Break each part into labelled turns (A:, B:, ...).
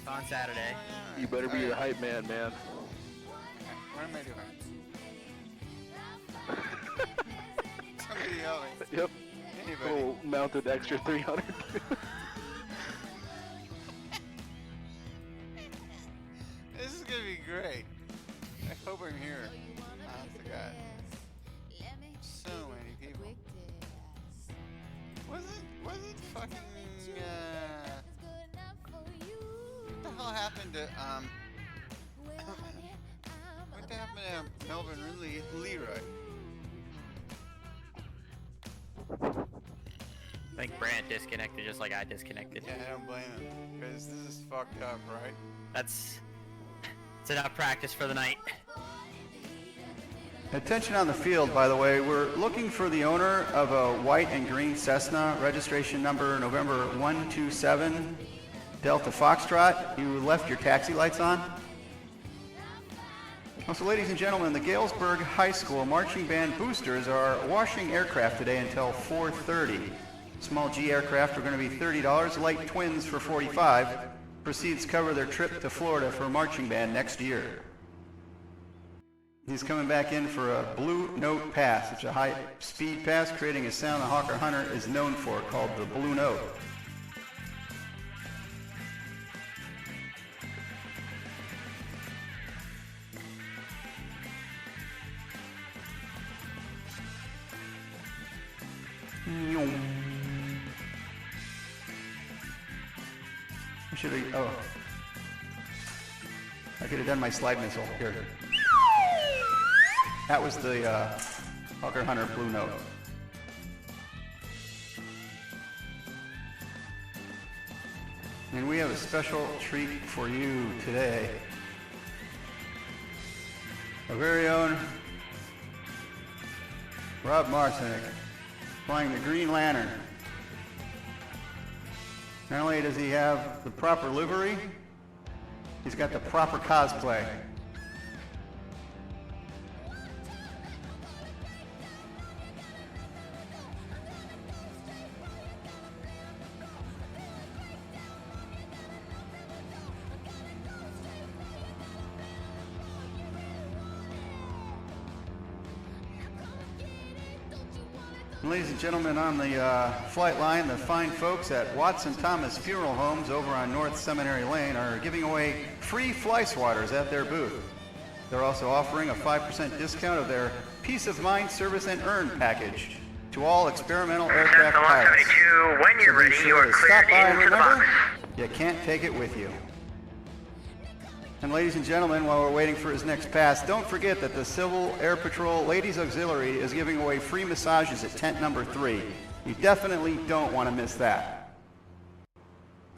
A: on Saturday.
B: You better be the hype man, man.
C: What am I doing? Somebody yelling.
B: Yep.
C: Anybody?
B: We'll mounted extra 300.
C: This is gonna be great. I hope I'm here. Honest to God. So many people. Wasn't fucking what the hell happened to what happened to Melvin Leroy?
A: I think Brant disconnected just like I disconnected.
C: Yeah, I don't blame him, because this is fucked up, right?
A: It's enough practice for the night.
D: Attention on the field, by the way. We're looking for the owner of a white and green Cessna, registration number November 127 Delta Foxtrot. You left your taxi lights on. Also, ladies and gentlemen, the Galesburg High School marching band boosters are washing aircraft today until 4:30. Small G aircraft are going to be $30, light twins for $45. Proceeds cover their trip to Florida for marching band next year. He's coming back in for a Blue Note pass. It's a high-speed pass creating a sound the Hawker Hunter is known for, called the Blue Note. I should have, oh. I could have done my slide missile here. That was the Hawker Hunter Blue Note. And we have a special treat for you today. Our very own Rob Marcinek flying the Green Lantern. Not only does he have the proper livery, he's got the proper cosplay. Ladies and gentlemen, on the flight line, the fine folks at Watson Thomas Funeral Homes over on North Seminary Lane are giving away free fly swatters at their booth. They're also offering a 5% discount of their Peace of Mind Service and Earn package to all experimental aircraft pilots.
E: When you're ready, you are cleared into the box.
D: You can't take it with you. And ladies and gentlemen, while we're waiting for his next pass, don't forget that the Civil Air Patrol Ladies Auxiliary is giving away free massages at tent number 3. You definitely don't want to miss that.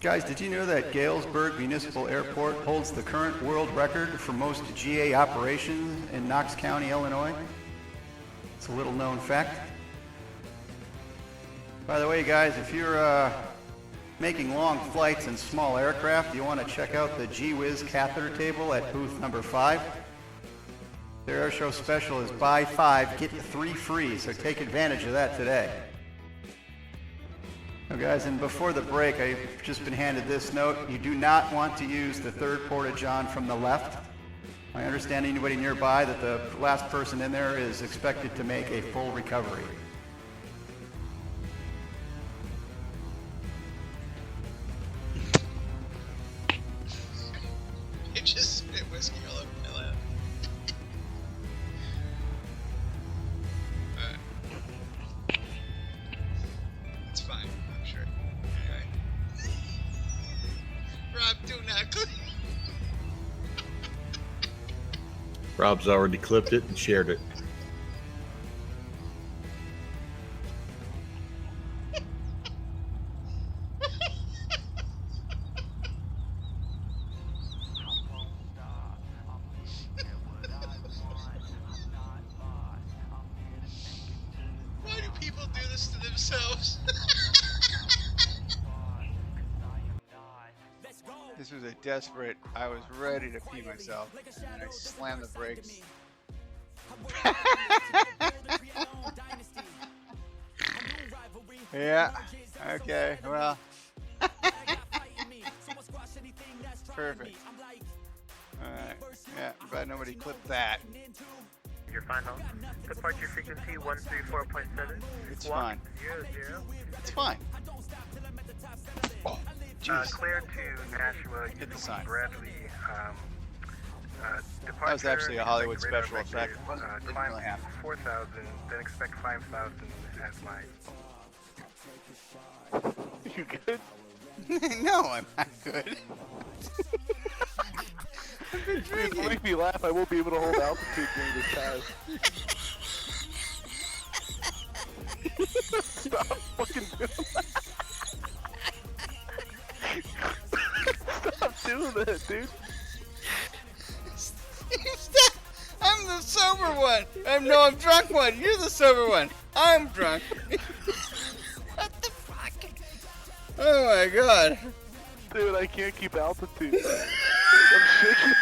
D: Guys, did you know that Galesburg Municipal Airport holds the current world record for most GA operations in Knox County, Illinois? It's a little known fact. By the way, guys, if you're making long flights in small aircraft, you want to check out the G-Wiz catheter table at booth number 5. Their airshow special is buy 5, get 3 free, so take advantage of that today. Now guys, and before the break, I've just been handed this note. You do not want to use the third porta-john from the left. I understand anybody nearby that the last person in there is expected to make a full recovery.
F: It just spit whiskey all over my lap. It's fine, I'm sure. Anyway. Rob, do not clip.
G: Rob's already clipped it and shared it.
F: Why do people do this to themselves?
C: This was a desperate, I was ready to pee myself, and I slammed the brakes. Yeah, okay, well. Perfect. Alright. Yeah, glad nobody clipped that.
E: Your final. Departure frequency 134.7.
C: It's
E: Walk
C: fine.
E: 00.
C: It's fine. Jeez.
E: Clear to Nashua.
C: Hit the sign.
E: Bradley.
C: That was actually a Hollywood special
E: radar
C: effect.
E: vectors,
C: Didn't
E: climb
C: really happen.
E: 4,000, then expect 5,000 as mine.
B: You good?
C: No, I'm not good. I've been
B: If you
C: drinking.
B: make me laugh, I won't be able to hold altitude during this test. Stop fucking doing that. Stop doing that, dude.
C: Stop. I'm the sober one. I'm drunk one. You're the sober one. I'm drunk. What the fuck? Oh my god.
B: Dude, I can't keep altitude. I'm shaking.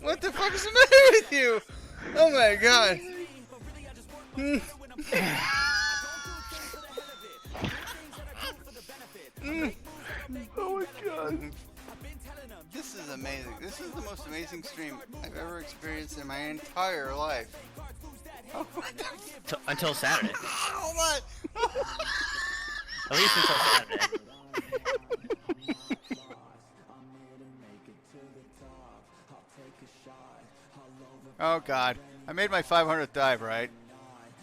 C: What the fuck is the matter with you? Oh my god.
B: Oh my god.
C: This is amazing. This is the most amazing stream I've ever experienced in my entire life.
A: Until Saturday.
C: Hold on.
A: At least until Saturday.
C: Oh god. I made my 500th dive, right?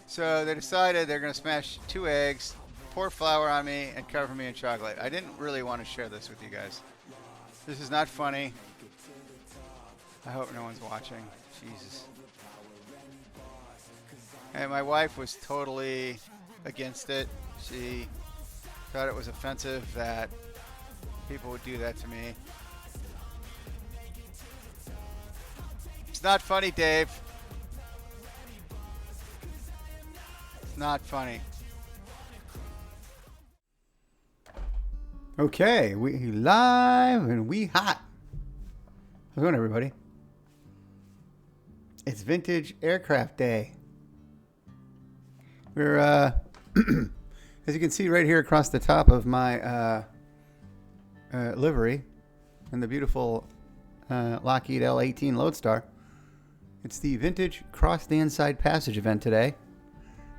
C: So they decided they're going to smash 2 eggs, pour flour on me, and cover me in chocolate. I didn't really want to share this with you guys. This is not funny. I hope no one's watching. Jesus. And my wife was totally against it. She thought it was offensive that people would do that to me. It's not funny, Dave. It's not funny. Okay, we live and we hot. How's it going, everybody? It's Vintage Aircraft Day. We're, as you can see right here across the top of my livery, and the beautiful Lockheed L18 Lodestar. It's the Vintage Cross the Inside Passage event today,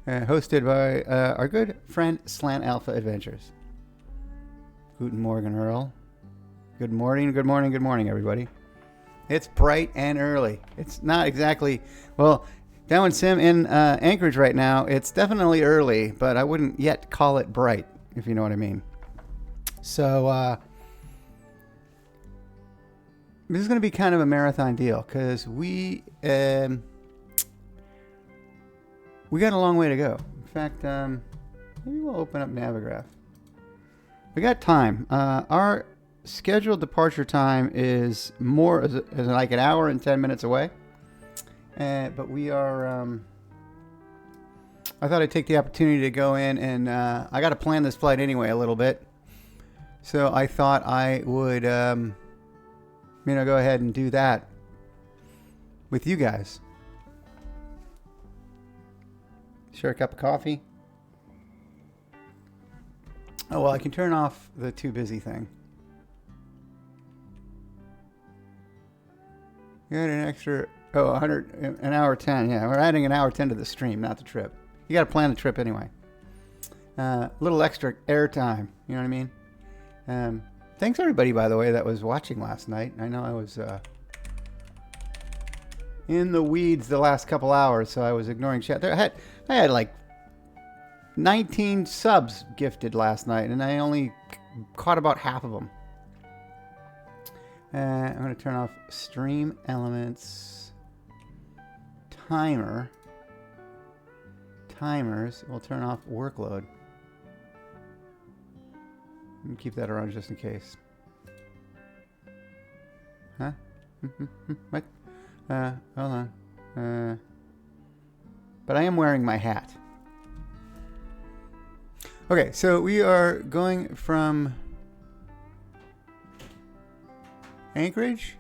C: hosted by our good friend Slant Alpha Adventures. Guten Morgen, Earl. Good morning, good morning, good morning, everybody. It's bright and early. It's not exactly, well, down in Sim in Anchorage right now, it's definitely early, but I wouldn't yet call it bright, if you know what I mean. So, this is going to be kind of a marathon deal, because we got a long way to go. In fact, maybe we'll open up Navigraph. We got time. Our scheduled departure time is like an hour and 10 minutes away. But we are, I thought I'd take the opportunity to go in and, I got to plan this flight anyway a little bit. So I thought I would, go ahead and do that with you guys. Share a cup of coffee. Oh, well, I can turn off the too busy thing. You got an extra, an hour 10. Yeah, we're adding an hour 10 to the stream, not the trip. You got to plan the trip anyway. A little extra airtime, you know what I mean? Thanks everybody, by the way, that was watching last night. I know I was in the weeds the last couple hours, so I was ignoring chat. I had like 19 subs gifted last night, and I only caught about half of them. I'm going to turn off Stream Elements Timer. Timers. We'll turn off Workload. And keep that around just in case. Huh? What? Hold on. But I am wearing my hat. Okay, so we are going from Anchorage.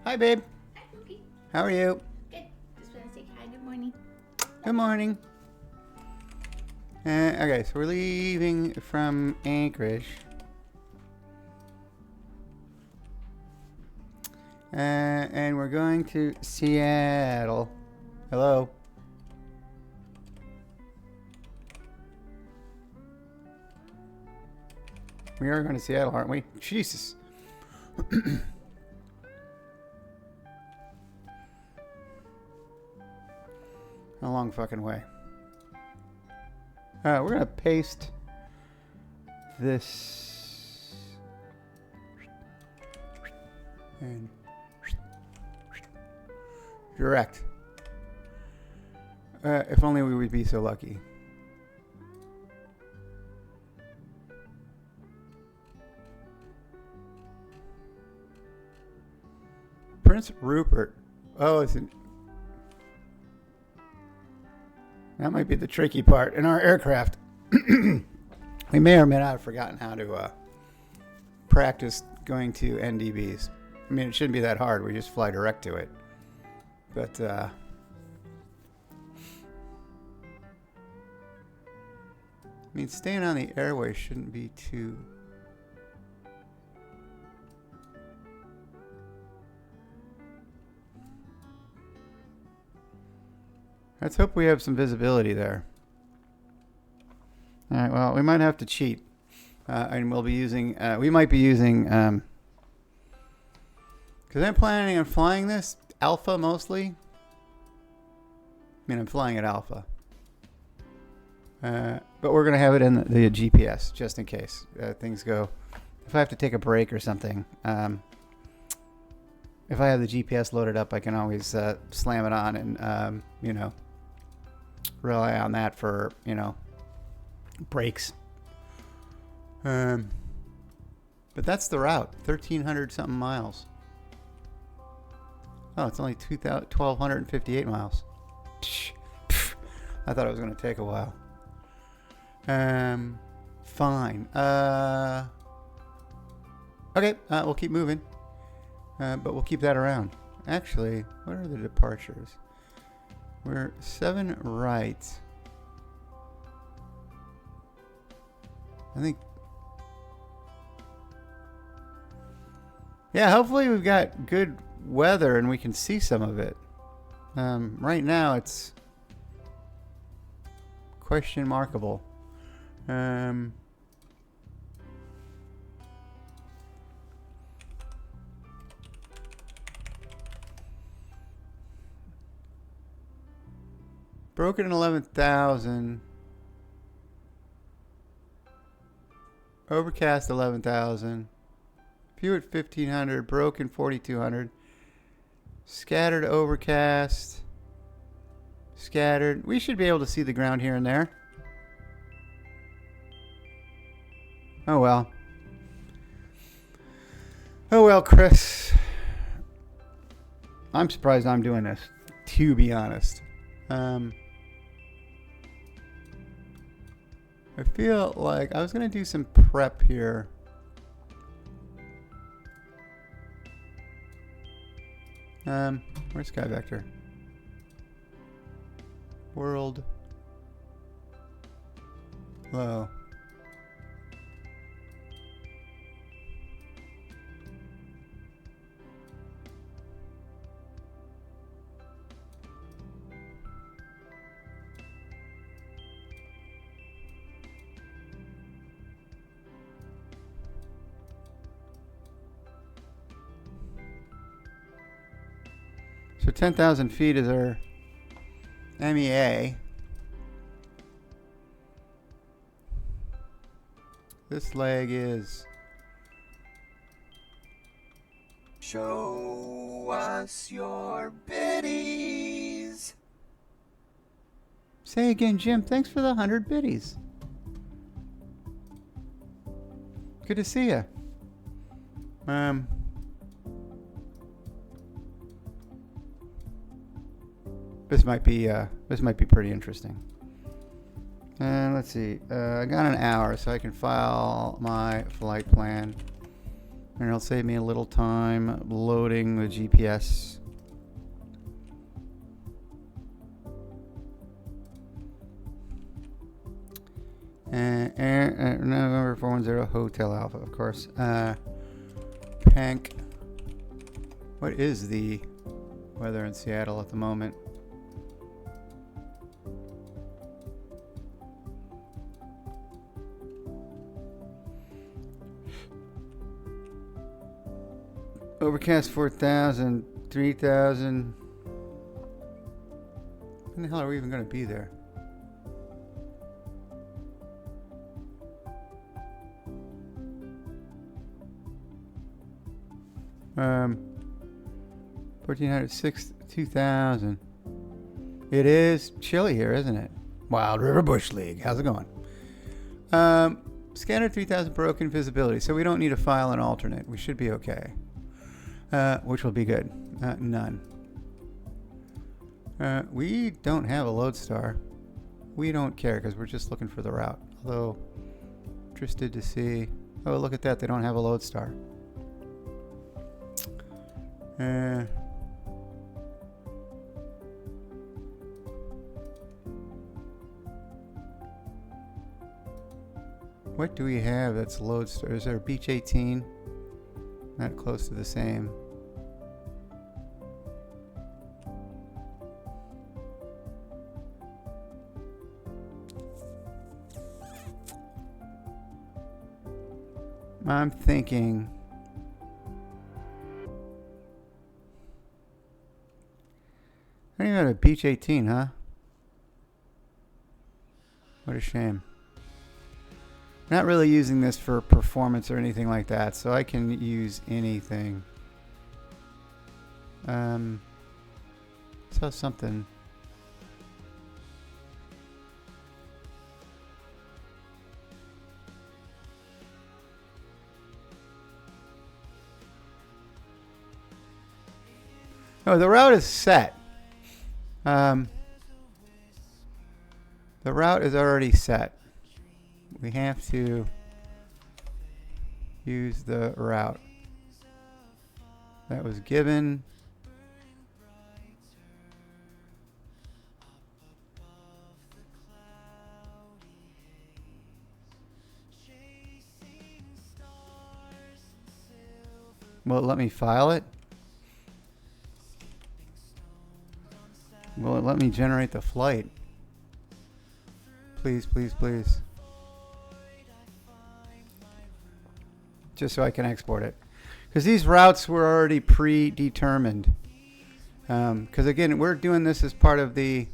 C: Hi, babe.
H: Hi, Pookie.
C: How are you?
H: Good. Just want to say hi Hi, good morning.
C: Good morning. Okay, so we're leaving from Anchorage. And we're going to Seattle. Hello. We are going to Seattle, aren't we? Jesus. A long fucking way. We're going to paste this and direct. If only we would be so lucky. Prince Rupert. Oh, it's an... That might be the tricky part in our aircraft. We may or may not have forgotten how to practice going to NDBs. I mean, it shouldn't be that hard. We just fly direct to it. But, I mean, staying on the airway shouldn't be too... Let's hope we have some visibility there. All right, well, we might have to cheat. And we'll be using, we might be using, because I'm planning on flying this alpha mostly. I mean, I'm flying at alpha. But we're going to have it in the GPS just in case things go. If I have to take a break or something, if I have the GPS loaded up, I can always slam it on and, you know, rely on that for, you know, breaks. But that's the route, 1,300 something miles. Oh, it's only 1,258 miles. I thought it was going to take a while. Fine. Okay, we'll keep moving. But we'll keep that around. Actually, what are the departures? We're 7 right. I think... Yeah, hopefully we've got good weather and we can see some of it. Right now it's question markable. Broken at 11,000. Overcast 11,000. Few at 1,500. Broken 4,200. Scattered overcast. Scattered. We should be able to see the ground here and there. Oh well. Oh well, Chris. I'm surprised I'm doing this, to be honest. I feel like I was going to do some prep here. Where's Sky Vector? World. Low. So 10,000 feet is our MEA. This leg is... Show us your biddies. Say again, Jim. Thanks for the 100 biddies. Good to see you. This might be pretty interesting. Let's see. I got an hour, so I can file my flight plan, and it'll save me a little time loading the GPS. November 410 Hotel Alpha, of course. PANC. What is the weather in Seattle at the moment? Overcast 4,000, 3,000. When the hell are we even going to be there? Um, 1,400, 2,000. It is chilly here, isn't it? Wild River Bush League. How's it going? Scanner 3,000 broken visibility, so we don't need to file an alternate. We should be okay. Which will be good. None. We don't have a Lodestar. We don't care because we're just looking for the route. Although, interested to see. Oh, look at that. They don't have a Lodestar. What do we have that's Lodestar? Is there a Beach 18? Not close to the same. I'm thinking I don't even have a Beach 18, huh? What a shame. Not really using this for performance or anything like that, so I can use anything. So something. Oh, the route is set. The route is already set. We have to use the route that was given. Will it let me file it? Will it let me generate the flight? Please, please, please. Just so I can export it. Because these routes were already predetermined. Because again, we're doing this as part of the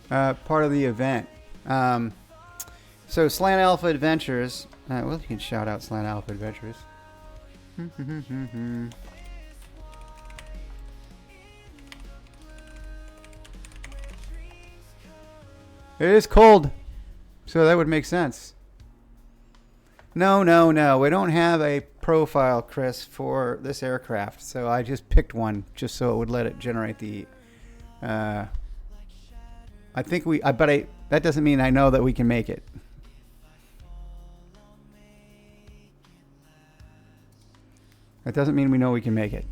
C: event. So Slant Alpha Adventures. Well, you can shout out Slant Alpha Adventures. It is cold, so that would make sense. No. We don't have a profile, Chris, for this aircraft, so I just picked one just so it would let it generate the. I think that doesn't mean I know that we can make it. That doesn't mean we know we can make it,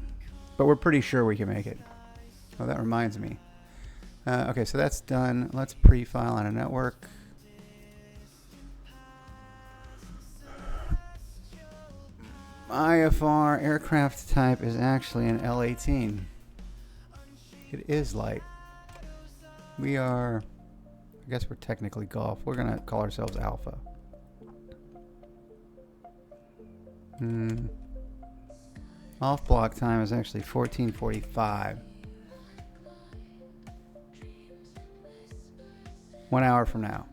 C: but we're pretty sure we can make it. Oh, that reminds me. Okay, so that's done. Let's pre-file on a network. IFR aircraft type is actually an L18. It is light. We are, I guess we're technically Golf. We're going to call ourselves Alpha. Off block time is actually 14:45. 1 hour from now.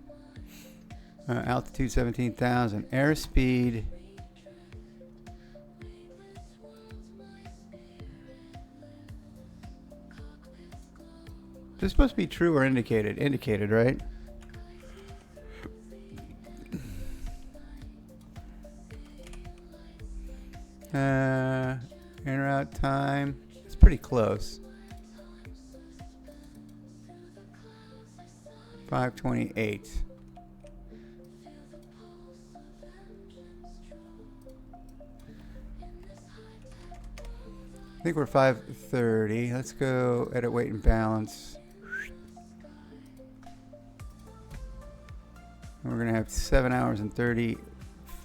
C: Altitude 17,000. Airspeed. This is supposed to be true or indicated. Indicated, right? En route time. It's pretty close. 5:28. I think we're 5:30. Let's go edit weight and balance. And we're going to have 7 hours and 30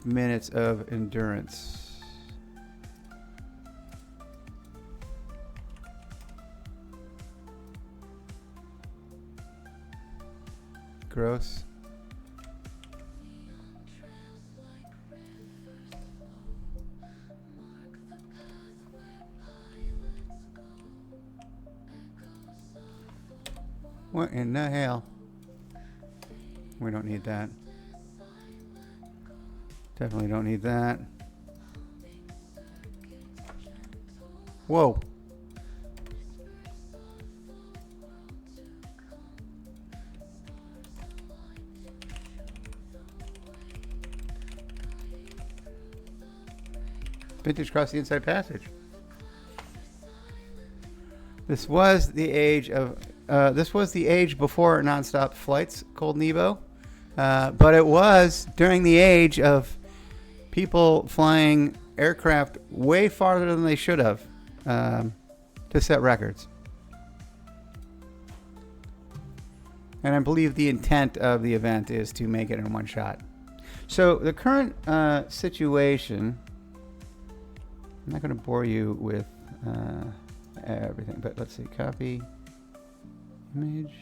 C: minutes of endurance. Gross. What in the hell? We don't need that. Definitely don't need that. Whoa. Vintage Cross the Inside Passage. This was the age of before nonstop flights, Cold Nebo, but it was during the age of people flying aircraft way farther than they should have to set records. And I believe the intent of the event is to make it in one shot. So the current situation, I'm not going to bore you with everything, but let's see, copy, image.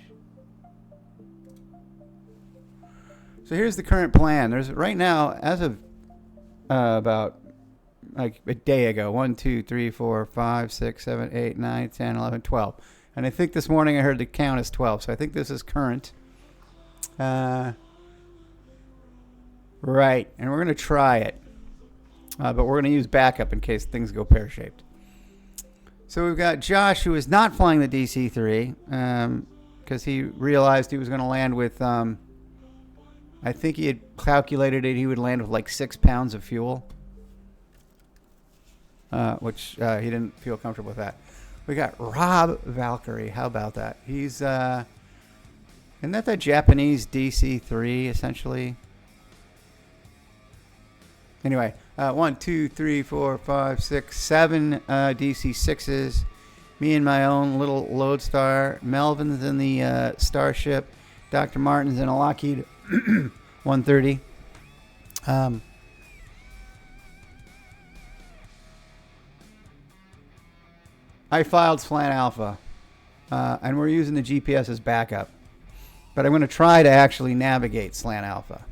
C: So here's the current plan. There's right now, as of about like a day ago, 1, 2, 3, 4, 5, 6, 7, 8, 9, 10, 11, 12. And I think this morning I heard the count is 12. So I think this is current. Right. And we're going to try it. But we're going to use backup in case things go pear-shaped. So we've got Josh, who is not flying the DC-3 because he realized he was going to land with, I think he had calculated it, he would land with like 6 pounds of fuel, which he didn't feel comfortable with that. We got Rob Valkyrie. How about that? He's, isn't that the Japanese DC-3, essentially? Anyway, 1, 2, 3, 4, 5, 6, 7 DC-6s. Me and my own little Lodestar. Melvin's in the Starship. Dr. Martin's in a Lockheed 130. I filed Slant Alpha, and we're using the GPS as backup. But I'm going to try to actually navigate Slant Alpha.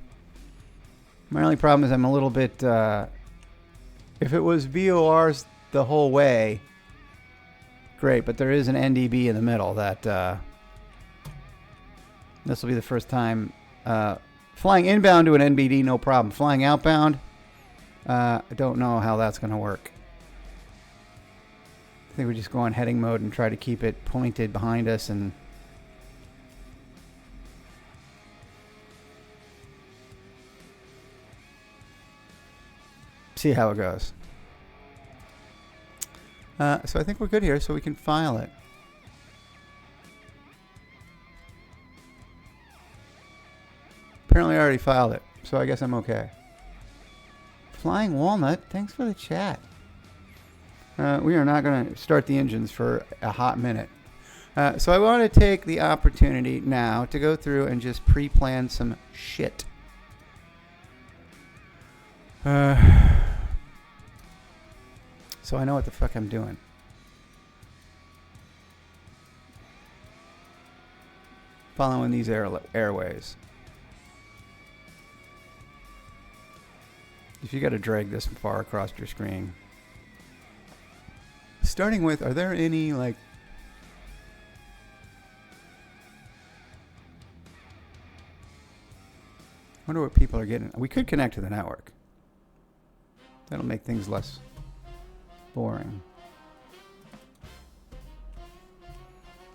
C: My only problem is I'm a little bit... if it was VORs the whole way, great. But there is an NDB in the middle that... this will be the first time... flying inbound to an NBD, no problem. Flying outbound, I don't know how that's going to work. I think we just go on heading mode and try to keep it pointed behind us and... see how it goes. So I think we're good here, so we can file it. Apparently I already filed it, so I guess I'm okay. Flying Walnut, thanks for the chat. We are not going to start the engines for a hot minute. So I want to take the opportunity now to go through and just pre-plan some shit. So I know what the fuck I'm doing. Following these airways. If you got to drag this far across your screen. Starting with, are there any like... I wonder what people are getting. We could connect to the network. That'll make things less boring.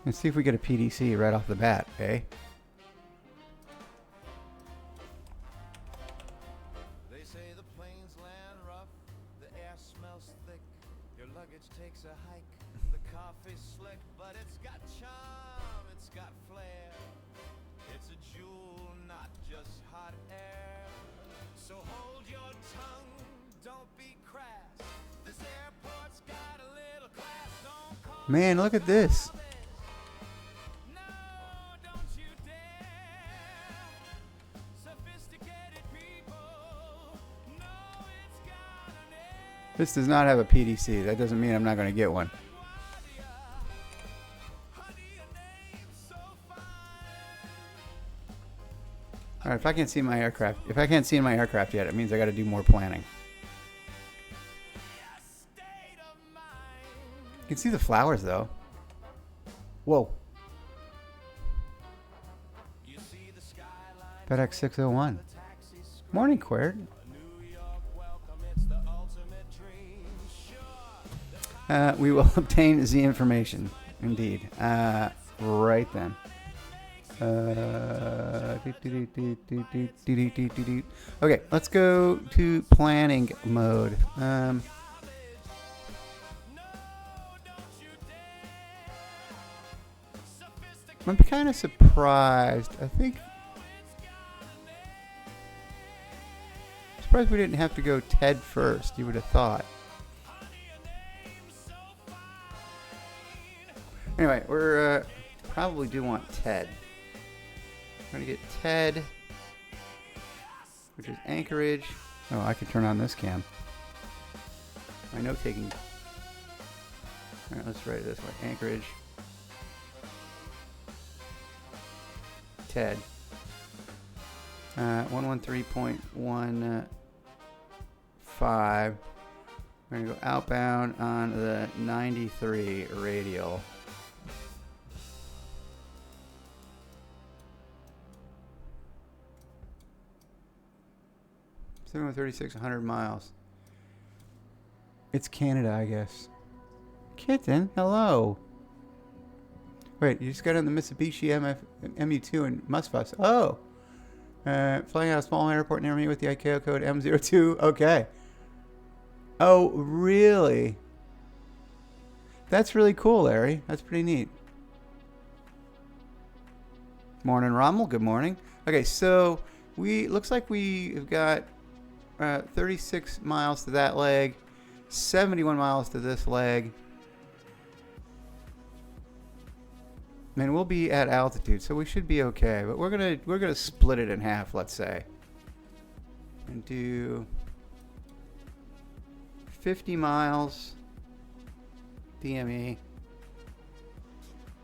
C: Let's see if we get a PDC right off the bat, eh?
H: They say the planes land rough, the air smells thick, your luggage takes a hike, the coffee's slick, but it's got charm, it's got flair. It's a jewel, not just hot air. So hold your tongue, don't be crass. This airport's got a little class.
C: Man, look at this. This does not have a PDC. That doesn't mean I'm not going to get one. All right, if I can't see my aircraft, yet, it means I got to do more planning. You can see the flowers though. Whoa. FedEx 601. Morning, Queer. We will obtain the information. Indeed. Right then. Okay, let's go to planning mode. I'm kind of surprised. Surprised we didn't have to go TED first. You would have thought. Anyway, we're probably do want TED. We're gonna get TED, which is Anchorage. Oh, I can turn on this cam. My note taking. All right, let's write it this way: Anchorage, TED. 113.15. We're gonna go outbound on the 93 radial. Seven 3,600 miles. It's Canada, I guess. Kitten, hello. Wait, you just got on the Mitsubishi MU2 in Musfuss. Oh. Flying out of a small airport near me with the ICAO code M02. Okay. Oh, really? That's really cool, Larry. That's pretty neat. Morning, Rommel. Good morning. Okay, so looks like we've got 36 miles to that leg, 71 miles to this leg. And we'll be at altitude, so we should be okay. But we're gonna split it in half, let's say, and do 50 miles DME.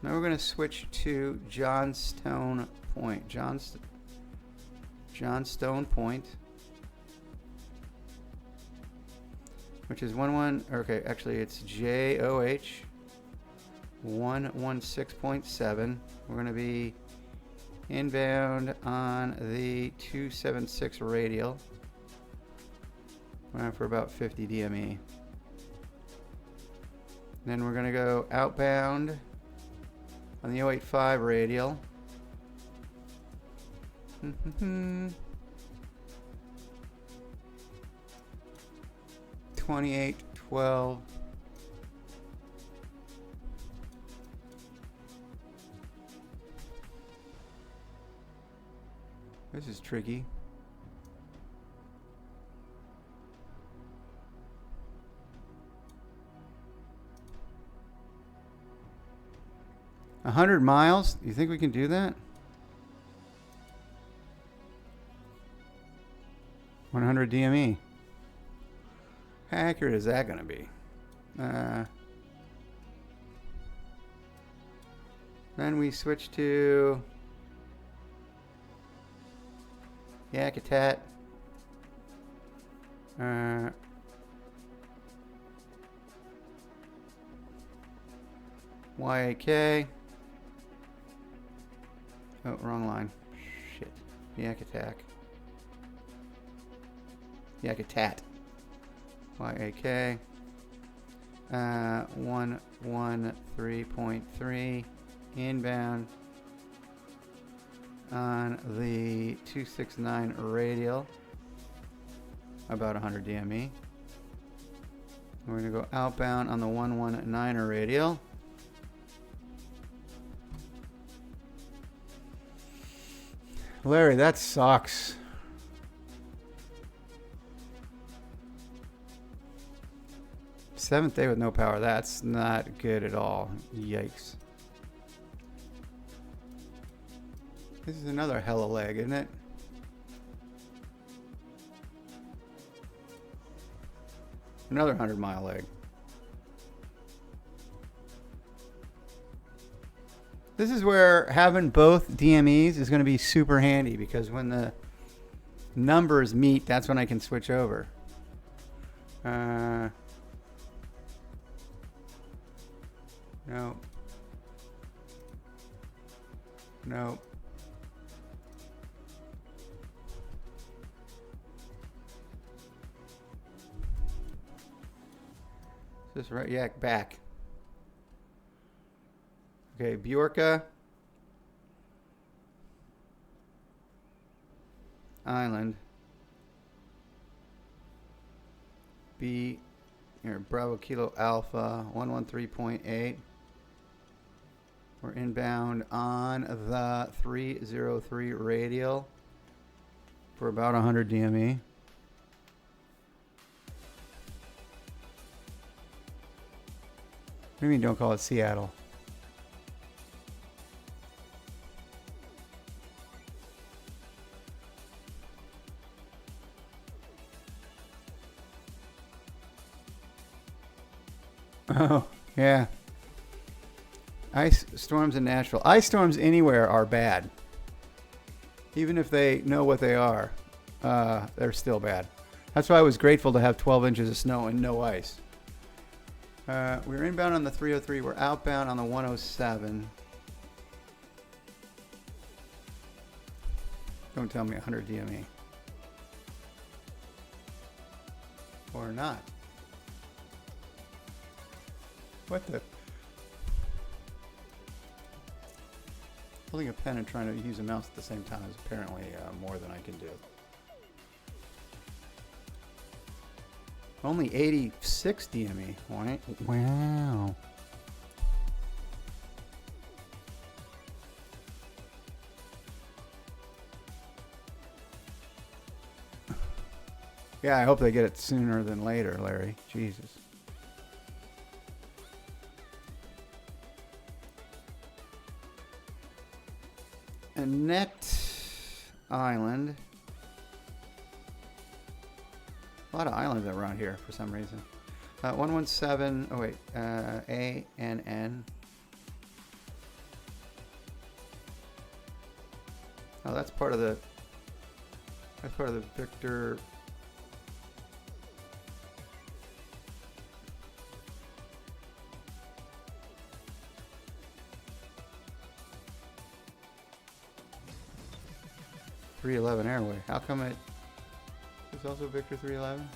C: Now we're gonna switch to Johnstone Point. Johnstone Point, which is okay, actually it's JOH 116.7. We're going to be inbound on the 276 radial. For about 50 DME. Then we're going to go outbound on the 085 radial. 2812. This is tricky. $100 miles? You think we can do that? 100 DME. How accurate is that going to be? Then we switch to Yakutat. YAK. Oh, wrong line. Shit. Yakutat. Yakutat. YAK. 113.3 inbound on the 269 radial, about 100 DME. We're going to go outbound on the 119er radial. Larry, that sucks. 7th day with no power. That's not good at all. Yikes. This is another hella leg, isn't it? Another 100-mile leg. This is where having both DMEs is going to be super handy, because when the numbers meet, that's when I can switch over. No. No. Is this right? Yeah, back. Okay, Bjorka Island. B here, Bravo Kilo Alpha 113.8. We're inbound on the 303 radial for about 100 DME. What do you mean don't call it Seattle? Oh, yeah. Ice storms in Nashville. Ice storms anywhere are bad. Even if they know what they are, they're still bad. That's why I was grateful to have 12 inches of snow and no ice. We're inbound on the 303. We're outbound on the 107. Don't tell me 100 DME. Or not. What the? Holding a pen and trying to use a mouse at the same time is apparently more than I can do. Only 86 DME. Wow. Yeah, I hope they get it sooner than later, Larry. Jesus. Annette Island. A lot of islands around here for some reason. 117. Oh wait. ANN. Oh, that's part of the. That's part of the Victor. .311 Airway. How come it is also Victor 311?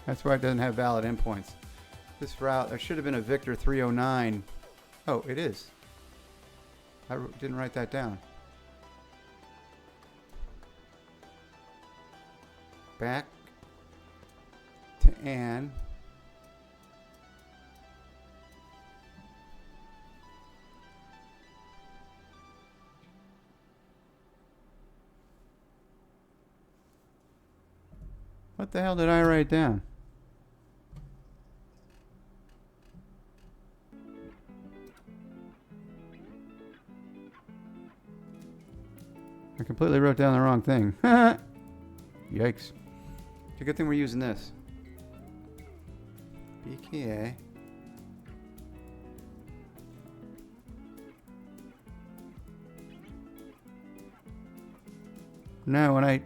C: That's why it doesn't have valid endpoints. This route, there should have been a Victor 309. Oh, it is. I didn't write that down. Back to Ann. What the hell did I write down? I completely wrote down the wrong thing. Yikes. It's a good thing we're using this. PANC-KSEA. Now, when I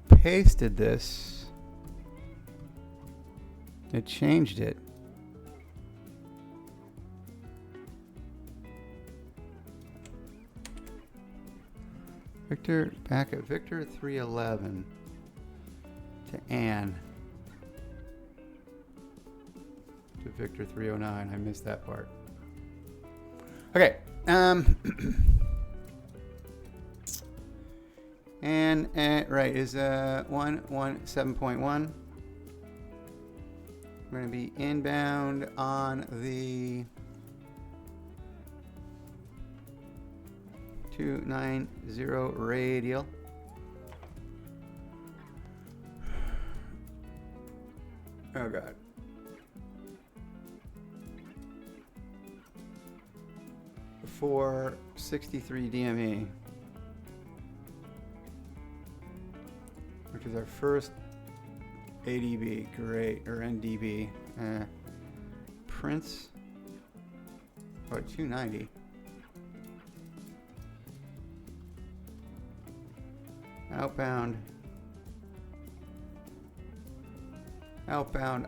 C: pasted this, it changed it. Victor, back at Victor 311 to Ann to Victor 309. I missed that part. Okay. And right is 117.1. We're going to be inbound on the 290 radial. Oh god. For 63 DME, which is our first ADB, great, or NDB. Prince, oh, 290. Outbound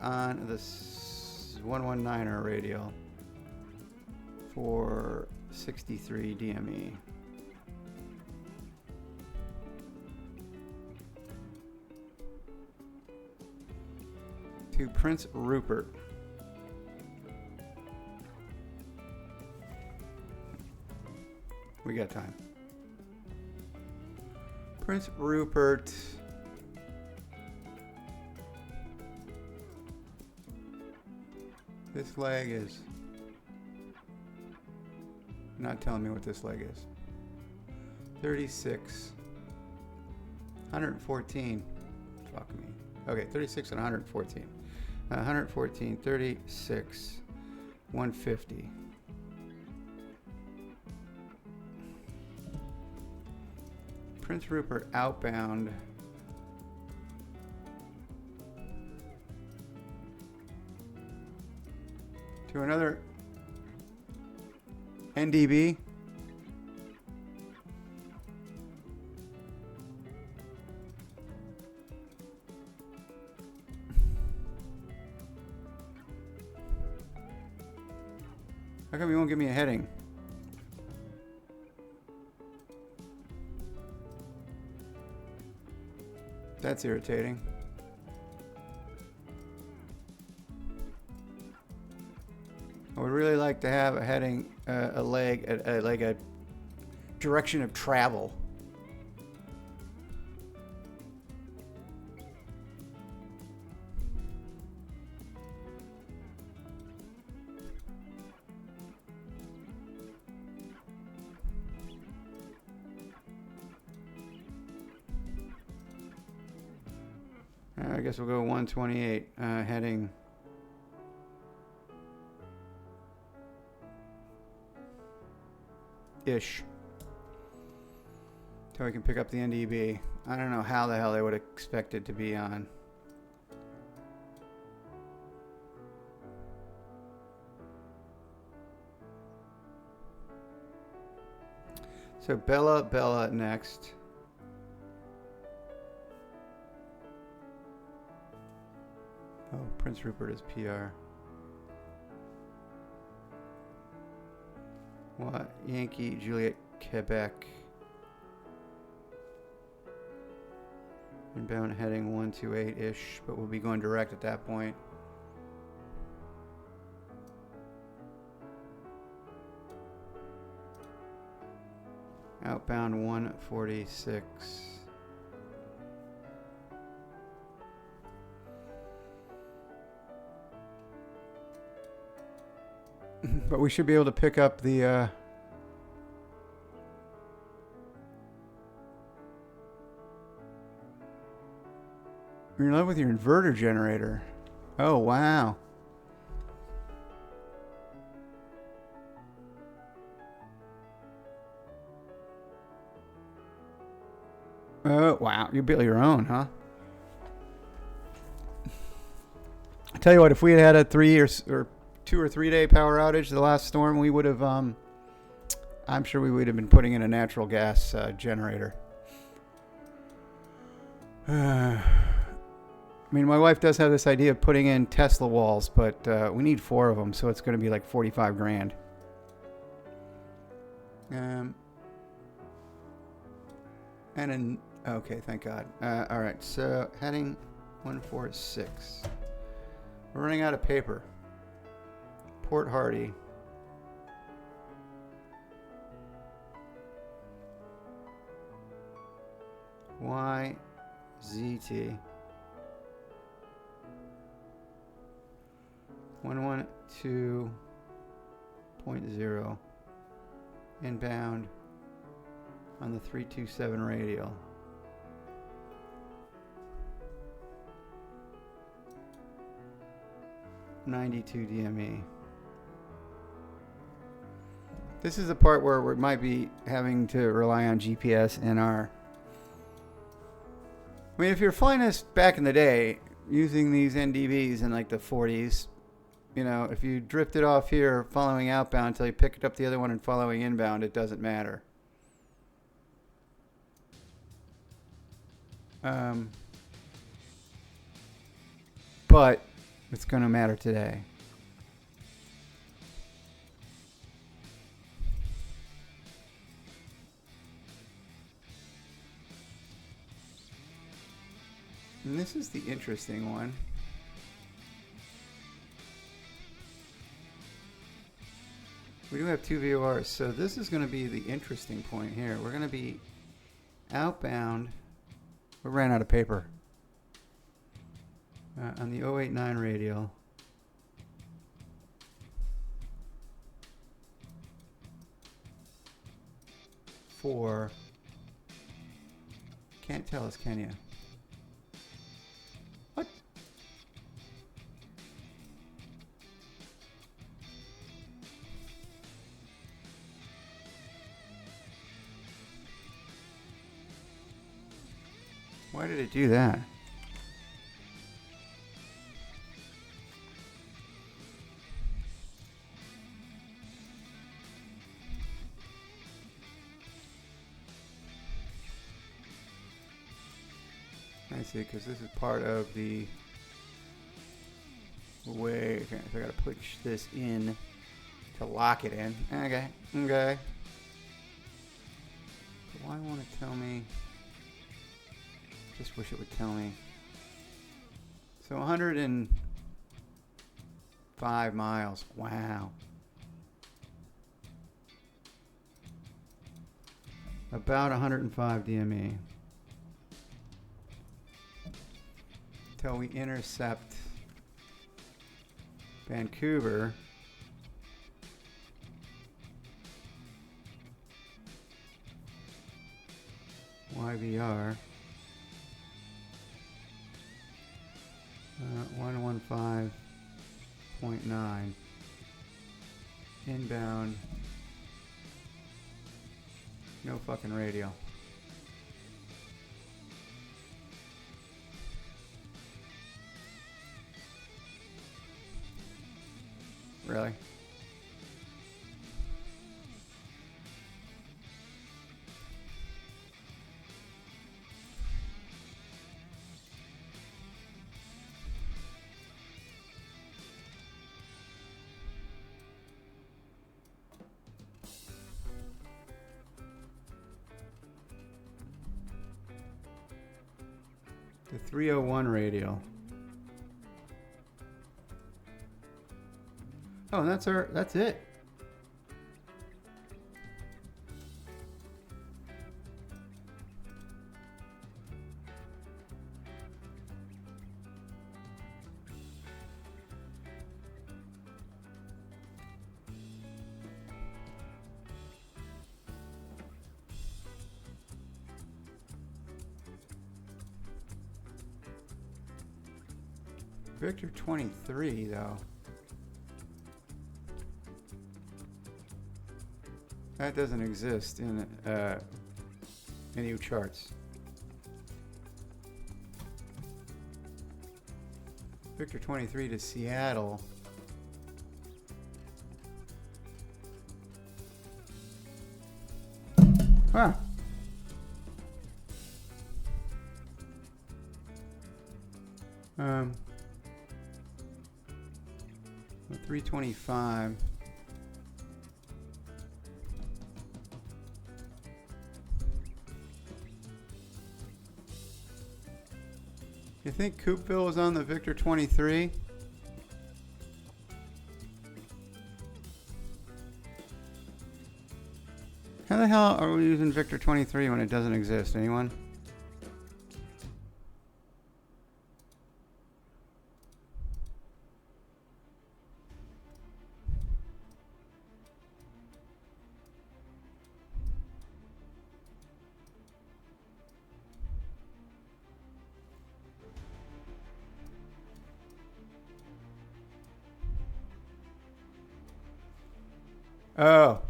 C: on the 119er radial for 63 DME. To Prince Rupert. We got time. Prince Rupert. This leg is not telling me what this leg is. 36. 114. Fuck me. Okay, 36 and 114. 114, 36, 150. Prince Rupert outbound. To another NDB. How come you won't give me a heading? That's irritating. I would really like to have a heading, a leg, like a direction of travel. I guess we'll go 128, heading ish. So we can pick up the NDB. I don't know how the hell they would expect it to be on. So Bella next. Oh, Prince Rupert is PR. What? Yankee, Juliet, Quebec. Inbound heading 128-ish, but we'll be going direct at that point. Outbound 146. But we should be able to pick up the you're in love with your inverter generator. Oh wow. Oh wow, you built your own, huh? I tell you what, if we had a 2 or 3 day power outage the last storm, we would have, I'm sure we would have been putting in a natural gas generator. I mean, my wife does have this idea of putting in Tesla walls, but we need 4 of them, so it's going to be like 45 grand. Okay, thank God. All right, so heading 146. We're running out of paper. Port Hardy. YZT. 112.0. Inbound on the 327 radial. .92 DME. This is the part where we might be having to rely on GPS in our... I mean, if you're flying this back in the day, using these NDVs in like the 40s, you know, if you drifted off here following outbound until you picked up the other one and following inbound, it doesn't matter. But it's going to matter today. And this is the interesting one. We do have 2 VORs, so this is going to be the interesting point here. We're going to be outbound. We ran out of paper. On the 089 radial. For, can't tell us, can you? What? Why did it do that? I see, because this is part of the way. Okay, so I gotta push this in to lock it in. Okay, okay. But why won't it tell me? Just wish it would tell me. So 105 miles. Wow. About 105 DME. Till we intercept Vancouver. YVR. 115.9. Inbound. No fucking radio. Really? The 301 radial. Oh, that's it. Victor 23 though. That doesn't exist in any charts. Victor 23 to Seattle. Huh. Um, 325. You think Coopville is on the Victor 23? How the hell are we using Victor 23 when it doesn't exist? Anyone? Oh.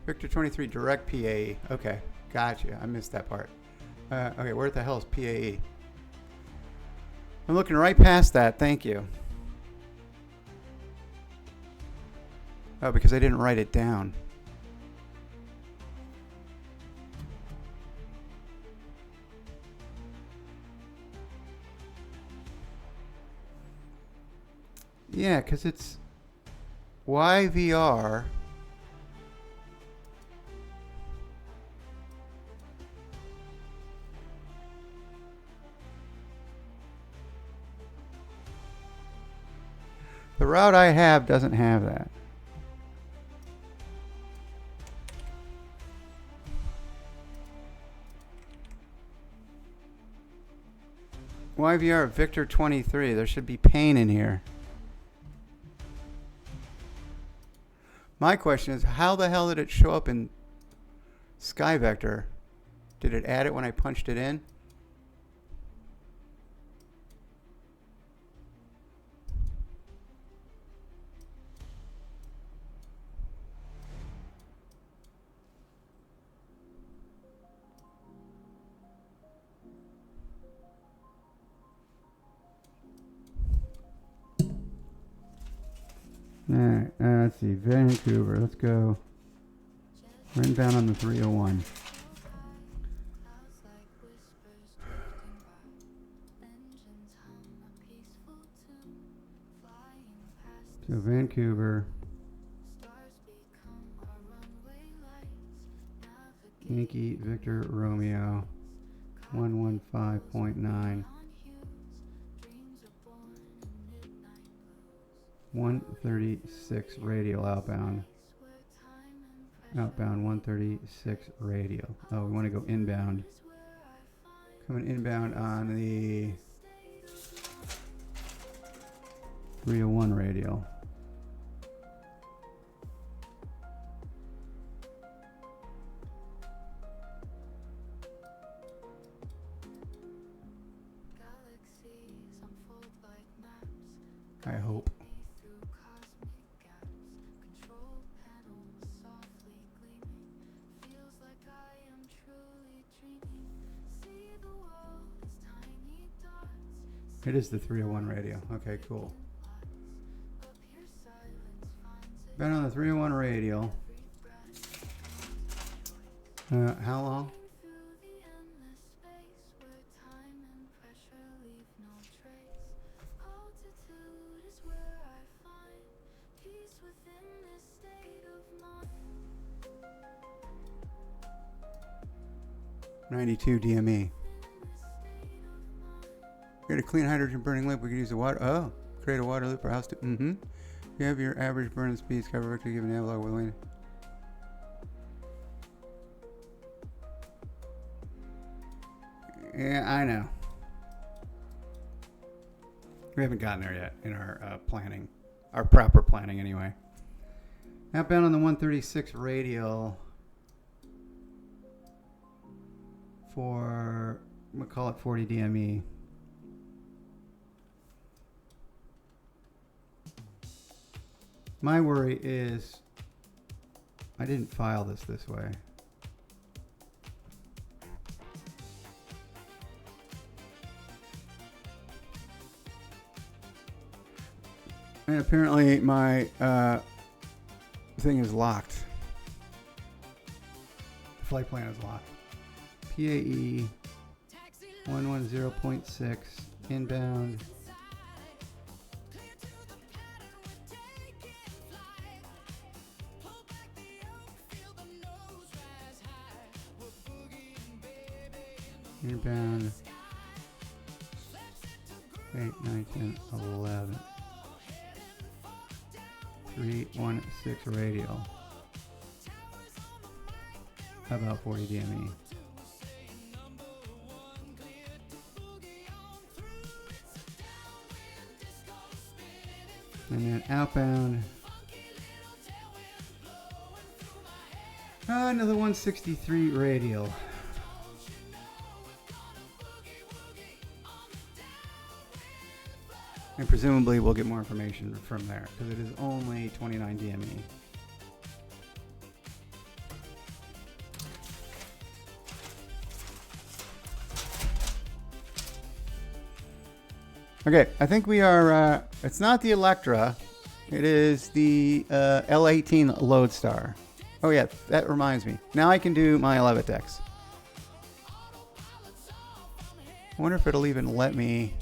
C: Victor 23 direct PAE. Okay, gotcha. I missed that part. Okay, where the hell is PAE? I'm looking right past that. Thank you. Oh, because I didn't write it down. Yeah, because it's YVR. The route I have doesn't have that. YVR Victor 23. There should be pain in here. My question is, how the hell did it show up in Sky Vector? Did it add it when I punched it in? Alright, let's see. Vancouver, let's go. We're inbound on the 301. So Vancouver. Yankee Victor Romeo 115.9. 136 radial outbound. Outbound 136 radial. Oh, we want to go inbound. Coming inbound on the 301 radial. I hope. It is the 301 radio. Okay, cool. Been on the 301 radio. How long? .92 DME. Create a clean hydrogen burning loop. We could use the water. Oh, create a water loop or house to. You have your average burning speeds cover to give an analog with wind. Yeah, I know. We haven't gotten there yet in our planning, our proper planning anyway. Outbound on the 136 radial for, we'll call it 40 DME. My worry is I didn't file this way. And apparently my thing is locked. The flight plan is locked. PAE 110.6 inbound. Inbound 8, 9, 10, 11. 316 radial. How about 40 DME? And then outbound. Another 163 radial. And presumably we'll get more information from there because it is only 29 DME. Okay, I think we are, it's not the Electra, it is the L18 Lodestar. Oh yeah, that reminds me. Now I can do my Levitex. I wonder if it'll even let me.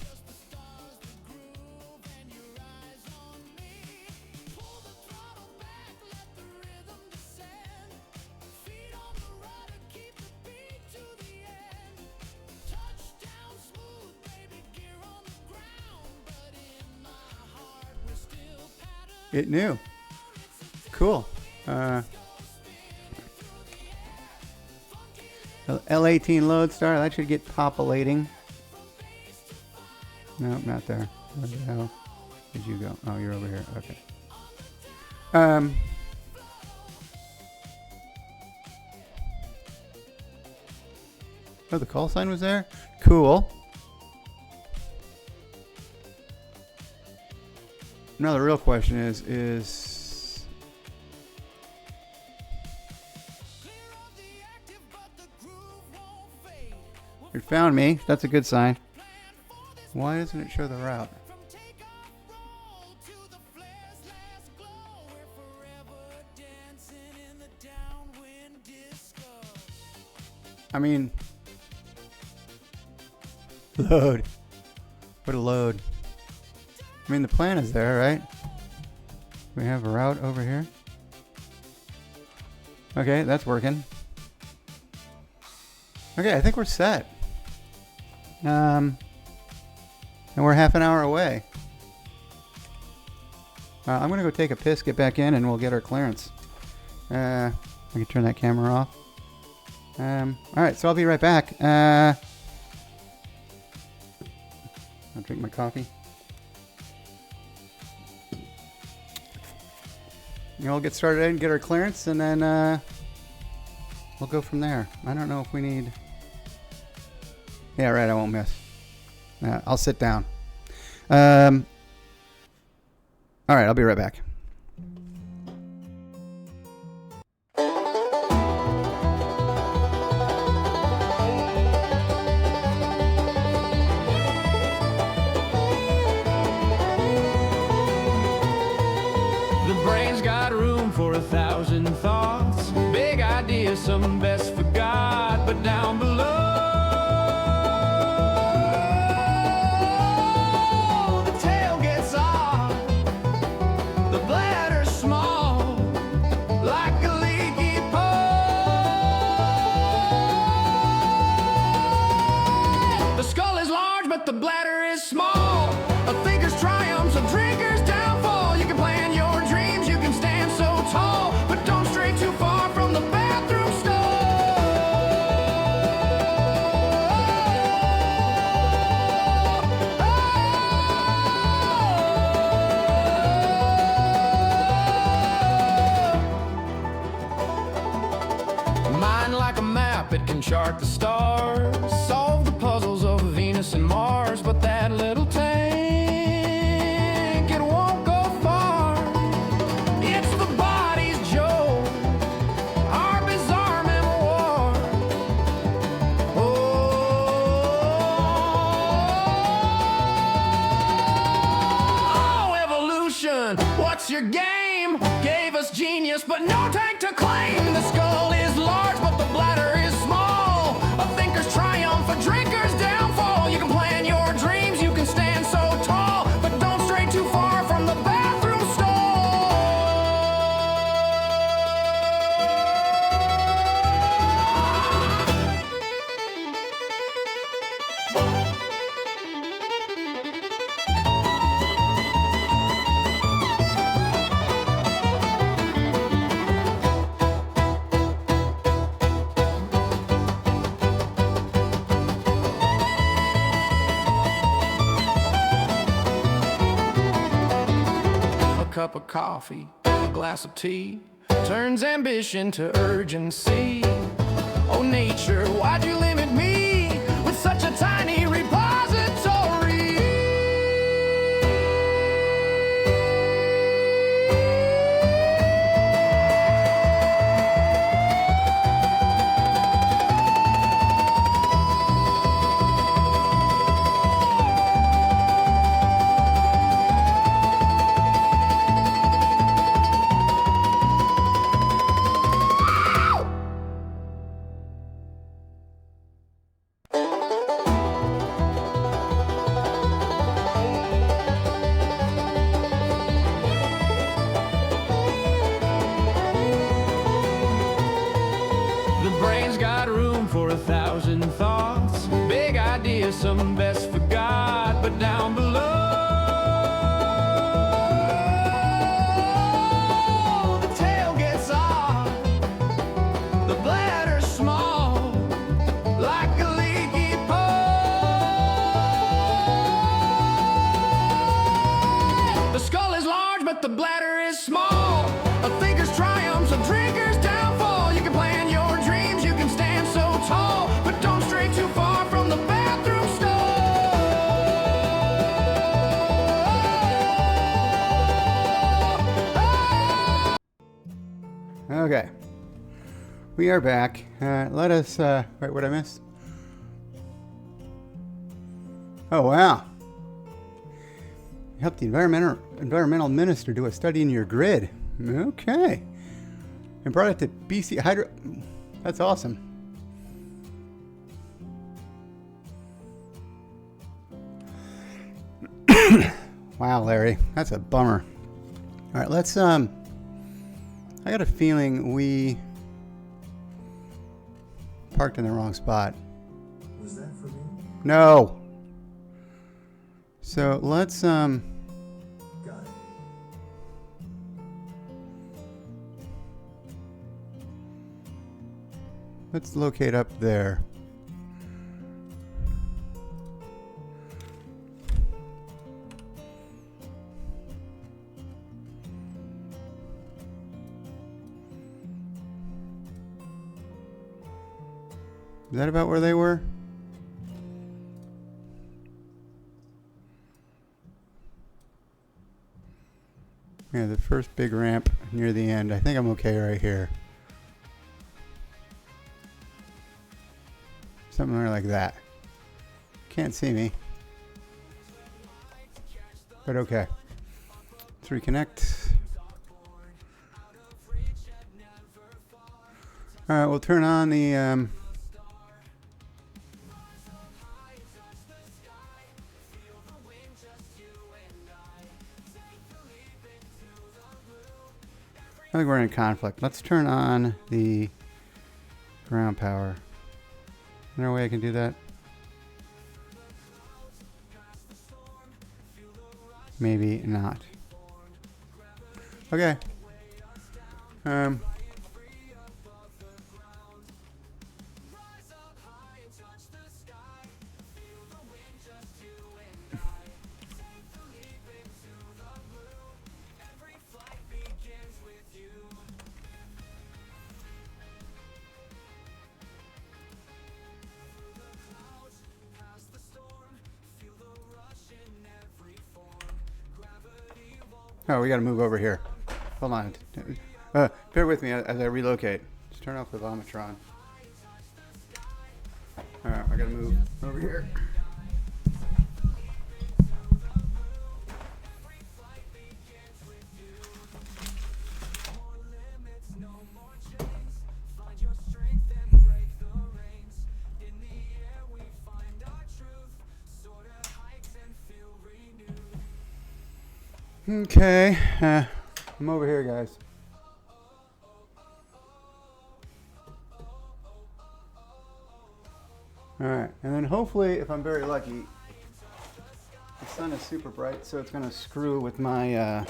C: It knew. Cool. L18 Lodestar, that should get populating. No, not there. Where the hell did you go? Oh, you're over here. Okay. Oh, the call sign was there? Cool. Now the real question is it found me. That's a good sign. Why doesn't it show the route? I mean, load. What a load. I mean, the plan is there, right? We have a route over here. Okay, that's working. Okay, I think we're set. And we're half an hour away. I'm gonna go take a piss, get back in, and we'll get our clearance. I can turn that camera off. Alright, so I'll be right back. I'll drink my coffee. We'll get started and get our clearance, and then we'll go from there. I don't know if we need... Yeah, right, I won't miss. I'll sit down. Alright, I'll be right back.
H: For 1,000 thoughts, big ideas, some best forgot, but down below the tail gets off, the bladder's small, like a leaky pipe. The skull is large, but the bladder is small. A thinker's triumphs, a drinker's downfall. You can plan your dreams, you can stand so tall, but don't stray too far from the bathroom stall. Mind like a map, it can chart the stars, solve the puzzles of Venus and Mars, but that little tank, it won't go far. It's the body's joke, our bizarre memoir. Oh, evolution, what's your game? Gave us genius, but no tank to claim. The skull is large, but the bladder is small. A thinker's triumph, a drinker's downfall. You can plan your dreams, you can stand so tall, but don't stray too far from the bathroom cup of coffee, a glass of tea, turns ambition to urgency. Oh nature, why'd you limit me with such a tiny repository? got room for 1,000 thoughts. Big ideas, some best forgot, but down below the tail gets off, the bladder's small, like a leaky pole. The skull is large, but the bladder is small. A thinker's triumphs, a drinker's downfall. You can plan your dreams, you can stand so tall, but don't stray too far from the bathroom stall.
C: Okay. We are back. Let us, wait, what I missed? Oh, wow. You helped the environmental minister do a study in your grid. Okay. And brought it to BC Hydro. That's awesome. Wow, Larry. That's a bummer. All right, let's, I got a feeling we parked in the wrong spot.
I: Was that for me?
C: No. So let's,
I: Got it.
C: let's locate up there. Is that about where they were? Yeah, the first big ramp near the end. I think I'm okay right here. Somewhere like that. Can't see me. But okay. Let's reconnect. Alright, we'll turn on the I think we're in conflict. Let's turn on the ground power. Is there a way I can do that? Maybe not. Okay. Oh, we gotta move over here. Hold on. Bear with me as I relocate. Just turn off the Vomitron. Alright, I gotta move over here. Okay, I'm over here, guys. Alright, and then hopefully, if I'm very lucky, the sun is super bright, so it's going to screw with my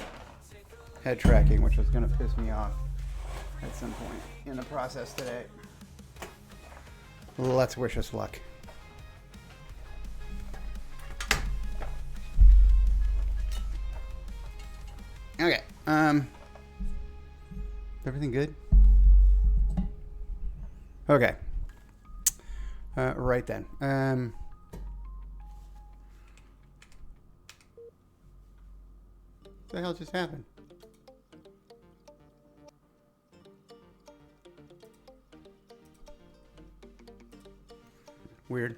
C: head tracking, which is going to piss me off at some point in the process today. Let's wish us luck. Okay, everything good? Okay. Right then. What the hell just happened? Weird.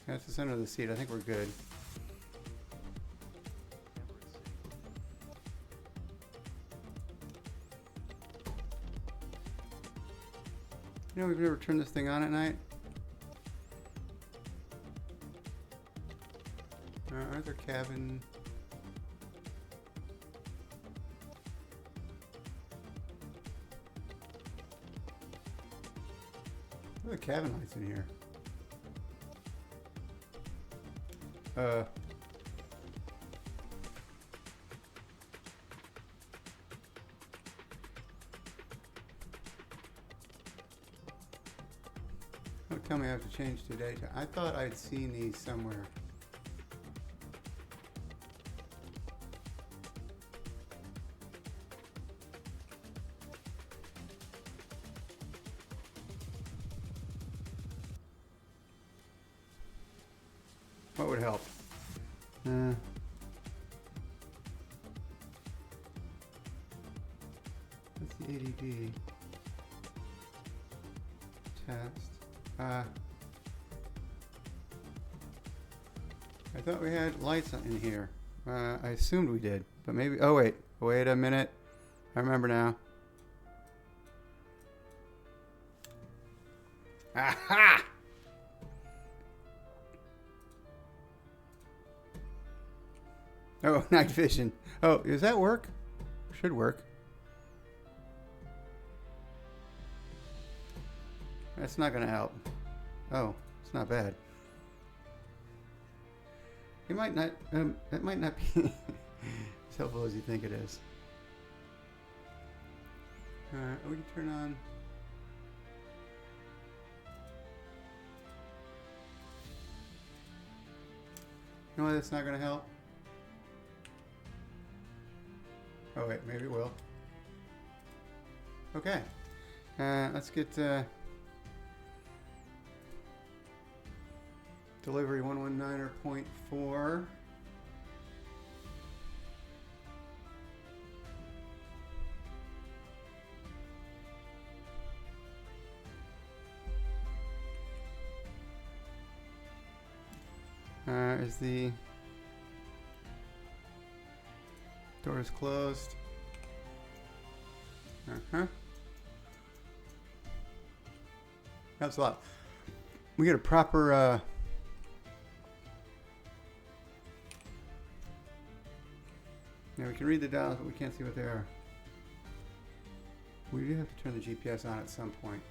C: That's the center of the seat. I think we're good. You know, we've never turned this thing on at night. Arthur cabin. What are the cabin lights in here? Don't tell me I have to change to daytime. I thought I'd seen these somewhere. What would help? What's the ADD? Test. I thought we had lights in here. I assumed we did, but maybe. Oh wait a minute. I remember now. Aha! Oh, night vision. Oh, does that work? Should work. That's not gonna help. Oh, it's not bad. It might not. That might not be as helpful as you think it is. We can turn on. You know why that's not gonna help? Oh wait, maybe it will. Okay. Let's get delivery 119.4. Is the door is closed. That's a lot. We get a proper yeah, we can read the dials, but we can't see what they are. We do have to turn the GPS on at some point.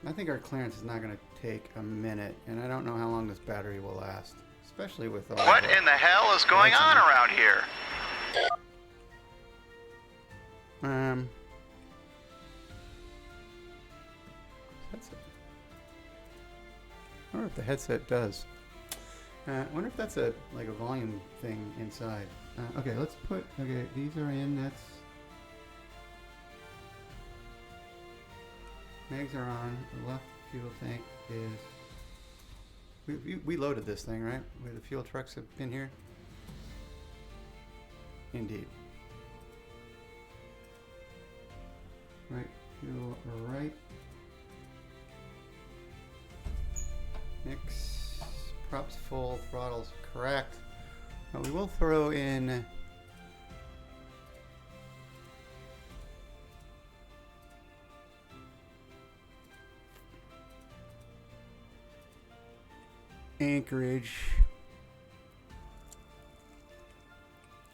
C: I think our clearance is not going to take a minute, and I don't know how long this battery will last, especially with all
D: What in the hell is going on around here?
C: Headset. I wonder if the headset does. I wonder if that's like a volume thing inside. Okay, let's put. Okay, these are in. That's. Mags are on. The left fuel tank is. We loaded this thing, right? Where the fuel trucks have been here. Indeed. Right fuel right. Mix. Props full. Throttles correct. We will throw in. Anchorage.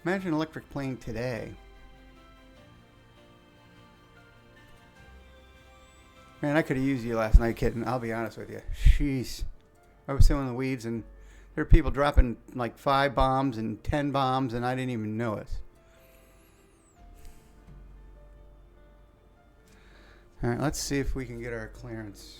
C: Imagine an electric plane today. Man, I could have used you last night, kitten. I'll be honest with you. Jeez. I was still in the weeds, and there are people dropping like 5 bombs and 10 bombs, and I didn't even know it. All right, let's see if we can get our clearance.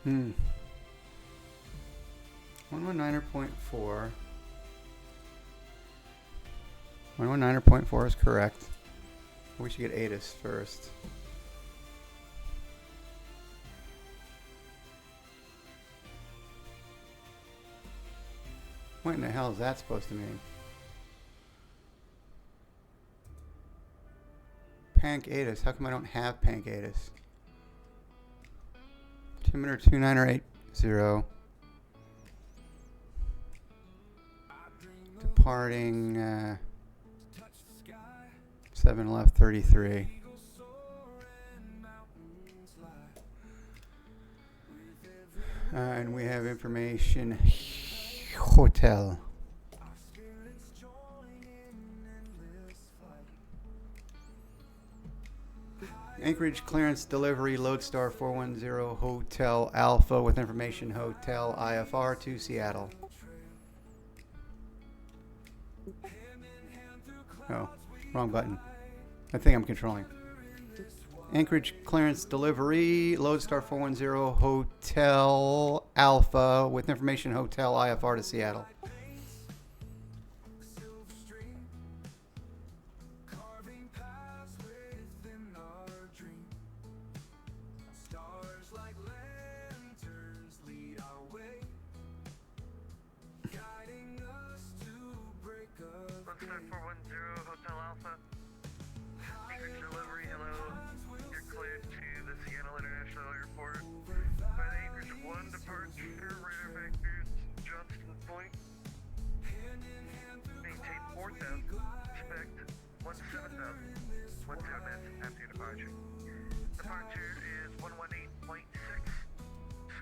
C: Hmm. 119.4. 119.4 is correct. We should get ATIS first. What in the hell is that supposed to mean? PANC-KSEA. How come I don't have PANC-KSEA? Altimeter 2980. Departing 7 left 33. And we have information hotel. Anchorage clearance delivery Lodestar 410 Hotel Alpha with information Hotel IFR to Seattle. Oh, wrong button. I think I'm controlling. Anchorage clearance delivery Lodestar 410 Hotel Alpha with information Hotel IFR to Seattle.
E: Departure is 118.6,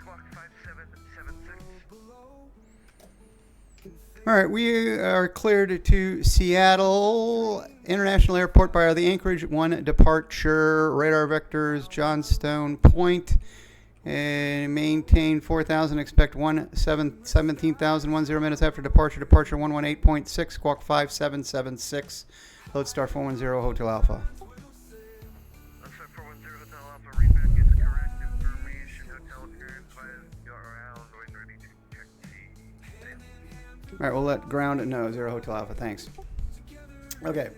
E: squawk 5776.
C: All right, we are cleared to Seattle International Airport by the Anchorage 1 departure. Radar vectors, Johnstone Point, and maintain 4,000. Expect 17,010 minutes after departure. Departure 118.6, squawk 5776. Lodestar 410 Hotel Alpha.
E: Lodestar 410 Hotel Alpha, readback is correct information. Hotel appearance via ground, when ready to check T.
C: All right, we'll let ground know. 0 Hotel Alpha, thanks. Okay.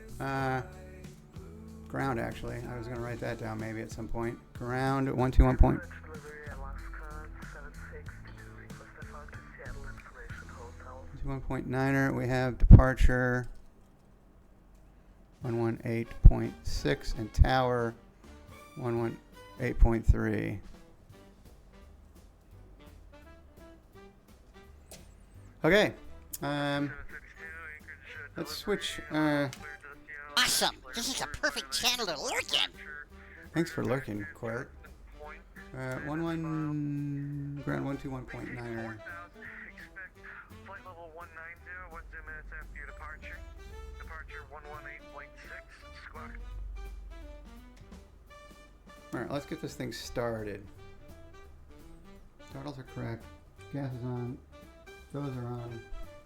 C: Ground, actually. I was going to write that down maybe at some point. Ground 121 point.
E: Delivery at Alaska 7622, request to fog to Seattle Information Hotel.
C: 1.9er. We have departure 118.6 and tower 118.3.
I: Okay.
E: 732,
I: Let's switch.
J: Awesome! This is a perfect channel to lurk in.
C: Thanks for lurking, Quirt. 11 ground 121.9er.
E: Expect flight level 190, 12 minutes after your departure. Departure 118.6, squawk.
C: Alright, let's get this thing started. Startles are correct. Gas is on. Those are on.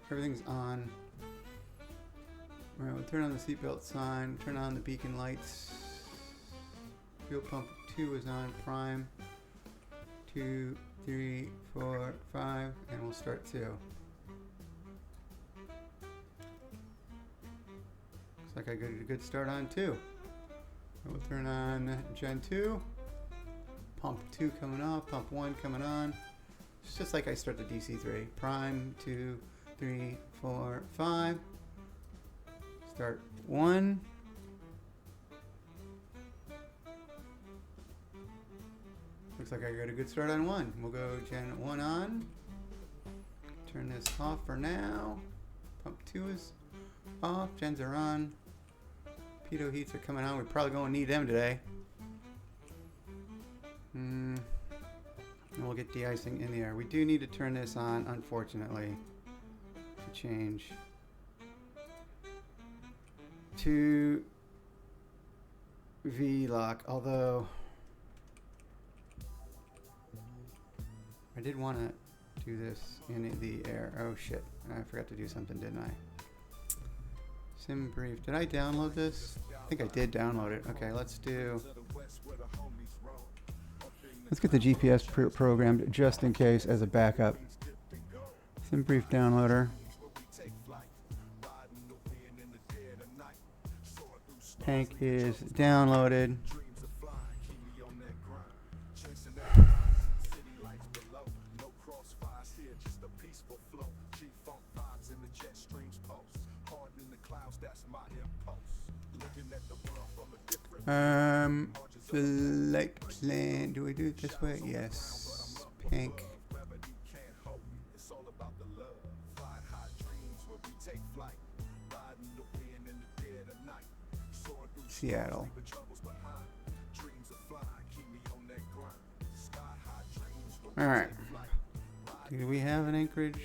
C: Everything's on. Alright, we'll turn on the seatbelt sign. Turn on the beacon lights. Fuel pump 2 is on. Prime. 2, 3, 4, 5. And we'll start 2. Looks like I got a good start on 2. We'll turn on Gen 2. Pump 2 coming off. Pump 1 coming on. It's just like I start the DC3. Prime, 2, 3, 4, 5. Start 1. Looks like I got a good start on 1. We'll go Gen 1 on. Turn this off for now. Pump 2 is off. Gens are on. Pitot heats are coming on. We're probably going to need them today. And we'll get de-icing in the air. We do need to turn this on, unfortunately, to change to V-lock. Although I did want to do this in the air. Oh shit! I forgot to do something, didn't I? Sim brief. Did I download this? I think I did download it. Okay, let's do. Let's get the GPS programmed just in case as a backup. Sim brief downloader. Tank is downloaded. Flight plan. Do we do it this way? Yes. Pink. Seattle. All right. Do we have an Anchorage?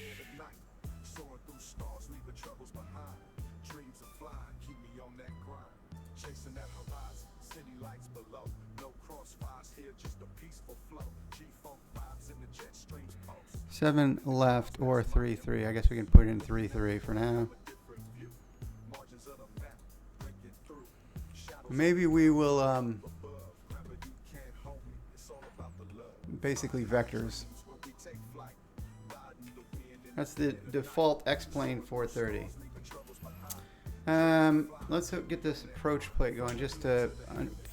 C: Seven left or 3-3. I guess we can put in 3-3 for now. Maybe we will basically vectors. That's the default X-plane 430. Let's get this approach plate going just to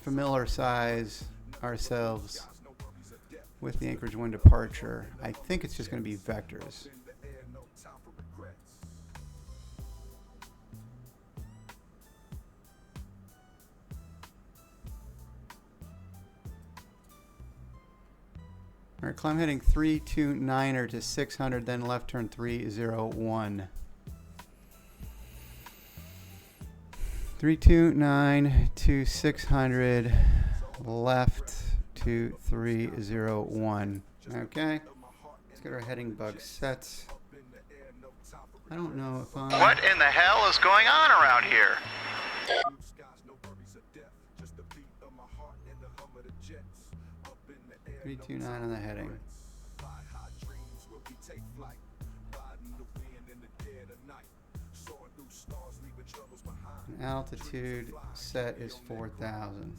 C: familiarize ourselves with the Anchorage 1 departure. I think it's just going to be vectors. All right, climb heading 329er to 600, then left turn 301. 329 to 600, left to 301. Okay, let's get our heading bug set. I don't know if I'm...
D: What in the hell is going on around here?
C: 329 on the heading. And altitude set is 4,000.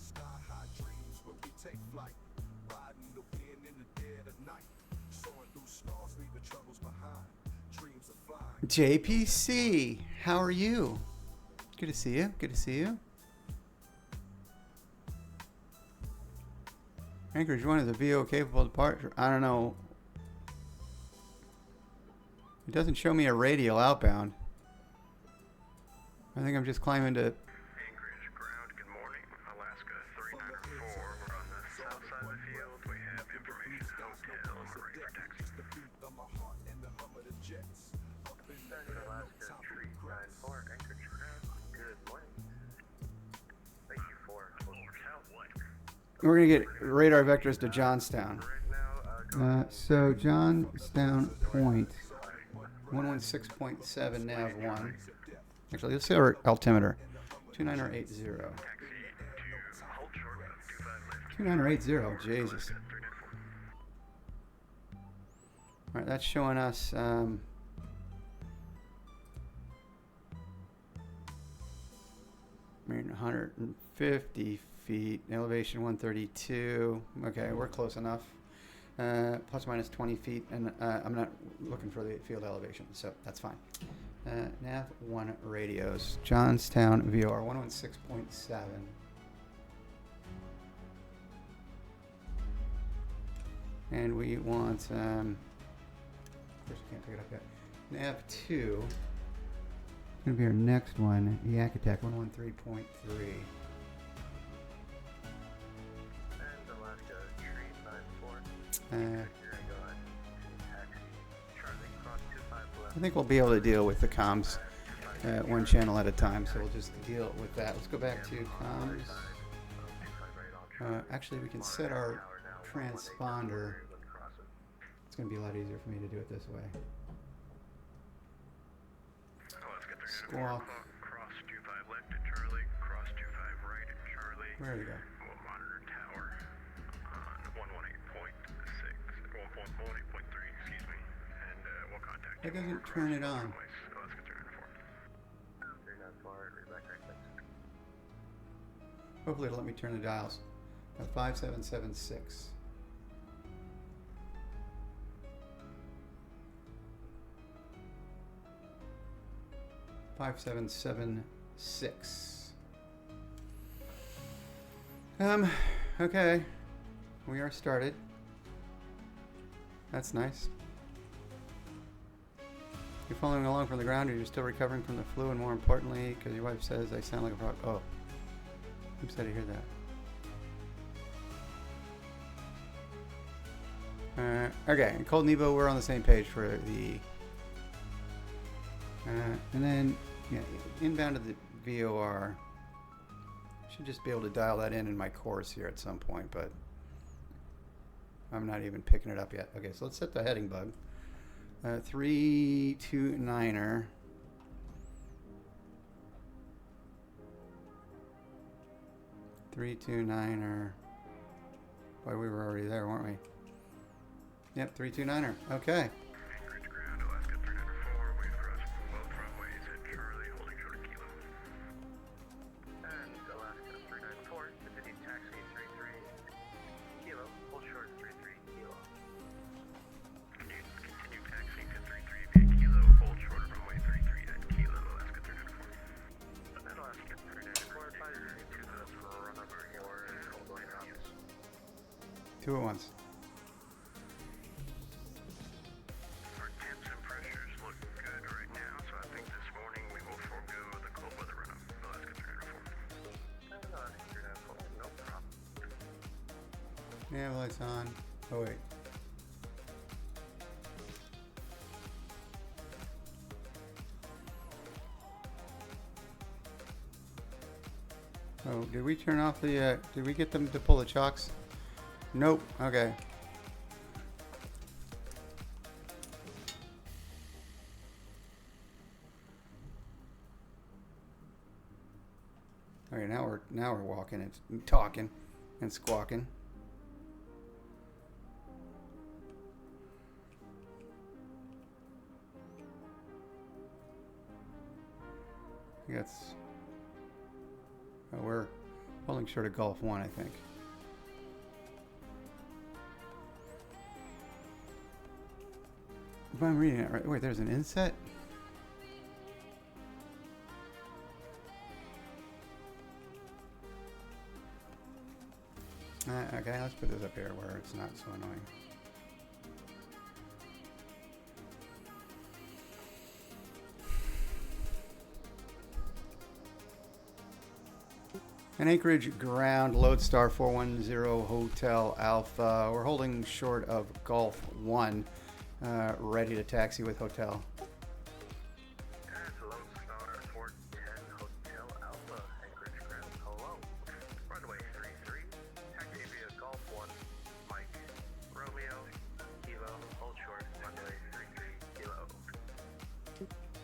C: JPC, how are you? Good to see you. Good to see you. Anchorage 1 is a VO capable departure. I don't know. It doesn't show me a radial outbound. I think I'm just climbing to...
E: Anchorage ground, good morning. Alaska 394. We're on the south side of the field. We have information hotel. We're ready for taxi. Alaska 394. Anchorage ground, good morning. Thank you for southwest.
C: We're going to get radar vectors to Johnstown. So Johnstown point, 116.7 nav 1. Actually, let's see our altimeter. 2980. 2980, Jesus. Alright, that's showing us 150 feet, elevation 132. Okay, we're close enough. Plus minus 20 feet, and I'm not looking for the field elevation, so that's fine. Nav 1 radios, Johnstown VOR 116.7. And we want, of course I can't pick it up yet. Nav 2, gonna be our next one, Yak Attack 113.3. I think we'll be able to deal with the comms one channel at a time, so we'll just deal with that. Let's go back to comms. Actually, we can set our transponder. It's going to be a lot easier for me to do it this way. Squawk.
E: Cross 25 left at Charlie, cross 25 right at Charlie.
C: Where did we go?
E: We'll monitor tower on 118.6, 118.3, excuse me, and we'll contact
C: That doesn't turn it on.
E: Let's get there in
C: Hopefully it'll let me turn the dials. 5776. Okay. We are started. That's nice. You're following along from the ground, or you're still recovering from the flu, and more importantly, because your wife says I sound like a frog. Oh. Oops, I didn't hear that. Okay, and Cold Nevo, we're on the same page for the... and then, yeah, inbound to the VOR. Should just be able to dial that in my course here at some point, but I'm not even picking it up yet. Okay, so let's set the heading bug. 329er. 329er. Boy, we were already there, weren't we? Yep, 329er. Okay.
E: Anchorage ground, Alaska 394, wait for us from both runways at Charlie, holding short of Kilo. And Alaska 394, continue taxi 33 Kilo, hold short 33 Kilo. Continue taxi to 33 via Kilo, hold short of runway 33 at Kilo, Alaska 394. And Alaska 394, 532 knots for runway 4, and hold line up.
C: 2 at once.
E: Our temps and pressures look good right now, so I think this morning we will forego the cold weather run-up. Alaska 394. Alaska 394, no problem.
C: Nav lights on. Oh, wait. Oh, did we turn off the, did we get them to pull the chocks? Nope. Okay. Okay, now we're walking and talking and squawking. I think that's, oh, we're pulling short of Gulf 1, I think. If I'm reading it right, wait, there's an inset? Okay, let's put this up here where it's not so annoying. An Anchorage ground, Lodestar 410 Hotel Alpha. We're holding short of Gulf 1, ready to taxi with hotel.
E: And Lodestar 410 Hotel Alpha, Anchorage ground, hello. Runway 33, taxi via Golf 1, Mike, Romeo, Kilo, hold short, runway 33, Kilo.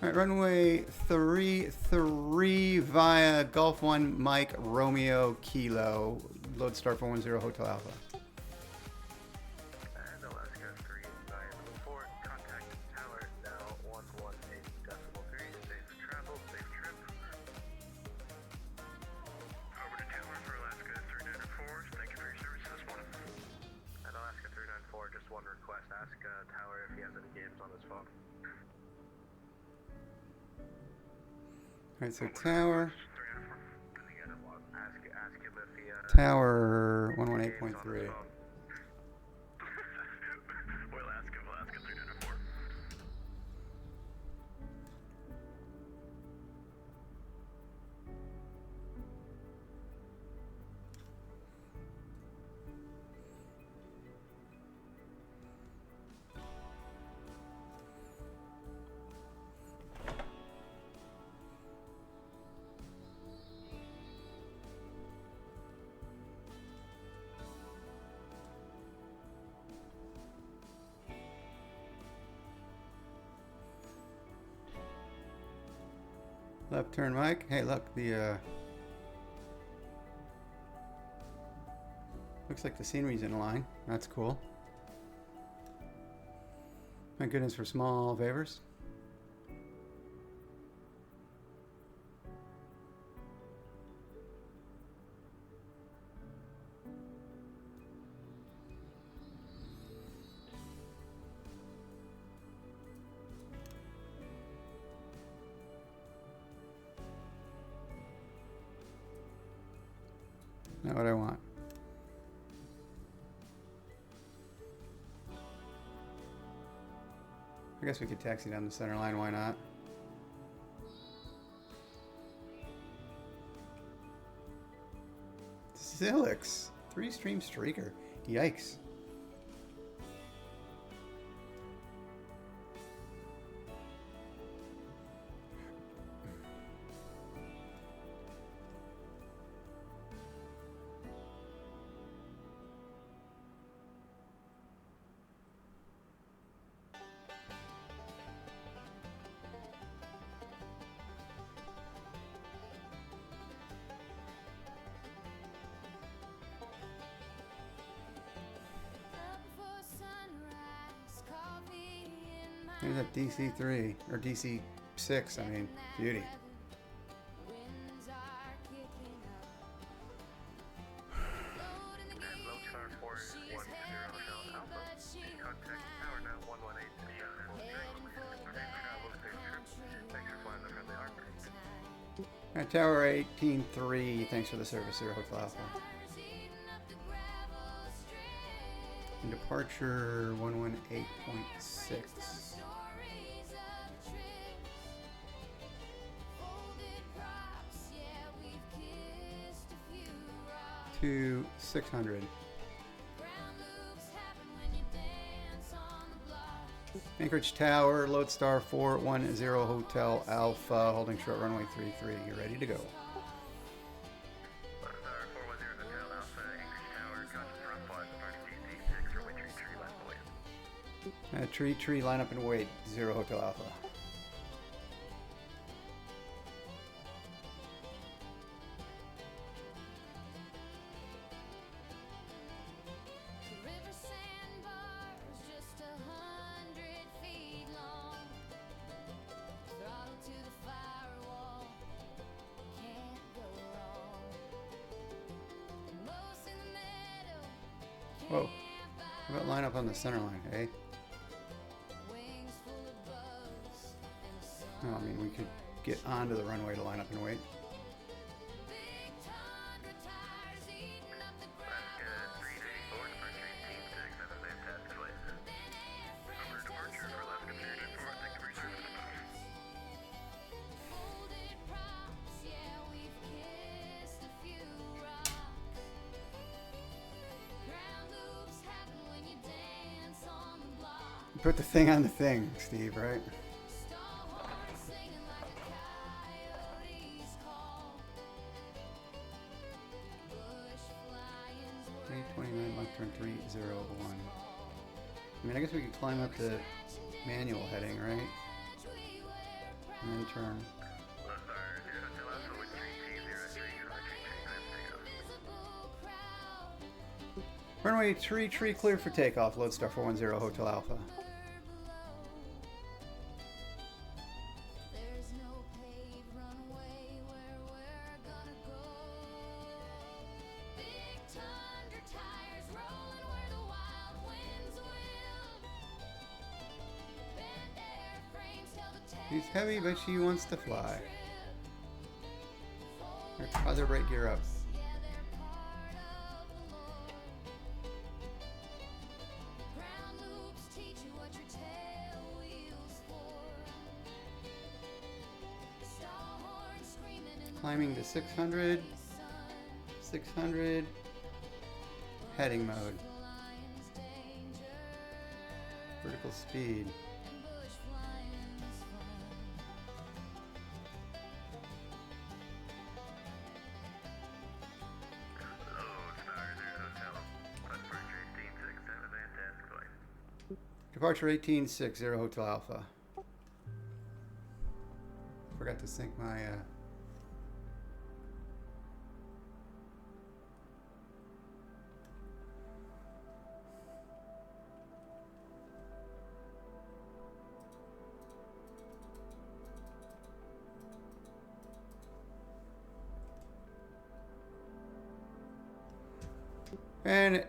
C: All right, runway 33 via Gulf 1, Mike, Romeo, Kilo, Lodestar 410 Hotel Alpha.
E: And Alaska 394, contact tower now 118.3, safe travel, safe trip. Over to tower for Alaska 394, thank you for your service this morning. And Alaska 394, just one request, ask tower if he has any games on his phone.
C: All right, so tower.
E: 394, ask him if he
C: Tower 118.3.
E: we'll ask him, Alaska 394.
C: Left turn, Mike. Hey, look, the looks like the scenery's in line. That's cool. Thank goodness for small favors. Not what I want. I guess we could taxi down the center line, why not? Silix, 3-stream streaker. Yikes. Here's that DC3 or DC6. I mean, beauty.
E: Lodestar 410 Hotel Alpha. Contact tower now 118 travel safe trip. Thanks for flying the friendly harbor.
C: Tower 18-3. Thanks for the service, Zero Hotel Alpha. And departure 118.6 to 600. Anchorage Tower, Lodestar 410 Hotel Alpha, holding short runway 33. You're ready to go.
E: Lodestar 410 Hotel Alpha, Anchorage Tower, conscious front flight, departing DC6, runway 33, left away.
C: Tree, line up and wait. 0 Hotel Alpha. Whoa. How about line up on the center line, eh? No, I mean, we could get onto the runway to line up and wait. Put the thing on the thing, Steve, right? Left turn 301. I mean, I guess we could climb up the manual heading, right? And then turn. Runway tree clear for takeoff. Lodestar 410 Hotel Alpha. She's heavy, but she wants to fly. Other brake gear up. Climbing to 600. 600. Heading mode. Vertical speed. Departure 1860 Hotel Alpha. Forgot to sync my and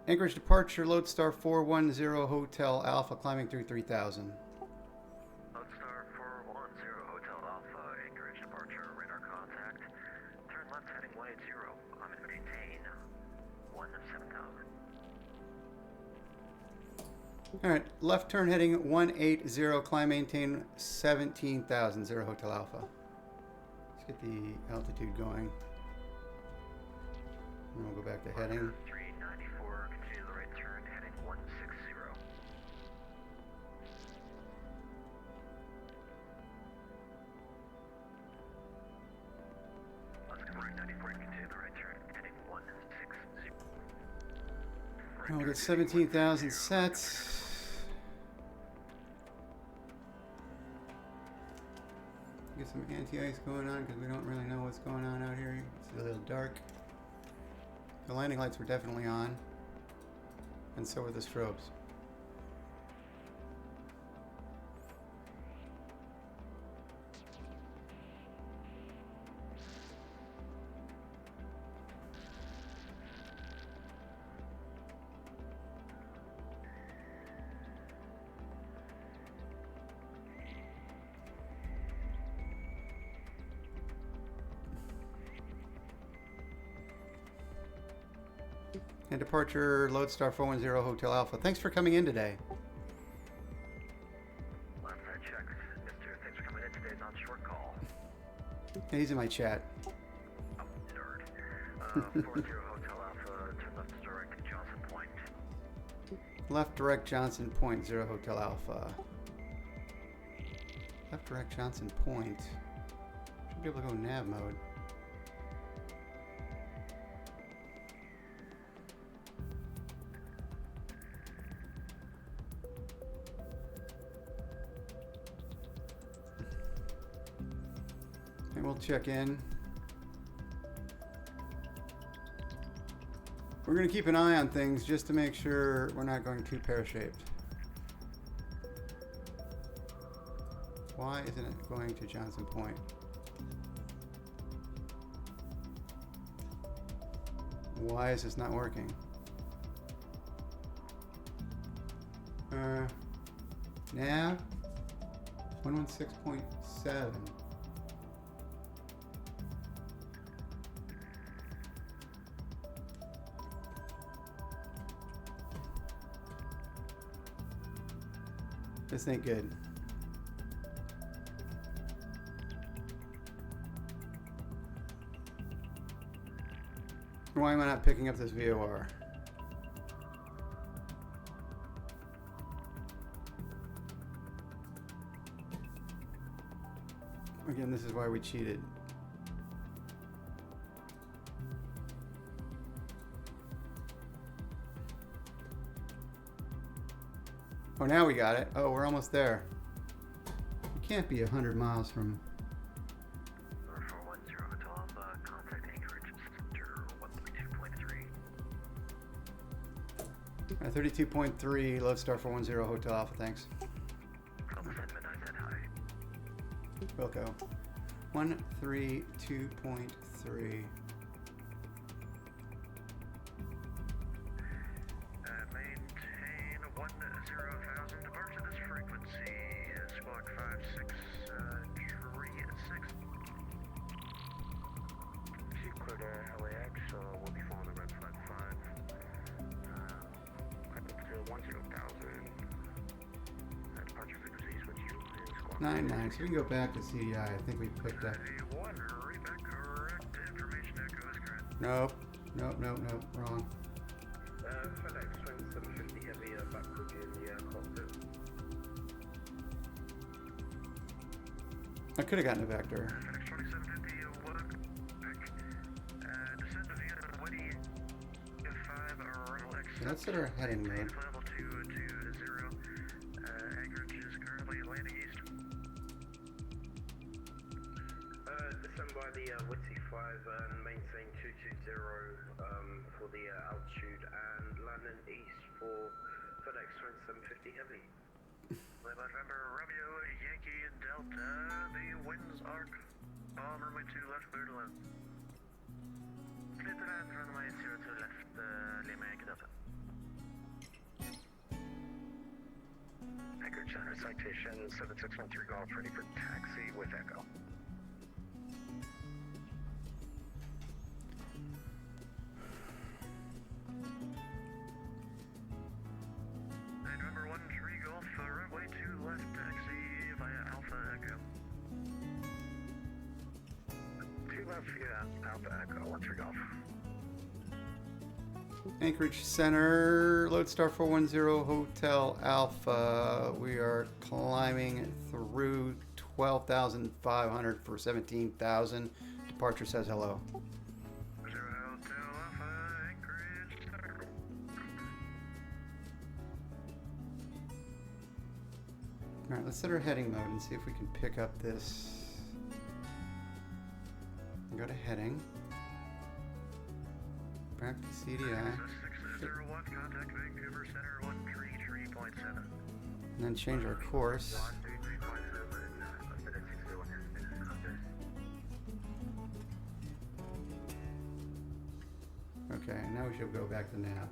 C: Anchorage departure, Lodestar 410 Hotel Alpha, climbing through 3000.
E: Lodestar 410 Hotel Alpha, Anchorage departure, radar contact. Turn left heading 180. I'm in maintain 17,000.
C: Alright, left turn heading 180, climb maintain 17,000, 0 Hotel Alpha. Let's get the altitude going. And we'll go back to heading.
E: 394, continue the right turn, heading 160. Let's go right 94, continue the right turn, heading 160.
C: And we'll get 17,000 sets. Get some anti-ice going on because we don't really know what's going on out here. It's a little dark. The landing lights were definitely on, and so were the strobes. And departure Lodestar 410 Hotel Alpha. Thanks for coming in today.
E: Last I checked, Mister, thanks for coming in today. Not short call.
C: He's in my chat.
E: Oh, nerd. 40 Hotel Alpha, turn left to direct Johnson Point.
C: Left direct Johnson Point, 0 Hotel Alpha. Left direct Johnson Point. Should be able to go nav mode. And we'll check in. We're going to keep an eye on things just to make sure we're not going too pear-shaped. Why isn't it going to Johnson Point? Why is this not working? Nav 116.7. This ain't good. Why am I not picking up this VOR? Again, this is why we cheated. Oh, now we got it. Oh, we're almost there. We can't be 100 miles from...
E: 410 Hotel Alpha, contact Anchorage Center 132.3.
C: 32.3, Lodestar 410 Hotel Alpha, thanks.
E: From the sentiment I said hi.
C: Wilco. 132.3.
E: Maintain 10,000 departure this frequency. Squawk 5636. If you cleared LAX, we'll be following the red flag 5. Up to 10,000. Departure frequencies with you in squawk
C: 99, so we can go back to CDI. I think we picked up...
E: 1, read back correct information echo is correct.
C: Nope. Nope, wrong.
E: FedEx 2750 heavy back with you in the cockpit.
C: I could have gotten a vector.
E: FedEx 2750 work back. Descend via Woody F5 arrival X.
C: So let's set our heading mode.
E: Level 220. Anchorage is currently landing east. Descend by the VATSI 5 and maintain 220 for the altitude and landing east for FedEx 2750 heavy. November Romeo Yankee Delta. The winds are on runway 2 left, clear to land. Clear to land, runway 02 left, Lima Yankee Delta. Anchorage Center citation 7613 Golf, ready for taxi with Echo. November 1 Tree Golf, runway 2 left, taxi via Alpha Echo. 2 left via Alpha Echo, 1 Tree Golf.
C: Anchorage Center, Lodestar 410 Hotel Alpha. We are climbing through 12,500 for 17,000. Departure says hello.
E: 0 Hotel Alpha, Anchorage Center.
C: All right, let's set our heading mode and see if we can pick up this. Go to heading. Back to CDI.
E: 601, contact Vancouver Center 133.7.
C: And then change our course.
E: 133.7.
C: Okay, now we should go back to nav.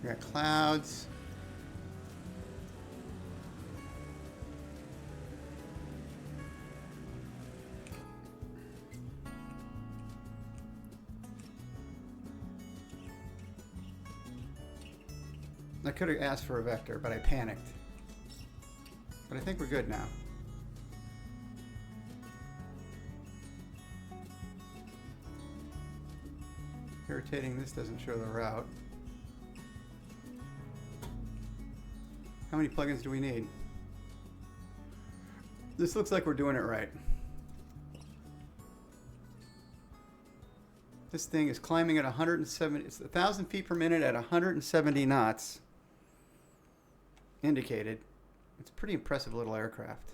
C: We got clouds. I could have asked for a vector, but I panicked. But I think we're good now. Irritating, this doesn't show the route. How many plugins do we need? This looks like we're doing it right. This thing is climbing at 170, it's 1,000 feet per minute at 170 knots. Indicated. It's a pretty impressive little aircraft.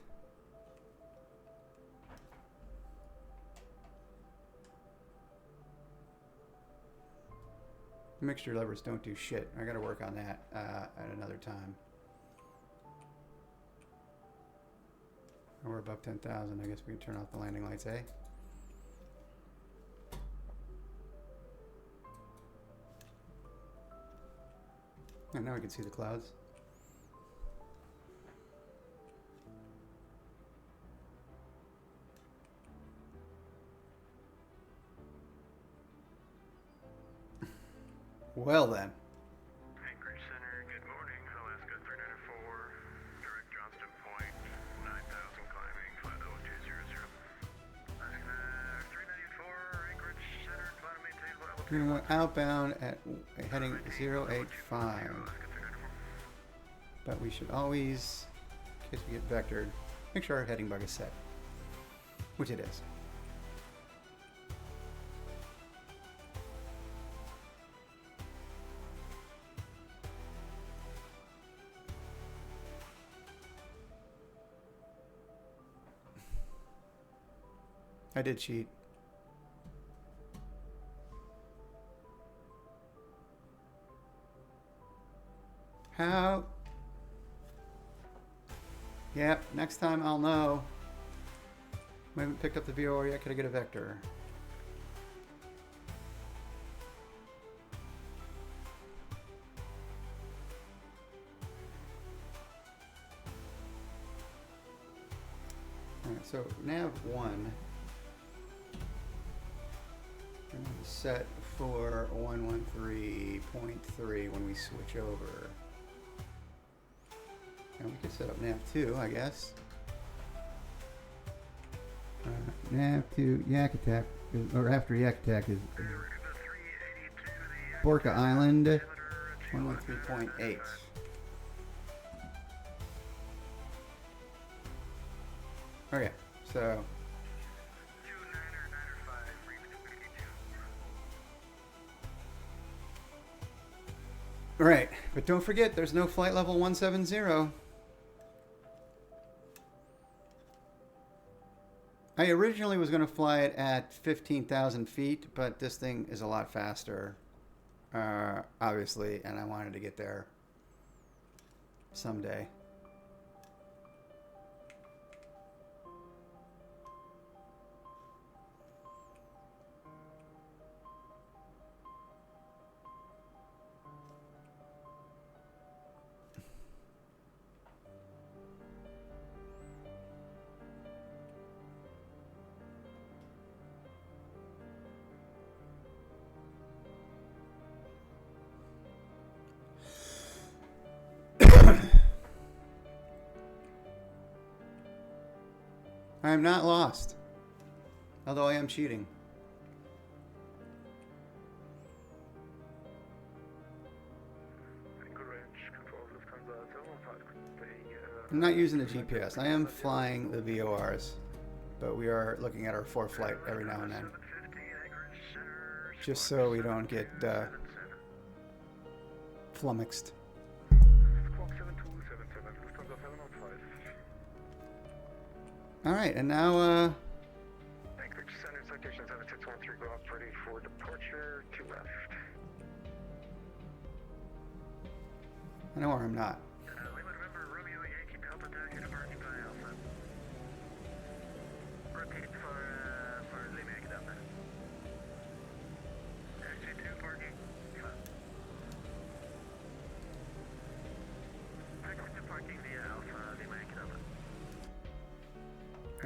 C: Mixture levers don't do shit. I gotta work on that at another time. We're above 10,000. I guess we can turn off the landing lights, eh? And now we can see the clouds. Well then.
E: Anchorage Center, good morning. Alaska 394, direct Johnston Point, 9,000 climbing, flight level 200. Alaska 394, Anchorage Center, climb and maintain flight level
C: We're going to go outbound at heading 085. But we should always, in case we get vectored, make sure our heading bug is set. Which it is. I did cheat. How? Yep, next time I'll know. I haven't picked up the VOR yet. Could I get a vector? Alright, so nav 1. I'm set for 113.3 when we switch over. And we could set up nav 2, I guess. Nav 2 Yak Attack, or after Yak Attack is Borka Island 113.8. Okay, so right, but don't forget there's no flight level 170. I originally was going to fly it at 15,000 feet, but this thing is a lot faster, obviously, and I wanted to get there someday. I am not lost, although I am cheating. I'm not using the GPS. I am flying the VORs, but we are looking at our flight every now and then, just so we don't get flummoxed. All right, and now
E: Anchorage Center, citation 7613, go up ready for departure to left.
C: I know where I'm not.
E: Lima November, Romeo Yankee Delta Delta, departure by Alpha. Repeat for Lima Yankee Delta. Taxi 2 parking.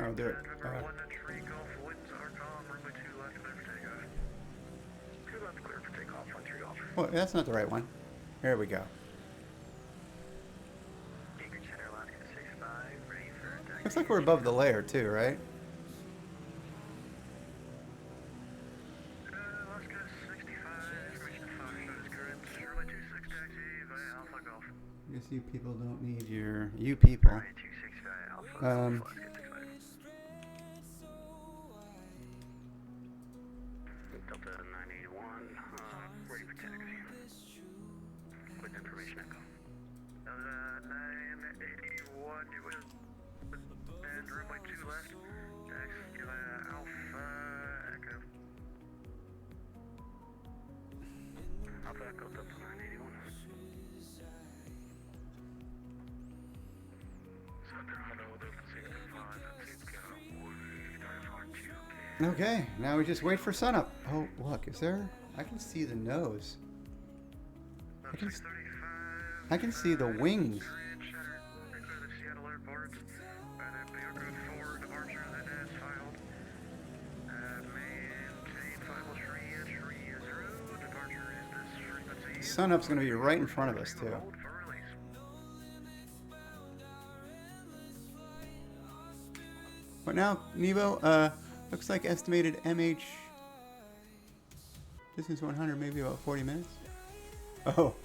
C: Oh, do it.
E: November 1 tree golf winds are calm, runway 2 left, clear for takeoff. 2 left, clear for takeoff, 1 tree golf.
C: Oh, that's not the right one. There we go.
E: Anchorage center, Alaska 65, ready for taxi.
C: Looks like we're above the layer too, right?
E: Alaska 65, information 5 is current, runway 26 taxi via Alpha Golf.
C: I guess you people don't need you people.
E: Runway 26 via Alpha Golf, Alaska 65. Delta 981, ready for taxi. With information echo. Delta 981, you will. And runway 2 left. Taxi via Alpha Echo. Alpha Echo, Delta 981.
C: Okay, now we just wait for sunup. Oh, look, is there? I can see the nose. I can see the wings. Sunup's going to be right in front of us, too. What now, Nevo? Looks like estimated MH distance 100, maybe about 40 minutes. Oh.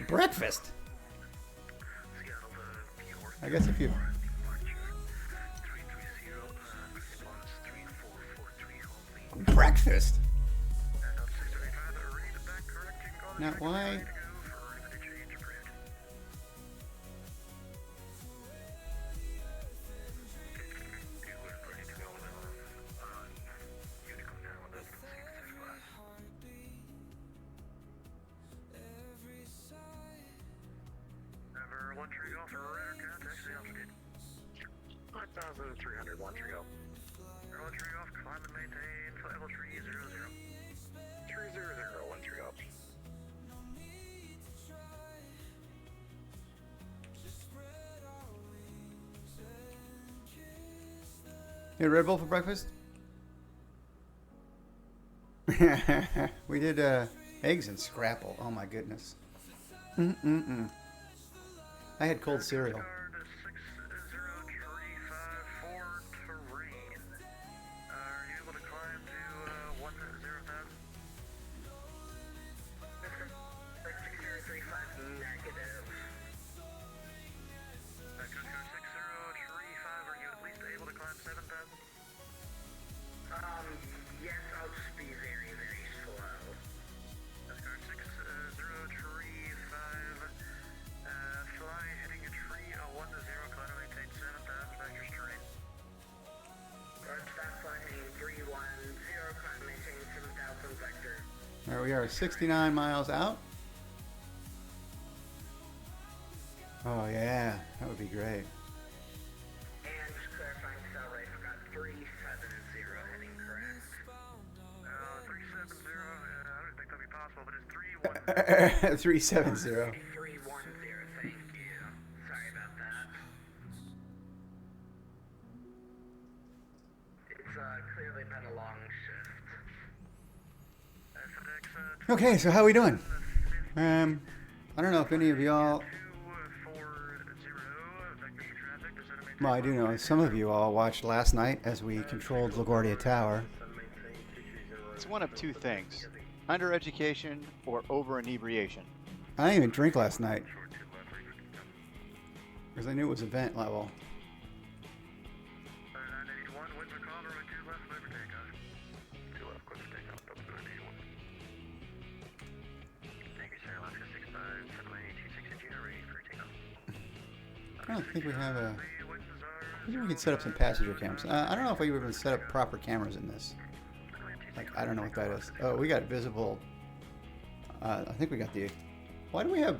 C: Breakfast? I guess if you... Breakfast? Now, why...
E: Number 1 tree golf, radar contact, the altitude. 5,300, 1 tree golf. 1 tree golf, climb and maintain, level 300. 300, 1 tree golf.
C: Hey, Red Bull for breakfast? We did eggs and scrapple. Oh my goodness. I had cold cereal.
E: Yes, I'll just be very, very slow. Escort 6035, fly hitting a tree, 1 to 0, climb and maintain 7,000, vector terrain. Stop fly hitting 310, climb and maintain 7,000, vector.
C: There we are, 69 miles out. Oh yeah, that would be great.
E: And just clarifying, Cell Race got 370 heading correct. 370, I don't think that'll be possible, but it's 310.
C: 370.
E: 310, thank you. Sorry about that. It's clearly been a long shift.
C: Okay, so how we doing? I don't know if any of y'all... Well, I do know some of you all watched last night as we controlled LaGuardia Tower.
K: It's one of two things: undereducation or over-inebriation.
C: I didn't even drink last night because I knew it was event level. I don't think we have a... Maybe we could set up some passenger cams. I don't know if we even set up proper cameras in this. Like, I don't know what that is. Oh, we got visible... I think we got the... Why do we have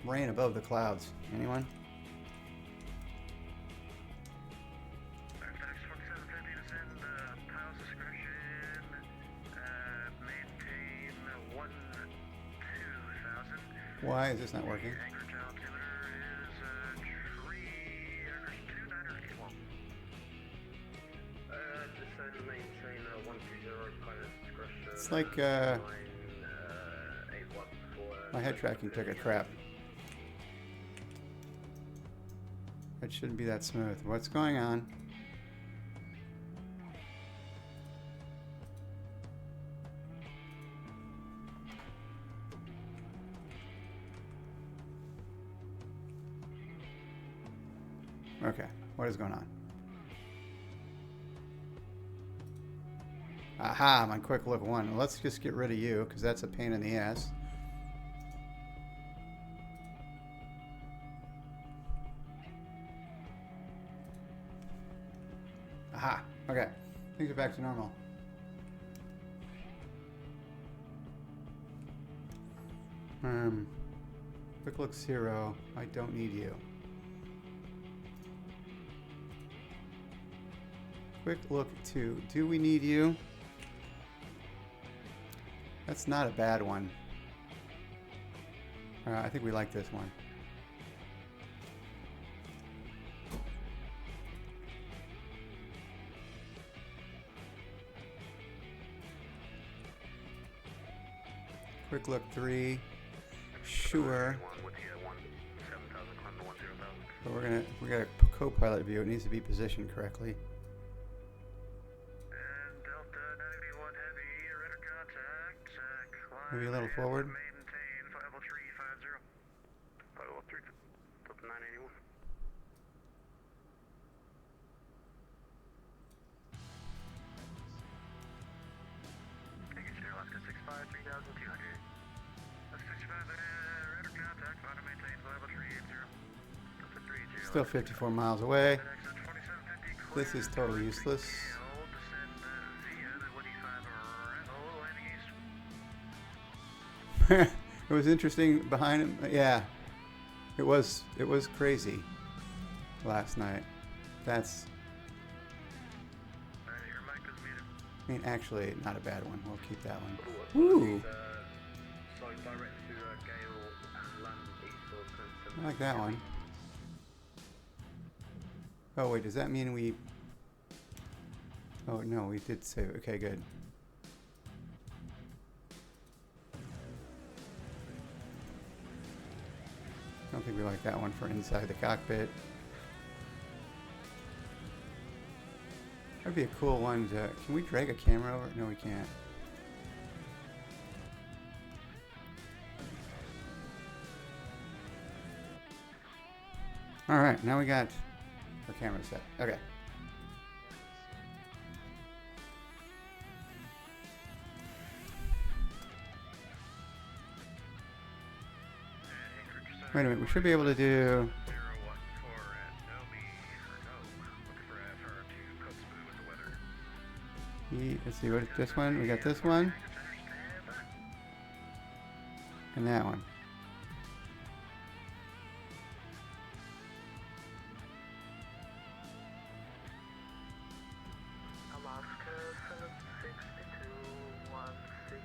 C: rain above the clouds? Anyone? Why is this not working? It's like my head tracking took a crap. It shouldn't be that smooth. What's going on? Okay, what is going on? Aha, I'm on quick look 1. Let's just get rid of you, because that's a pain in the ass. Aha, okay. Things are back to normal. Quick look 0. I don't need you. Quick look 2. Do we need you? That's not a bad one. I think we like this one. Quick look 3. Sure. But we got a co-pilot view. It needs to be positioned correctly. Maybe a little forward. Still 54 miles away. This is totally useless. It was interesting behind him. Yeah, it was crazy last night. That's, I mean, actually not a bad one. We'll keep that one. Ooh, I like that one. Oh wait, does that mean we? Oh no, we did save. Okay, good. I don't think we like that one for inside the cockpit. That'd be a cool one to... Can we drag a camera over? No, we can't. Alright, now we got our camera set. Okay. Wait a minute, we should be able to do... Let's see, what is this one? We got this one. And that one.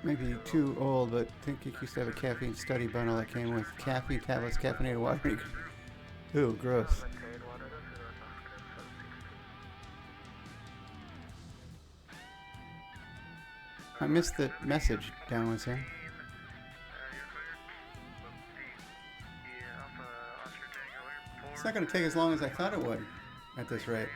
C: Maybe too old, but I think you used to have a caffeine study bundle that came with caffeine tablets, caffeinated water. Ooh, gross. I missed the message downwards here. It's not going to take as long as I thought it would at this rate.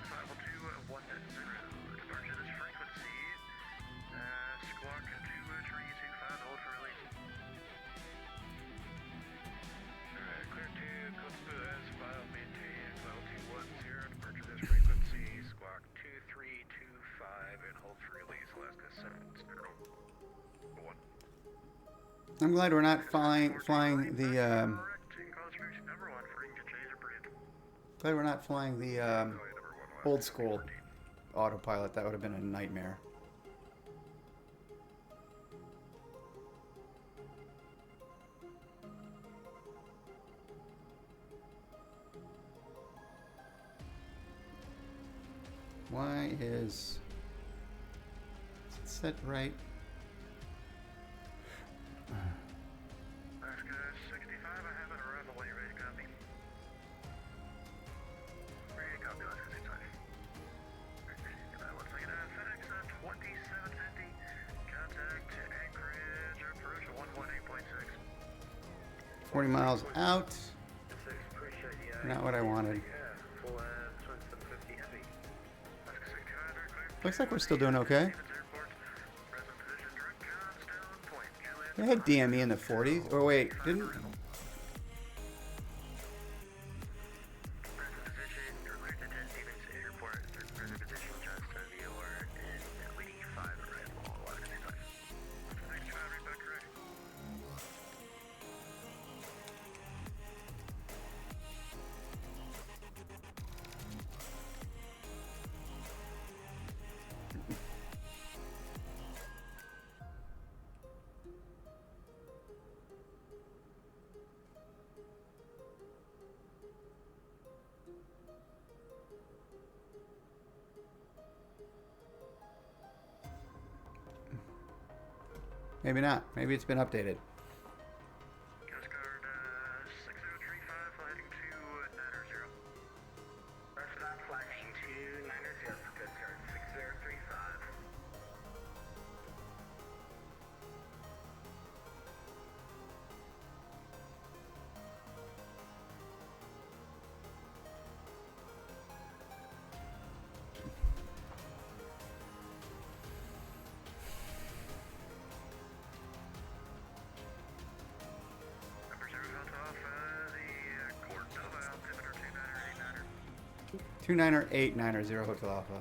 C: I'm glad we're not flying the glad we're not flying the old school autopilot. That would have been a nightmare. Why is it set right? 40 miles out. Not what I wanted. Looks like we're still doing okay. We had DME in the 40s. Or wait, didn't... Maybe not. Maybe it's been updated.
E: Coast Guard 6035, heading to 900. First stop, flagging to 900, Coast Guard 6035. Number 0 Delta Alpha, the Cordova altimeter 2989er.
C: 29890 Hotel Alpha.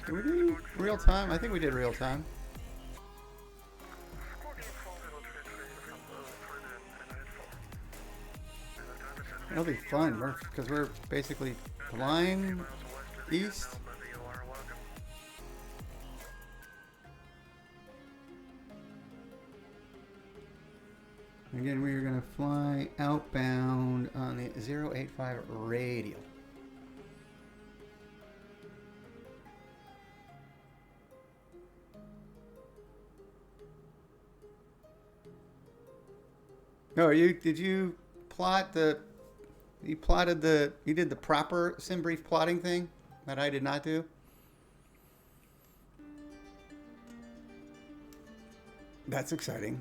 C: Did we do real time? I think we did real time. It'll be fun because we're basically flying east. Again, we are going to fly outbound on the 085 radial. Oh, did you plot the... You did the proper sim brief plotting thing that I did not do? That's exciting.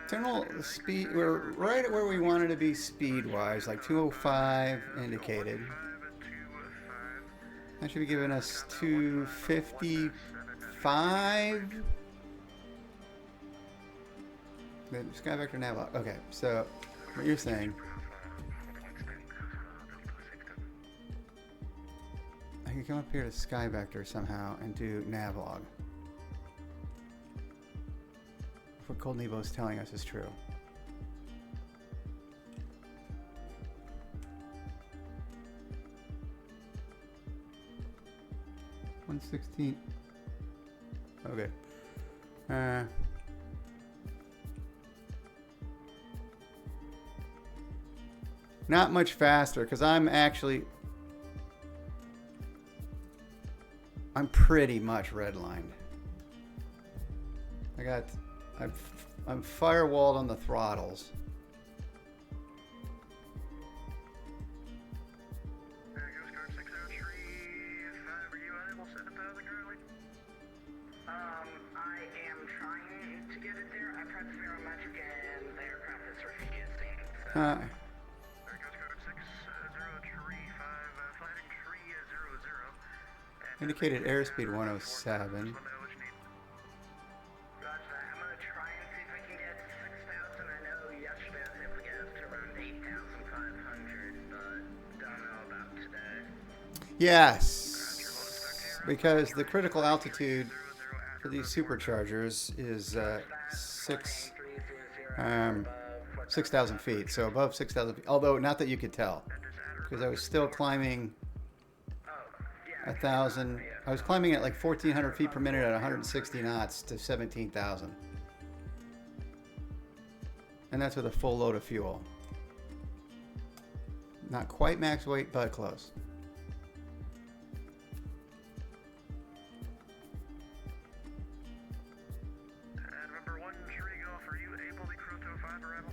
C: Internal speed, we're right at where we wanted to be speed-wise, like 205 indicated. That should be giving us 255. The Sky Vector nav lock. Okay, so what you're saying, I can come up here to Sky Vector somehow and do nav log. If what Cold Nebo is telling us is true. $116. Okay. Not much faster because I'm pretty much redlined. I'm firewalled on the throttles.
E: I am trying to get it there. I pressed zero magic and the aircraft is refusing. So. Coast Guard 6035, flighting 300.
C: Indicated airspeed 107. Yes, because the critical altitude for these superchargers is 6,000 feet, so above 6,000 feet. Although not that you could tell, because I was still climbing 1,000. I was climbing at like 1,400 feet per minute at 160 knots to 17,000. And that's with a full load of fuel. Not quite max weight, but close.
E: November 1, Sherry Golf, are you able to crew to 05 arrival?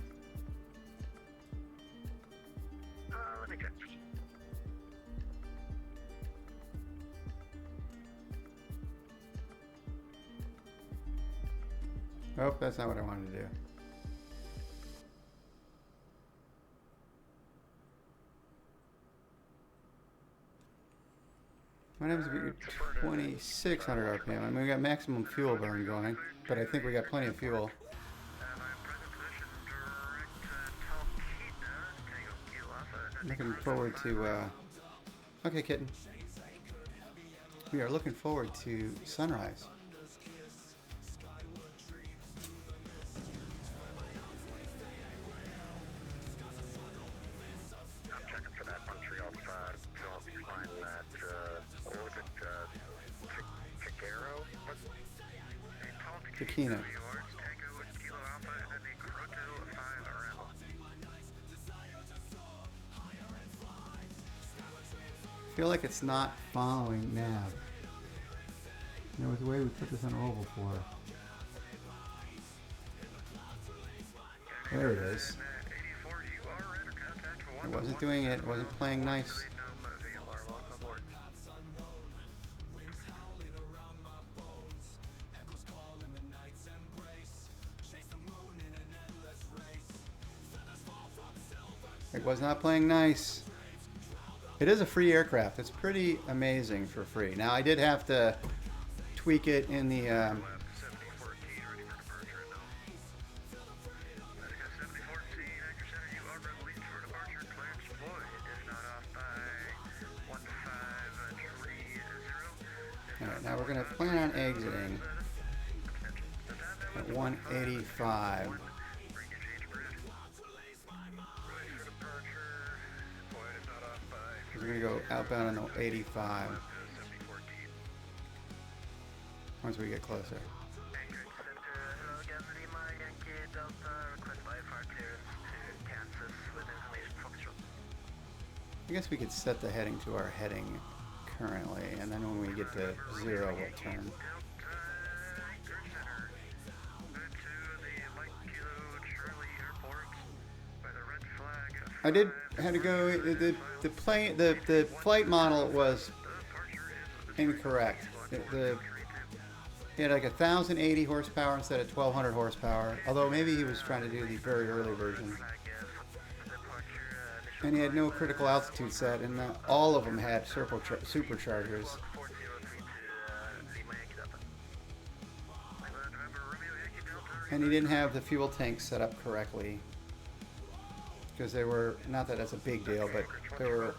E: Let me check.
C: Oh, that's not what I wanted to do. What happens if we get 2,600 RPM? I mean, we got maximum fuel burn going, but I think we got plenty of fuel. Looking forward to, okay, kitten. We are looking forward to sunrise.
E: I'm checking for that Montreal side. Don't find that, what was it, Chigaro?
C: Takina.
E: Tango with Kilo Alpha, and then the Croto 5 arrival.
C: I feel like it's not following nav. You know, with the way we put this on roll before. There it is. It wasn't doing it. It wasn't playing nice. It was not playing nice. It is a free aircraft. It's pretty amazing for free. Now, I did have to tweak it in the... Alright, now we're going to plan on exiting at 185. We're going to go outbound on the 85 once we get closer. I guess we could set the heading to our heading currently, and then when we get to 0, we'll turn. I had to go. The flight model was incorrect. He had like 1,080 horsepower instead of 1,200 horsepower. Although maybe he was trying to do the very early version. And he had no critical altitude set, and all of them had superchargers. And he didn't have the fuel tanks set up correctly. Because they were, not that that's a big deal, but they were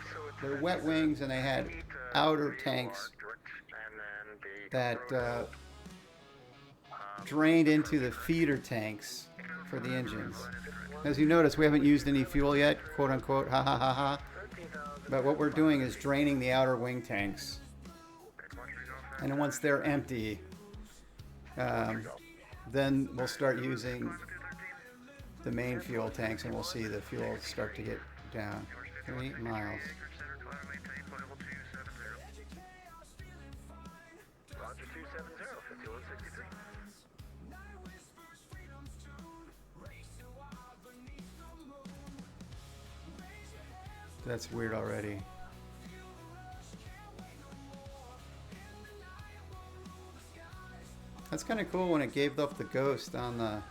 C: wet wings, and they had outer tanks that drained into the feeder tanks for the engines. As you notice, we haven't used any fuel yet, quote unquote, ha ha ha ha. But what we're doing is draining the outer wing tanks. And then once they're empty, then we'll start using the main fuel tanks, and we'll see the fuel start to get down. 3 miles.
E: Roger 270, 5163.
C: That's weird already. That's kind of cool when it gave up the ghost on the...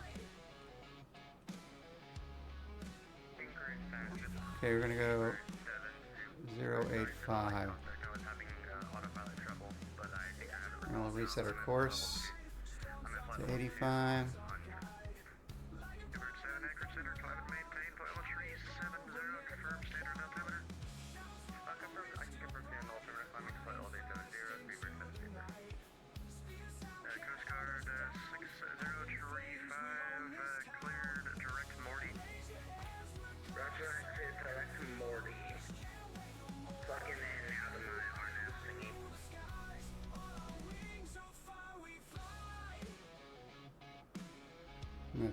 C: Okay, we're gonna go 085. And we'll reset our course to 85.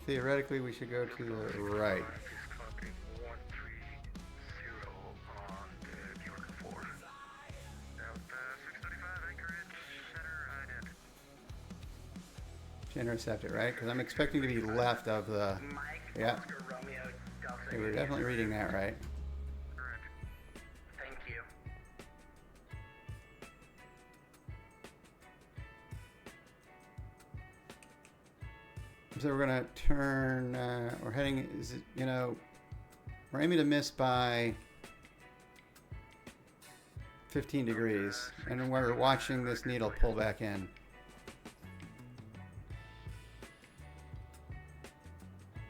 C: Theoretically, we should go to the right.
E: Copy 130 on the New York 4. Delta 635 Anchorage, center ident.
C: Should intercept it, right? Because I'm expecting to be left of the... Yeah. Okay, we're definitely reading that right.
E: Correct. Thank you.
C: So we're gonna turn. We're heading. Is it? You know, we're aiming to miss by 15 degrees, and we're watching this needle pull back in.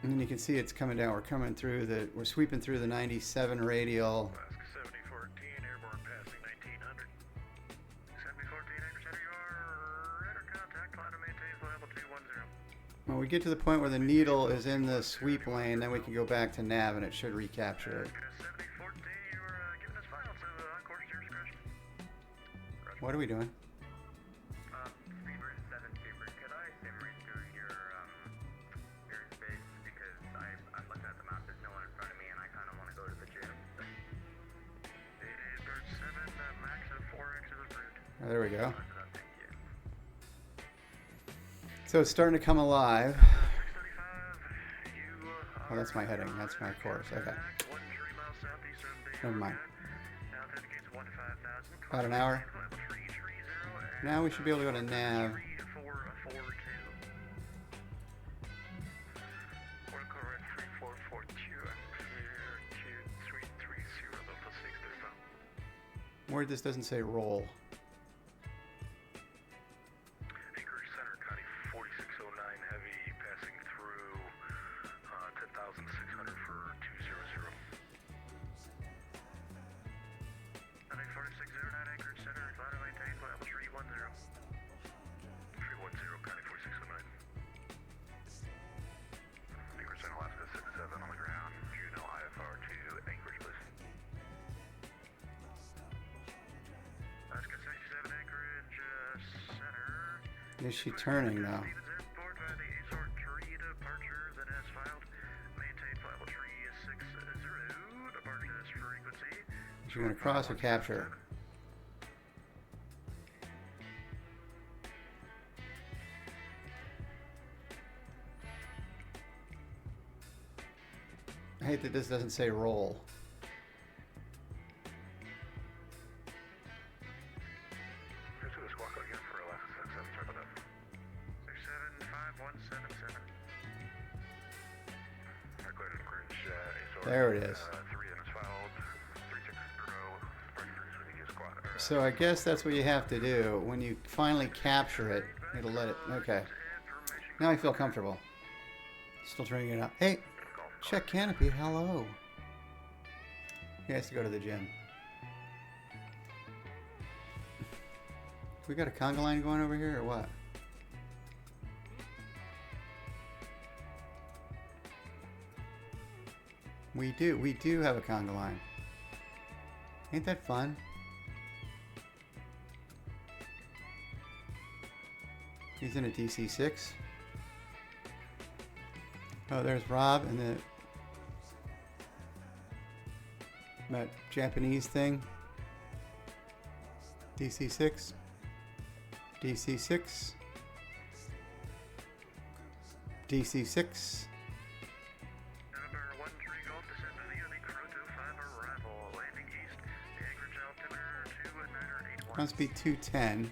C: And then you can see it's coming down. We're coming through the. We're sweeping through the 97 radial.
E: 7014, airborne passing 1900. 7014, anchor center, you are radar contact, climb to maintain level 210.
C: When we get to the point where the needle is in the sweep lane, then we can go back to nav, and it should recapture it.
E: 7014, you are giving us final, so on course to your discretion.
C: What are we doing?
E: Freeware 7 Super, could I sim read through your space? Because I'm looking at the map, there's no one in front of me, and I kind of want to go to the gym. 8837, max of 4x is approved.
C: Oh, there we go.
E: Thank you.
C: So it's starting to come alive.
E: 635, you
C: Oh, that's my heading. That's my course. Okay.
E: 1 miles southeast of
C: Never mind.
E: Now that indicates 15,000.
C: About an hour. Now we should be able to go to nav.
E: 3442. We're correct 3442 and clear to 330 Delta 635.
C: Where this doesn't say roll.
E: Anchorage Center, County 4609 heavy, passing through 10,600 for 200. 4609 Anchorage Center, climb to maintain level 310. 310, County 4609. Anchorage Center, Alaska 67 on the ground, Juno IFR to Anchorage, please. Alaska 67 Anchorage Center.
C: Is she turning now?
E: Airport by the Azor tree departure that has filed. Maintain level 360. Departure is frequency.
C: Is she going to cross or capture? I hate that this doesn't say roll.
E: Here's to the squawk again for Alaska 77, triple up. 675177. Calculated Anchorage, Azor.
C: There it is.
E: 3 and it's filed. 36 departure frequency squawk.
C: So I guess that's what you have to do. When you finally capture it, it'll let it. Okay. Now I feel comfortable. Still turning it up. Hey, check canopy. Hello. He has to go to the gym. We got a conga line going over here or what? We do have a conga line. Ain't that fun? He's in a DC-6. Oh, there's Rob and that Japanese thing. DC-6. DC-6. DC-6.
E: November 13 Golf, descend to the Croto 5 arrival, landing east. The Anchorage altimeter 2981.
C: Ground speed 210.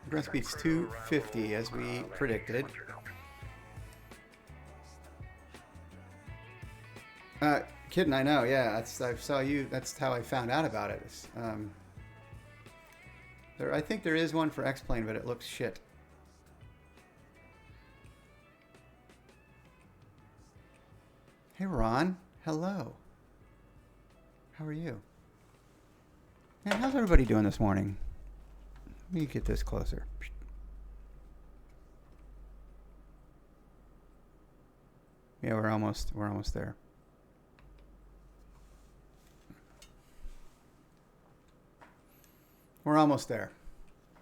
C: Ground speed's 250 as we predicted. Kidding, I know. Yeah, I saw you. That's how I found out about it. I think there is one for X-Plane, but it looks shit. Hey, Ron. Hello. How are you? Man, how's everybody doing this morning? Let me get this closer. Yeah, we're almost there. We're almost there.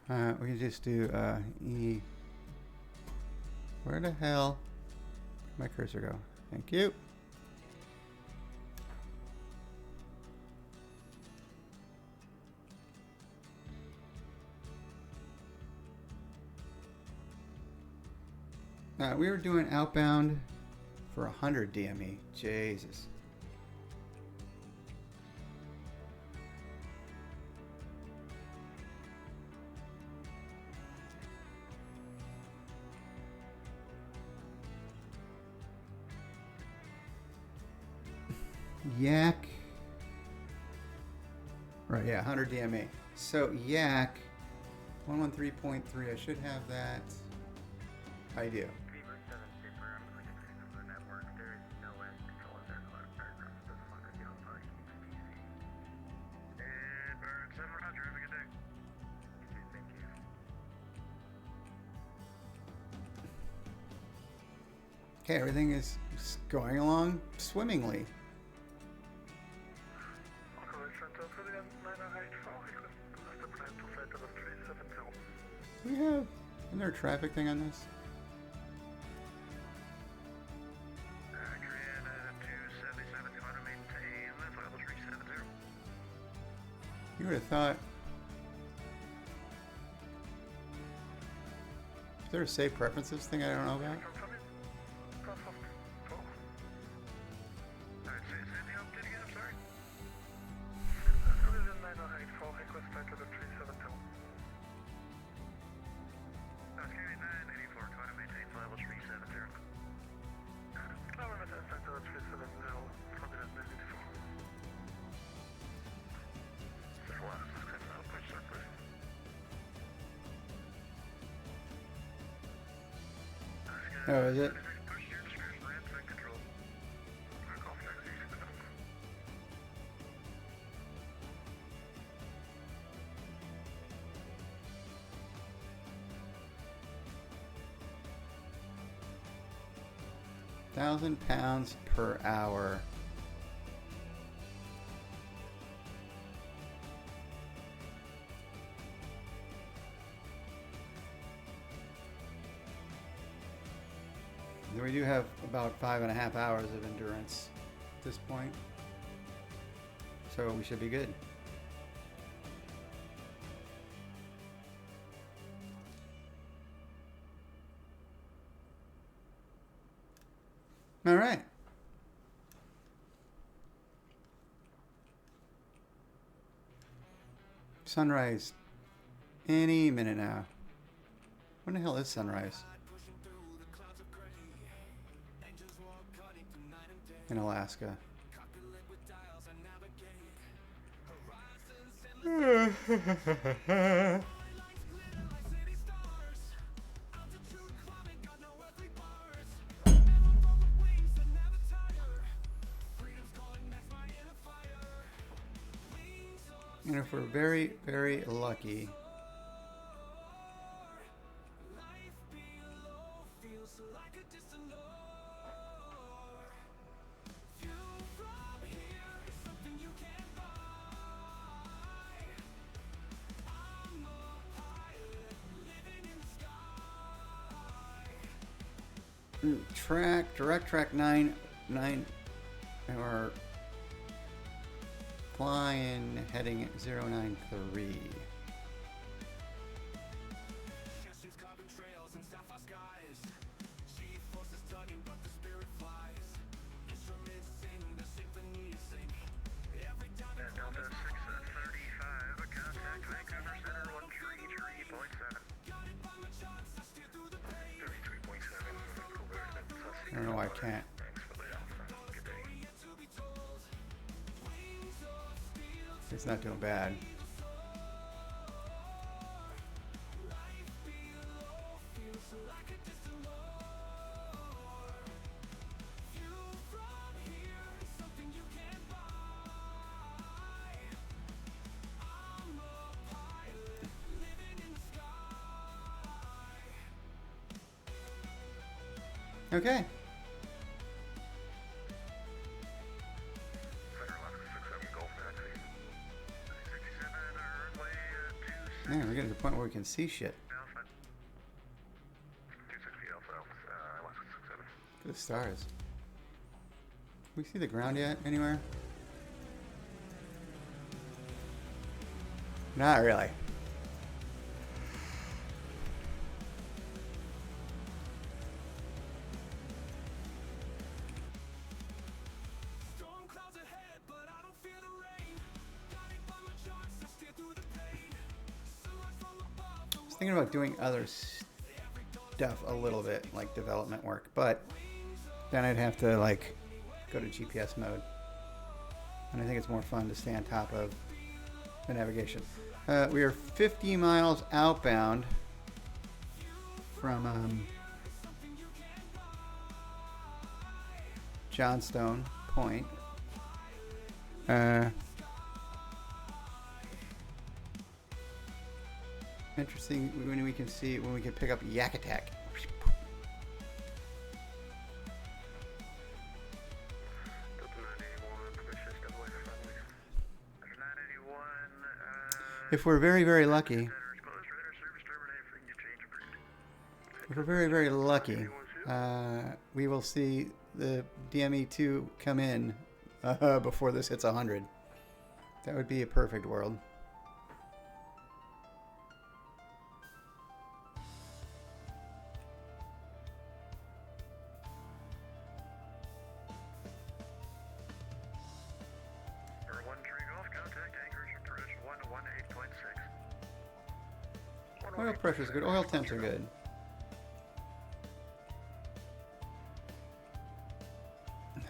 C: We can just do E. Where the hell My cursor go? Thank you. We were doing outbound for 100 DME. Jesus. Yak. Right, yeah, 100 DME. So Yak 113.3. I should have that. I do. Okay, everything is going along swimmingly. Do we have, isn't there a traffic thing on this? You would have thought. Is there a save preferences thing I don't know about? Oh, is it? £1,000 per hour. We do have about 5.5 hours of endurance at this point, so we should be good. All right. Sunrise any minute now. When the hell is sunrise? In Alaska. And if we're very, very lucky, direct track 9, or flying heading at 093. I don't know why I can't. It's not doing bad. Okay. Man, we're getting to the point where we can see shit. for the stars. Can we see the ground yet anywhere? Not really. I was thinking about doing other stuff a little bit, like development work, but then I'd have to like go to GPS mode, and I think it's more fun to stay on top of the navigation. We are 50 miles outbound from Johnstone Point. Interesting when we can see when we can pick up Yak Attack. If we're very, very lucky, we will see the DME2 come in before this hits 100. That would be a perfect world. Oil pressure is good. Oil temps are good. I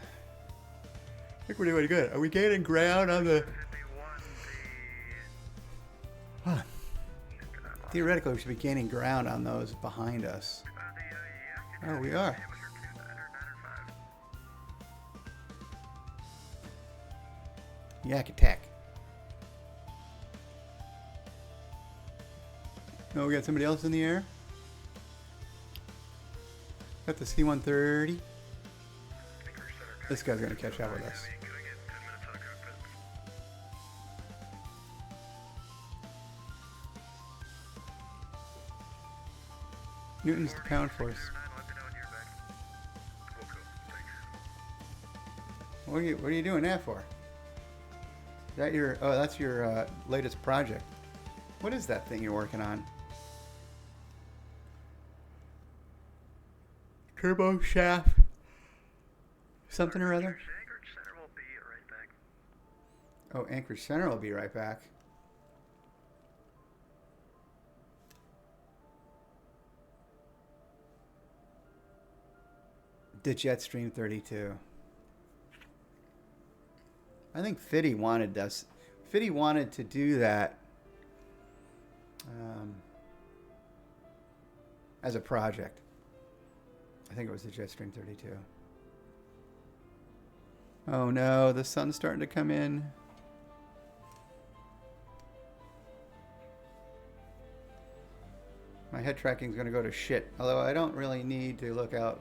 C: think we're doing good. Are we gaining ground on the... Huh. Theoretically, we should be gaining ground on those behind us. Oh, we are. Yak Attack. Oh, we got somebody else in the air. Got the C-130. This guy's gonna catch up with us. Newtons to pound force. What are you doing that for? Is that your? Oh, that's your latest project. What is that thing you're working on? Turbo shaft. Something or other. Oh, Anchorage Center will be right back. The Jetstream 32. I think Fiddy wanted us. Fiddy wanted to do that as a project. I think it was the Jetstream 32. Oh no, the sun's starting to come in. My head tracking is going to go to shit. Although I don't really need to look out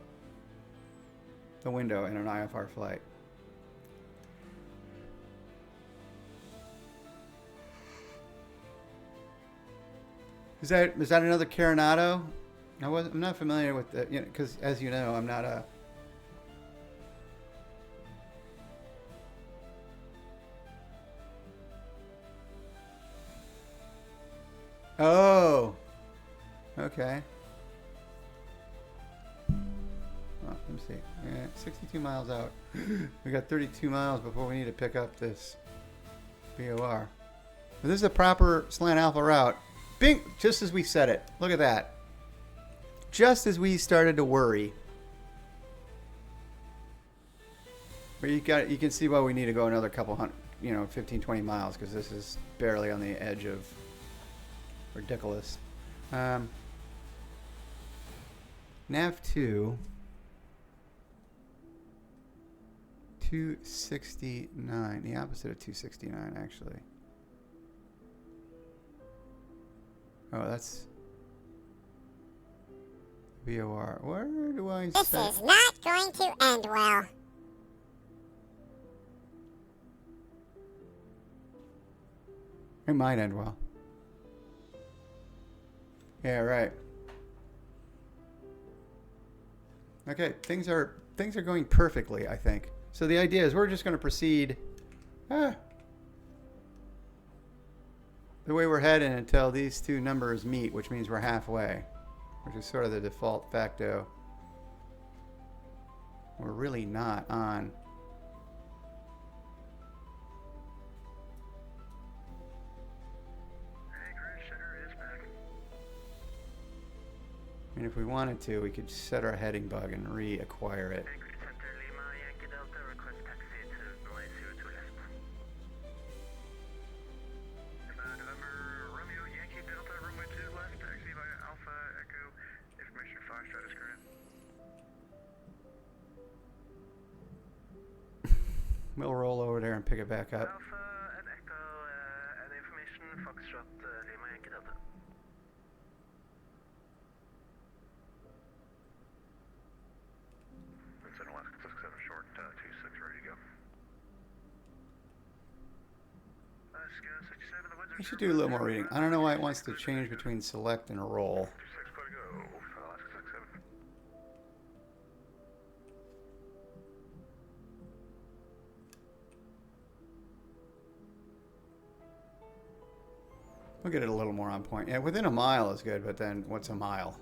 C: the window in an IFR flight. Is that another Carenado? I'm not familiar with the, you know, because as you know, I'm not a. Oh, okay. Oh, let me see. Yeah, 62 miles out. We got 32 miles before we need to pick up this BOR. But this is a proper slant alpha route. Bing! Just as we said it. Look at that. Just as we started to worry. But you can see why we need to go another couple hundred, 15, 20 miles, because this is barely on the edge of ridiculous. Nav 2. 269. The opposite of 269, actually. Oh, that's VOR. Where do I
J: This
C: set?
J: is not going to end well.
C: It might end well. Yeah, right. Okay, things are going perfectly, I think. So the idea is we're just going to proceed the way we're heading until these two numbers meet, which means we're halfway, which is sort of the default facto. We're really not on. I mean, if we wanted to, we could set our heading bug and reacquire it. We'll roll over there and pick it back up. I should do a little more reading. I don't know why it wants to change between select and roll. We'll get it a little more on point. Yeah, within a mile is good, but then what's a mile?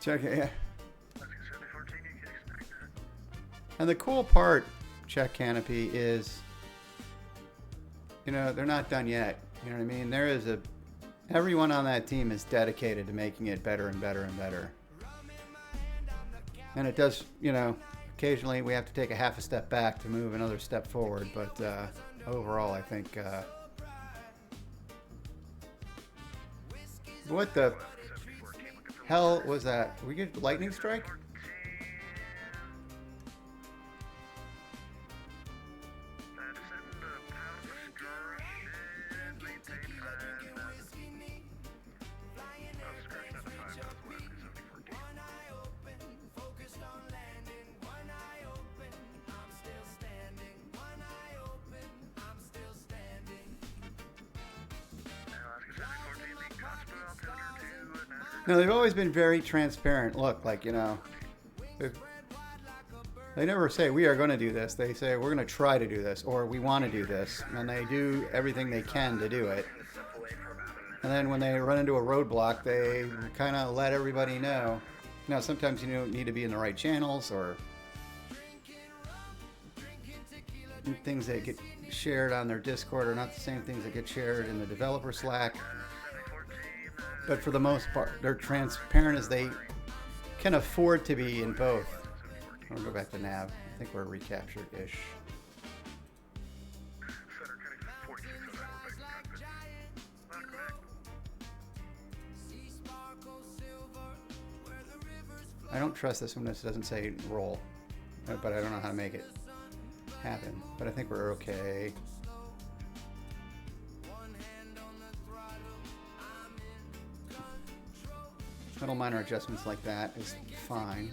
C: Check it, yeah. And the cool part, Check Canopy, is, you know, they're not done yet. You know what I mean? There is everyone on that team is dedicated to making it better and better and better. And it does, you know, occasionally we have to take a half a step back to move another step forward, but overall I think, what the hell was that? Did we get lightning strike? No, they've always been very transparent. Look, like, you know, they never say we are going to do this. They say we're going to try to do this, or we want to do this, and they do everything they can to do it. And then when they run into a roadblock, they kind of let everybody know. Now, sometimes you don't need to be in the right channels, or things that get shared on their Discord are not the same things that get shared in the developer Slack. But for the most part, they're transparent as they can afford to be in both. I'll go back to nav. I think we're recaptured-ish. I don't trust this one. This doesn't say roll, but I don't know how to make it happen. But I think we're okay. Little minor adjustments like that is fine.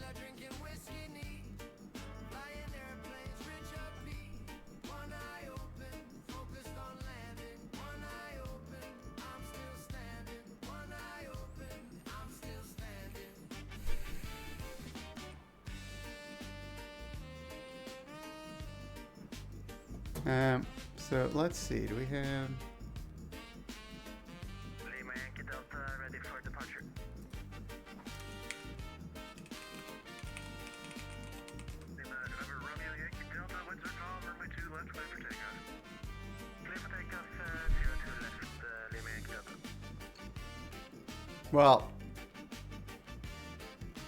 C: So let's see, do we have... Well,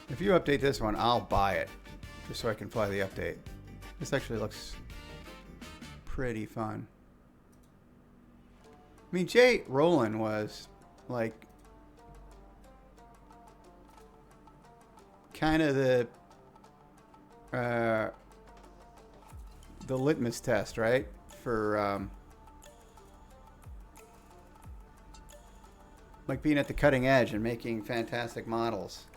C: if you update this one, I'll buy it, just so I can fly the update. This actually looks pretty fun. I mean, Jay Rowland was, like, kind of the litmus test, right? For like being at the cutting edge and making fantastic models.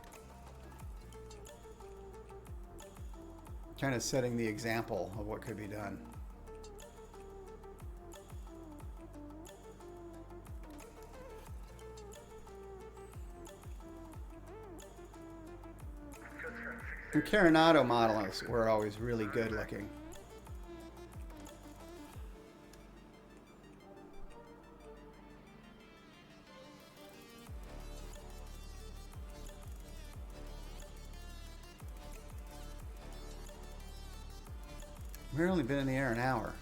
C: Kind of setting the example of what could be done. The Carenado models were always really good looking. We've only been in the air an hour.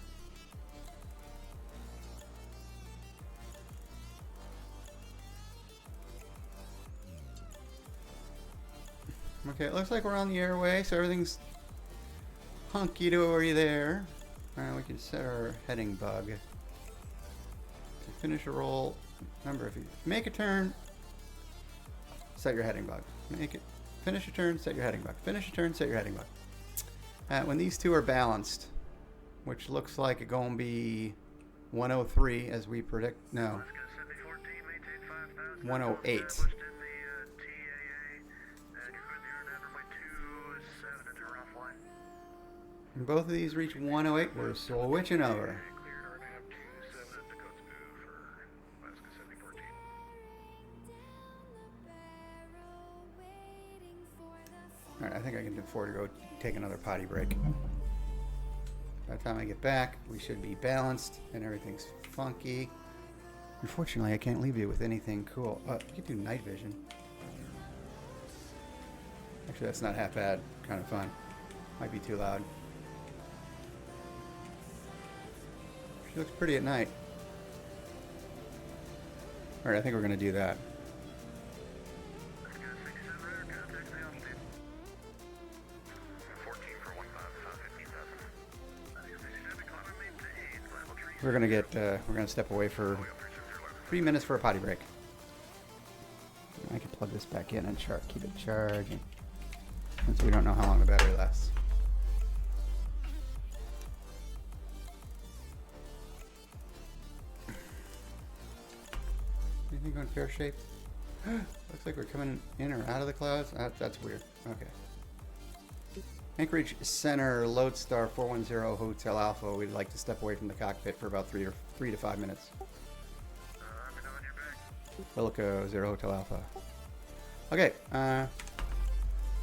C: Okay, it looks like we're on the airway, so everything's hunky-dory there. Alright, we can set our heading bug. To finish a roll, remember, if you make a turn, set your heading bug. Finish a turn, set your heading bug. Finish a turn, set your heading bug. When these two are balanced, which looks like it's going to be 103 as we predict, no, 108. And both of these reach 108, we're switching over. Alright, I think I can afford to go take another potty break. By the time I get back, we should be balanced and everything's funky. Unfortunately, I can't leave you with anything cool. You can do night vision. Actually, that's not half bad. Kind of fun. Might be too loud. She looks pretty at night. Alright, I think we're going to do that. We're gonna step away for 3 minutes for a potty break. I can plug this back in and keep it charging, since we don't know how long the battery lasts. Anything going fair shape? Looks like we're coming in or out of the clouds. That's weird. Okay. Anchorage Center, Lodestar 410 Hotel Alpha. We'd like to step away from the cockpit for about 3 to 5 minutes. Wilco 0 Hotel Alpha. Okay,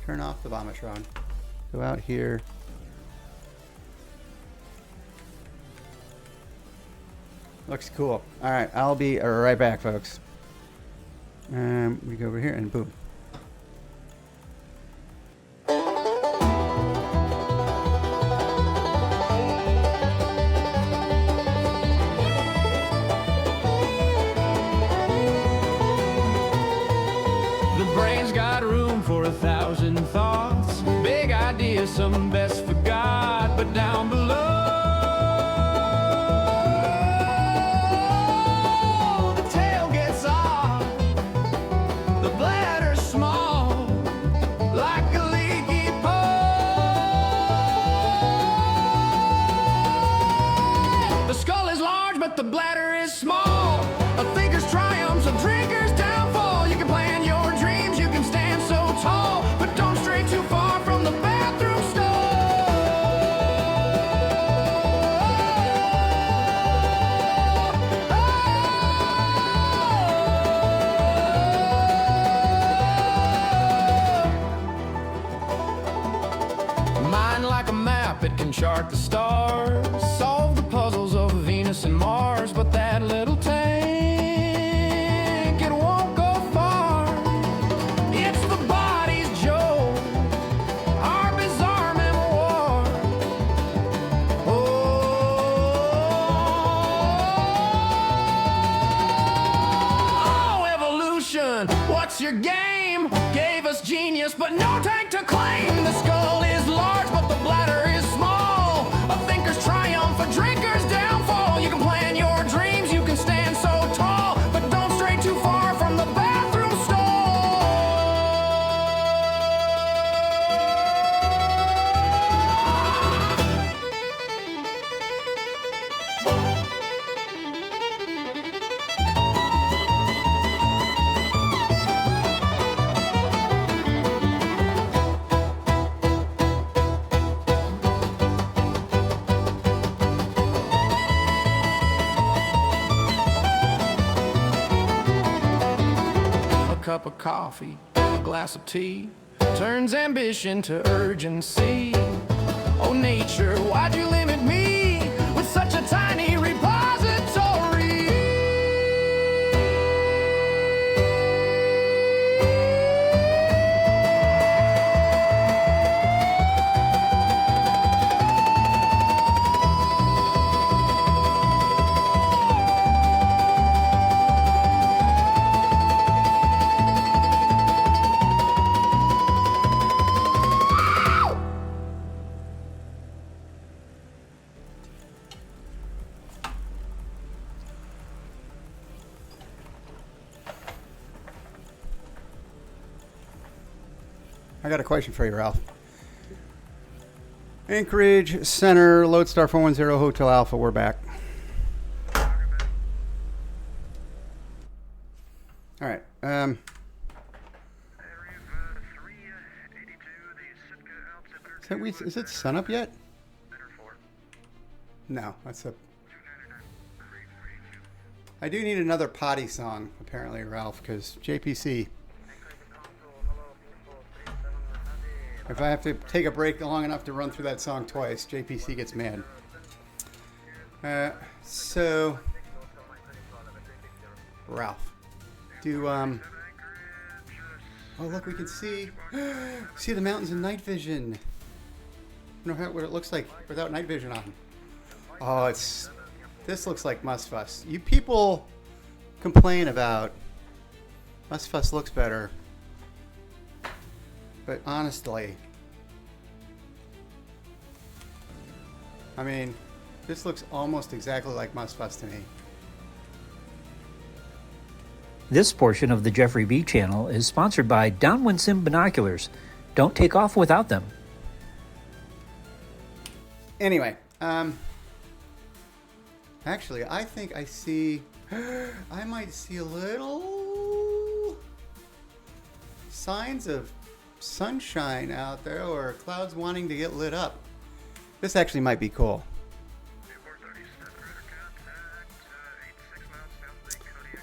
C: turn off the Vomitron. Go out here. Looks cool. Alright, I'll be right back, folks. We go over here and boom.
H: Some best forgot, but down below the tail gets off, the bladder's small, like a leaky pole. The skull is large, but the bladder is small. A thinker's triumphs, a drinker's downfall. You can plan your dreams, you can stand so tall, but don't stray too far from the bathroom. It can chart the stars, solve the puzzles of Venus and Mars, but that little tank, it won't go far. It's the body's joke, our bizarre memoir. Oh, evolution, what's your game? Gave us genius, but no tank to claim. The skull is large, but the bladder is small. A thinker's triumph, a drinker's downfall. You can plan your dreams, you can stand so tall, but don't stray too far from the bathroom stall. coffee, a glass of tea turns ambition to urgency. Oh, nature, why'd you limit me with such a tiny repository?
C: I got a question for you, Ralph. Anchorage Center, Lodestar 410 Hotel Alpha, we're back. All right. Is it sun up yet? No, that's a... I do need another potty song, apparently, Ralph, because JPC... If I have to take a break long enough to run through that song twice, JPC gets mad. So, Ralph, oh look, we can see the mountains in night vision. I don't know what it looks like without night vision on. Oh, this looks like Musfuss. You people complain about Musfuss looks better. But honestly, I mean, this looks almost exactly like Musfuss to me.
L: This portion of the Jeffrey B channel is sponsored by Downwind Sim Binoculars. Don't take off without them.
C: Anyway, actually, I think I see, I might see a little signs of sunshine out there, or clouds wanting to get lit up. This actually might be cool.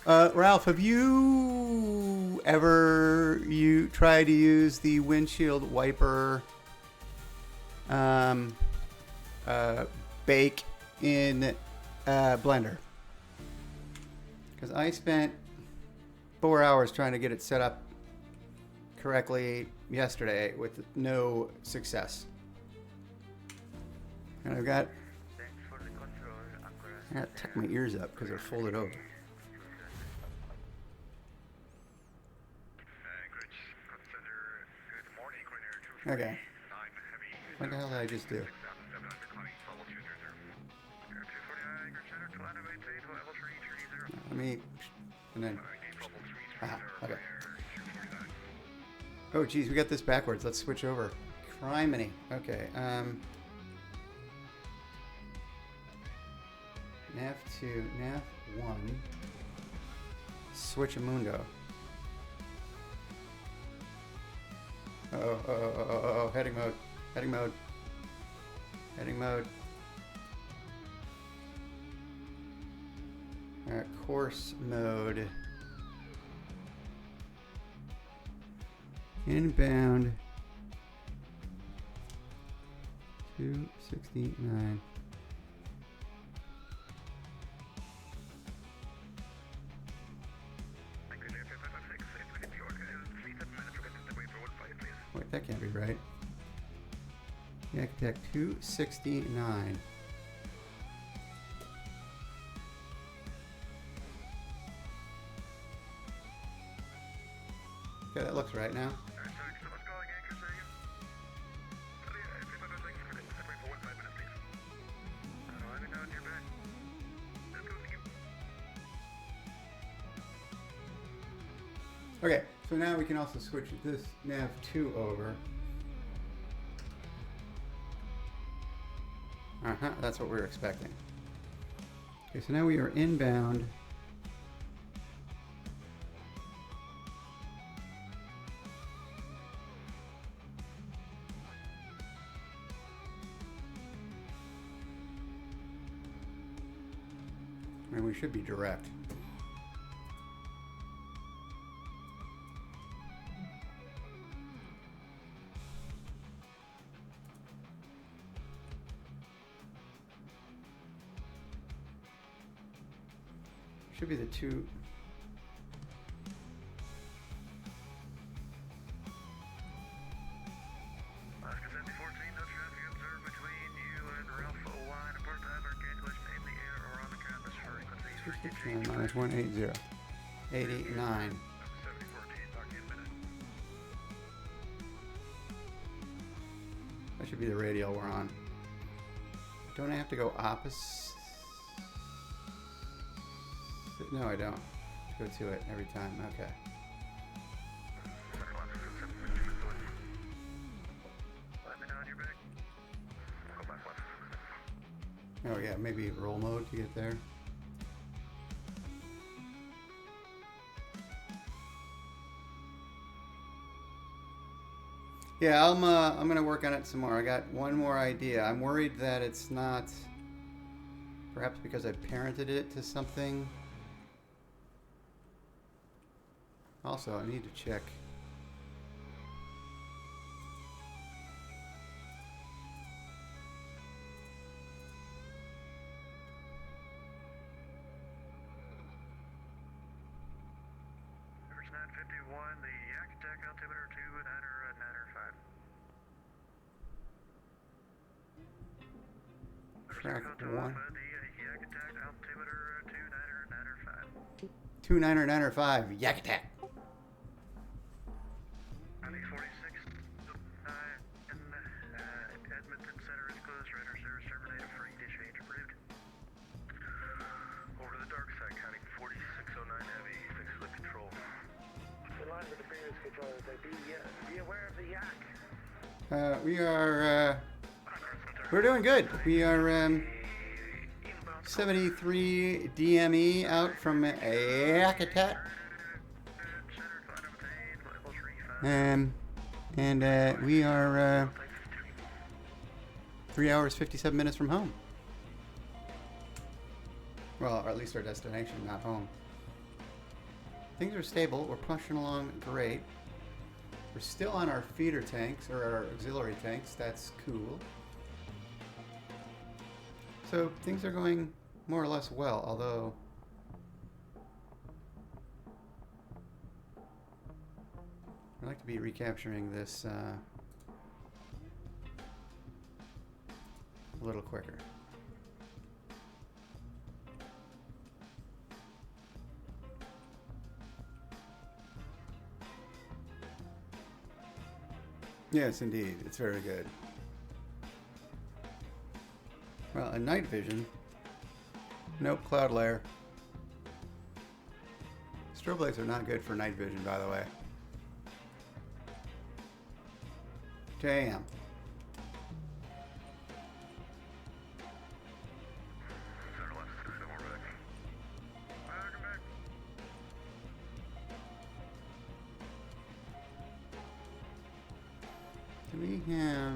C: Ralph, have you ever tried to use the windshield wiper bake in Blender? Because I spent 4 hours trying to get it set up correctly yesterday with no success. And I gotta tuck my ears up because they're folded over. Okay. What the hell did I just do? Let me, and then, okay. Oh geez, we got this backwards. Let's switch over. Criminy. Okay. Nav 2, Nav 1. Switch a mundo. Oh, heading mode. Heading mode. Heading mode. Course mode. Inbound 269. Wait, that can't be right. Yeah, contact 269. Okay, that looks right now. Okay, so now we can also switch this nav 2 over. That's what we were expecting. Okay, so now we are inbound. And we should be direct. Should be the two.
E: Alaska 7014, no traffic observed between you and Ralph Line. Report time or cancellation in the air or on the canvas frequency.
C: 269 minus 180. 889.
E: 7014, talk to you in a minute.
C: That should be the radio we're on. Don't I have to go opposite? No, I don't. Go to it every time. Okay.
E: Let me know when you're back. Go back left.
C: Oh yeah, maybe roll mode to get there. Yeah, I'm gonna work on it some more. I got one more idea. I'm worried that it's not, perhaps because I parented it to something. Also, I need to check.
E: Average 951, the yak attack altimeter 2995.
C: Track
E: Hotel
C: 1.
E: Alpha, the yak attack altimeter 2995.
C: 2995. Yak attack.
E: Ali 46, in Edmonton Center is closed. Radar service terminated. Free dish change approved. Over to the dark side, counting 4609 heavy. Fixed with control. In line with the previous controls, be aware of the yak.
C: We're doing good. We are 73 DME out from Yak attack. And we are 3 hours 57 minutes from home. Well, or at least our destination, not home. Things are stable. We're pushing along great. We're still on our feeder tanks, or our auxiliary tanks. That's cool. So things are going more or less well, although I'd like to be recapturing this a little quicker. Yes, indeed. It's very good. Well, in night vision, nope, cloud layer. Strobe lights are not good for night vision, by the way. Damn. Do we have...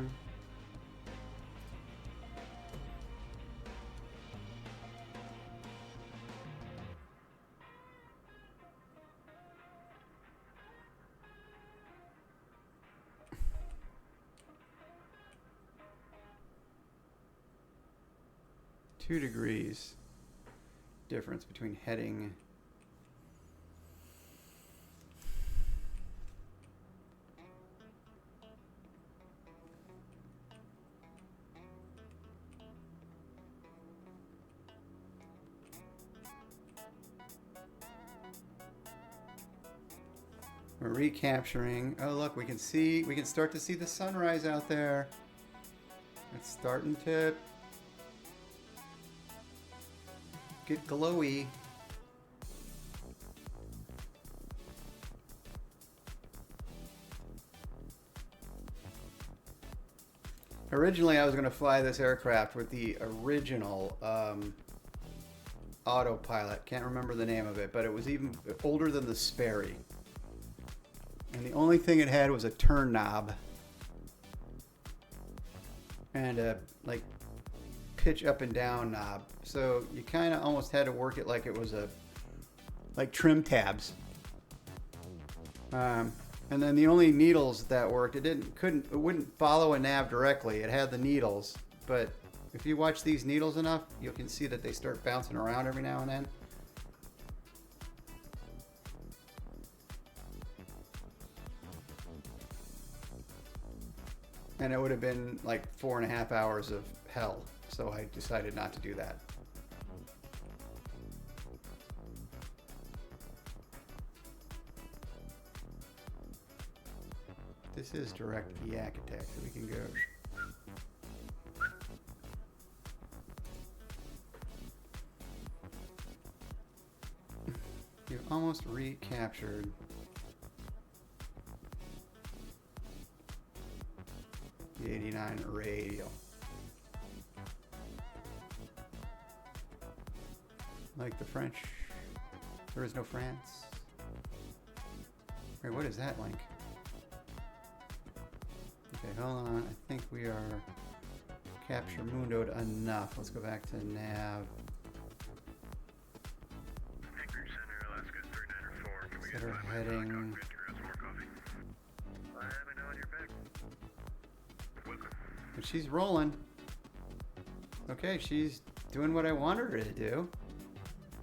C: ...2 degrees difference between heading... We're recapturing. Oh, look, we can start to see the sunrise out there. It's starting to get glowy. Originally, I was going to fly this aircraft with the original autopilot. Can't remember the name of it, but it was even older than the Sperry. And the only thing it had was a turn knob and a like pitch up and down knob. So you kind of almost had to work it like it was like trim tabs. And then the only needles that worked, it wouldn't follow a nav directly. It had the needles, but if you watch these needles enough, you can see that they start bouncing around every now and then. And it would have been like 4.5 hours of hell. So I decided not to do that. This is direct yak attack, so we can go. You've almost recaptured the 89 radial. Like the French, there is no France. Wait, what is that link? Okay, hold on. I think we are capture mundoed enough. Let's go back to nav.
E: Anchorage Center, Alaska 3904. Can we
C: Set
E: get
C: our
E: some
C: heading.
E: cockpit to grab some more coffee? Let me know when you're back. Welcome.
C: But she's rolling. Okay, she's doing what I wanted her to do.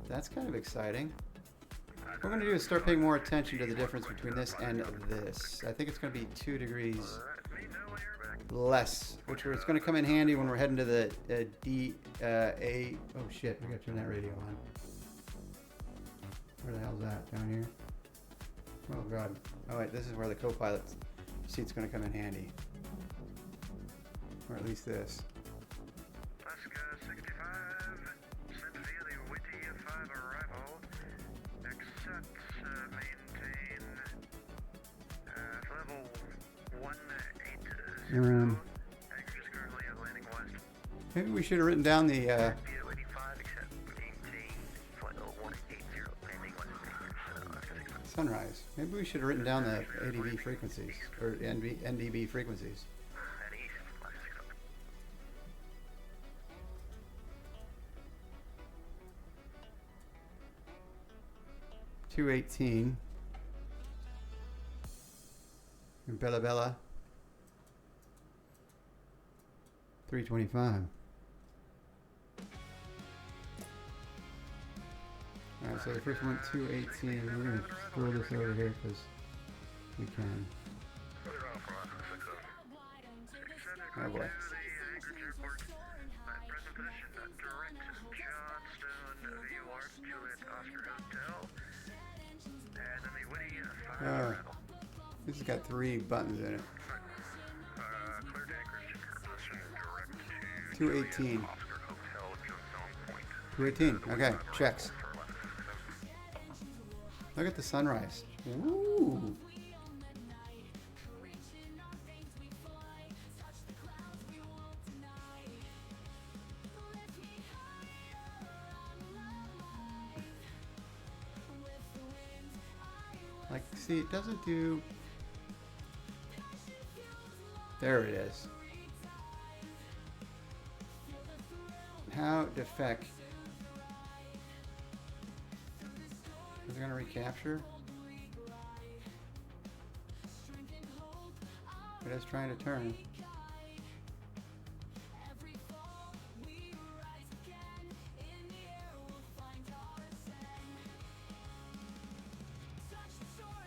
C: That's kind of exciting. What we're going to do is start paying more attention to the difference between this and this. I think it's going to be 2 degrees
E: Let me know when you're back.
C: less, which is going to come in handy when we're heading to the A. Oh shit, we got to turn that radio on. Where the hell's that? Down here? Oh god. Oh wait, this is where the co-pilot seat's going to come in handy. Or at least this.
E: Alaska 65, sent via the Witty 5 arrival. Accept, maintain, level 180. Anchorage is currently at landing west.
C: Maybe we should have written down the
E: Via Witty 5, accept, maintain, flight level 180, landing west Anchorage, Alaska 65.
C: sunrise. Maybe we should have written down the ADB frequencies, or NDB frequencies.
E: At east, Alaska 65.
C: 218. Bella Bella. 325. Alright, so the first one, 218. We're going to throw this over here because we can. Oh boy. This has got 3 buttons in it. 218. 218. Okay, checks. Look at the sunrise. Ooh. Like, see, it doesn't do... There it is. How the feck? Is it gonna recapture? It is trying to turn.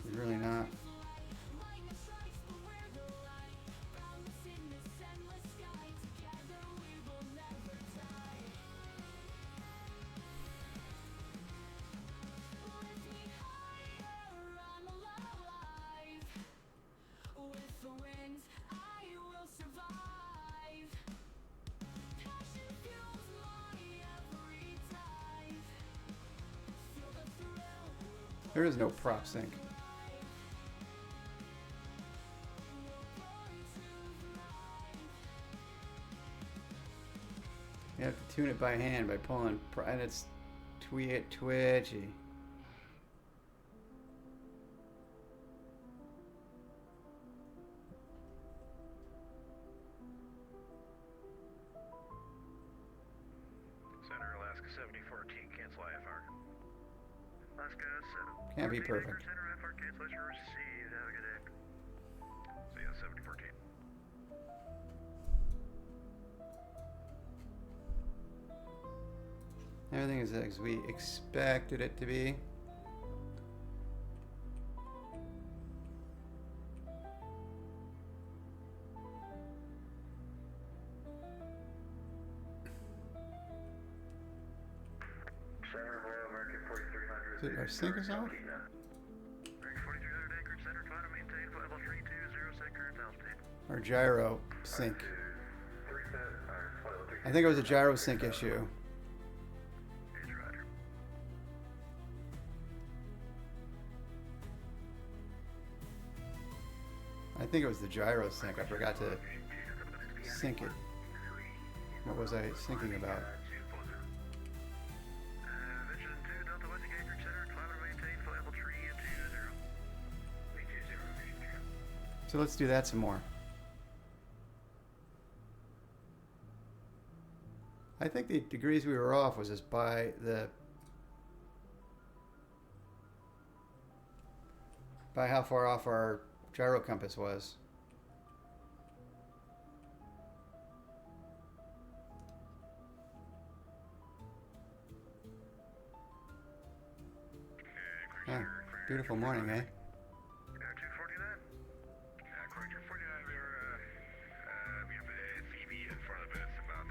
C: It's really not. There is no prop sync. You have to tune it by hand by pulling, and it's twitchy.
E: Center Alaska 7014, cancel IFR. Alaska 7.
C: Can't be perfect.
E: Center IFR cancellation received. Have a good day. See ya, 7014.
C: Everything is as we expected it to be. Our sync is off? Our gyro sync. I think it was a gyro sync issue. I think it was the gyro sync. I forgot to sync it. What was I thinking about? So let's do that some more. I think the degrees we were off was just by how far off our gyro compass was. Ah, beautiful morning, eh?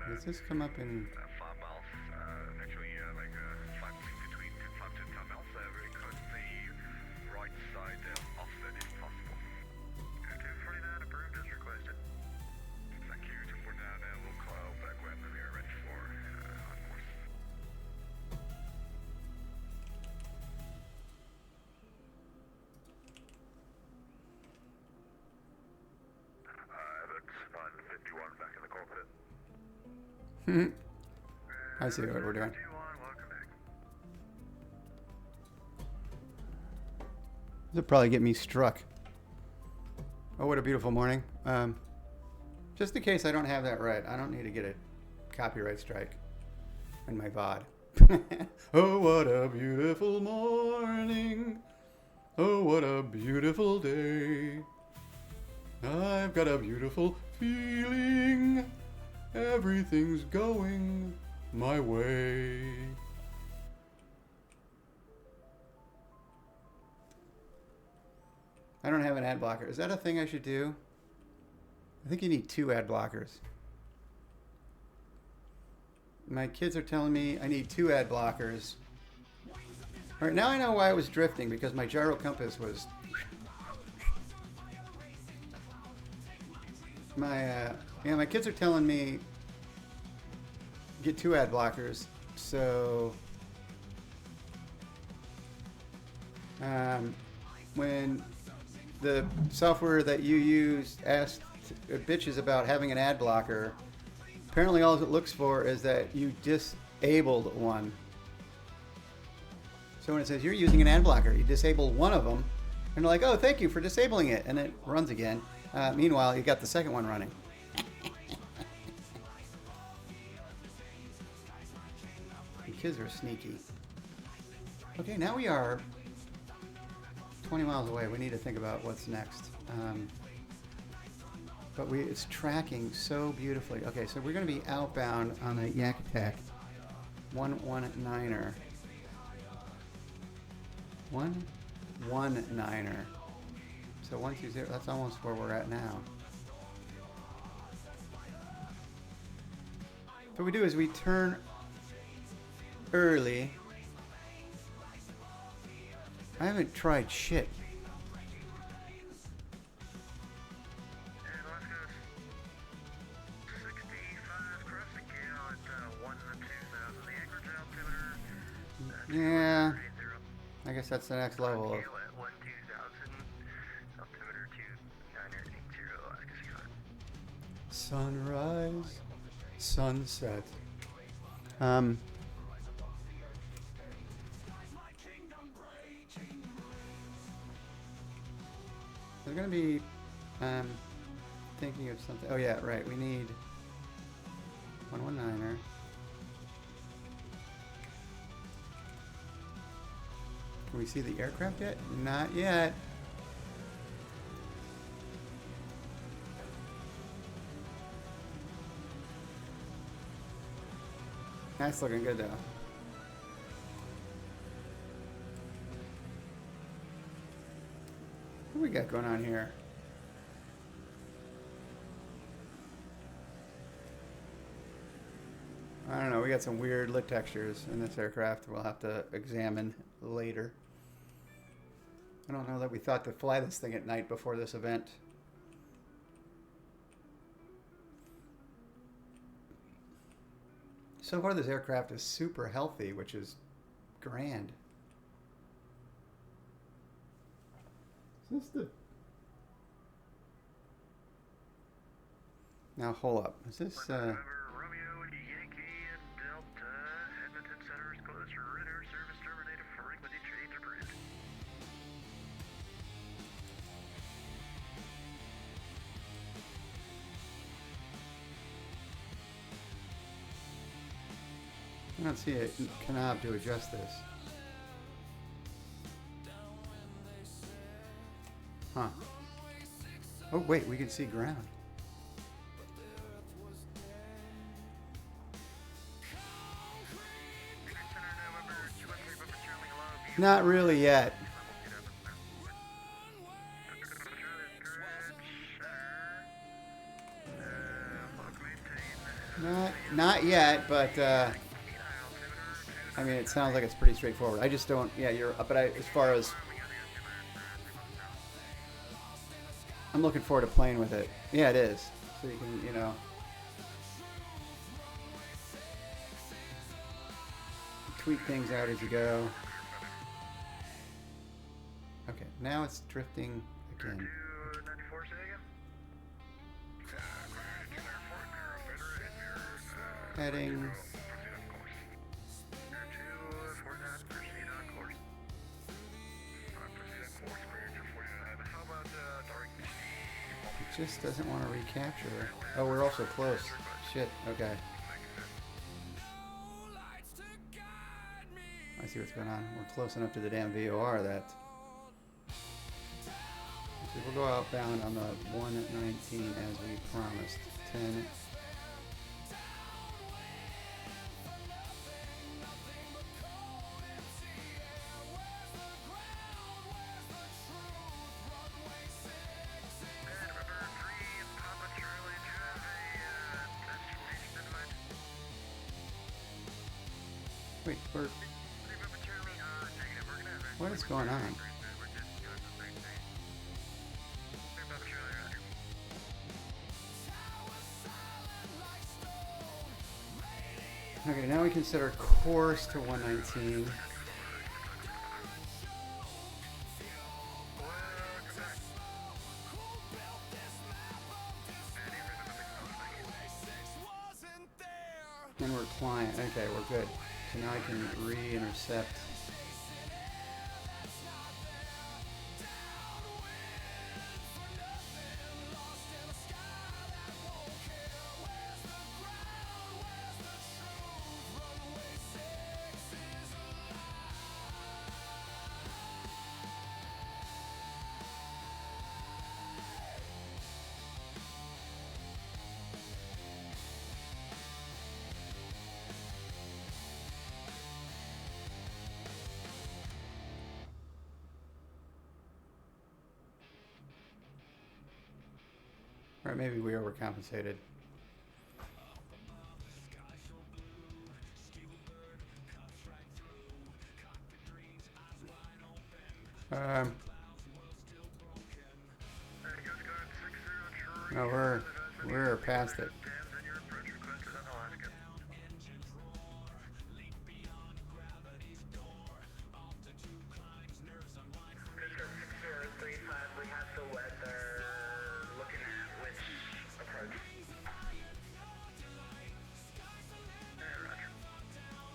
C: Does this come up in... I see what we're doing. This will probably get me struck. Oh, what a beautiful morning. Just in case I don't have that right, I don't need to get a copyright strike in my VOD. Oh, what a beautiful morning. Oh, what a beautiful day. I've got a beautiful feeling. Everything's going my way. I don't have an ad blocker. Is that a thing I should do? I think you need 2 ad blockers. My kids are telling me I need 2 ad blockers. All right, now I know why I was drifting, because my gyro compass was... My kids are telling me get 2 ad blockers, so when the software that you use bitches about having an ad blocker, apparently all it looks for is that you disabled one. So when it says you're using an ad blocker, you disable one of them, and they're like, oh, thank you for disabling it, and it runs again. Meanwhile, you got the second one running. The kids are sneaky. Okay, now we are 20 miles away. We need to think about what's next. But it's tracking so beautifully. Okay, so we're going to be outbound on a Yak Attack 119er. 119er. So 120, that's almost where we're at now. What we do is we turn early. I haven't tried shit. Yeah, I guess that's the next level of... Sunrise, sunset. There's gonna be, thinking of something. Oh yeah, right. We need 119er. Can we see the aircraft yet? Not yet. That's looking good though. What do we got going on here? I don't know. we got some weird lit textures in this aircraft we'll have to examine later. I don't know that we thought to fly this thing at night before this event. So far this aircraft is super healthy, which is grand. Is this the... Now hold up. Is this
E: Romeo, Yankee, and Delta. Edmonton Center is closed for radar service terminated for ring with each interpret.
C: I don't see a knob to adjust this. Huh. Oh wait, we can see ground. Not really yet. Not yet, but I mean, it sounds like it's pretty straightforward. I just don't. Yeah, you're. But as far as I'm looking forward to playing with it. Yeah, it is. So you can, you know, tweak things out as you go. Okay, now it's drifting again. Heading. It just doesn't want to recapture. Oh, we're also close. Shit, okay. I see what's going on. We're close enough to the damn VOR that... So we'll go outbound on the 119 as we promised. 10. Wait, what is going on? Okay, now we can set our course to 119. And we're client. Okay, we're good. So now I can re-intercept. Or maybe we overcompensated. No, we're past it.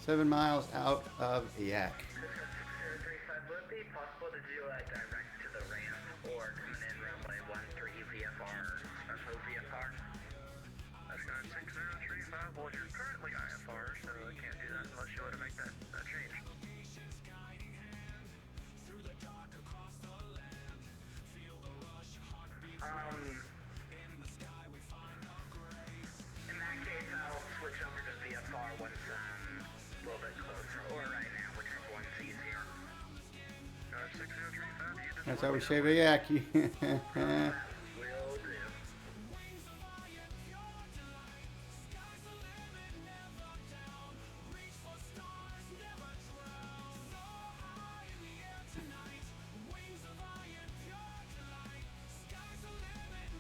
C: Seven miles out of Yak.
E: Would it be possible to do a direct to the ramp or coming in runway 13 VFR, special VFR? That's got 6035. Well, you're currently IFR, so I can't do that unless you want to make that change. In that case, I'll switch over to VFR once a little bit closer, or right now, whichever one's easier. 6035,
C: That's how we shave a Yak.
E: will do.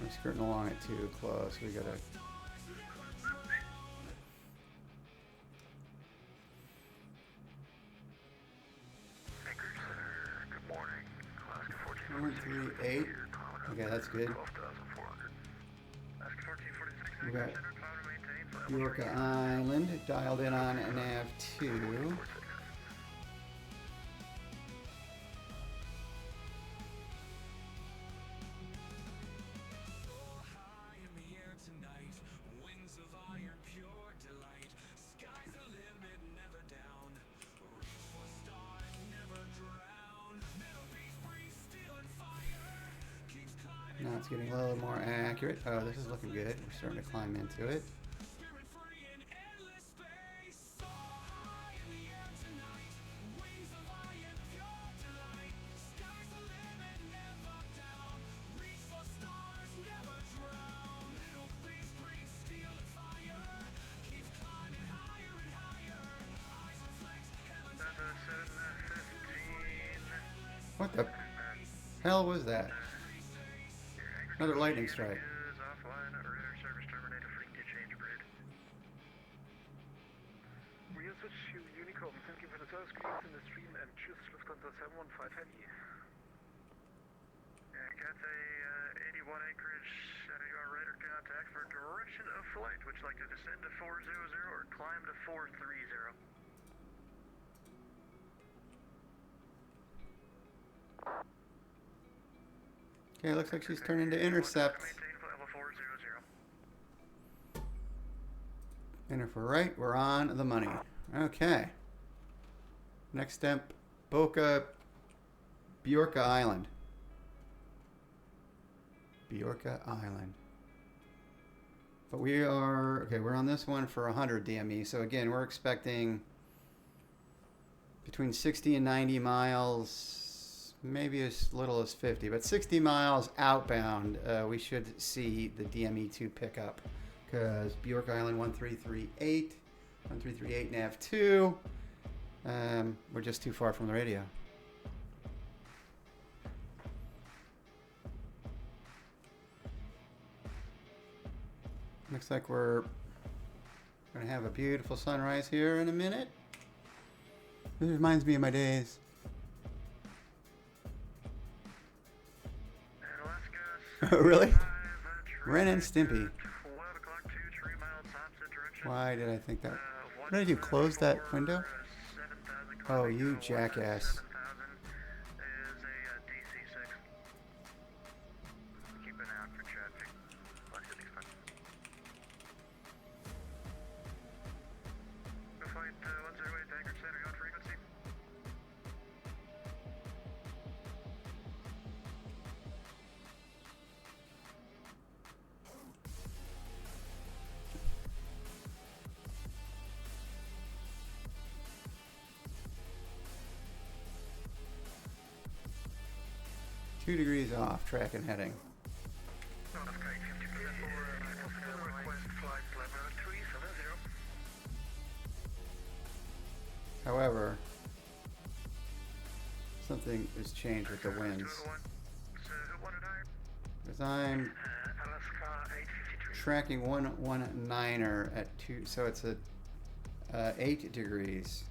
C: We're skirting along it too close. We gotta.
E: Anchorage Center, good morning. Alaska
C: 138. Okay, that's good.
E: 12,400. Alaska 1446,
C: We
E: Anchorage
C: got
E: Center, power to maintain.
C: Bjorka Island dialed in on nav2. Now it's getting a little more accurate. Oh, this is looking good. We're starting to climb into it. What the hell was that? Another lightning strike.
E: Offline, radar service terminated, fleet to change grid.
I: We are switch to Unicom. Thank you for the service greetings in the stream and choose Lufthansa 715 Heavy.
E: Cathay 81 Anchorage, you are radar contact for direction of flight. Would you like to descend to 400 or climb to 430?
C: Okay, looks like she's turning to intercept. And if we're right, we're on the money. Okay. Next step, Bjorka Island. Bjorka Island. But we are, okay, we're on this one for 100 DME. So again, we're expecting between 60 and 90 miles, maybe as little as 50, but 60 miles outbound, we should see the DME2 pick up. Because Bjork Island 1338 nav 2, we're just too far from the radio. Looks like we're going to have a beautiful sunrise here in a minute. This reminds me of my days. Really? Ren and Stimpy. Why did I think that? What did I do? Close that window? Oh, you jackass. Two degrees off, track and heading. However, something has changed with the winds. Because I'm tracking 119er at 2, so it's at 8 degrees.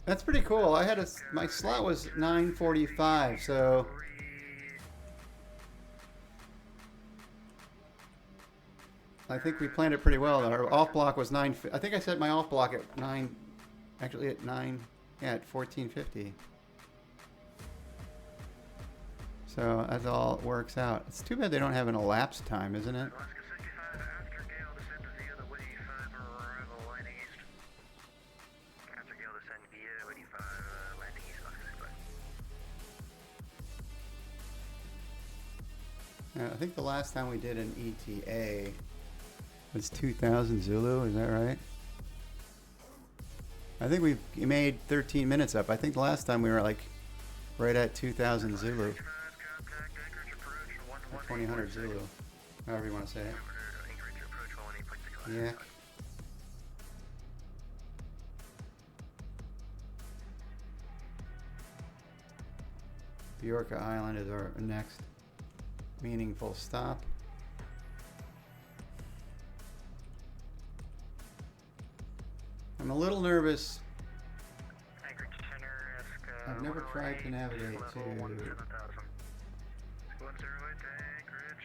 C: That's pretty cool. I had my slot was 9:45, so I think we planned it pretty well. Our off block was 9. I think I set my off block at 9. Actually, at 9. Yeah, at 14:50. So that all works out. It's too bad they don't have an elapsed time, isn't it? I think the last time we did an ETA was 2000 Zulu, is that right? I think we made 13 minutes up. I think the last time we were like right at 2000 Zulu. Or 2000 Zulu, however you want to say it. Yeah. Bjorka Island is our next meaningful stop. I'm a little nervous.
I: Anchorage Center, ask,
C: I've never tried to navigate to
I: 108 Anchorage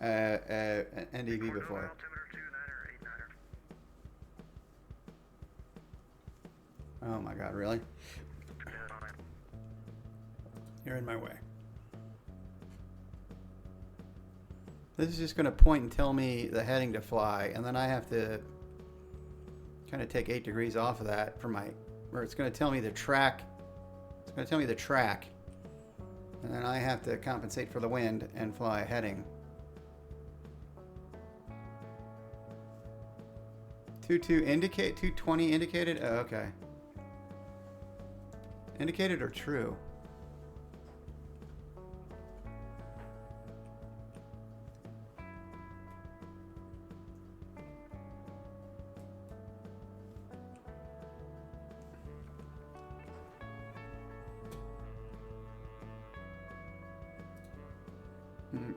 I: Center.
C: NDV before.
I: Altimeter 29er 89er.
C: Oh my god, really? You're in my way. This is just going to point and tell me the heading to fly, and then I have to kind of take 8 degrees off of that for my, or it's going to tell me the track. It's going to tell me the track, and then I have to compensate for the wind and fly a heading. 220 indicated? Oh, okay. Indicated or true?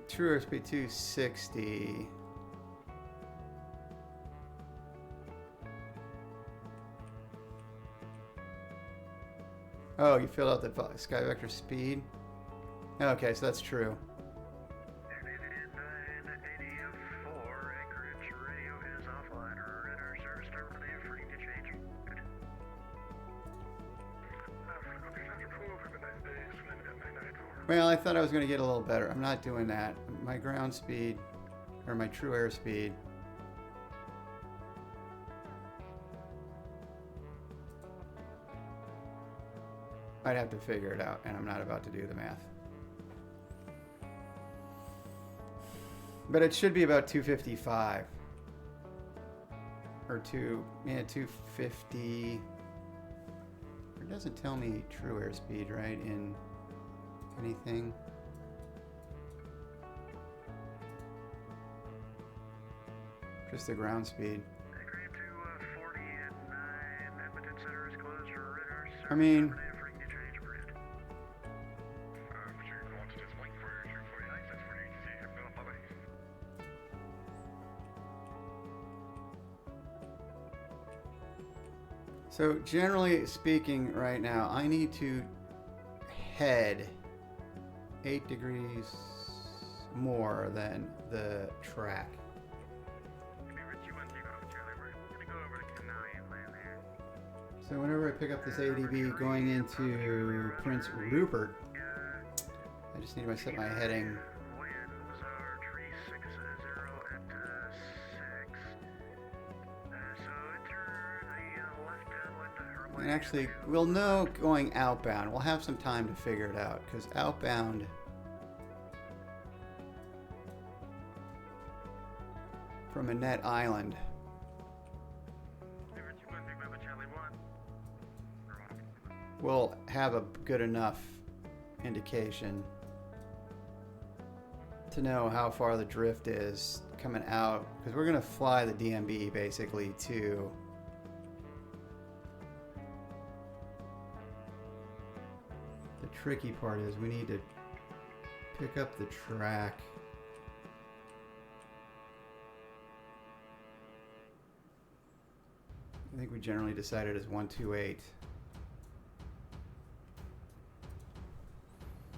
C: True airspeed 260. Oh, you filled out the sky vector speed? Okay, so that's true. Well, I thought I was going to get a little better. I'm not doing that. My ground speed, or my true airspeed. I'd have to figure it out, and I'm not about to do the math. But it should be about 255. Or 250. It doesn't tell me true airspeed, right, in anything. Just the ground speed. I mean, so generally speaking right now, I need to head 8 degrees more than the track. So whenever I pick up this ADB going into Prince Rupert, I just need to set my heading. And actually, we'll know going outbound. We'll have some time to figure it out, because outbound from Annette Island will have a good enough indication to know how far the drift is coming out, because we're going to fly the DMB basically to the tricky part is we need to pick up the track. I think we generally decided as 128.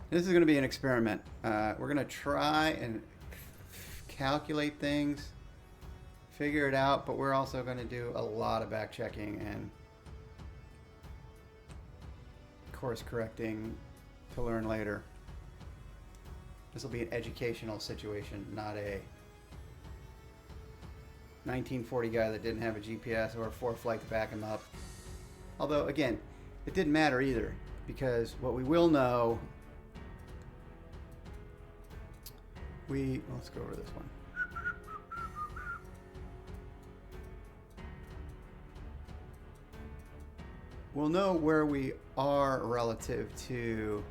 C: This is going to be an experiment. We're going to try and calculate things, figure it out, but we're also going to do a lot of back checking and course correcting to learn later. This will be an educational situation, not a 1940 guy that didn't have a GPS or a ForeFlight to back him up. Although, again, it didn't matter either, because what we will know, let's go over this one. We'll know where we are relative to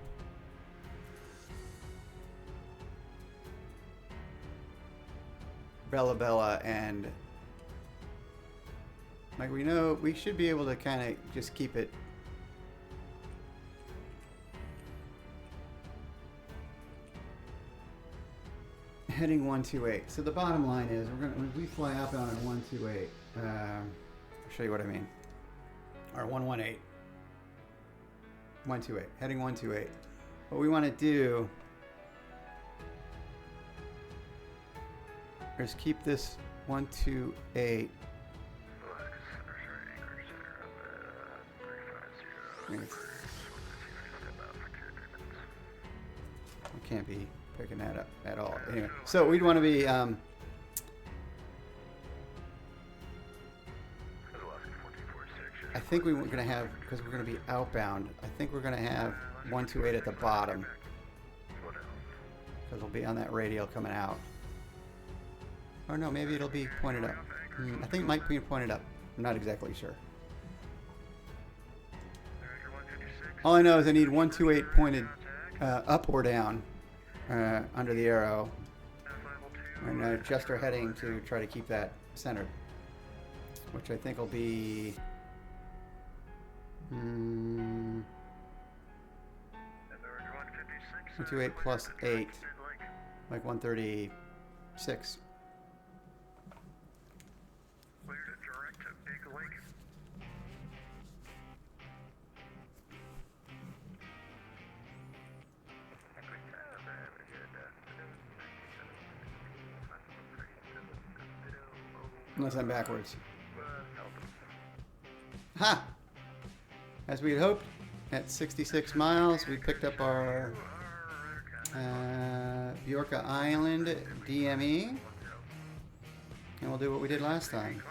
C: Bella Bella, and like we know we should be able to kind of just keep it heading 128. So the bottom line is when we fly outbound on 128. I'll show you what I mean. Or 118. 128. Heading 128. What we want to do is keep this 128. We can't be picking that up at all. Anyway, so we'd want to be I think we're going to have, because we're going to be outbound, I think we're going to have 128 at the bottom. Because it'll be on that radial coming out. Or no, maybe it'll be pointed up. I think it might be pointed up. I'm not exactly sure. All I know is I need 128 pointed up or down under the arrow. And adjust our heading to try to keep that centered. Which I think will be... 128 plus 8, like 136. Unless I'm backwards. Ha! As we had hoped, at 66 miles, we picked up our Bjorka Island DME. And we'll do what we did last time.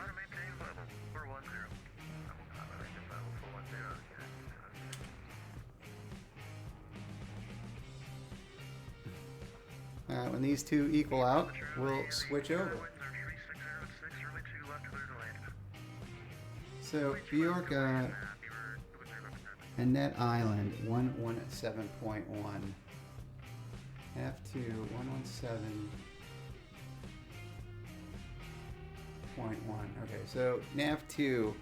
C: When these two equal out, we'll switch over. So Bjorka and Net Island 117.1. F2 117.1. Okay, so NAV2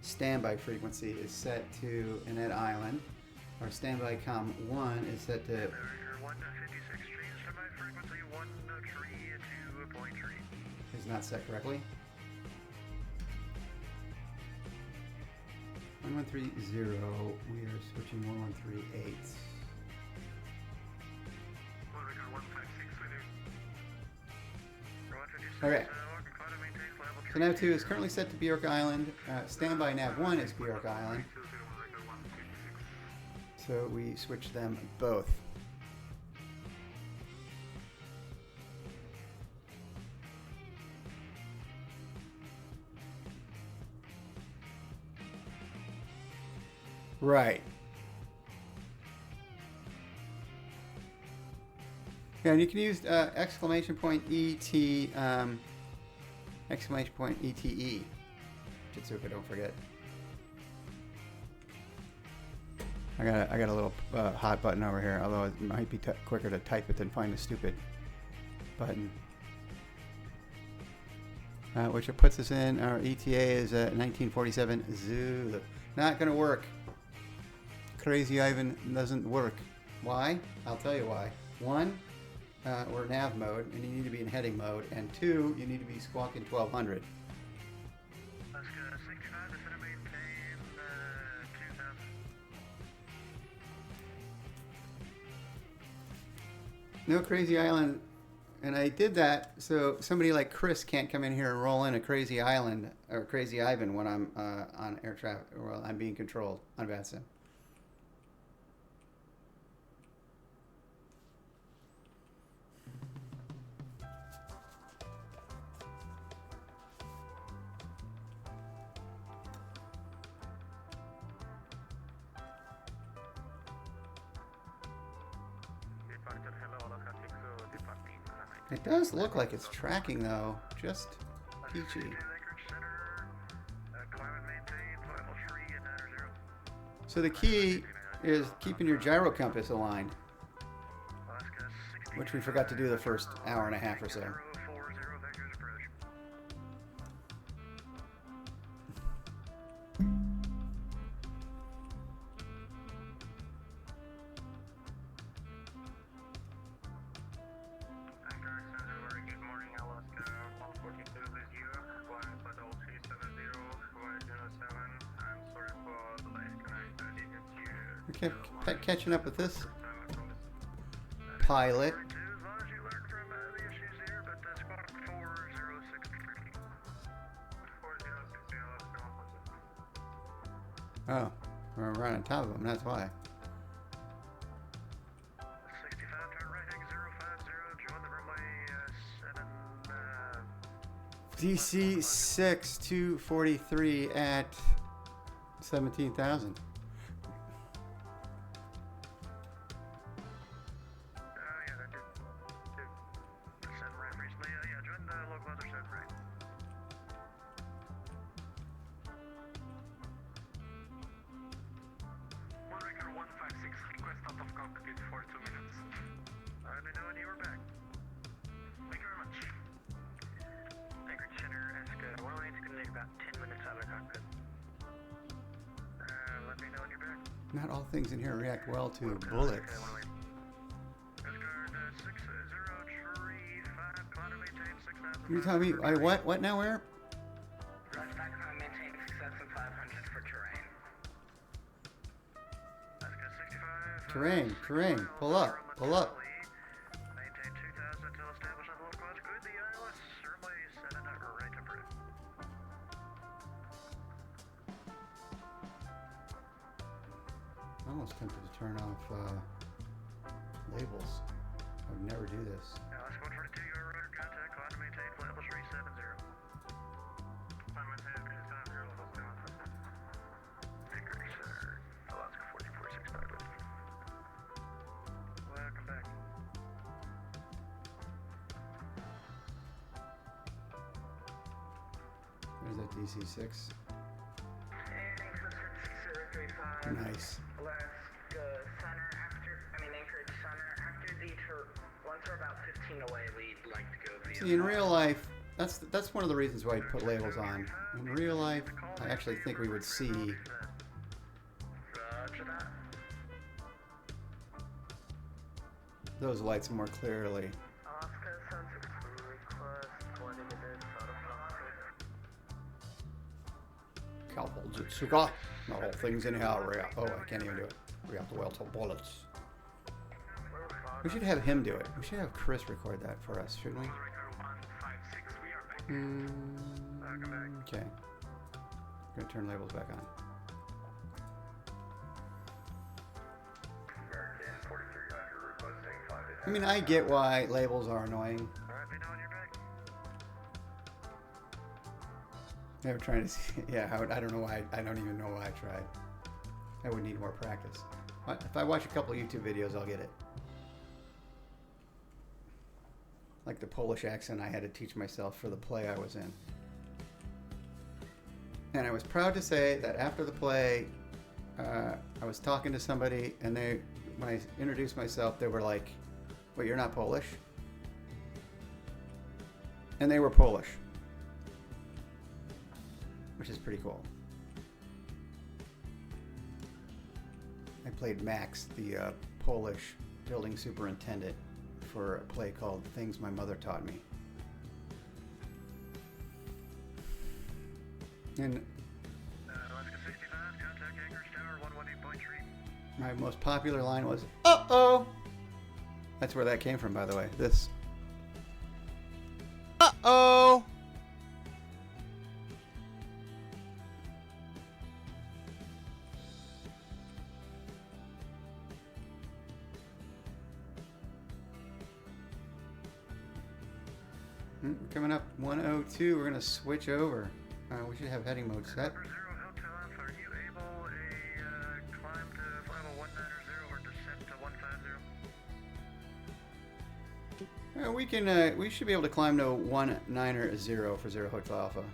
C: standby frequency is set to Net Island. Our standby com 1 is set to is not set correctly. 1130, we are switching 1138. Okay. So nav 2 is currently set to Bjork Island. Standby nav 1 is Bjork Island. So we switch them both. Right. Yeah, and you can use exclamation point ET, exclamation point ETE. Jitsuka, don't forget. I got a little hot button over here, although it might be quicker to type it than find the stupid button. Which it puts us in, our ETA is 1947 Zulu. Not going to work. Crazy Ivan doesn't work. Why? I'll tell you why. One, we're nav mode, and you need to be in heading mode. And two, you need to be squawking 1200. No Crazy Island, and I did that so somebody like Chris can't come in here and roll in a Crazy Island or Crazy Ivan when I'm on air traffic, or I'm being controlled on VATSI. It does look like it's tracking though, just peachy. So the key is keeping your gyro compass aligned, which we forgot to do the first hour and a half or so. We kept catching up with this pilot. Oh, we're right on top of them, that's why.
E: 65, turn right, exit 050, join the runway 7,
C: DC 6 243 at 17,000.
E: yeah, that did set right recently. Yeah, join the local other set right. Record 156, request out of cockpit for 2 minutes. Let me know when you are back. Thank you very much. Anchorage Center, ask 108 is going to take about 10 minutes out of the cockpit. Let me know when you're back.
C: Not all things in here react well to bullets. You tell me, what now, where?
E: Maintain 6,500 for terrain.
C: Terrain, pull up.
E: Maintain 2,000 until established on the local edge. Good, the ILS runway 7 right temporary.
C: I'm almost tempted to turn off labels. I would never do this.
E: ILS 142, you are rotor contact. Climb to maintain flight level 370. Climb maintain 370, level 7. Anchorage Center, Alaska 4465. Welcome back.
C: There's that DC-6. Nice.
E: Alaska Center Anchorage Center after once we're about 15 away, we'd like to go via.
C: See, in real life, that's one of the reasons why I put labels on. In real life, I actually think we would see those lights more clearly.
E: Alaska Center request 20 minutes out of
C: Cowboy Jitsuka. Not all things in here react. Oh, I can't even do it. React well to bullets. We should have him do it. We should have Chris record that for us, shouldn't we? Okay. I'm gonna turn labels back on. I mean, I get why labels are annoying. They were trying to see, yeah, I don't know why, I don't even know why I tried. I would need more practice. If I watch a couple YouTube videos, I'll get it. Like the Polish accent I had to teach myself for the play I was in. And I was proud to say that after the play, I was talking to somebody, and when I introduced myself, they were like, "Wait, you're not Polish?" And they were Polish, which is pretty cool. I played Max, the Polish building superintendent, for a play called Things My Mother Taught Me. And
E: Alaska 65, contact Anchorage Tower 118.3.
C: my most popular line was, "Uh-oh!" That's where that came from, by the way. This. Uh-oh! Coming up 102, we're going to switch over. We should have heading mode set.
E: Zero Hotel Alpha, are you able to climb to flight level 190 or descent to 150?
C: We should be able to climb to 190 for 0 Hotel Alpha.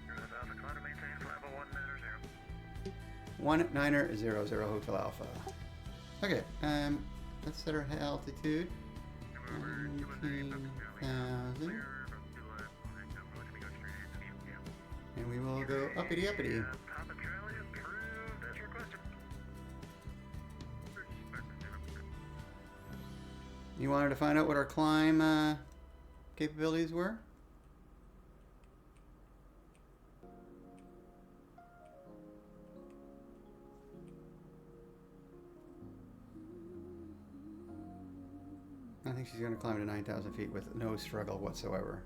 E: Alpha, climb to maintain flight level 190.
C: 190 0 Hotel Alpha. Okay, let's set our altitude. 19,000. And we will go uppity uppity. You wanted to find out what our climb capabilities were? think she's going to climb to 9,000 feet with no struggle whatsoever.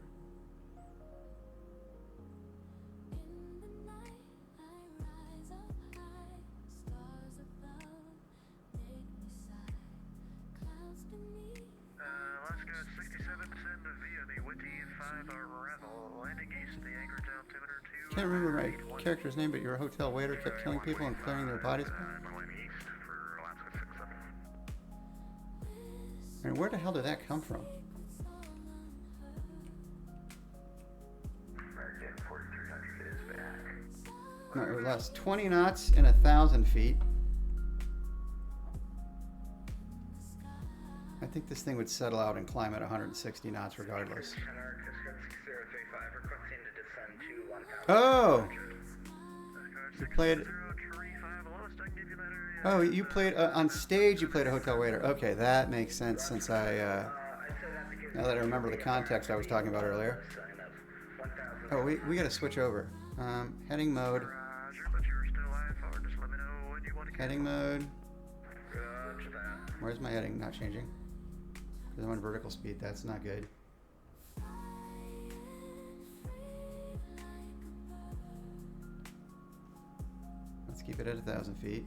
E: Alaska 67 descend via the Witty 5 arrival. Landing east, the Anchorage altimeter 2.
C: Can't remember my character's name, but your hotel waiter kept killing people and clearing their bodies.
E: Landing east for Alaska 67.
C: And where the hell did that come from?
E: American 4300 is back.
C: No, it lost 20 knots and 1,000 feet. I think this thing would settle out and climb at 160 knots regardless. Oh! You played... Oh, you played... on stage you played a hotel waiter. Okay, that makes sense since I... now that I remember the context I was talking about earlier. Oh, we gotta switch over. Heading mode. Heading mode. Where's my heading? Not changing. Because I'm on vertical speed. That's not good. Let's keep it at 1,000 feet.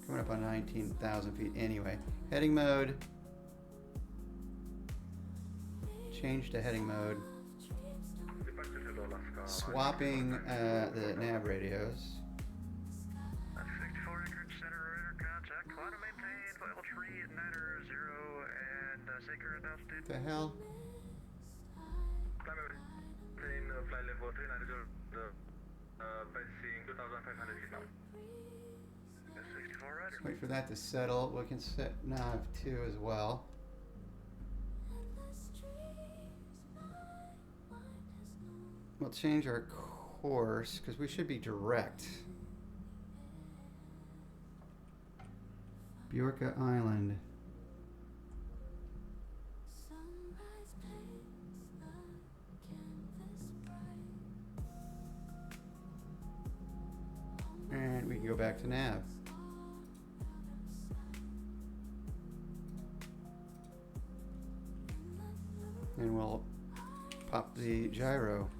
C: Coming up on 19,000 feet anyway. Heading mode. Change to heading mode. Swapping the nav radios. The hell? Wait for that to settle. We can set nav 2 as well. We'll change our course because we should be direct. Bjorka Island. And we can go back to nav. And we'll pop the gyro.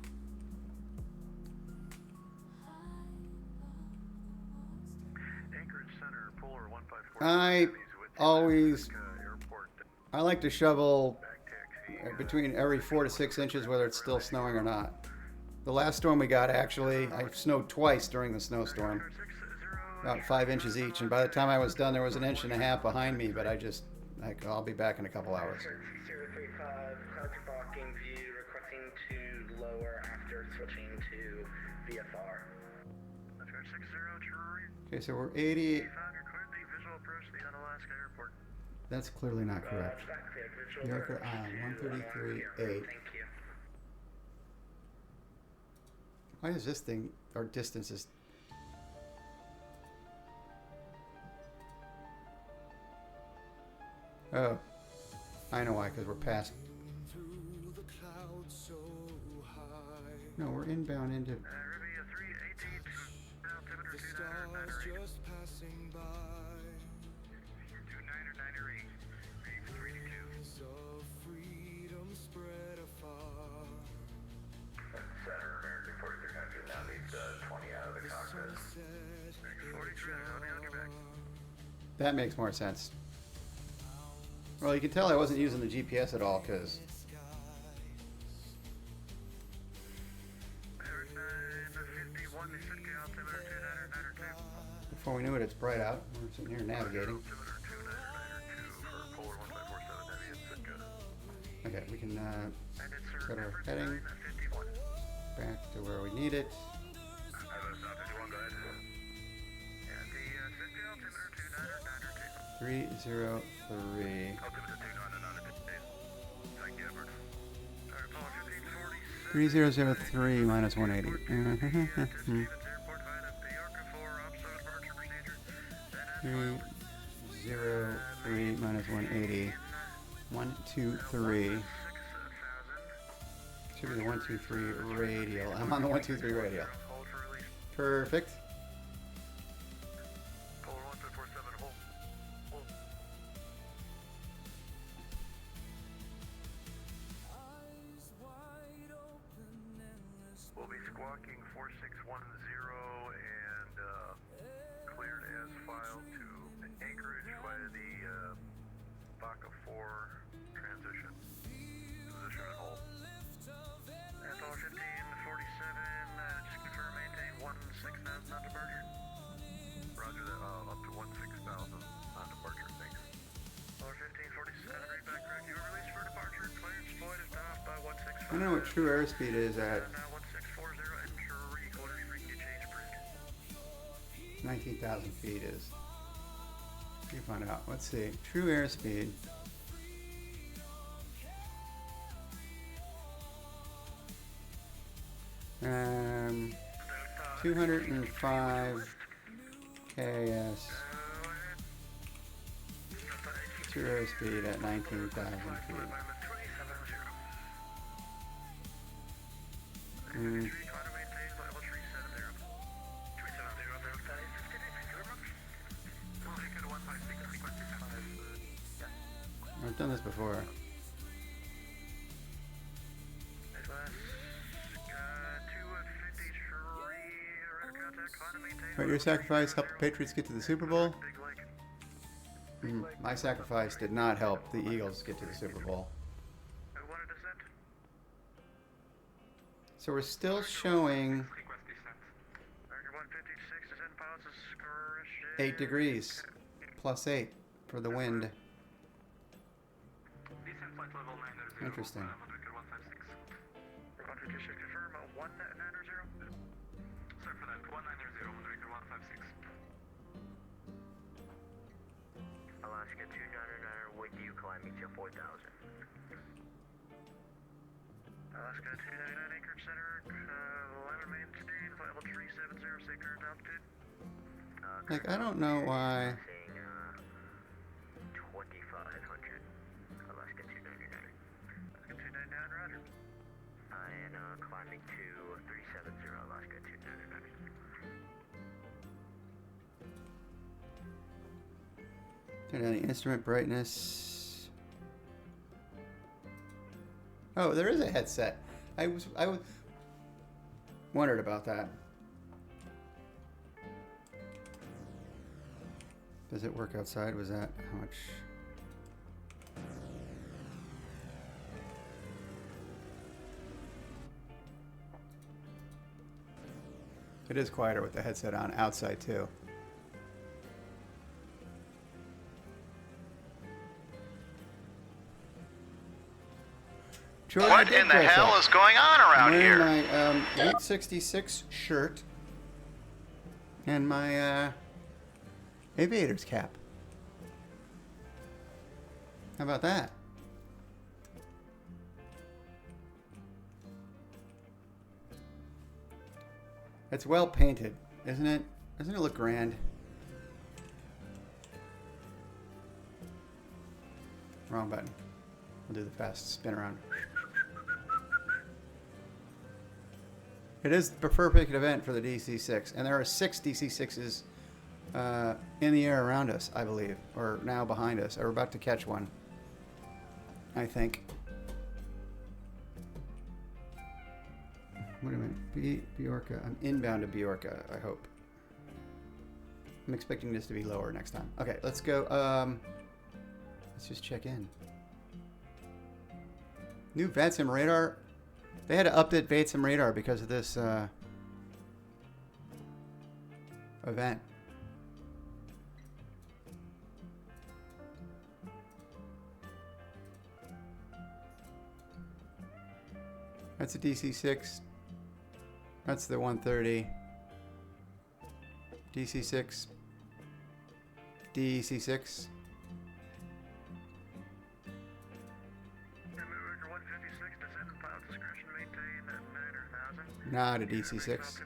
C: I like to shovel between every 4 to 6 inches, whether it's still snowing or not. The last storm we got, actually, I snowed twice during the snowstorm, about 5 inches each, and by the time I was done, there was 1.5 inches behind me, but I'll be back in a couple hours.
E: 035, clouds blocking view, requesting to lower after switching to VFR.
C: Okay, so we're 80. That's clearly not correct. Bjorka Island, 133.8. Why is this thing, our distance is... Oh, I know why, because we're past... No, we're inbound into... That makes more sense. Well, you can tell I wasn't using the GPS at all, because... Before we knew it, it's bright out. We're sitting here navigating. Okay, we can set our heading back to where we need it. 303. 3003 minus 180. 303 minus 180. 123. Should be the 123 radial. I'm on the 123 radial. Perfect.
E: tracking 4610 and cleared as filed to Anchorage via the VACA 4 transition. Position and hold. Anthol 1547, just confirm maintain 16,000 on departure. Roger that, up to 16,000 on departure, thanks. Anthol 1547, read back correct. You are released for departure. Clearance deployed is off by 165.
C: I don't know what true airspeed is at 19,000 feet is. Let me find out. Let's see. True airspeed. Um, 205 KS. True airspeed at 19,000 feet. I've done this before. But your sacrifice helped the Patriots get to the Super Bowl? My sacrifice did not help the Eagles get to the Super Bowl. So we're still showing 8 degrees plus 8 for the wind. Interesting.
E: Alaska 299 with you climbing to 4,000. Alaska 299 Anchorage Center, 11 main speed, level 370, say current altitude.
C: Like, I don't know why.
E: 2,500. Alaska 299. Alaska 299, roger. And climbing to 370, Alaska 299.
C: Turn down the instrument brightness. Oh, there is a headset. I was wondered about that. Does it work outside? Was that how much? It is quieter with the headset on outside too.
D: What in the hell is going on around here?
C: I'm wearing my 866 shirt and my aviator's cap. How about that? It's well painted, isn't it? Doesn't it look grand? Wrong button. We'll do the fast spin around. It is the perfect event for the DC-6, and there are 6 DC-6s in the air around us, I believe, or now behind us. We're about to catch one, I think. Wait a minute, Bjorka. I'm inbound to Bjorka, I hope. I'm expecting this to be lower next time. Okay, let's go. Let's just check in. New VATSI radar. They had to update VATSI radar because of this event. That's a DC-6. That's the 130. DC-6. DC-6. Not a DC-6.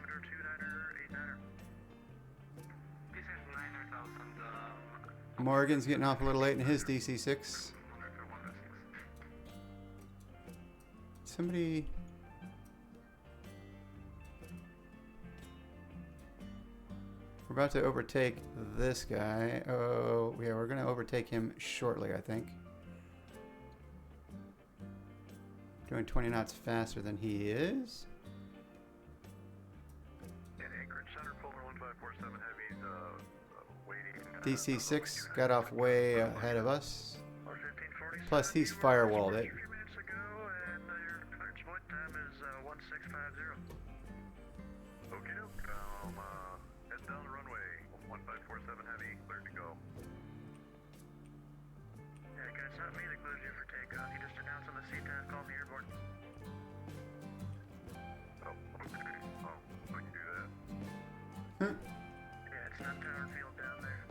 C: Morgan's getting off a little late in his DC-6. Somebody... We're about to overtake this guy. Oh, yeah, we're going to overtake him shortly, I think. Doing 20 knots faster than he is.
E: 1547 Heavy's waiting.
C: DC-6 got off way ahead of us.
E: 1547.
C: Plus, he's firewalled it.
E: A few minutes ago, and your current point time is 1650. Okay, head down the runway. 1547 Heavy, cleared to go. Yeah, good. It's not me that closed you for takeoff. You just announced on the CTAF call me airborne. Oh, okay. Oh, I can do that. Yeah, it's not tower field down there.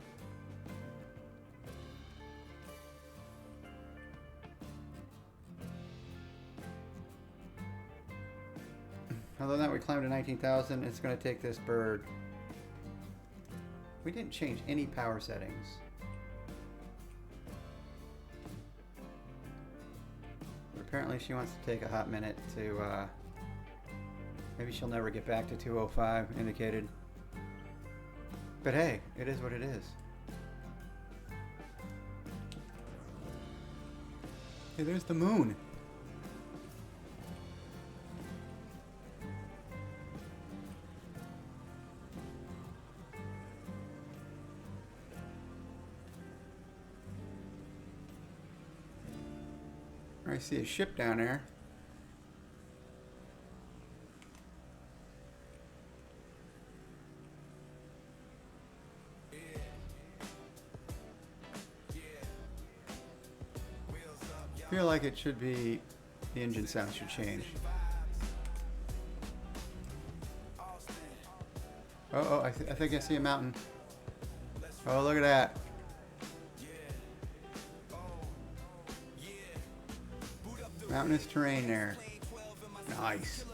C: Other than that, we climbed to 19,000. It's going to take this bird. We didn't change any power settings. But apparently she wants to take a hot minute to, maybe she'll never get back to 205 indicated. But hey, it is what it is. Hey, there's the moon. I see a ship down there. I feel like it should be, the engine sound should change. Oh, I think I see a mountain. Oh, look at that. Mountainous terrain there. Nice.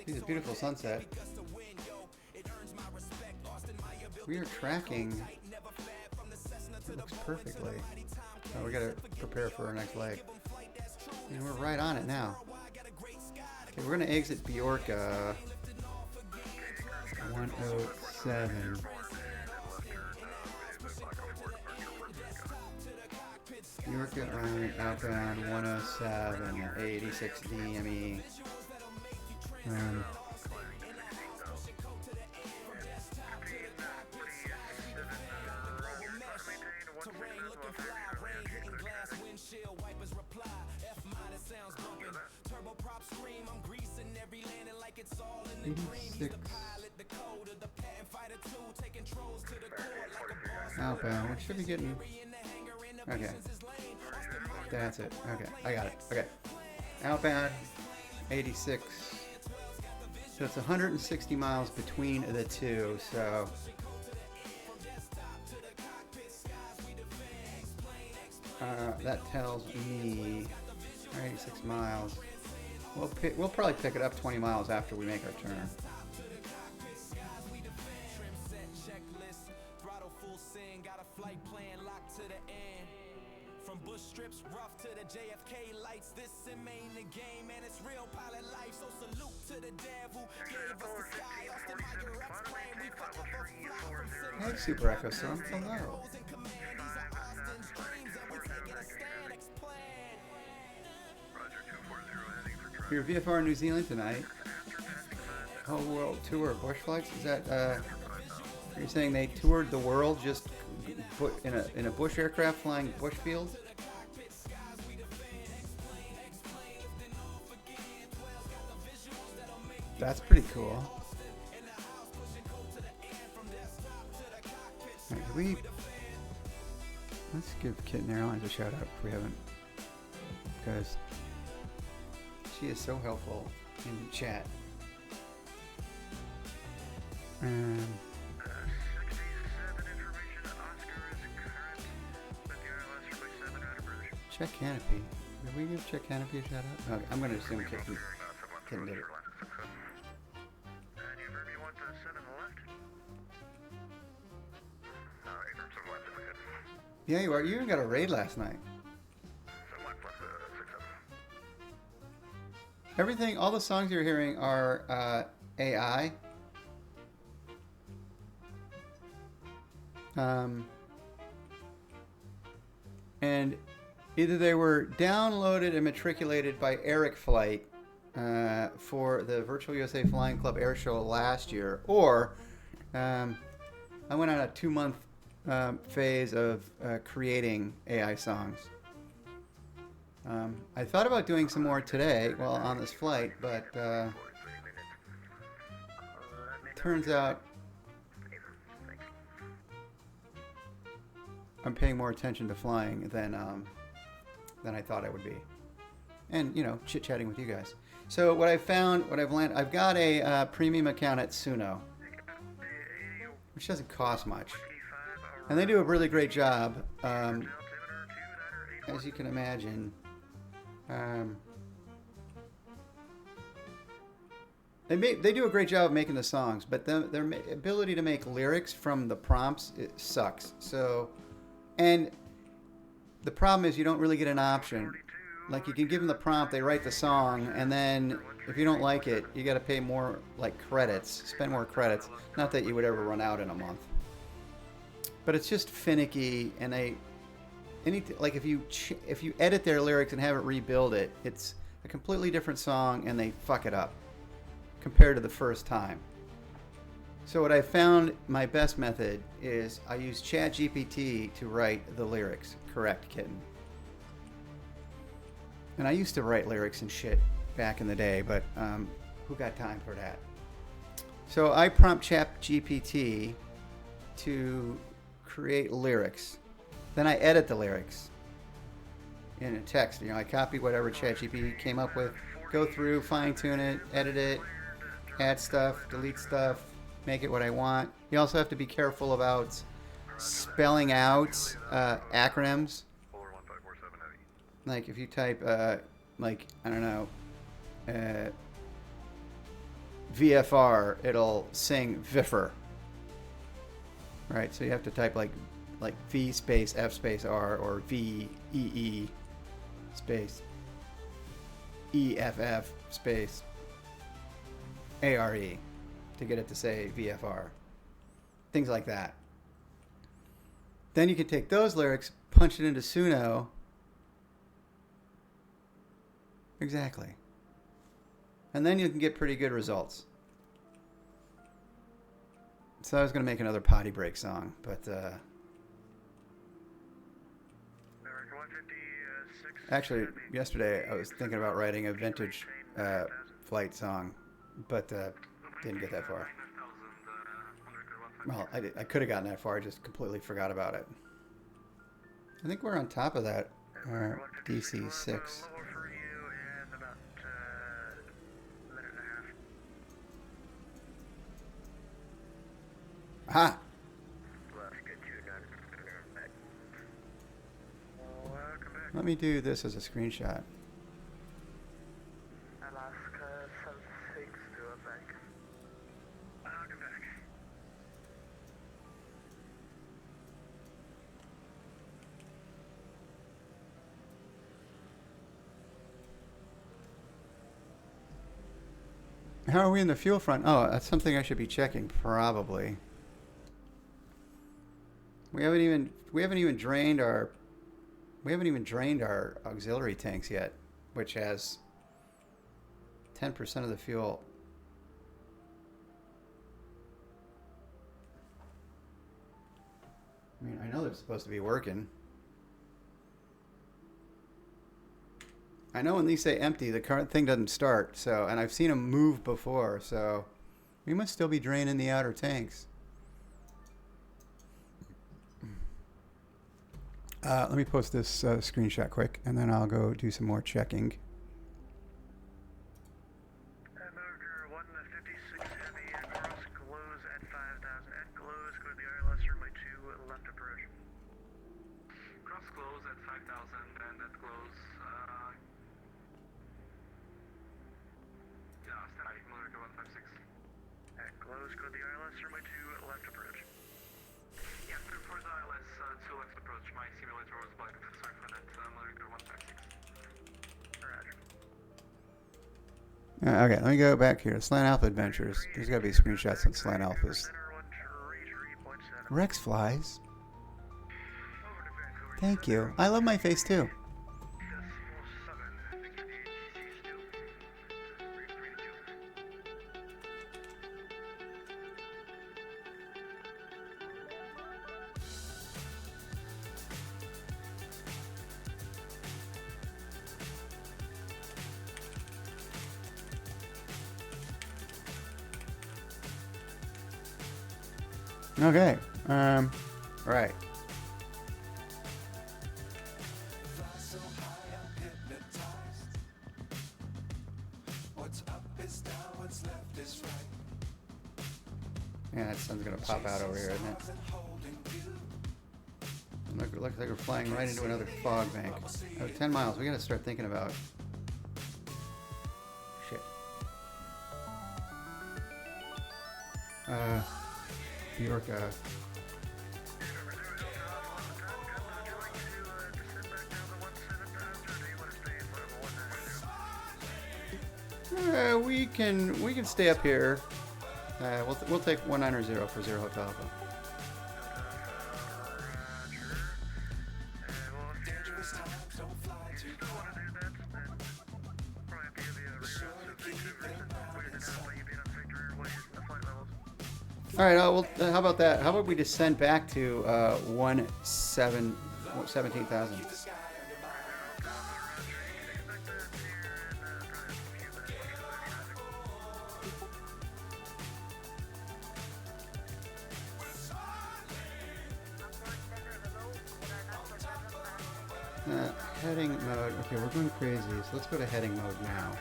C: It's a beautiful sunset. We are tracking. It looks perfectly. Oh, we gotta prepare for our next leg. And we're right on it now. Okay, we're gonna exit Bjorka. 107. Bjorka running outbound 107, 86 DME. Outbound. We should be getting. Okay. That's it. Okay, I got it. Okay. Outbound 86. So it's 160 miles between the two, so. That tells me 86 miles. We'll probably pick it up 20 miles after we make our turn. Hey, Super Echo Storm. Hello. Your VFR in New Zealand tonight. Whole world tour of bush flights. Is that? You're saying they toured the world just in a bush aircraft flying bush fields? That's pretty cool. Right, let's give Kitten Airlines a shout out if we haven't, because she is so helpful in chat. Check Canopy. Did we give Check Canopy a shout out? Okay, I'm going to assume Kitten did it. Yeah, you are. You even got a raid last night. Everything, all the songs you're hearing are AI. And either they were downloaded and matriculated by Eric Flight, for the Virtual USA Flying Club Air Show last year, or I went on a 2-month phase of creating AI songs. I thought about doing some more today while on this flight, but turns out I'm paying more attention to flying than I thought I would be, and you know, chit-chatting with you guys. So what I've found, what I've learned, I've got a premium account at Suno, which doesn't cost much, and they do a really great job, as you can imagine. They do a great job of making the songs, but their ability to make lyrics from the prompts, it sucks. So, and the problem is you don't really get an option. Like, you can give them the prompt, they write the song, and then if you don't like it, you got to pay more, like, credits, spend more credits. Not that you would ever run out in a month, but it's just finicky. And like if you edit their lyrics and have it rebuild it, it's a completely different song, and they fuck it up compared to the first time. So what I found, my best method is I use ChatGPT to write the lyrics. Correct, kitten. And I used to write lyrics and shit back in the day, but who got time for that? So I prompt ChatGPT to create lyrics. Then I edit the lyrics in a text. You know, I copy whatever ChatGPT came up with, go through, fine-tune it, edit it, add stuff, delete stuff, make it what I want. You also have to be careful about spelling out acronyms. Like if you type, like, I don't know, VFR, it'll sing VIFR. Right, so you have to type like V space F space R, or VEE space EFF space ARE to get it to say VFR. Things like that. Then you can take those lyrics, punch it into Suno. Exactly. And then you can get pretty good results. So I was going to make another potty break song, but actually yesterday I was thinking about writing a vintage flight song, but didn't get that far. Well, I could have gotten that far, I just completely forgot about it. I think we're on top of that DC-6. Aha! Let me do this as a screenshot.
I: Alaska 76 to a back. Welcome back.
C: How are we in the fuel front? Oh, that's something I should be checking, probably. We haven't even drained our auxiliary tanks yet, which has 10% of the fuel. I mean, I know they're supposed to be working. I know when these say empty, the current thing doesn't start. So, and I've seen them move before, so we must still be draining the outer tanks. Let me post this screenshot quick, and then I'll go do some more checking.
I: America 156 Heavy, cross glows at 5,000. At glows, go to the ILS runway 2, left approach. Cross glows at 5,000, and at glows, yeah, stand by, America 156. At glows, go to the ILS runway 2, left approach. Yeah, for the ILS 2 left approach, my simulator was bugged. Sorry for that, America 156. Roger.
C: Okay, let me go back here. Slant Alpha Adventures. There's got to be screenshots on Slant Alphas. Rex flies. Thank you. I love my face too. Okay. Right. Yeah, that sun's gonna pop out over here, isn't it? Looks like we're flying right into another fog bank. Oh, 10 miles. We gotta start thinking about shit. New York. We can stay up here. We'll take 190 for 0 Hotel Alpha. All right. How about that? How about we descend back to 17,000? Heading mode. Okay, we're going crazy. So let's go to heading mode now.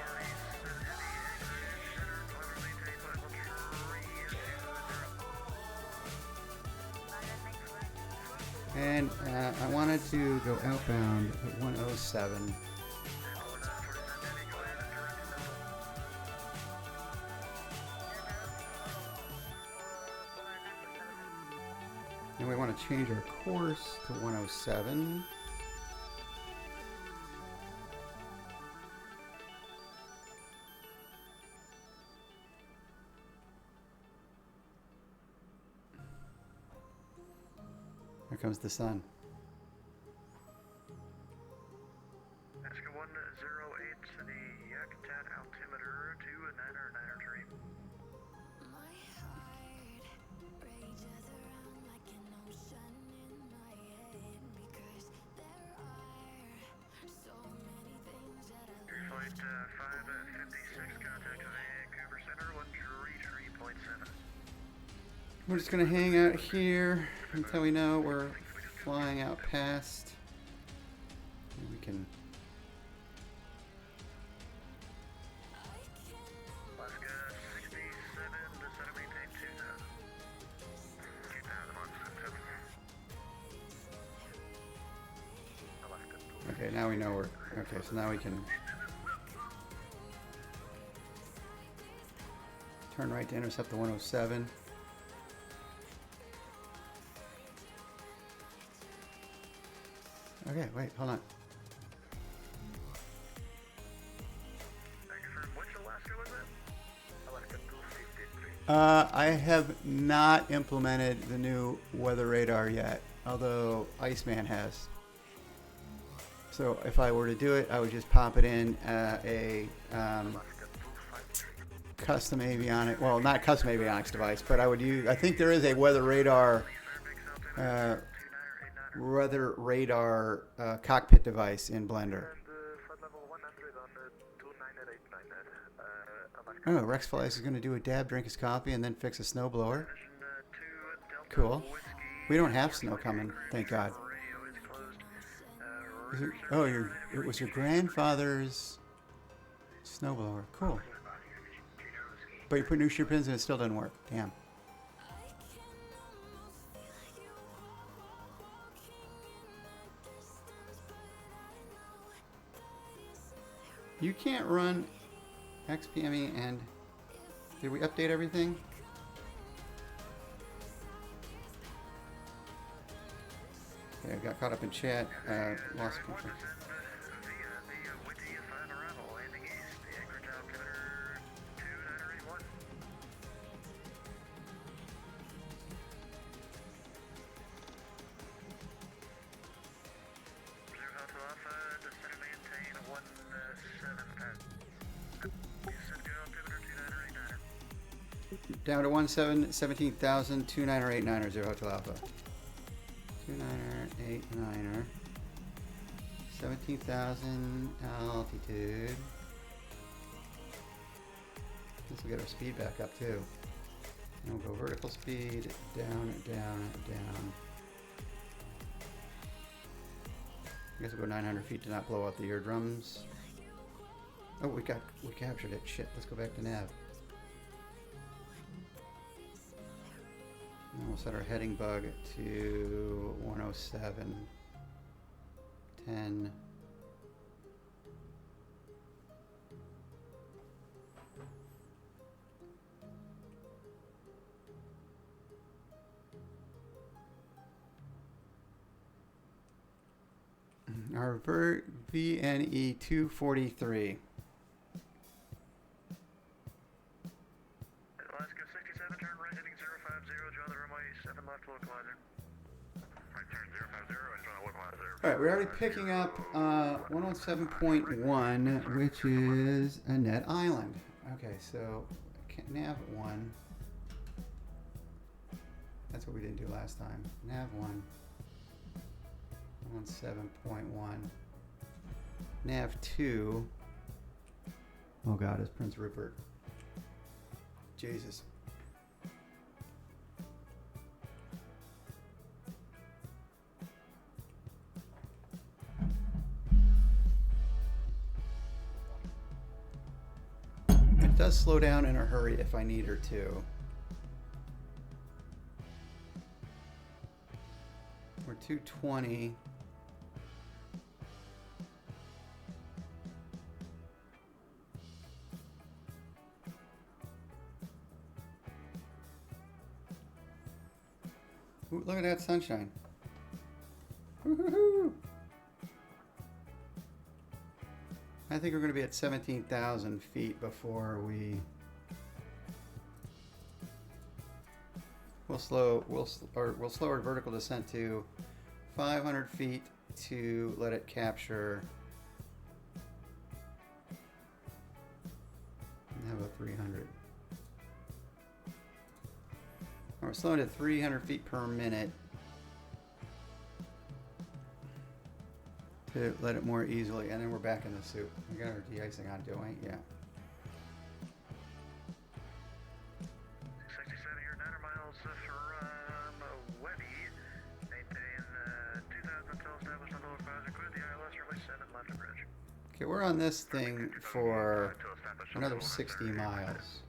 C: And I wanted to go outbound at 107. And we want to change our course to 107. Here comes the sun.
E: Alaska 108 to the Yakutat altimeter 299er 3.
H: My heart rages around like an ocean in my head because there are so many things that I
E: Flight 556, contact Vancouver Center 133.7.
C: We're just gonna hang out here until we know we're flying out past. And we can.
E: Alaska 67 to set and maintain 2,000. 2,000 on 7.
C: Okay, now we know we're. Okay, so now we can turn right to intercept the 107. Okay, wait, hold on.
E: Which Alaska was that? Alaska 253.
C: I have not implemented the new weather radar yet, although Iceman has. So if I were to do it, I would just pop it in a custom avionics, well, not custom avionics device, but I would use, I think there is a weather radar cockpit device in Blender. Oh, Rex Flies is going to do a dab, drink his coffee, and then fix a snowblower. Cool. We don't have snow coming, thank God. It was your grandfather's snowblower. Cool. But you put new shear pins and it still doesn't work. Damn. You can't run XPME and... Did we update everything? Okay, I got caught up in chat. Lost control. Down to 17,000, 29er 0 Hotel Alpha. 29er, 89er. 17,000 altitude. This will get our speed back up too. We'll go vertical speed, down, down, down. I guess we'll go 900 feet to not blow out the eardrums. Oh, we captured it. Shit, let's go back to nav. And we'll set our heading bug to 107, 10. Our VNE 243.
E: Alaska 67, turn right heading 050, join the runway 7 left localizer. Right turn 050, join the localizer.
C: Alright, we're already picking up 107.1, which is a net island. Okay, so nav 1. That's what we didn't do last time. Nav 1. 107.1. Nav 2. Oh god, it's Prince Rupert. Jesus. It does slow down in a hurry if I need her to. We're 220. Ooh, look at that sunshine. Woo-hoo-hoo. I think we're going to be at 17,000 feet before we'll slow our vertical descent to 500 feet to let it capture. How about 300? We're slowing to 300 feet per minute to let it more easily, and then we're back in the soup. We got our de-icing on, don't we? Yeah.
E: 67, you're 900 miles from Webby. Maintain 2000 until established on the localizer. Clear the ILS, runway 7 left of bridge.
C: Okay, we're on this thing for another 60 miles.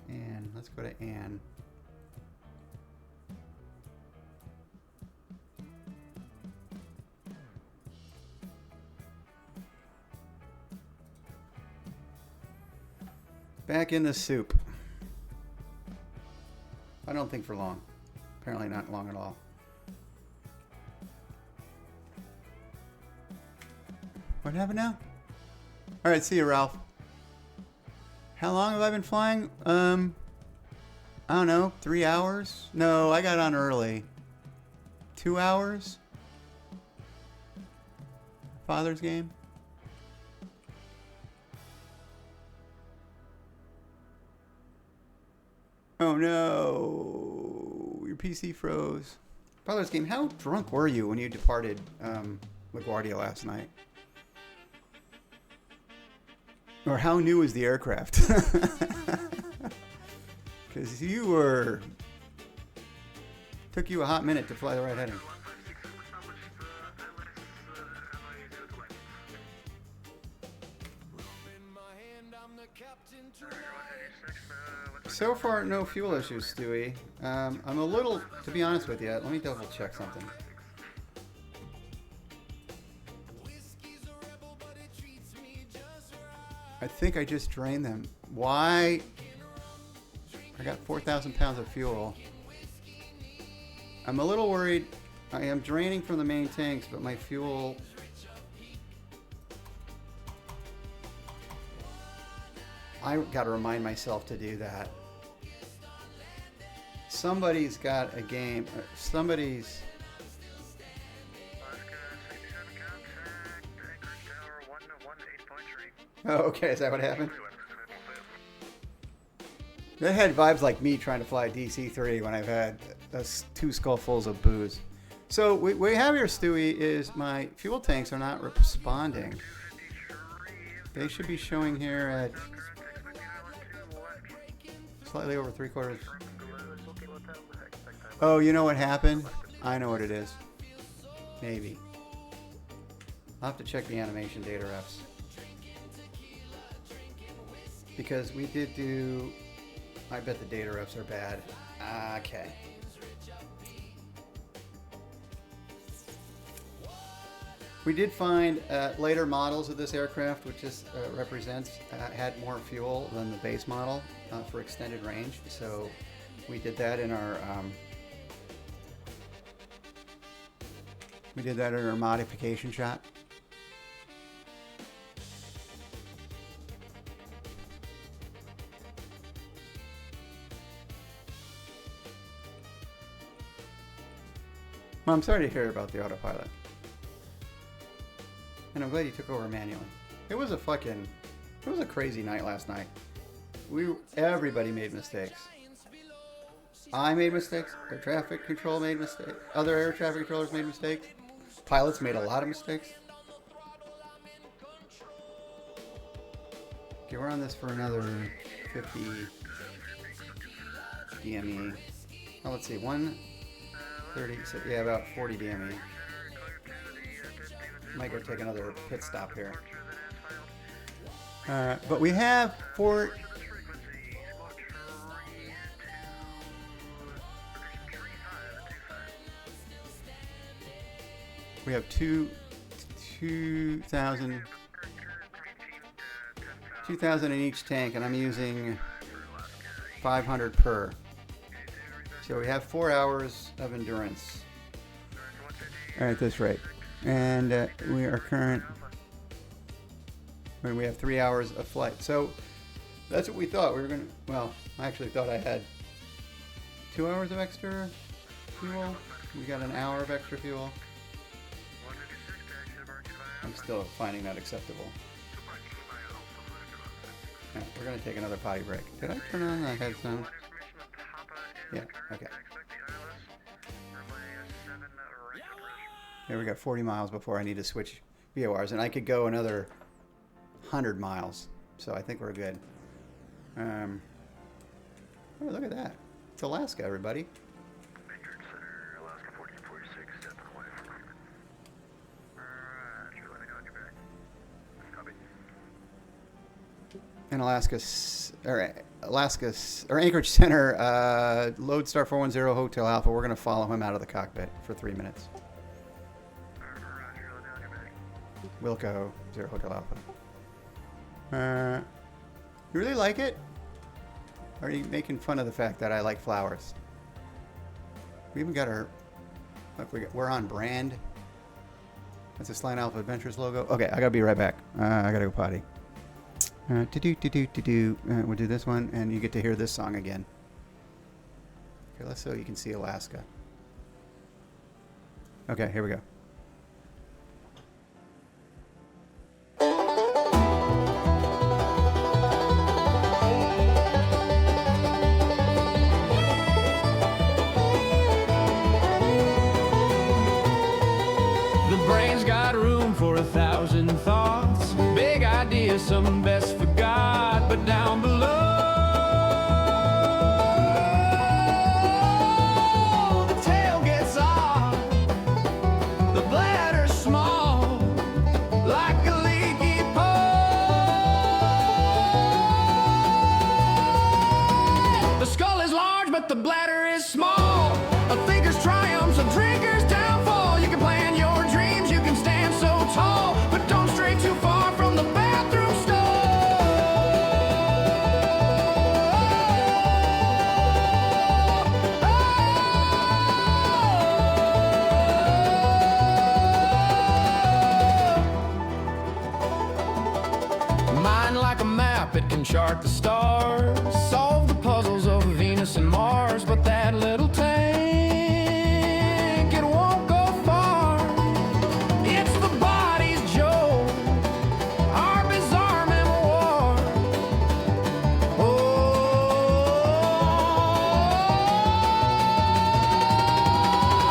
C: And let's go to Ann. Back in the soup. I don't think for long. Apparently not long at all. What happened now? All right, see you, Ralph. How long have I been flying? I don't know, 3 hours? No, I got on early. 2 hours? Father's game? Oh no, your PC froze. Father's game, how drunk were you when you departed LaGuardia last night? Or how new is the aircraft? Because you were... Took you a hot minute to fly the right heading. So far, no fuel issues, Stewie. I'm a little... To be honest with you, let me double check something. I think I just drained them. Why? I got 4,000 pounds of fuel. I'm a little worried. I am draining from the main tanks, but my fuel... I got to remind myself to do that. Somebody's got a game. Somebody's... Oh, okay. Is that what happened? That had vibes like me trying to fly DC-3 when I've had 2 skullfuls of booze. So what we have here, Stewie, is my fuel tanks are not responding. They should be showing here at slightly over 3/4. Oh, you know what happened? I know what it is. Maybe. I'll have to check the animation data refs. Because we did do... I bet the data refs are bad. Okay. We did find later models of this aircraft, which just represents, had more fuel than the base model for extended range. So we did that in our modification shot. Well, I'm sorry to hear about the autopilot. And I'm glad you took over manually. It was a crazy night last night. Everybody made mistakes. I made mistakes. Air traffic control made mistakes. Other air traffic controllers made mistakes. Pilots made a lot of mistakes. Okay, we're on this for another 50 DME. Oh, let's see, 130, so yeah, about 40 DME. Might go take another pit stop here. But we have we have 2,000 in each tank, and I'm using 500 per. So we have 4 hours of endurance. All right, at this rate. And we have 3 hours of flight. So that's what we thought. We were going to, well, I actually thought I had 2 hours of extra fuel. We got an hour of extra fuel. I'm still finding that acceptable. Yeah, we're going to take another potty break. Did I turn on the head sound? Yeah, okay. Yeah, we got 40 miles before I need to switch VORs, and I could go another 100 miles, so I think we're good. Oh, look at that. It's Alaska, everybody. And Anchorage Center, Lodestar 410 Hotel Alpha. We're going to follow him out of the cockpit for 3 minutes. Wilco 0 Hotel Alpha. You really like it? Or are you making fun of the fact that I like flowers? We even got our... Look, we're on brand. That's a Slant Alpha Adventures logo. Okay, I gotta be right back. I gotta go potty. We'll do this one, and you get to hear this song again. Okay, let's so you can see Alaska. Okay, here we go.
H: The brain's got room for 1,000 thoughts. Big ideas, some best forgot, but down below the tail gets off. The bladder's small, like a leaky pole. The skull is large, but the bladder is small. A thinker's triumphs, a drinker's downfall. You can plan your dreams, you can stand so tall, but don't stray too far from the bathroom stall. Mind like a map, it can chart the stars, solve the puzzles of Venus and Mars, but that little tank, it won't go far. It's the body's Joe, our bizarre memoir.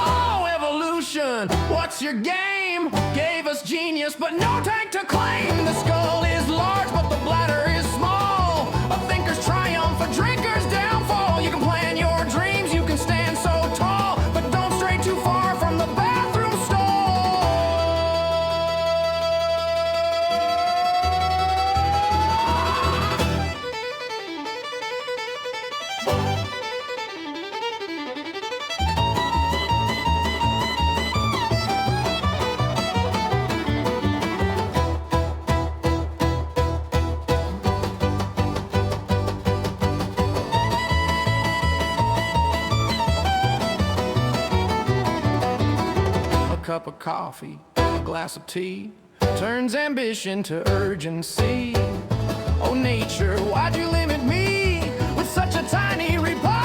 H: Oh, evolution, what's your game? Gave us genius, but no tank to claim. The skull is large. coffee, a glass of tea turns ambition to urgency. Oh nature, why'd you limit me with such a tiny repository?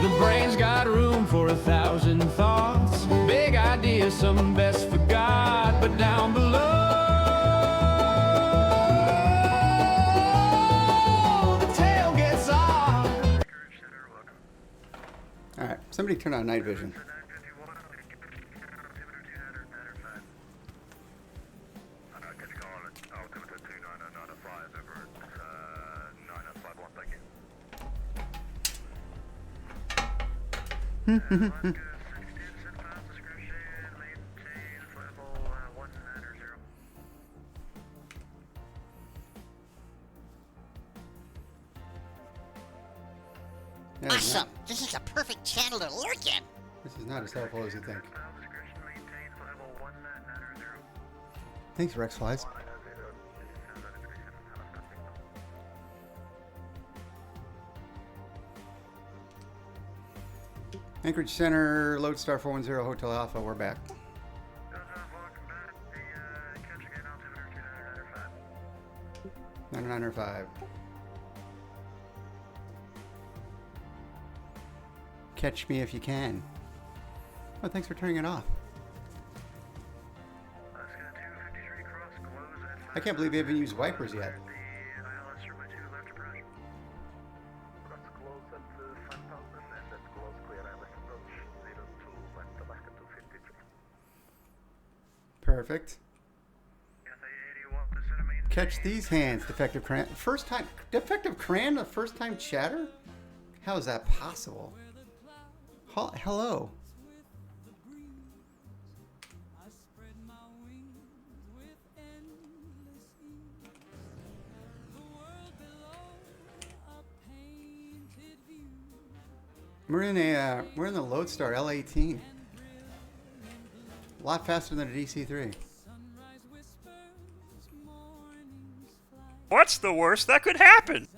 H: The brain's got room for 1,000 thoughts. Big ideas, some best forgot, but down below, the tail gets off.
C: All right, somebody turn on night vision.
J: Awesome! This is a perfect channel to lurk in.
C: This is not as helpful as you think. Thanks, Rex Flies. Anchorage Center, Lodestar 410 Hotel Alpha, we're back. 995. Catch me if you can. Oh, thanks for turning it off. I can't believe you haven't used wipers yet. Perfect. Catch these hands, Defective Cran. First time, Defective Cran, a first time chatter? How is that possible? Hello. We're in the Lodestar L18. A lot faster than a DC-3.
M: What's the worst that could happen?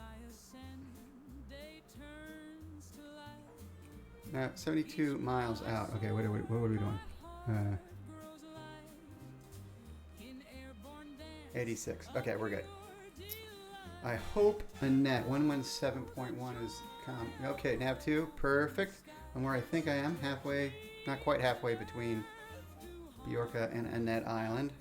C: 72 miles out. Okay, what are we doing? 86. Okay, we're good. I hope Annette 117.1 is okay. Nav 2, perfect. I'm where I think I am, halfway, not quite halfway between Bjorka and Annette Island.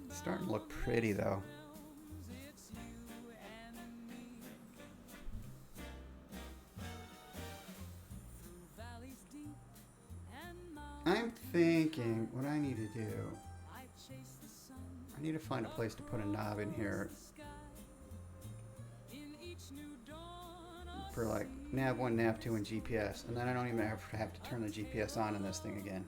C: It's starting to look pretty though. I'm thinking what I need to do. I need to find a place to put a knob in here for like nav 1, nav 2, and GPS, and then I don't even have to turn the GPS on in this thing again.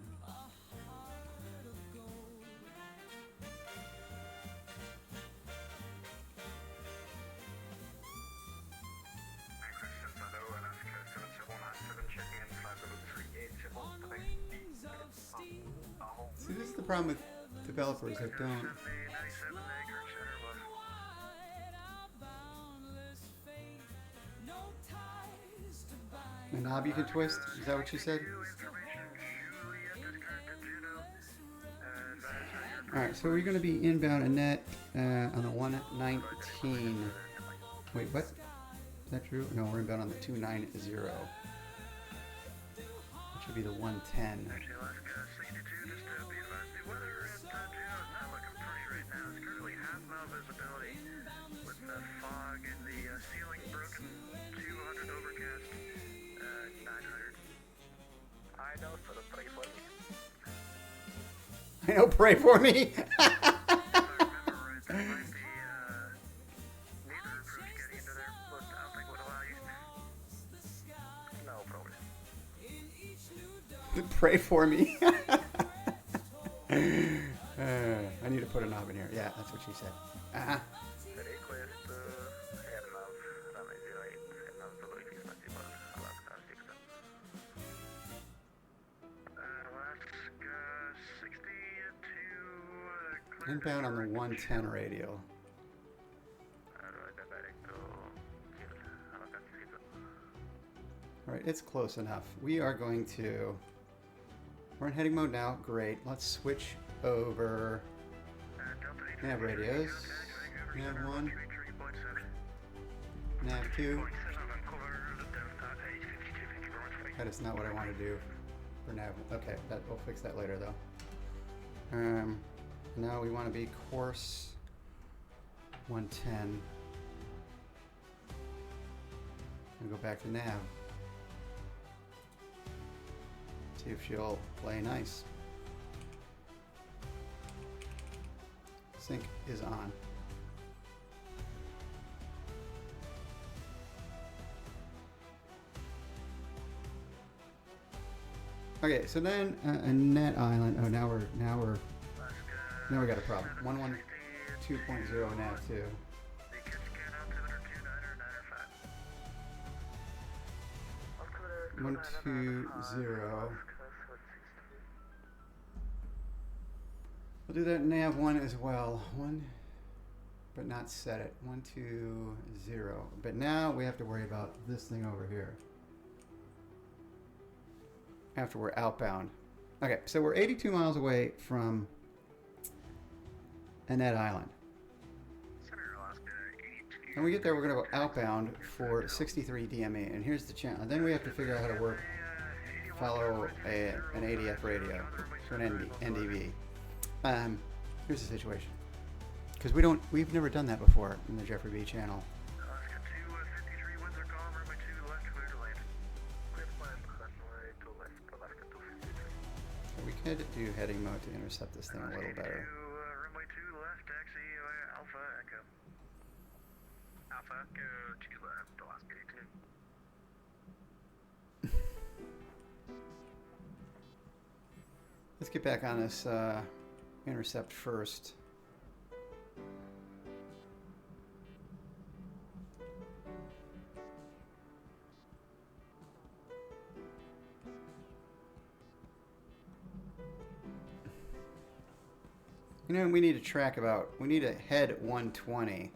C: See, this is the problem with developers that don't. A knob you can twist? Is that what you said? Alright, so we're going to be inbound Annette on the 119. Wait, what? Is that true? No, we're inbound on the 290. Which would be the 110. know, pray for me. Pray for me. I need to put a knob in here. Yeah, that's what she said. Uh-huh. Inbound on the 110 radio. All right, it's close enough. We are going to... We're in heading mode now. Great. Let's switch over. Nav radios. Nav 1. Nav 2. That is not what I want to do for nav. Okay, we'll fix that later though. Now we want to be course 110. And go back to nav. See if she'll play nice. Sync is on. Okay, so then a net island. Oh, now we got a problem. 112.0 nav 2. 120. We'll do that nav 1 as well. But not set it. 120. But now we have to worry about this thing over here. After we're outbound. Okay, so we're 82 miles away from Annette Island. When we get there, we're going to go outbound for 63 DME. And here's the challenge. Then we have to figure out how to follow an ADF radio, so an NDV. Here's the situation. Because we've never done that before in the Jeffrey B channel. We could do heading mode to intercept this thing a little better.
E: Runway 2 left, taxi, Alpha Echo. Alpha Echo 2 left, Alaska 2.
C: Let's get back on this intercept first. You know, we need to head 120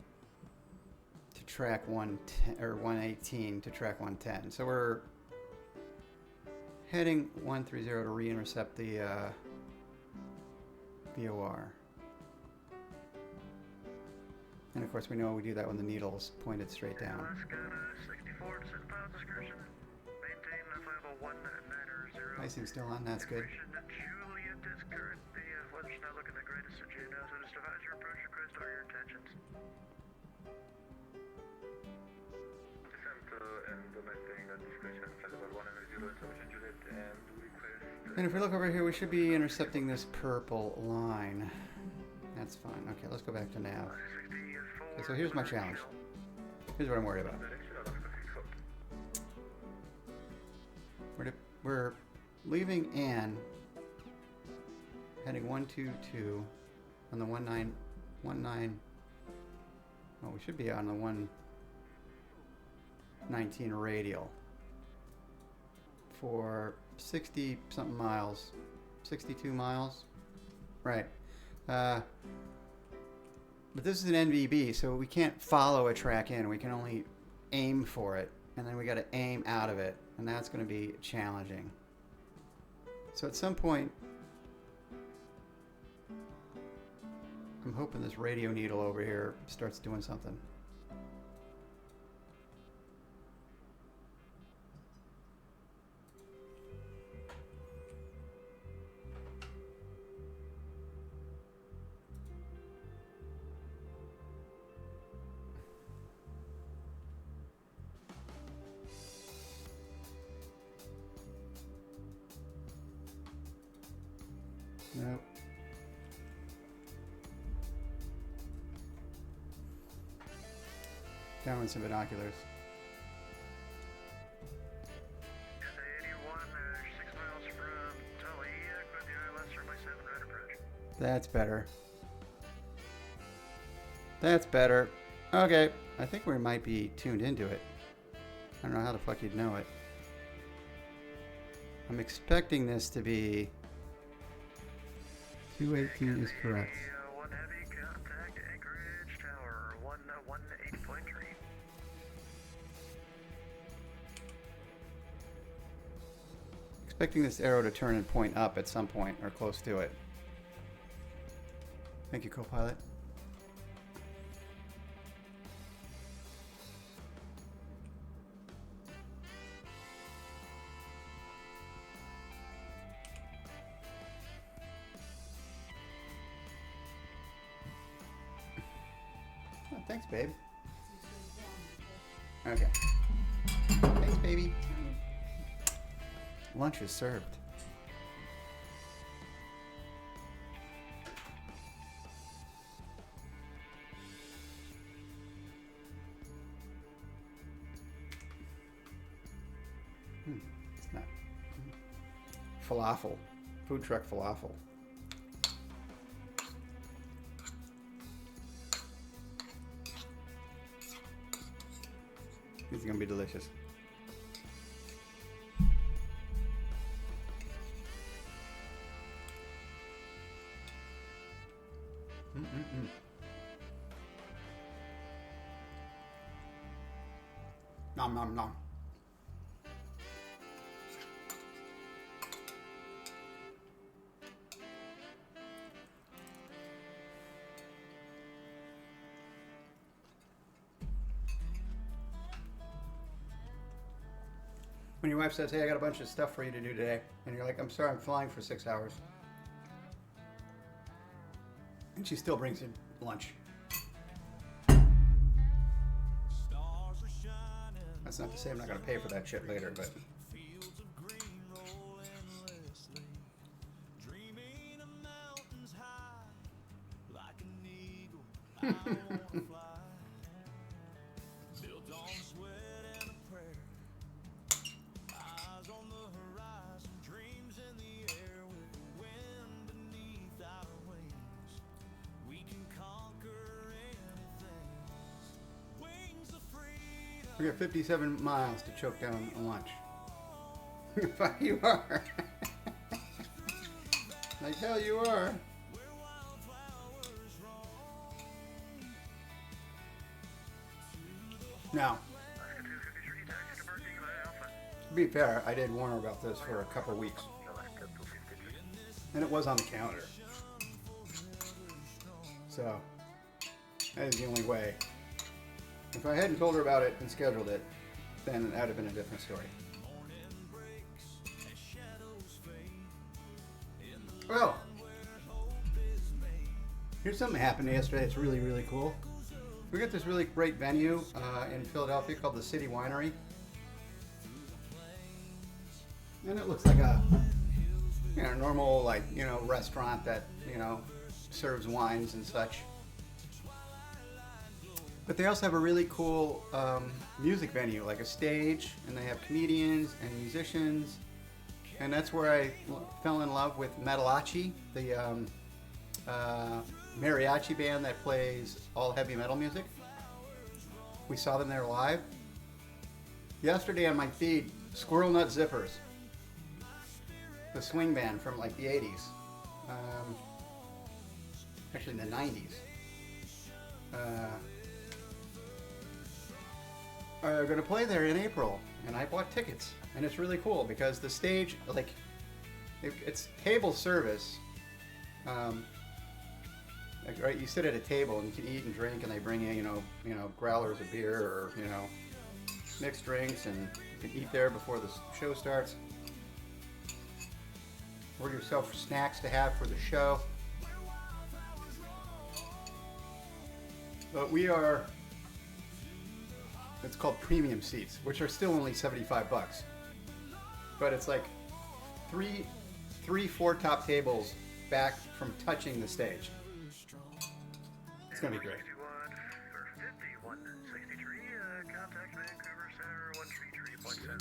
C: to track 110, or 118 to track 110. So we're heading 130 to re-intercept the VOR. And of course we know we do that when the needle's pointed straight down. Icing's still on, that's good. And if we look over here, we should be intercepting this purple line. That's fine. Okay, let's go back to nav. Okay, so here's my challenge. Here's what I'm worried about. We're leaving Ann, heading 122 on the 19. Well, we should be on the 119 radial for 60 something miles, 62 miles, right? But this is an NVB, so we can't follow a track in. We can only aim for it, and then we got to aim out of it, and that's going to be challenging. So at some point, I'm hoping this radio needle over here starts doing something. Nope. Down with some binoculars.
E: SA-81, 6 miles from Tully, with the ILS for my 7 right approach.
C: That's better. That's better. Okay. I think we might be tuned into it. I don't know how the fuck you'd know it. I'm expecting this to be 218 is correct.
E: 1 heavy contact, Anchorage Tower, 180.3.
C: Expecting this arrow to turn and point up at some point or close to it. Thank you, co-pilot. Oh, thanks, babe. Okay. Thanks, baby. Lunch is served. It's not. Falafel. Food truck falafel. This is gonna be delicious. Nom nom nom. When your wife says, "Hey, I got a bunch of stuff for you to do today," and you're like, "I'm sorry, I'm flying for 6 hours," and she still brings you lunch. That's not to say I'm not going to pay for that shit later, but we got 57 miles to choke down a lunch. Fuck you are. Like hell you are. Now, to be fair, I did warn her about this for a couple of weeks. And it was on the calendar. So, that is the only way. If I hadn't told her about it and scheduled it, then that would have been a different story. Well, here's something that happened yesterday that's really, really cool. We got this really great venue in Philadelphia called the City Winery. And it looks like a normal restaurant that, serves wines and such. But they also have a really cool music venue, like a stage, and they have comedians and musicians. And that's where I fell in love with Metalachi, the mariachi band that plays all heavy metal music. We saw them there live. Yesterday on my feed, Squirrel Nut Zippers, the swing band from like the 80s. Actually in the 90s. Are going to play there in April, and I bought tickets, and it's really cool because the stage, like, it's table service. Like, right, you sit at a table and you can eat and drink, and they bring you, growlers of beer or mixed drinks, and you can eat there before the show starts. Order yourself snacks to have for the show. But we are. It's called premium seats, which are still only $75. But it's like four top tables back from touching the stage. It's gonna be great.
E: 163, contact Vancouver Center 133.7.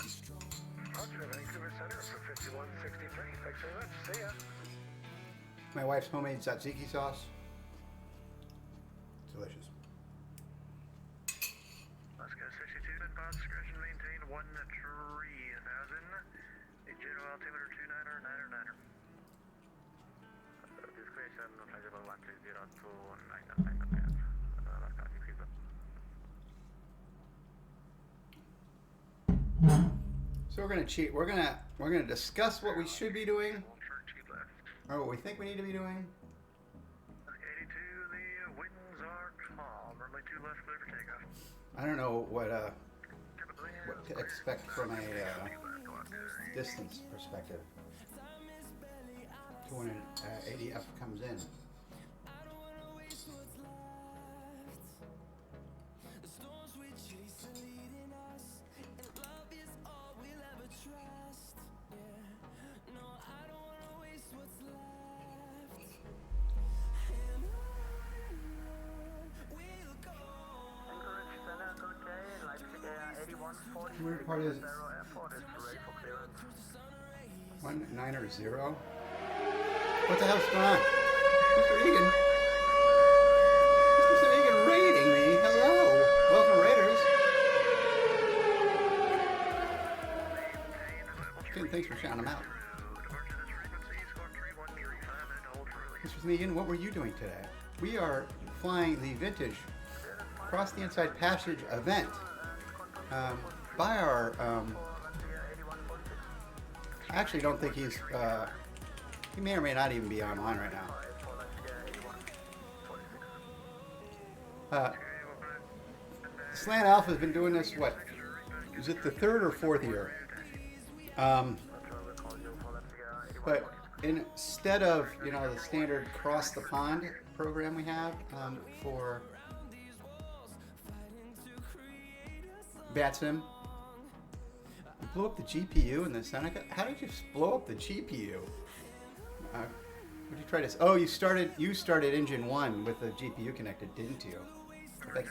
E: Roger, Vancouver Center for 5163. Thanks very much. See ya.
C: My wife's homemade tzatziki sauce. Delicious.
E: Oscar 62, inbound discretion maintain 130,000. The general altimeter 29er. Discretion flexible 13029.
C: So we're gonna cheat. We're gonna discuss what we should be doing, or what we think we need to be doing.
E: 82, the winds are calm. Runway 2 left, clear for takeoff.
C: I don't know what to expect from a distance perspective to when an ADF comes in. Weird part is 190. What the hell's going on? Mr. Egan. Mr. Egan raiding me. Hello. Welcome, Raiders. Good, thanks for shouting them out. Mr. Egan, what were you doing today? We are flying the vintage Cross the Inside Passage event. By our, I actually don't think he may or may not even be online right now. Slant Alpha has been doing this, what, is it the 3rd or 4th year? But instead of, you know, the standard Cross the Pond program we have for VATSI, you blew up the GPU in the Seneca. How did you blow up the GPU? What did you try to? Oh, you started engine 1 with the GPU connected, didn't you? Like,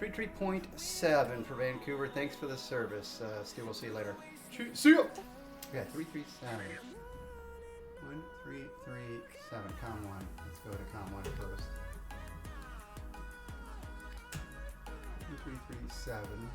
C: 33.7 for Vancouver. Thanks for the service. Stu, we'll see you later. See you. Yeah, 337. 1337. Com 1. Let's go to Com 1 first. 337.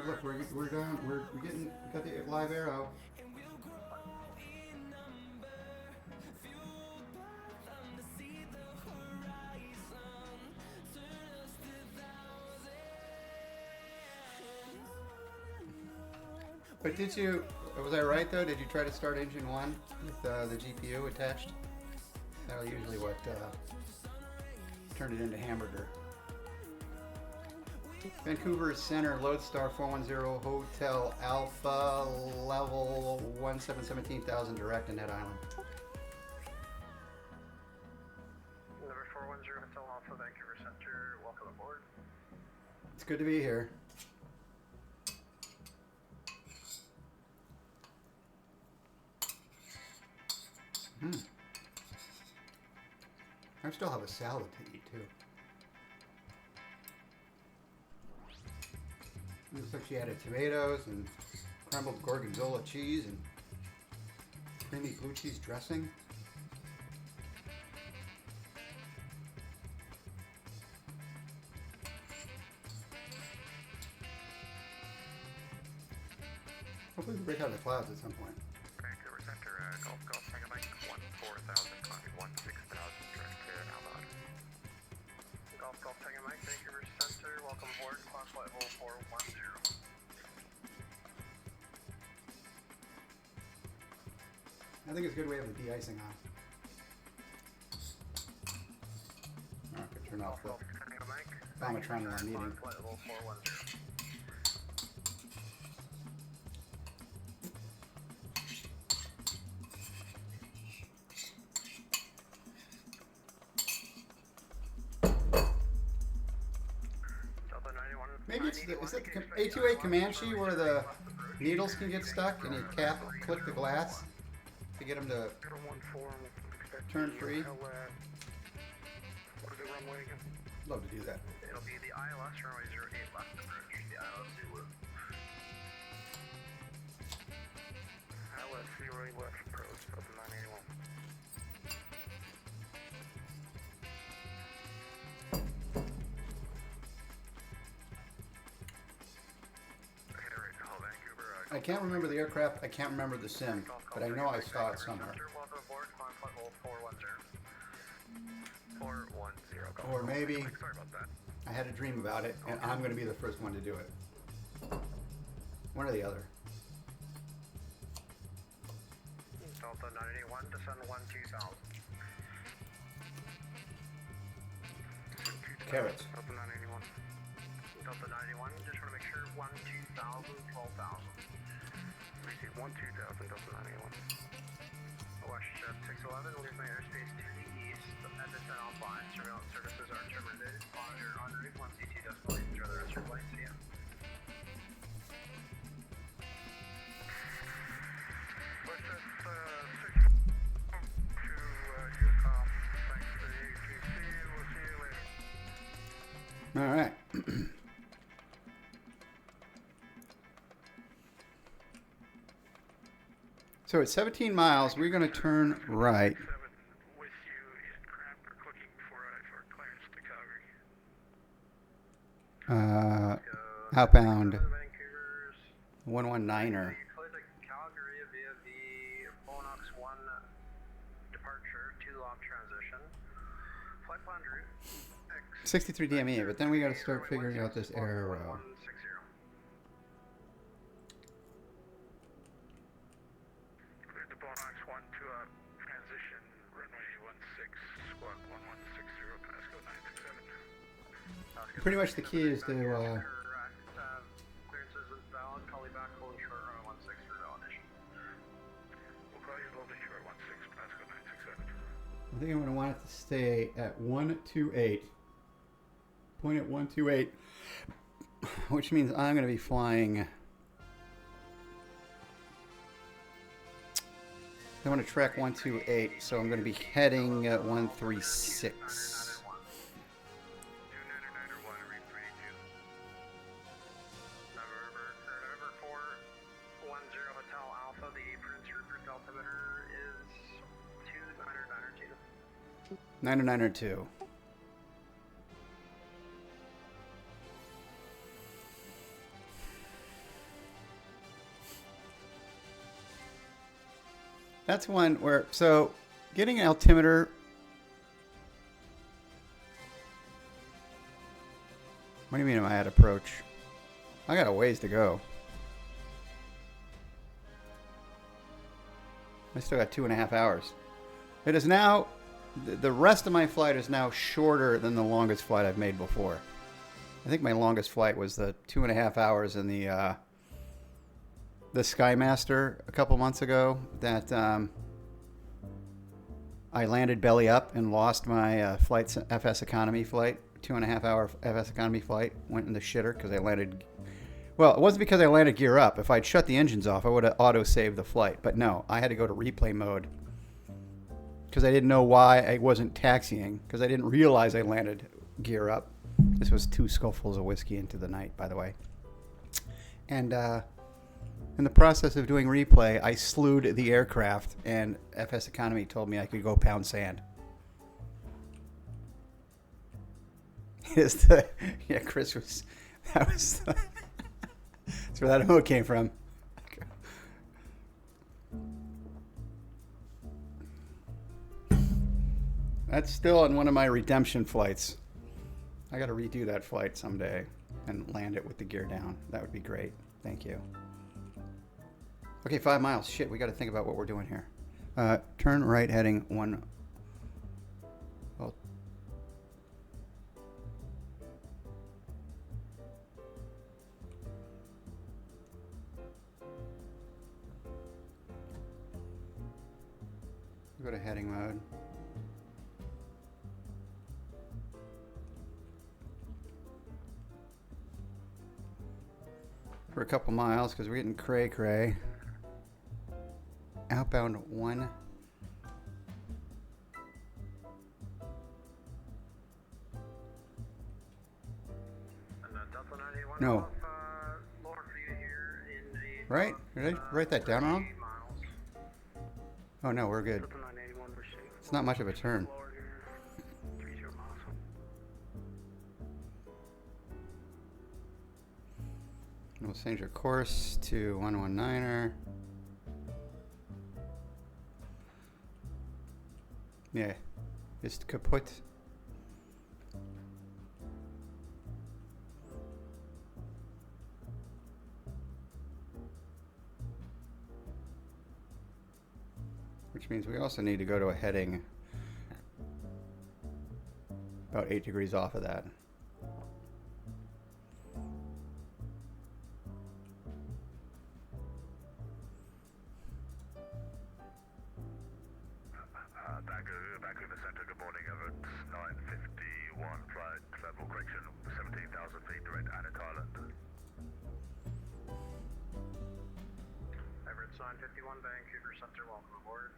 C: Look, we're done. We got the live arrow. But did you? Was I right though? Did you try to start engine 1 with the GPU attached? That'll usually what turned it into hamburger. Vancouver Center, Lodestar 410 Hotel Alpha, level 17,000 direct in Head Island.
E: Number 410 Hotel Alpha, Vancouver Center, welcome aboard.
C: It's good to be here. I still have a salad to eat too. Looks like she added tomatoes and crumbled gorgonzola cheese and creamy blue cheese dressing. Hopefully we break out of the clouds at some point.
E: Vancouver Center, Golf Tango Mike, 14,000, contact 16,000, direct to outbound. Golf Tango Mike, Vancouver Center, welcome aboard, clock level 410.
C: I think it's good we have the de-icing on. I could turn off the Vomatron while I'm eating.
E: Flight level 410.
C: Maybe it's the, is it the A28 Comanche where the needles can get stuck and you click the glass to get them to turn free?
E: What is the runway again?
C: Love to do that.
E: It'll be the ILS runway 08 left approach, the ILS Zulu. ILS 08 left approach, open 981.
C: I can't remember the aircraft. I can't remember the sim, but I know I saw it somewhere.
E: Welcome aboard, climb flight level 410. 410.
C: Or maybe
E: Sorry about that.
C: I had a dream about it, and I'm going to be the first one to do it. One or the other.
E: Delta 981, descend 12000.
C: Carrots.
E: Delta 981. Delta 91, just want to make sure 12000, 12,000. Receive 12000, Delta 981. Washington 611, leave my airspace to the east. At descent offline, surveillance services are terminated. Monitor en route 1C2.8. Enjoy the rest of your flight. See ya. What's this, 6 to Unicom. Thanks for the ATC. We'll see you later.
C: All right. So at 17 miles, we're going to turn right.
E: With you in Cranbrook looking for clearance to Calgary.
C: Outbound 119er.
E: Calgary via the Phoenix 1 departure, 2 lock transition. Flight plan route.
C: 63 DME, but then we got to start figuring out this aero.
E: Cleared the Phoenix 1 to transition, runway 16, squawk 1160, Pasco 967.
C: Pretty much the key is to
E: Clearance isn't valid, call you back, holding short runway 16 for validation. We'll call you holding short 16, Pasco 967.
C: I think I'm going to want it to stay at 128. Point at 128, which means I'm going to be flying. I want to track 128, so I'm going to be heading at 136.
E: November 410 Hotel Alpha, the Prince Rupert altimeter is 29902.
C: 90902. That's one where, so getting an altimeter, what do you mean am I at approach? I got a ways to go. I still got 2.5 hours. It is now, the rest of my flight is now shorter than the longest flight I've made before. I think my longest flight was the 2.5 hours in the Skymaster a couple months ago that I landed belly up and lost my FS economy flight. 2.5 hour FS economy flight. Went in the shitter because I landed. Well, it wasn't because I landed gear up. If I'd shut the engines off, I would have auto-saved the flight. But no, I had to go to replay mode because I didn't know why I wasn't taxiing because I didn't realize I landed gear up. This was 2 skullfuls of whiskey into the night, by the way. And in the process of doing replay, I slewed the aircraft, and FS Economy told me I could go pound sand. Yeah, Chris was. That was. That's where that emote came from. That's still on one of my redemption flights. I got to redo that flight someday and land it with the gear down. That would be great. Thank you. Okay, 5 miles. Shit, we got to think about what we're doing here. Turn right heading 1. Well, go to heading mode. for a couple miles because we're getting cray. Outbound 1. No. Right? Did I write that down wrong? Oh no, we're good. It's not much of a turn. We'll change our course to 119er. Yeah, ist kaputt. Which means we also need to go to a heading about 8 degrees off of that.
E: Vancouver Center, good morning, Everett. 9:51, flight level correction, 17,000 feet, direct Anik Island. Everett, 9:51, Vancouver Center, welcome aboard.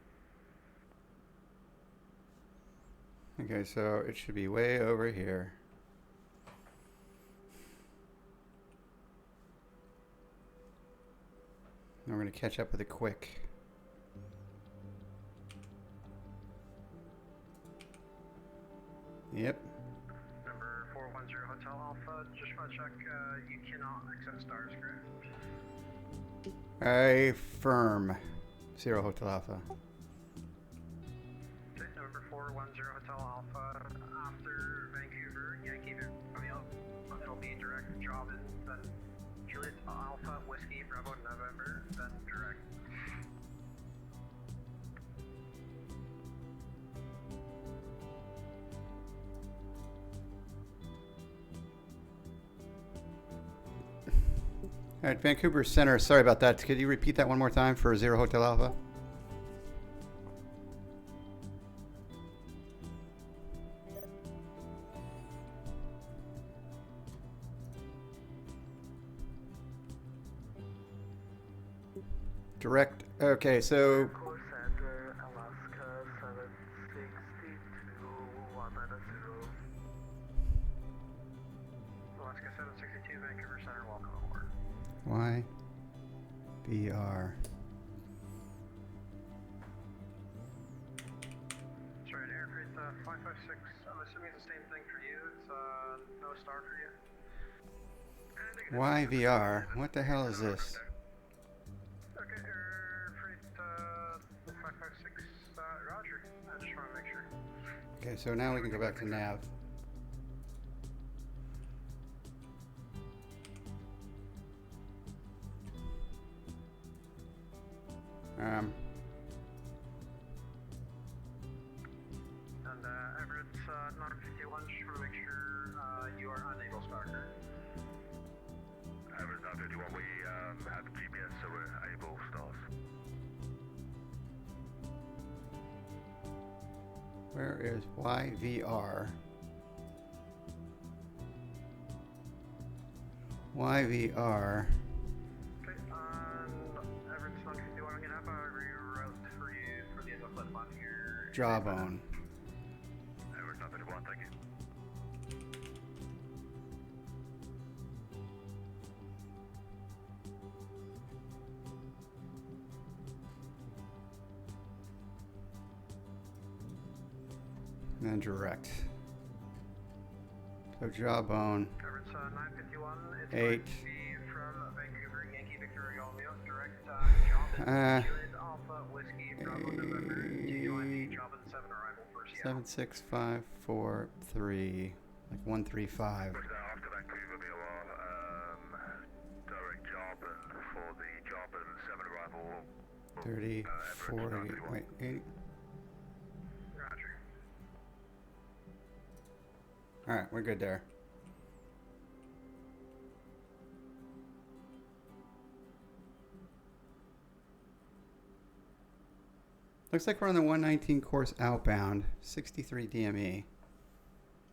C: Okay, so it should be way over here. And we're going to catch up with it quick. Yep.
E: Number 410 Hotel Alpha, just want to check, you cannot accept stars, correct?
C: I firm 0 Hotel Alpha.
E: Okay, number 410 Hotel Alpha, after Vancouver, Yankee Romeo, it'll be direct job in, then Juliet Alpha, Whiskey, Bravo, November, then direct.
C: All right, Vancouver Center. Sorry about that. Could you repeat that one more time for 0 Hotel Alpha? Direct. Okay, so
E: Center, Alaska, 762, 190. Alaska 762, Vancouver Center, welcome aboard.
C: YBR.
E: Sorry, air freight 556. I'm assuming it's the same thing for you. It's no star for you.
C: YVR. What the hell is this?
E: Okay, air freight 556. Roger. I just want to make sure.
C: Okay, so now we can go back to nav.
E: And Everett 951, just want to make sure you are unable to start. Everett 951, we have GPS, so we're able stars.
C: Where is YVR? YVR.
E: Okay, Everett 951, I'm going to have a reroute for you for the inlet line here.
C: Jawbone.
E: Everett 951, thank you.
C: And then direct. So jawbone.
E: Everett 951, it's
C: 8.
E: going to be from Vancouver, Yankee Victoria Romeo, direct Job Juliet Alpha Whiskey Bravo November to join the Job 7 arrival for Seattle.
C: 76543, like 135.
E: After Vancouver, we are direct Job for the Job 7 arrival.
C: 30, 40, wait, 80.
E: Roger.
C: Alright, we're good there. Looks like we're on the 119 course outbound, 63 DME.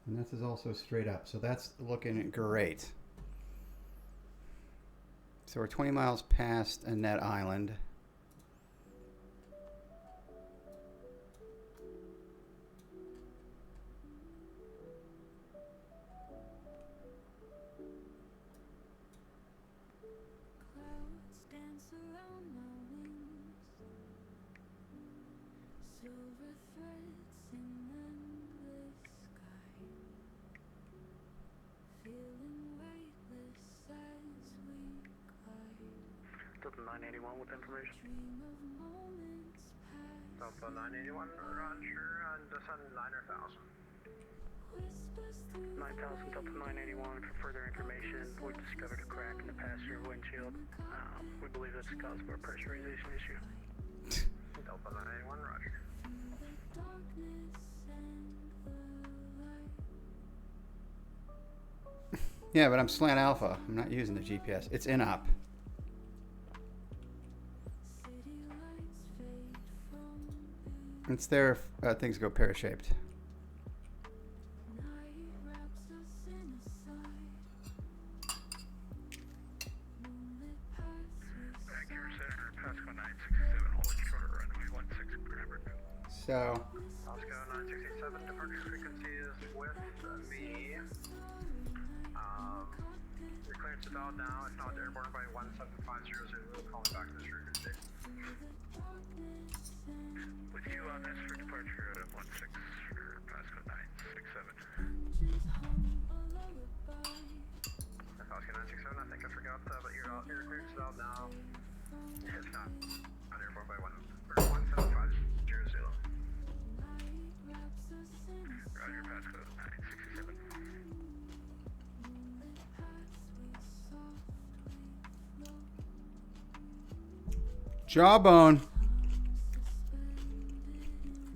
C: And this is also straight up, so that's looking great. So we're 20 miles past Annette Island.
E: Delta 981 with information. Delta 981, roger, and descend 9,000. 9,000, Delta 981, for further information, we discovered a crack in the passenger windshield. We believe that's caused by a pressurization issue. Delta 981, roger.
C: Yeah, but I'm slant alpha. I'm not using the GPS. It's in-op. It's there if things go pear-shaped. So
E: Oscar 967, departure frequency is with me. Your clearance is out now. If not, airborne by 17500. We'll call back to this frequency. With you on this for departure at 16 for Pasco 967. Oscar 967, I think I forgot that, but your clearance is out now. If not, airborne by 17500. Roger, Pasco 967.
C: Jawbone.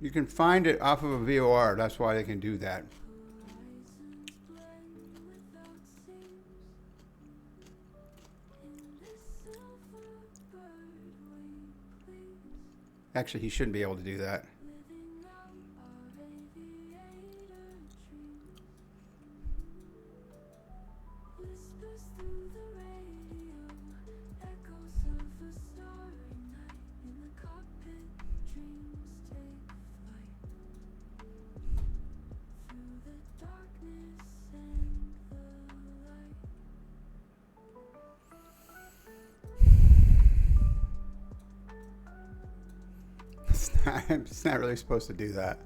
C: You can find it off of a VOR. That's why they can do that. Actually, he shouldn't be able to do that. It's not really supposed to do that.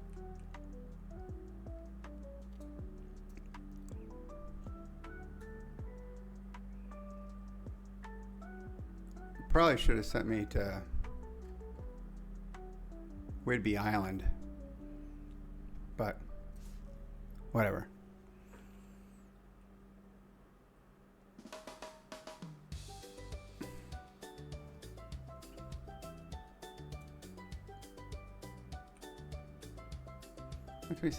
C: Probably should have sent me to Whidbey Island, but whatever.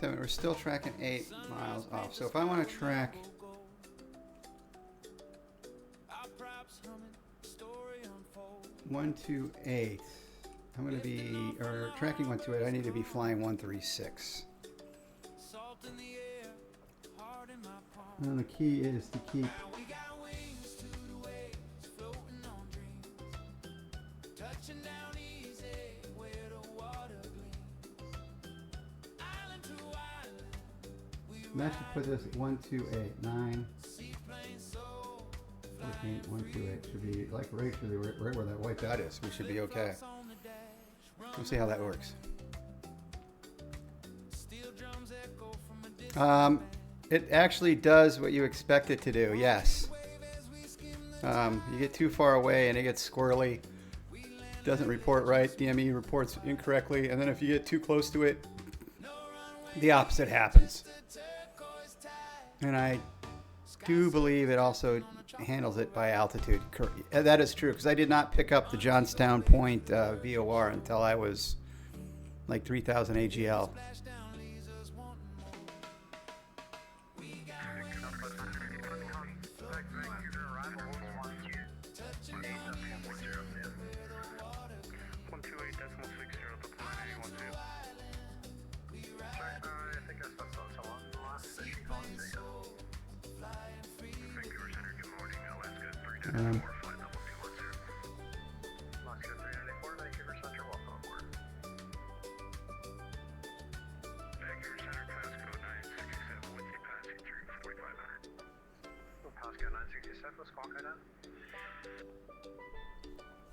C: We're still tracking 8 miles off. So if I want to track 128, I'm going to be, or tracking 128, I need to be flying 136. And the key is to keep that should put this at 128, 9, 14, 128 should be like right where that white dot is. We should be okay. We'll see how that works. It actually does what you expect it to do, yes. You get too far away and it gets squirrely. Doesn't report right. DME reports incorrectly. And then if you get too close to it, the opposite happens. And I do believe it also handles it by altitude. That is true, because I did not pick up the Johnstown Point VOR until I was like 3,000 AGL.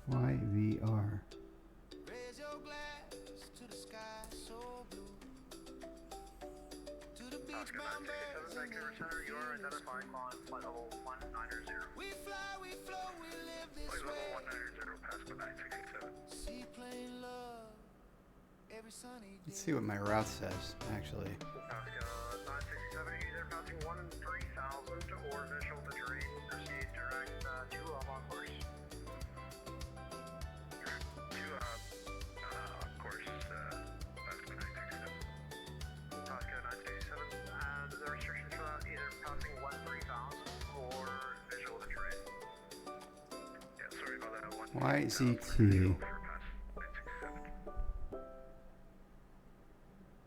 C: YVR.
H: Raise your glass to the sky so blue. To the beach bound birds and
E: you are identified on flight level 190.
H: we fly, we flow, we live this
E: Flight level
H: way.
E: 190, Pasco 9687.
H: Seaplane love every sunny day.
C: Let's see what my route says, actually.
E: Pasco 967, either passing 1 in 3000 or visual the terrain. Proceed direct to on course. Course, Pasco 967. Pasco 967, and the restrictions for that either passing 1 3000 or visual the terrain. Yeah, sorry about that.
C: YZT.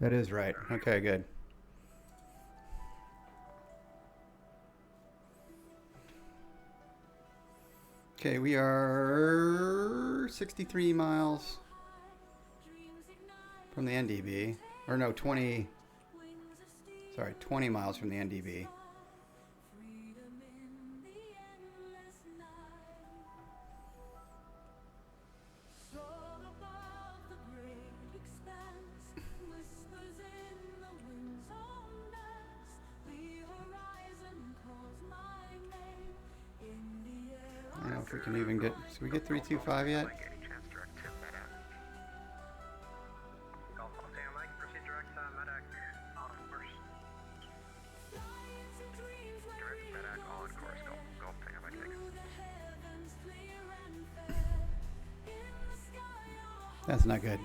C: That is right. Okay, good. Okay, we are 63 miles from the NDB. Or no, 20. Sorry, 20 miles from the NDB. I don't know if we can even get. Should we get 325 yet? That's not good.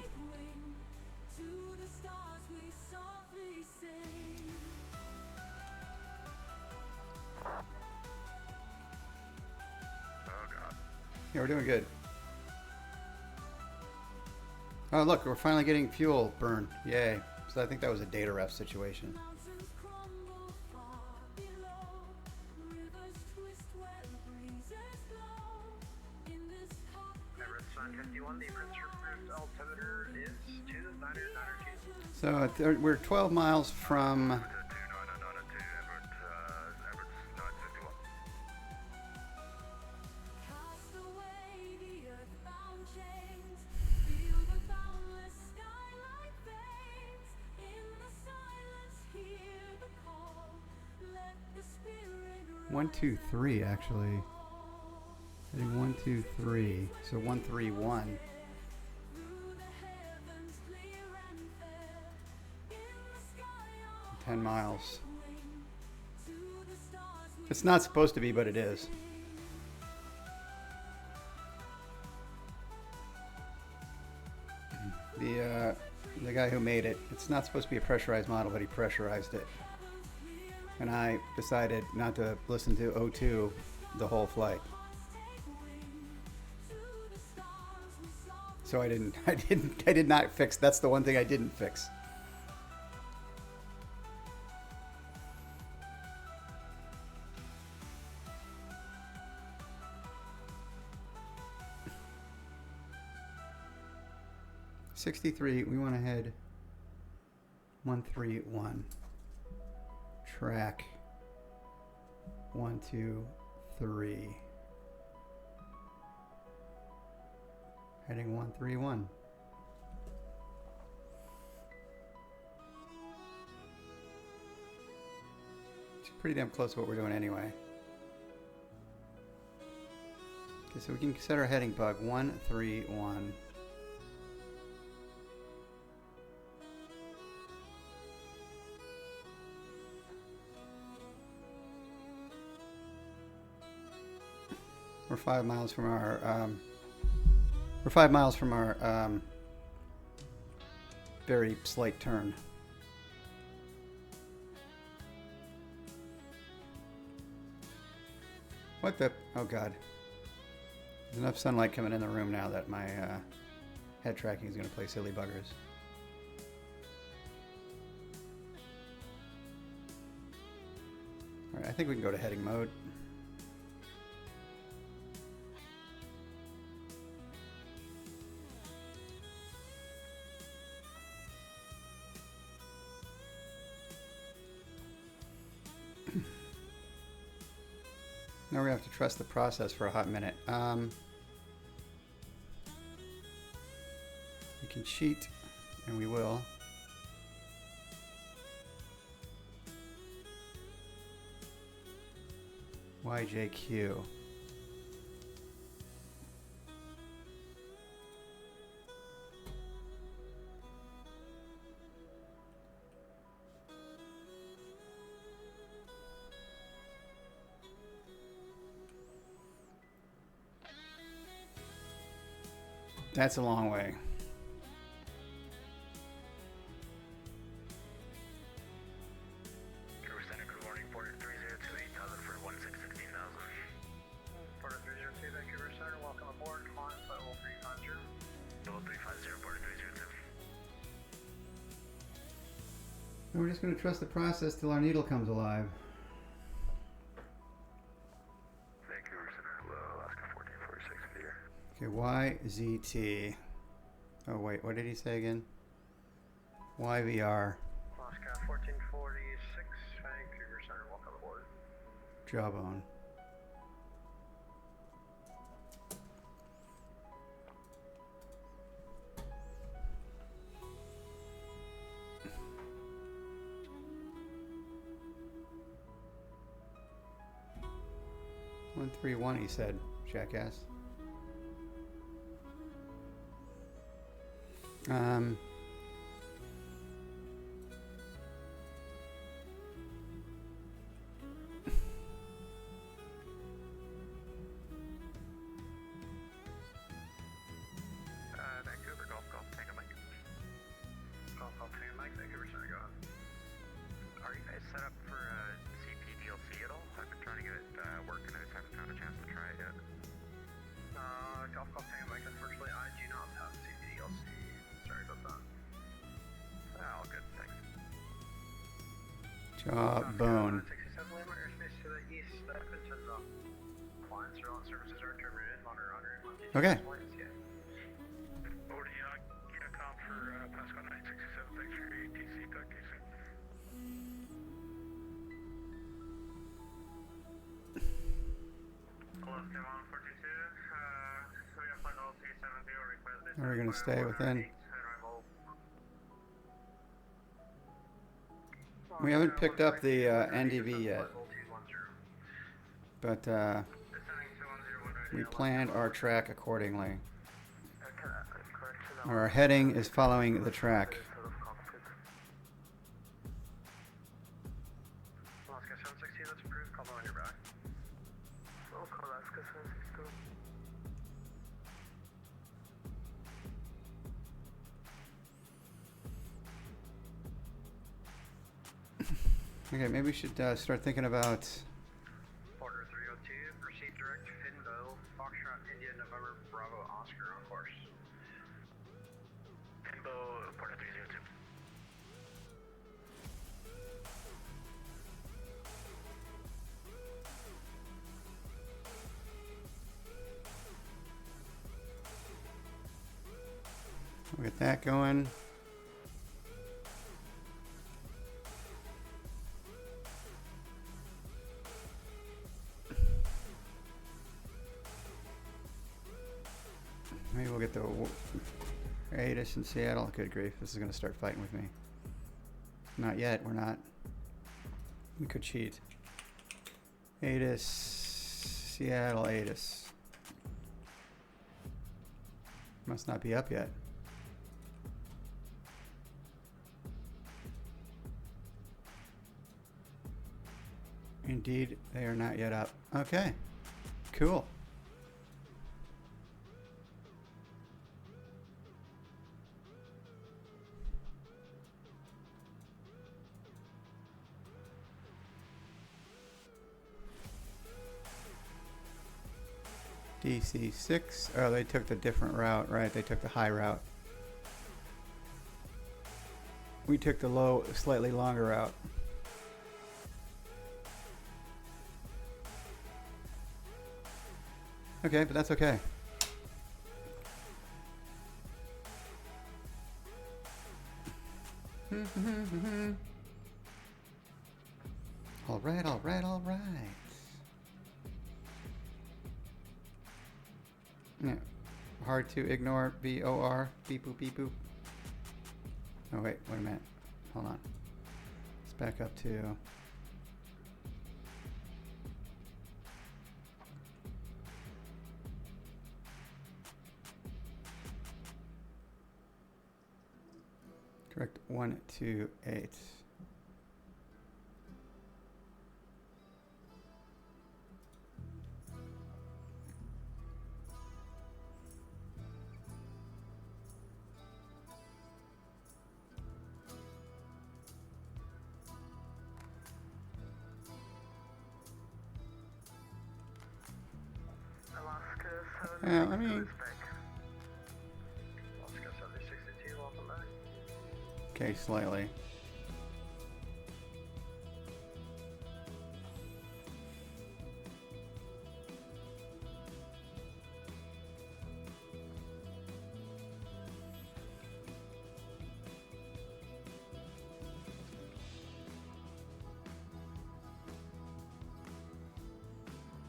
C: Yeah, we're doing good. Oh, look, we're finally getting fuel burn. Yay. So I think that was a data ref situation. So we're 12 miles from one, two, three, actually. Heading 1, 2, 3. So 131. $10 miles. It's not supposed to be, but it is. The guy who made it, it's not supposed to be a pressurized model, but he pressurized it. And I decided not to listen to O2 the whole flight. So I did not fix. That's the one thing I didn't fix. '63. We want to head 131. Track 1, 2, 3. Heading 131. It's pretty damn close to what we're doing anyway. Okay, so we can set our heading bug 131. We're 5 miles from our very slight turn. What the? Oh God! There's enough sunlight coming in the room now that my head tracking is going to play silly buggers. All right, I think we can go to heading mode. Now we're gonna have to trust the process for a hot minute. We can cheat, and we will. YJQ. That's a long way.
E: Crew Center, good morning. 4302 for 1616,000. 4302, Vancouver Center, welcome aboard. Climb level 350. Level 350, 4302.
C: And we're just going to trust the process till our needle comes alive.
E: Vancouver Center, hello, Alaska 1446 here.
C: Okay, YZT. Oh wait, what did he say again? YVR.
E: Alaska 1446, Vancouver Center, welcome aboard.
C: Jawbone. One 3-1, he said, jackass.
E: Vancouver, Golf, Tango Mike. Golf, Tango Mike, Vancouver Center, go ahead. Are you guys set up for CPDLC at all? I've been trying to get it working, I just haven't found a chance to try it yet. Golf, Tango Mike, unfortunately I do not have CPDLC. Sorry about that. All good, thanks.
C: Jawbone.
E: 67 landmark airspace to the east, concerns off. Client surveillance services are terminated, monitor 101.
C: Okay.
E: Over to you, get a call for Pascal 967, thanks for your ATC, talk to you soon. Hello, Tim on 422, we have final 370, request this.
C: Are we going to stay within? We haven't picked up the NDV yet, but we planned our track accordingly. Our heading is following the track.
E: Alaska 760, that's approved, call on your back. Alaska 762.
C: Okay, maybe we should start thinking about.
E: Order 302, proceed direct to Finbo, Foxtrot, India, November, Bravo, Oscar, on course. Finbo, Porter 302.
C: We'll get that going. Maybe we'll get the Atis in Seattle. Good grief, this is going to start fighting with me. Not yet, we're not. We could cheat. Atis, Seattle, Atis. Must not be up yet. Indeed, they are not yet up. Okay, cool. DC6. Oh, they took the different route, right? They took the high route. We took the low, slightly longer route. Okay, but that's okay. All right, all right, all right. Yeah. Hard to ignore. VOR. Beep boop beep boop. Oh wait a minute. Hold on. Let's back up to. Correct. 128.
I: Alaska
C: Let me.
I: Alaska 7062, welcome back.
C: Okay, slightly.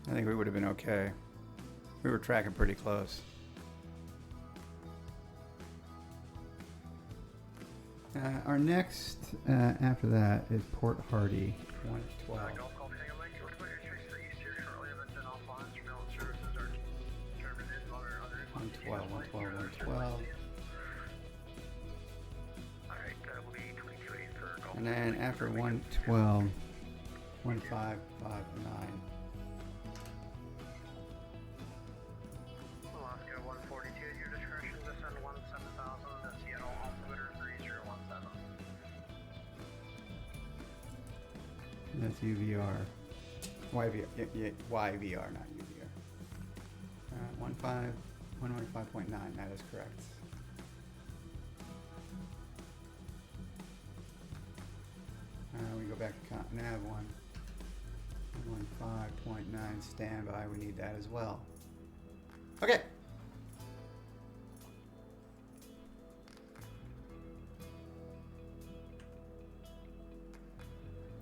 C: I think we would have been okay. We were tracking pretty close. Our next after that is Port Hardy, 112.
I: Golf Golf Tango Mike, we're going to trace the east here shortly. I've been offline. Surveillance services are determined in other
C: 112, 112, 112.
I: Alright, that will be 22.8 for Golf.
C: And then after 112, 1559.
I: Alaska 142 at your discretion, descend 17,000 to Seattle altimeter 3017.
C: That's UVR. YVR, YVR, not UVR. 115.9, that is correct. We go back to nav 115.9 standby. We need that as well. Okay.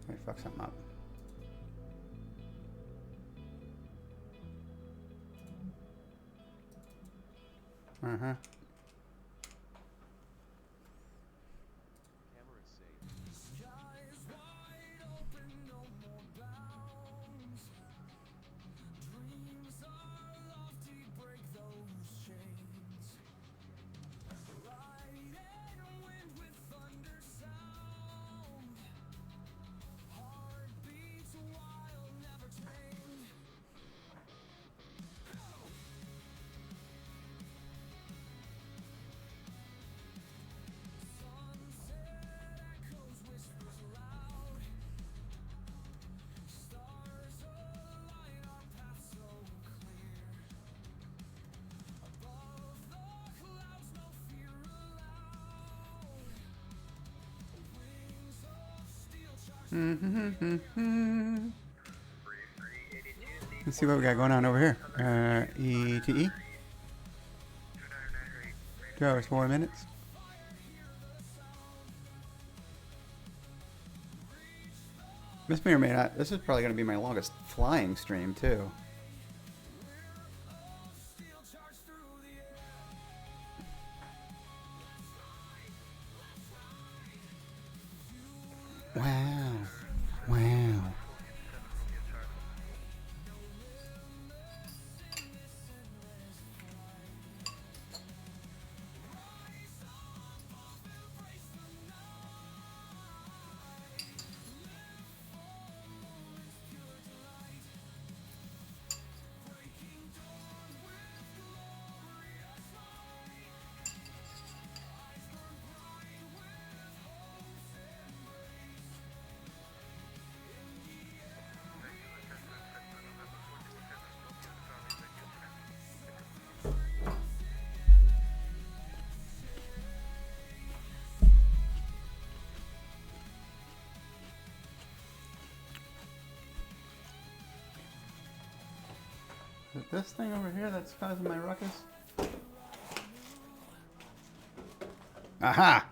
C: Let me fuck something up. Uh-huh. Let's see what we got going on over here. ETE. 2 hours, 4 minutes. This may or may not. This is probably going to be my longest flying stream, too. Wow. Wow. Is it this thing over here that's causing my ruckus? Aha!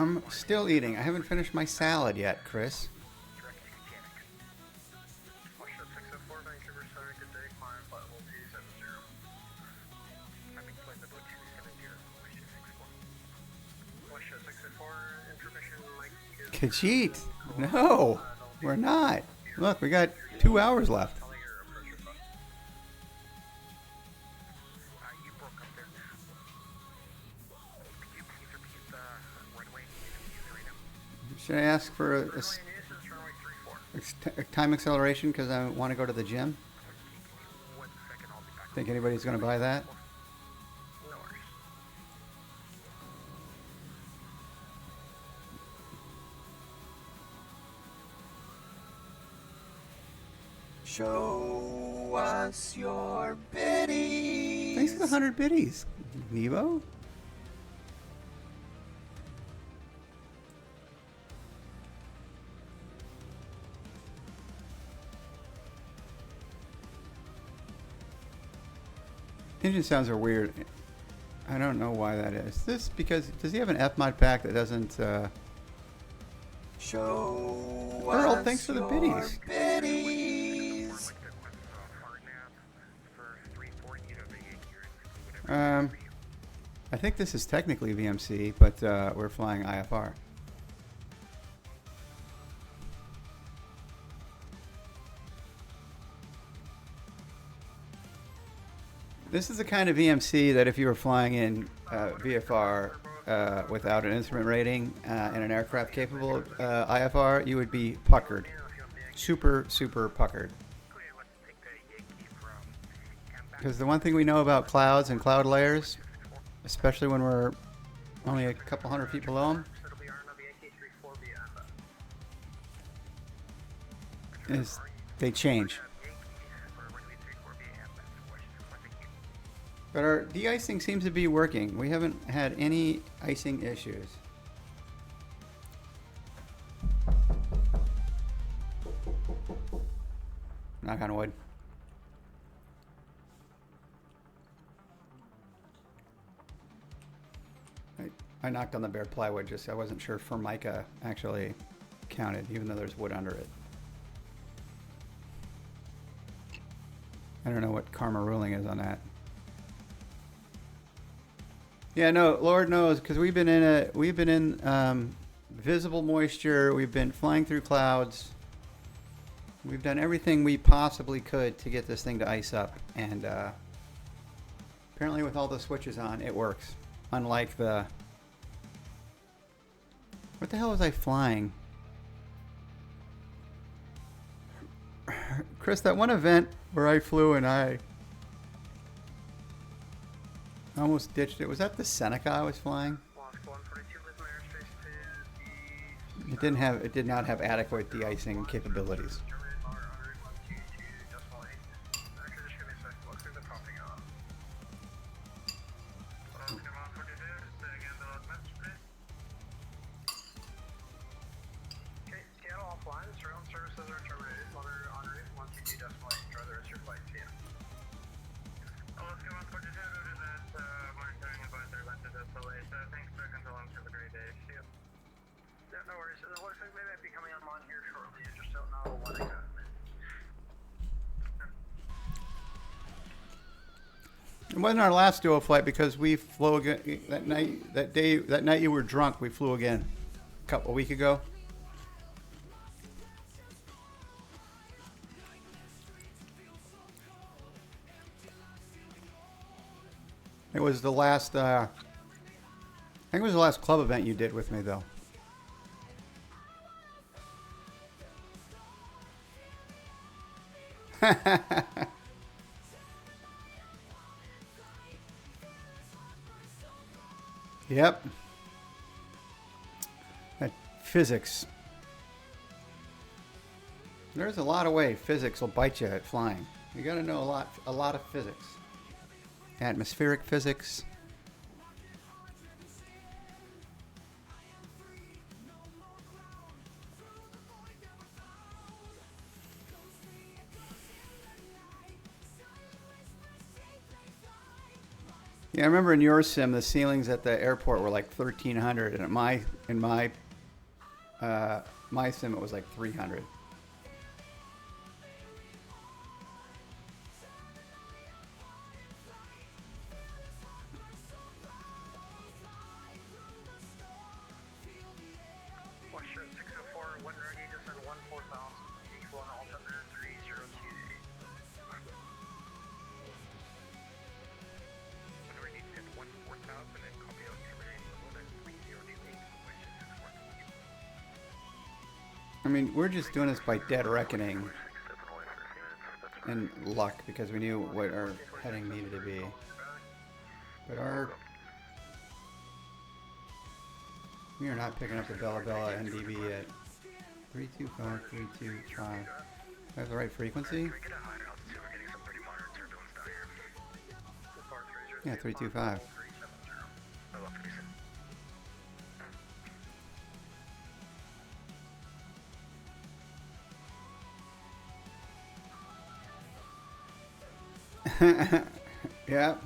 C: I'm still eating. I haven't finished my salad yet, Chris.
E: Watchship 604, Vancouver, sorry, good day, climb, flight level 270. Having flight level 270, Watchship 604, information, Mike is...
C: Khajiit! No, we're not. Look, we got 2 hours left.
E: You broke up there. Could you please repeat the runway
C: Should I ask for a time acceleration because I want to go to the gym? Think anybody's going to buy that?
H: Show us your biddies.
C: Thanks for the 100 biddies, Nevo. Engine sounds are weird. I don't know why that is. This because does he have an F-mod pack that doesn't?
H: Show
C: Earl, thanks for the biddies.
H: biddies.
C: I think this is technically VMC, but we're flying IFR. This is the kind of VMC that if you were flying in VFR without an instrument rating and an aircraft capable of IFR, you would be puckered. Super, super puckered. Because the one thing we know about clouds and cloud layers, especially when we're only a couple hundred feet below them, is they change. But our de-icing seems to be working. We haven't had any icing issues. Knock on wood. I knocked on the bare plywood, just I wasn't sure if Formica actually counted, even though there's wood under it. I don't know what karma ruling is on that. Yeah, no, Lord knows, because we've been in visible moisture. We've been flying through clouds. We've done everything we possibly could to get this thing to ice up, and apparently, with all the switches on, it works. Unlike the what the hell was I flying? Chris, that one event where I flew and I almost ditched it. Was that the Seneca I was flying? It did not have adequate de-icing capabilities. It wasn't our last duo flight because we flew again that night. That night you were drunk. We flew again a week ago. It was the last. I think it was the last club event you did with me, though. Yep. That physics. There's a lot of ways physics will bite you at flying. You got to know a lot of physics. Atmospheric physics. Yeah, I remember in your sim, the ceilings at the airport were like 1,300, and at my In my sim, it was like 300.
E: Western 604, 1 ready, descend 14,000, equal on altimeter 3028. When ready, descend 14,000 and copy altimeter equal to 3028, Western 614.
C: I mean, we're just doing this by dead reckoning and luck because we knew what our heading needed to be. But we are not picking up the Bella Bella NDB at 325, 325. I have the right frequency? Yeah, 325. Yeah.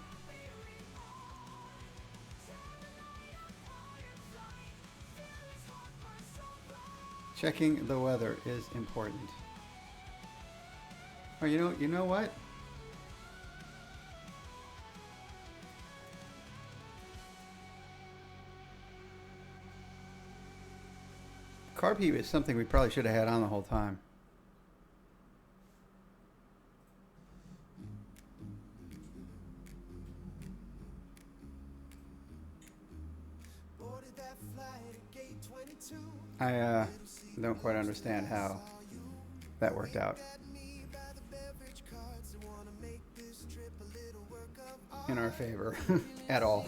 C: Checking the weather is important. Oh, you know what? Carb heat is something we probably should have had on the whole time. I don't quite understand how that worked out in our favor at all.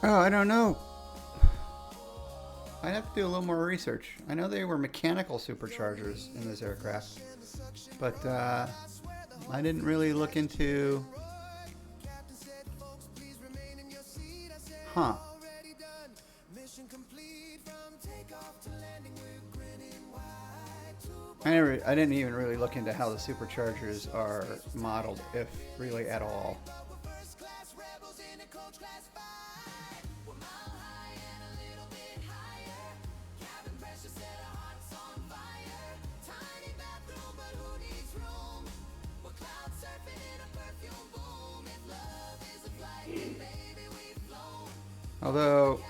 C: Oh, I don't know. I'd have to do a little more research. I know they were mechanical superchargers in this aircraft, but I didn't really look into... Huh. I didn't even really look into how the superchargers are modeled, if really at all. Although,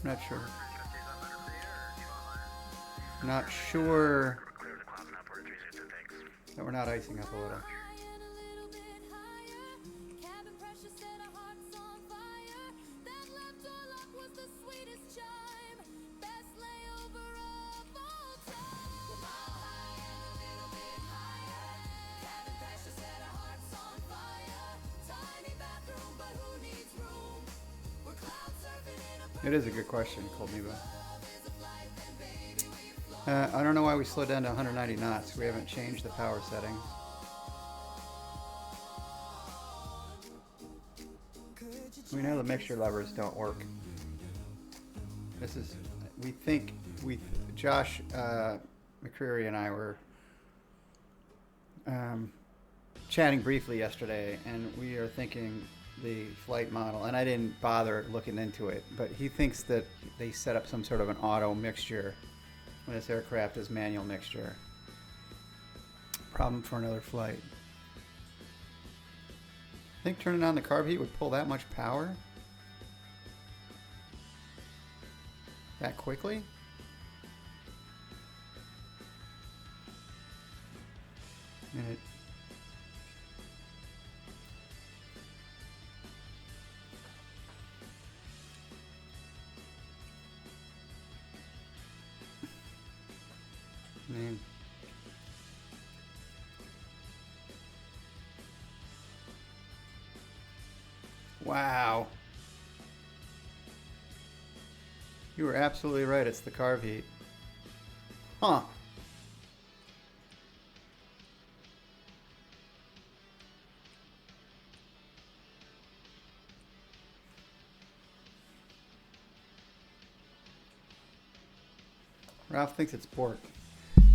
C: I'm not sure. Not sure that we're not icing up a little. It is a good question, Colmiba. I don't know why we slowed down to 190 knots. We haven't changed the power settings. We know the mixture levers don't work. This is, we think, Josh McCreary and I were chatting briefly yesterday, and we are thinking the flight model, and I didn't bother looking into it, but he thinks that they set up some sort of an auto mixture when this aircraft is manual mixture. Problem for another flight. I think turning on the carb heat would pull that much power that quickly? And it, man. Wow. You were absolutely right. It's the carb heat. Huh. Ralph thinks it's pork.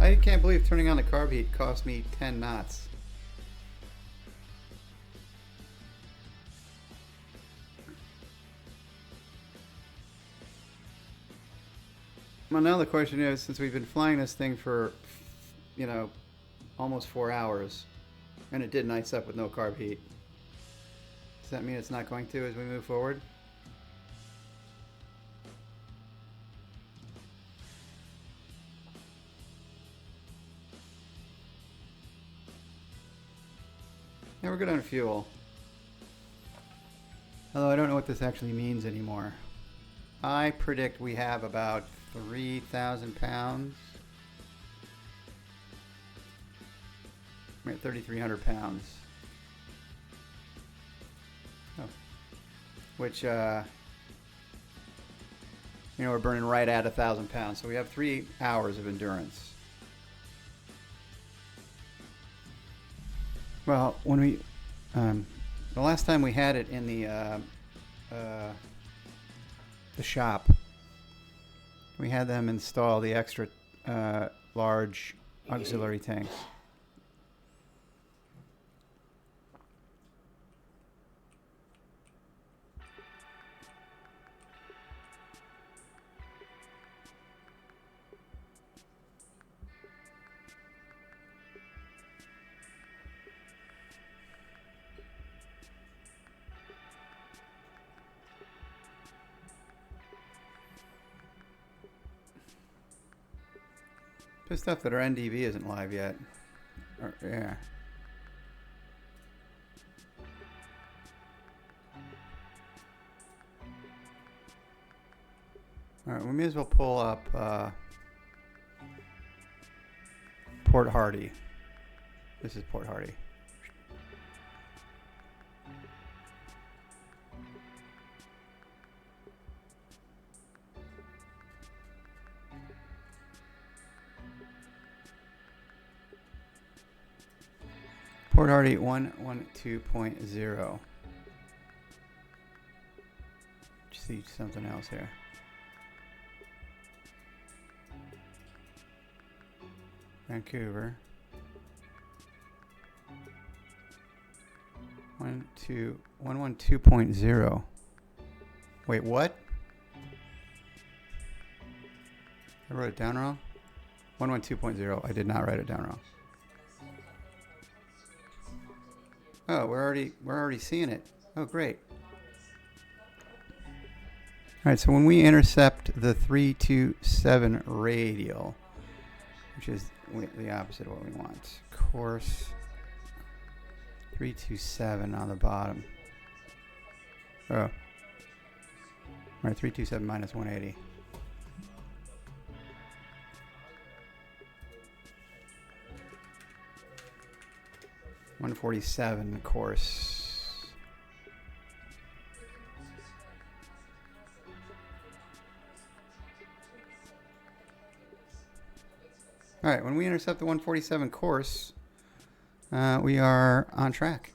C: I can't believe turning on the carb heat cost me 10 knots. Well, now the question is, since we've been flying this thing for, you know, almost 4 hours, and it did ice up with no carb heat, does that mean it's not going to as we move forward? Yeah, we're good on fuel. Although I don't know what this actually means anymore. I predict we have about 3,000 pounds. We're at 3,300 pounds. Oh. Which, you know, we're burning right at 1,000 pounds. So we have 3 hours of endurance. Well, when we, the last time we had it in the shop, we had them install the extra large auxiliary tanks. Pissed off that our NDV isn't live yet. Yeah. Alright, we may as well pull up Port Hardy. This is Port Hardy. Port Hardy 112.0. See something else here. Vancouver. 112.0. Wait, what? I wrote it down wrong? 112.0. I did not write it down wrong. Oh, we're already seeing it. Oh, great. All right, so when we intercept the 327 radial, which is the opposite of what we want, course 327 on the bottom. Oh. All right, 327 minus 180. .147 course. All right, when we intercept the 147 course, we are on track.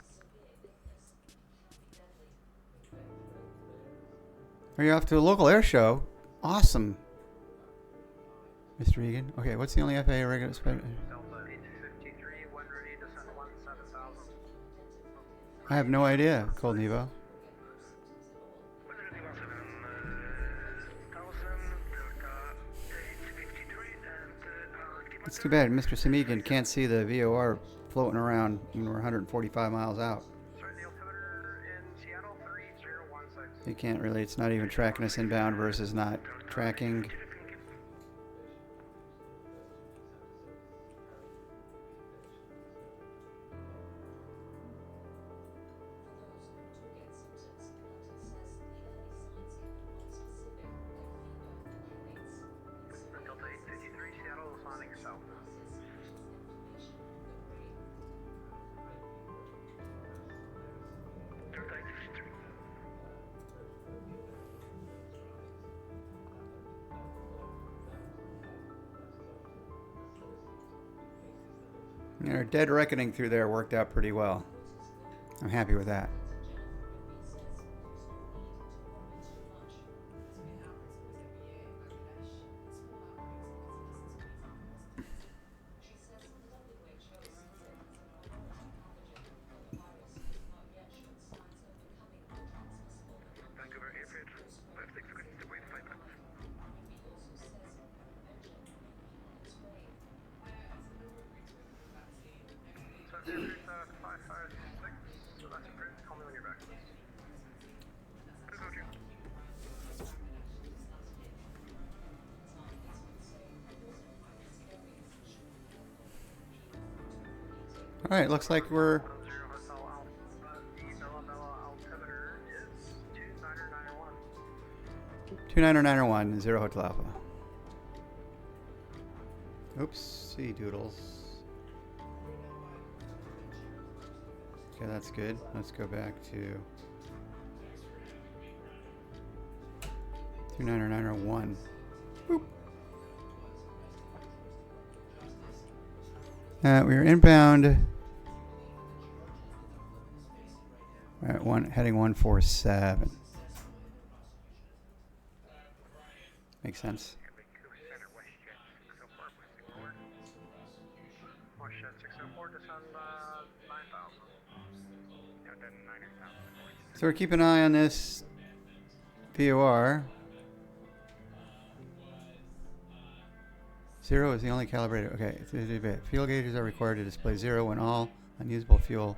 C: Are you off to a local air show? Awesome, Mr. Egan. Okay, what's the only FAA regular spec? I have no idea, Cold Nevo. It's too bad Mr. Samigan can't see the VOR floating around when we're 145 miles out. He can't really, it's not even tracking us inbound versus not tracking. And our dead reckoning through there worked out pretty well. I'm happy with that.
E: Vancouver Airfield, 56 seconds to wait 5 minutes. So Airfield 556, so that's approved. Call me when you're back, please. Good go, Jim.
C: All right, looks like we're
E: 0 Hotel Alpha. The Bella altimeter is 29901.
C: 29901, 0 Hotel Alpha. Oops, see doodles. Okay, that's good. Let's go back to 29901. Boop. We are inbound at heading 147. Makes sense.
E: Vancouver Center, WestJet 604, Westing Forward. WestJet 604, descend 9,000. Yeah, then 9,000.
C: So we're keeping an eye on this VOR. 0 is the only calibrated. Okay, fuel gauges are required to display 0 when all unusable fuel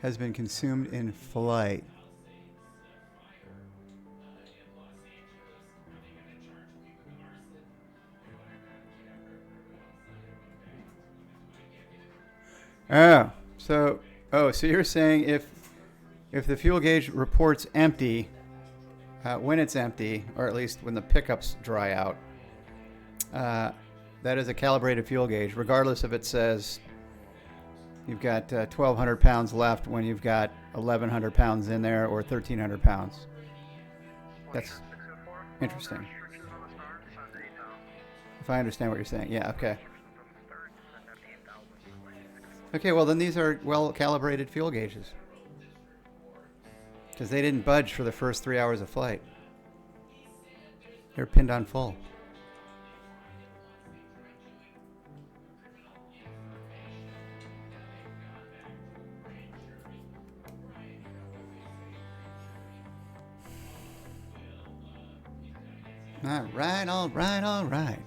C: has been consumed in flight. So you're saying if the fuel gauge reports empty, when it's empty, or at least when the pickups dry out, that is a calibrated fuel gauge, regardless if it says you've got 1,200 pounds left when you've got 1,100 pounds in there, or 1,300 pounds. That's interesting. If I understand what you're saying. Yeah, okay. Okay, well then these are well-calibrated fuel gauges. Because they didn't budge for the first 3 hours of flight. They're pinned on full. All right.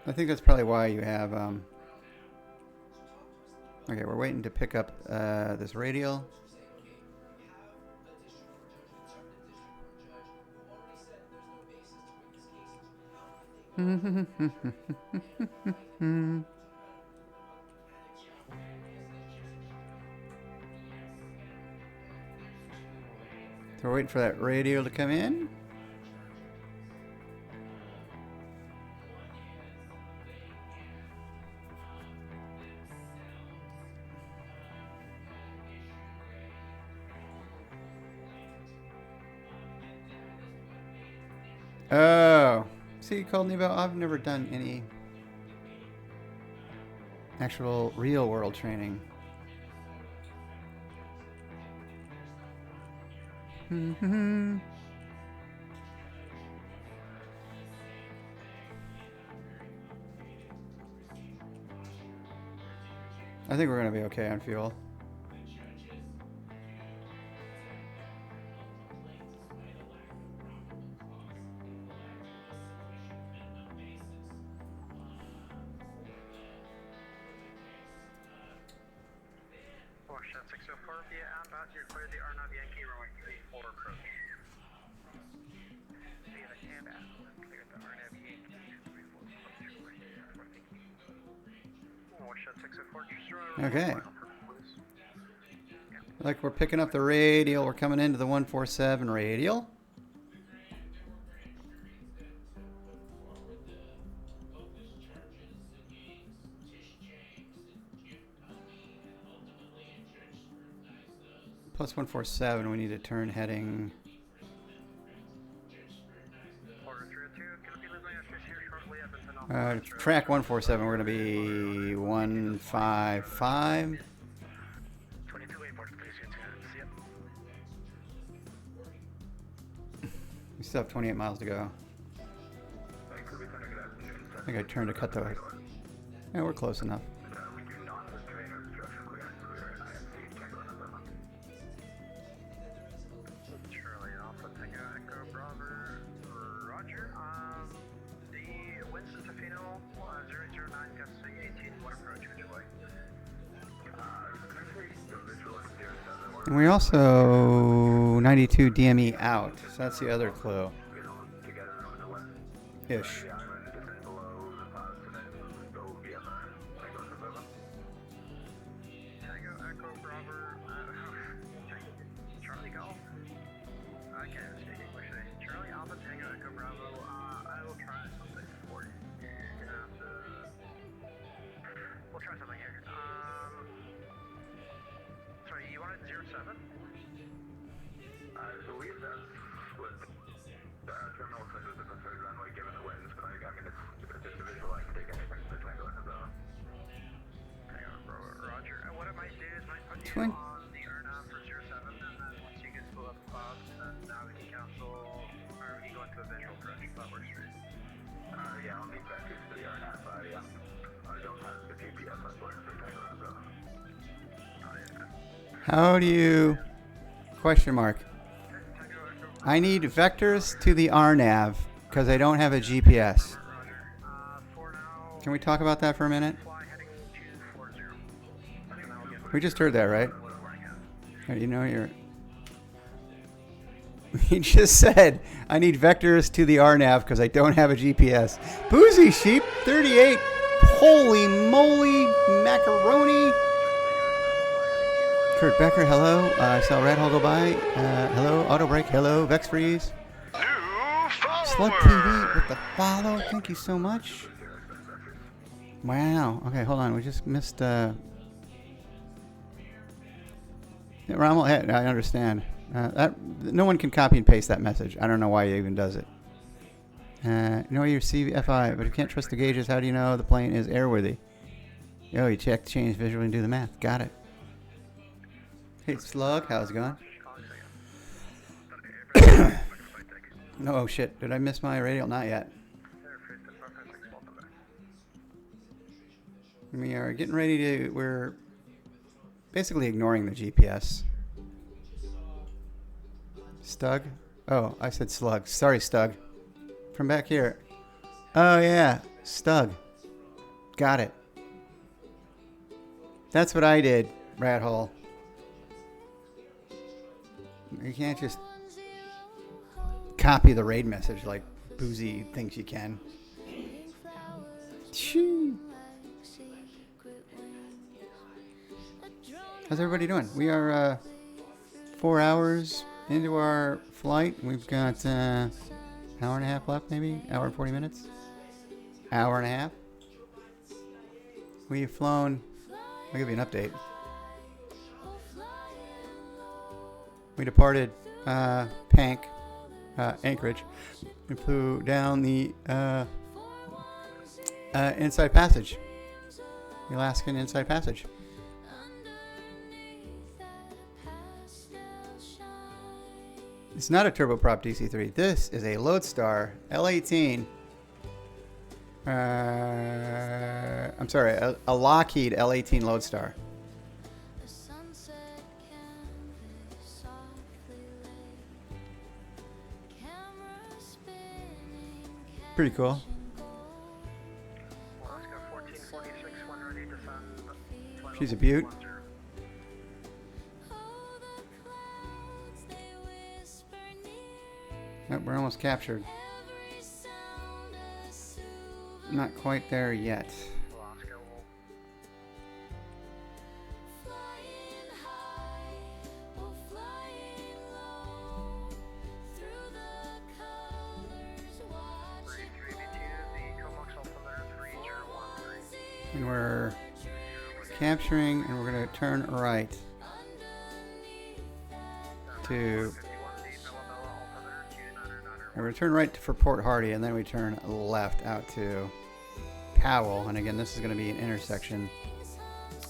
C: I think that's probably why you have, okay, we're waiting to pick up this radial. So we're waiting for that radio to come in. Oh, see, you called me about. I've never done any actual real world training. I think we're going to be okay on fuel.
E: WestJet 604 via AMBAT, you're clear the RNAV Yankee runway 34 approach. Via the AMBAT, clear the RNAV Yankee 34 approach. WestJet 604, just run.
C: Okay. Like we're picking up the radial. We're coming into the 147 radial. Plus 147, we need to turn heading Track 147, we're going to be 155.
E: 22 waypoints, please. See ya.
C: We still have 28 miles to go. I think I turned to cut the... Yeah, we're close enough.
E: Charlie Alpha Tango Echo Bravo. Roger. The Winston Tofino 009 gusting 18. What approach would you like?
C: And we also 92 DME out, so that's the other clue. Ish.
E: Tango Echo Bravo. Charlie Golf. I can't speak English today. Charlie Alpha Tango Echo Bravo. I will try something for you. You're gonna have to. We'll try something here. Sorry, you wanted 07? I believe that's what terminal said was the preferred runway given the winds, but I mean, it's just a visual. I can take anything to Tango in the zone. Hang on, bro. Roger. And what I might do is might put you
C: Twin.
E: on the airnav for 07, and then once you get full up clouds, then now we can cancel, or we can go into a visual approach. That works for you. Yeah, I'll need back to the airnav. I don't have the GPS on board for Tango in the zone.
C: How do you... Question mark. I need vectors to the RNAV because I don't have a GPS. Can we talk about that for a minute? We just heard that, right? You know you're... He just said, I need vectors to the RNAV because I don't have a GPS. Boozy Sheep 38. Holy moly macaroni. Kurt Becker, hello. I saw Red Hole go by. Hello. Auto Break, hello. Vex Freeze. Slug TV with the follow. Thank you so much. Wow. Okay, hold on. We just missed... Rommel, I understand. No one can copy and paste that message. I don't know why he even does it. You know your CFI, but if you can't trust the gauges, how do you know the plane is airworthy? Oh, you check, change visually, and do the math. Got it. Hey, Slug, how's it going? No, oh shit. Did I miss my radial? Not yet. We are getting ready to... We're basically ignoring the GPS. Stug? Oh, I said Slug. Sorry, Stug. From back here. Oh, yeah. Stug. Got it. That's what I did, rat hole. You can't just copy the raid message like Boozy thinks you can. Chee. How's everybody doing? We are 4 hours into our flight. We've got hour and a half left, maybe? Hour and 40 minutes? Hour and a half? We've flown... I'll give you an update. We departed PANC, Anchorage. We flew down the Inside Passage. The Alaskan Inside Passage. It's not a turboprop DC-3. This is a Lodestar L18. I'm sorry, a Lockheed L18 Lodestar. Pretty cool. She's a beaut. Oh, we're almost captured. Not quite there yet. And we're capturing, and we're going to turn right to And we turn right for Port Hardy, and then we turn left out to Powell. And again, this is going to be an intersection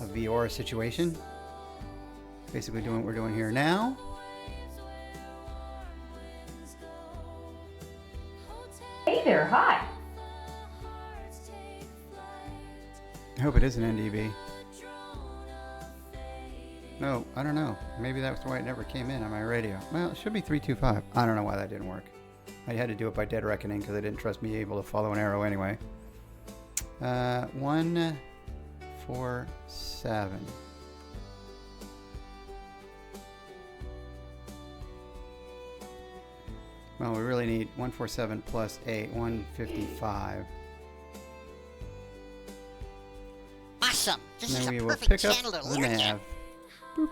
C: of Viora situation. Basically doing what we're doing here now.
N: Hey there, hi.
C: I hope it is an NDB. No, I don't know. Maybe that's why it never came in on my radio. Well, it should be 325. I don't know why that didn't work. I had to do it by dead reckoning because I didn't trust me able to follow an arrow anyway. 147. Well, we really need 147 plus 8, 155.
J: Awesome. This
C: And
J: is
C: then
J: a
C: we will
J: perfect
C: pick up
J: channel to
C: the
J: lurk in.
C: nav. Boop.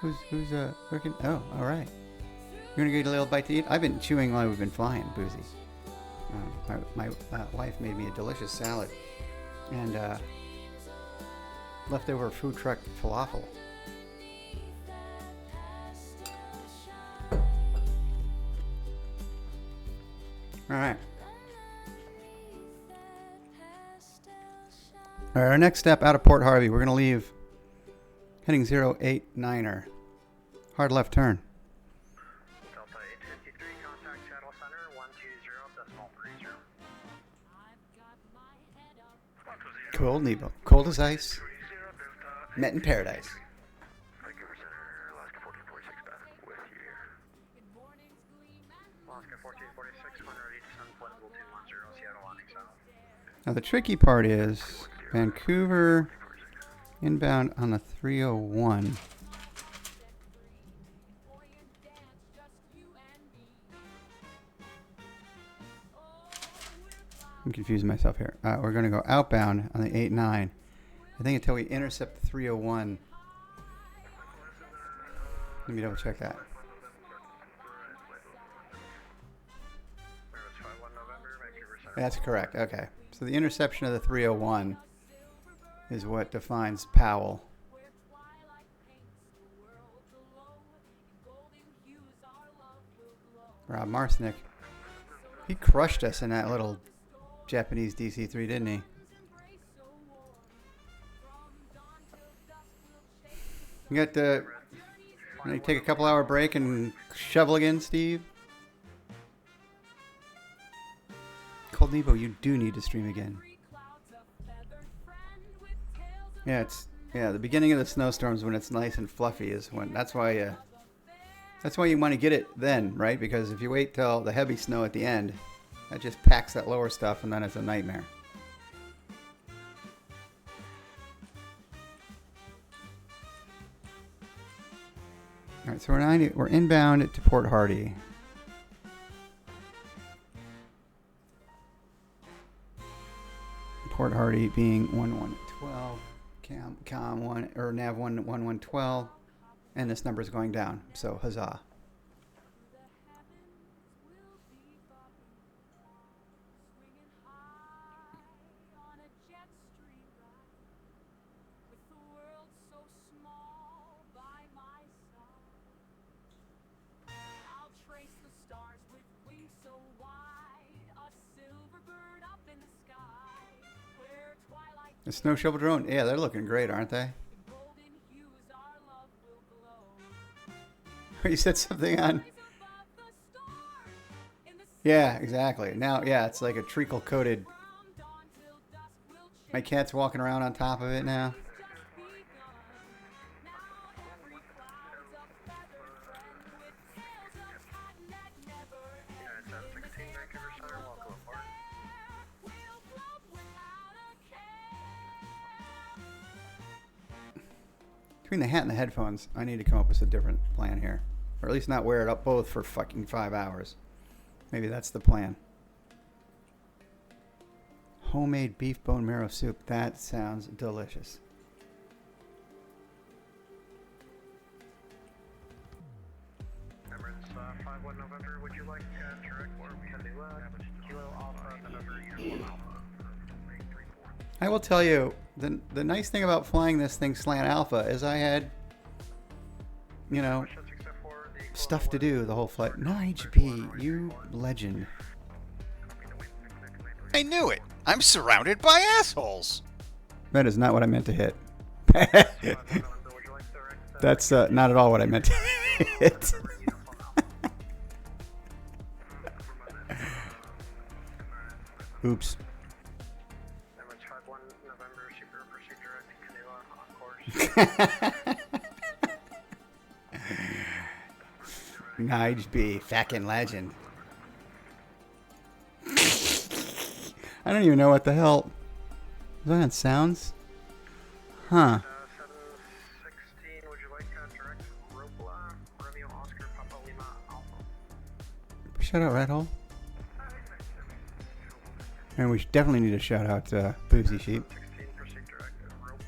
C: Who's lurking? Oh, all right. You're gonna get a little bite to eat. I've been chewing while we've been flying, Boozy. My wife made me a delicious salad and leftover food truck falafel. All right. All right, our next step out of Port Harvey, we're going to leave heading 089er. Hard left turn.
E: Delta 853, contact Shuttle Center 120.30.
C: Cold Nebo. Cold as ice. Met in paradise.
E: Vancouver Center, Alaska 1446 back with you here. Alaska 1446, 180 descend, flight level 210, Seattle landing south.
C: Now the tricky part is Vancouver inbound on the 301. I'm confusing myself here. We're going to go outbound on the 89. I think until we intercept the 301. Let me double check that. That's correct. Okay. So the interception of the 301 is what defines Powell. Rob Marsnick. He crushed us in that little Japanese DC-3, didn't he? You got to take a couple hour break and shovel again, Steve? Cold Nebo, you do need to stream again. Yeah, the beginning of the snowstorms when it's nice and fluffy is when that's why you want to get it then, right? Because if you wait till the heavy snow at the end, that just packs that lower stuff and then it's a nightmare. All right, so we're inbound to Port Hardy. Port Hardy being 1112, com 1 or nav 1112, and this number is going down. So huzzah! The snow shovel drone, yeah, they're looking great, aren't they? You said something on. Yeah, exactly. Now, yeah, it's like a treacle coated. My cat's walking around on top of it now. Between the hat and the headphones, I need to come up with a different plan here. Or at least not wear it up both for fucking 5 hours. Maybe that's the plan. Homemade beef bone marrow soup. That sounds delicious.
E: Emirates 51 November, would you like direct or we can do Kilo Alpha November Uniform Alpha?
C: I will tell you, the nice thing about flying this thing slant alpha is I had, you know, stuff to do the whole flight. No, HB, you legend.
K: I knew it. I'm surrounded by assholes.
C: That is not what I meant to hit. That's not at all what I meant to hit. Oops. Nige B, fucking legend. I don't even know what the hell. Is that on sounds? Huh.
E: 716, would you like direct Ropla, Romeo Oscar, Papa Lima, Alpha?
C: Shout out Red Hole. And we definitely need to shout out Boozy Sheep.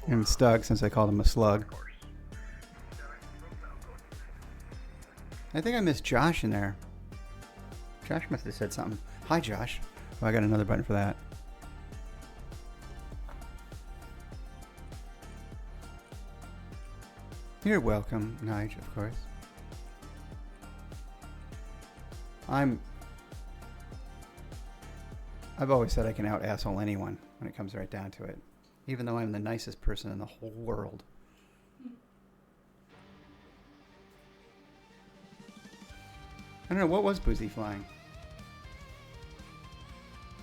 C: And Stug, since I called him a slug. I think I missed Josh in there. Josh must have said something. Hi, Josh. Oh, I got another button for that. You're welcome, Nige, of course. I've always said I can out-asshole anyone when it comes right down to it. Even though I'm the nicest person in the whole world. I don't know, what was Boozy flying?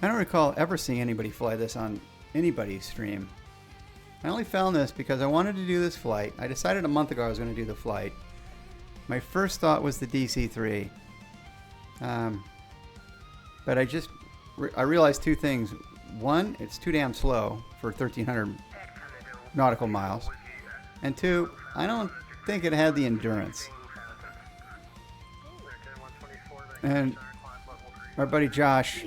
C: I don't recall ever seeing anybody fly this on anybody's stream. I only found this because I wanted to do this flight. I decided a month ago I was going to do the flight. My first thought was the DC-3. But I realized two things. One, it's too damn slow for 1,300 nautical miles. And two, I don't think it had the endurance. And our buddy Josh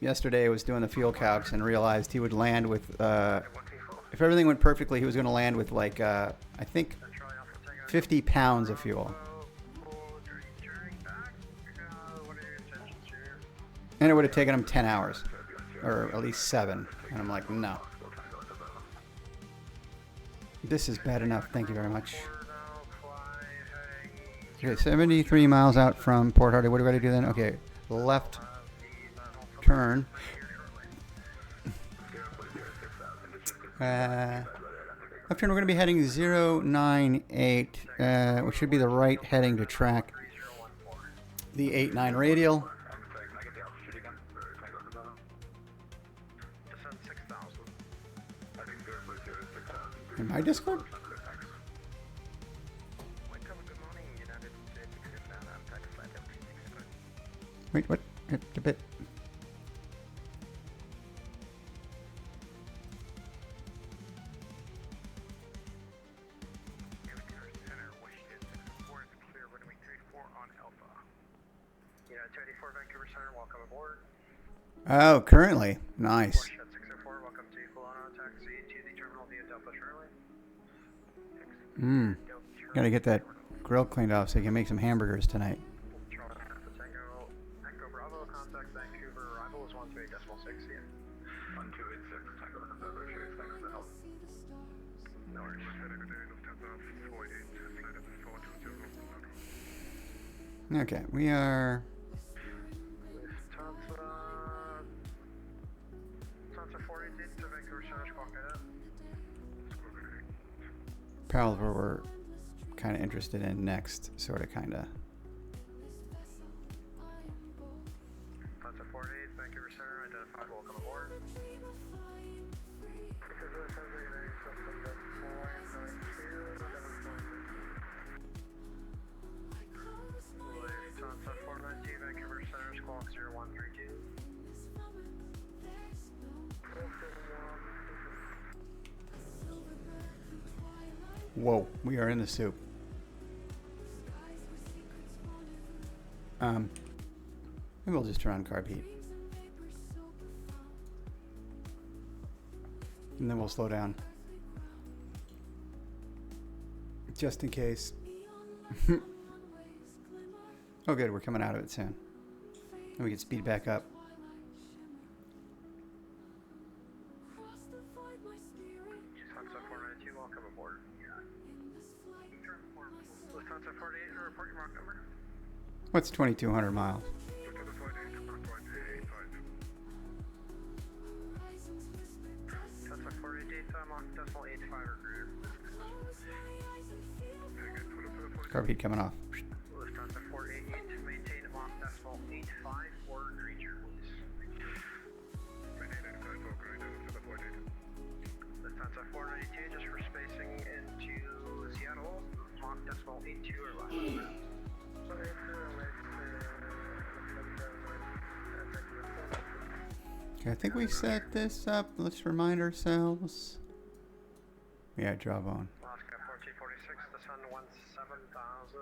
C: yesterday was doing the fuel calcs and realized he would land with, if everything went perfectly, he was going to land with like, I think 50 pounds of fuel. And it would have taken him 10 hours, or at least 7. And I'm like, no. This is bad enough. Thank you very much. Okay, 73 miles out from Port Hardy. What do I do then? Okay, left turn. Left turn, we're going to be heading 098, which should be the right heading to track the 89 radial. In my Discord? Wait, what? A bit. Oh, currently. Nice. Gotta get that grill cleaned off so you can make some hamburgers tonight. Okay, we are... Probably what we're kind of interested in next, sort of, kind of. Whoa, we are in the soup. Maybe we'll just turn on carb heat. And then we'll slow down. Just in case. Oh good, we're coming out of it soon. And we can speed back up. What's 2,200 miles?
E: That's a 48 Mach decimal 85 or greater.
C: Carb heat coming off.
E: Lufthansa 488 to maintain Mach decimal 85 or greater, please. Lufthansa 492 just for spacing into Seattle, Mach decimal 82 or less.
C: Okay, I think we set this up. Let's remind ourselves. Yeah, Jawbone.
E: Alaska 1446, the sun 17,000,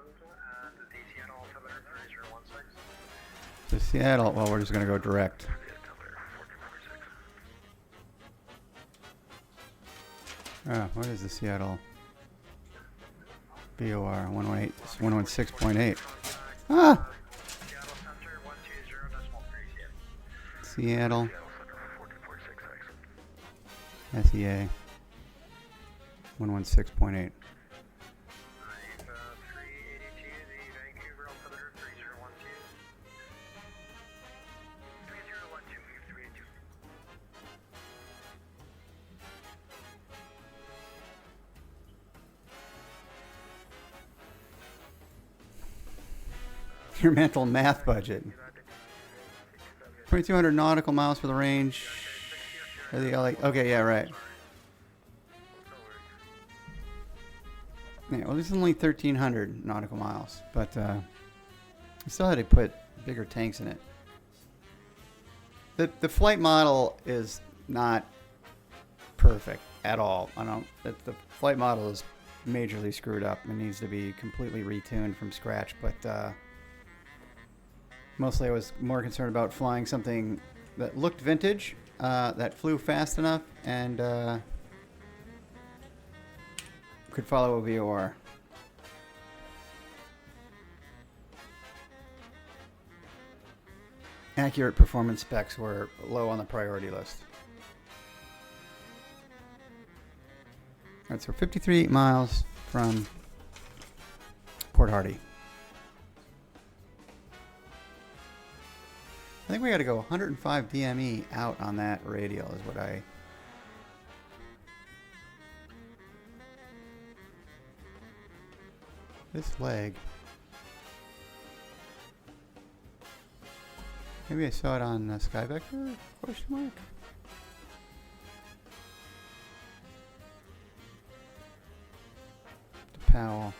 E: and the Seattle altimeter 3016.
C: To Seattle. Well, we're just going to go direct. What is the Seattle? BOR 118. It's 116.8. Ah! Seattle. SEA 116.8. Your mental math budget. 2,200 nautical miles for the range. Or the LA. Okay, yeah, right. Yeah, well, this is only 1,300 nautical miles, but I still had to put bigger tanks in it. The flight model is not perfect at all. The flight model is majorly screwed up and needs to be completely retuned from scratch, but mostly I was more concerned about flying something that looked vintage, that flew fast enough, and could follow a VOR. Accurate performance specs were low on the priority list. Alright, so 53 miles from Port Hardy. I think we got to go 105 DME out on that radial is what I... This leg... Maybe I saw it on Skyvector? Question mark? To Powell.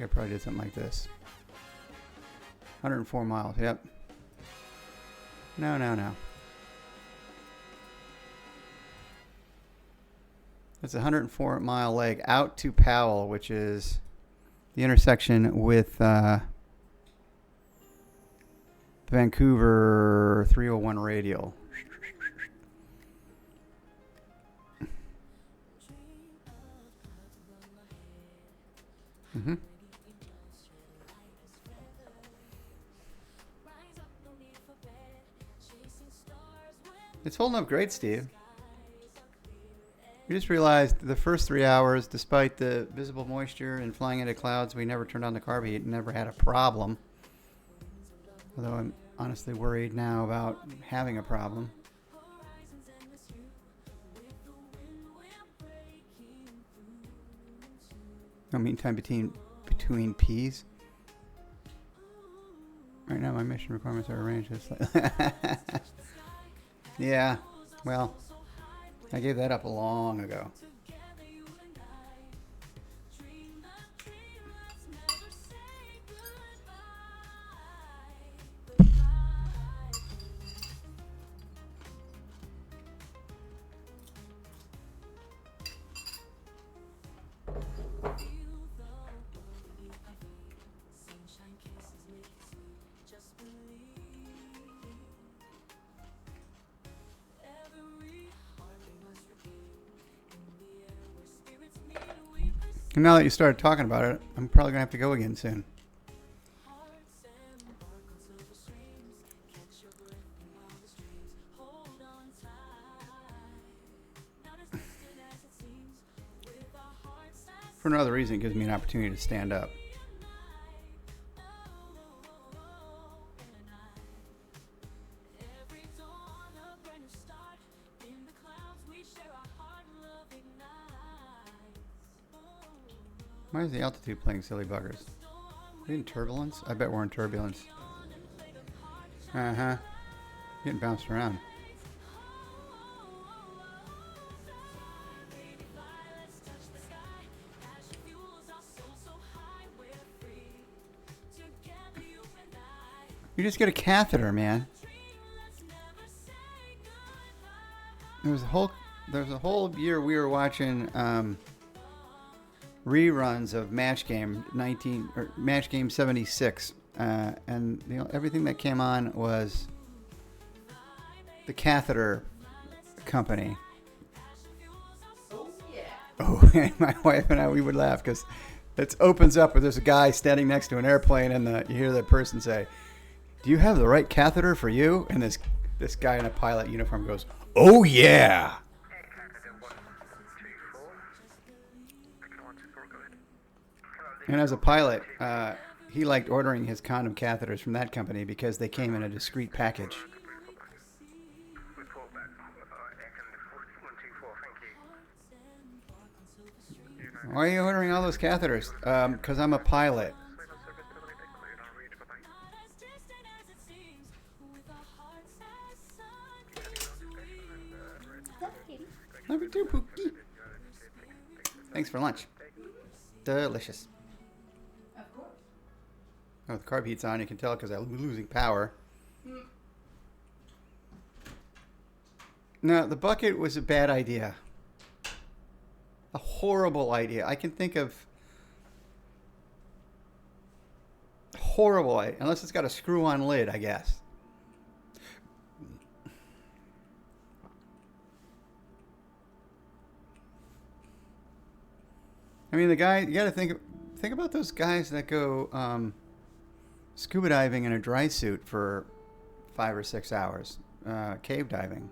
C: I probably did something like this. 104 miles, yep. No. It's a 104 mile leg out to Powell, which is the intersection with the Vancouver 301 radial. Mm-hmm. It's holding up great, Steve. We just realized the first 3 hours, despite the visible moisture and flying into clouds, we never turned on the carb heat and never had a problem. Although I'm honestly worried now about having a problem. No mean time between P's. Right now my mission requirements are arranged as yeah, well, I gave that up long ago. And now that you started talking about it, I'm probably going to have to go again soon. For for no other reason, it gives me an opportunity to stand up. Why is the altitude playing silly buggers? Are we in turbulence? I bet we're in turbulence. Uh-huh. Getting bounced around. You just get a catheter, man. There's a whole year we were watching reruns of Match Game 76, and everything that came on was the catheter company.
N: Oh yeah.
C: Oh, and my wife and I, we would laugh because it opens up where there's a guy standing next to an airplane, and you hear that person say, "Do you have the right catheter for you?" And this guy in a pilot uniform goes, "Oh yeah." And as a pilot, he liked ordering his condom catheters from that company because they came in a discreet package. Why are you ordering all those catheters? Because I'm a pilot. Love you too, Pookie. Thanks for lunch. Delicious.
N: Of course.
C: Oh, the carb heat's on. You can tell because I'm losing power. No, the bucket was a bad idea. A horrible idea. I can think of horrible idea, unless it's got a screw-on lid, I guess. I mean, the guy, you got to think about those guys that go scuba diving in a dry suit for 5 or 6 hours, cave diving.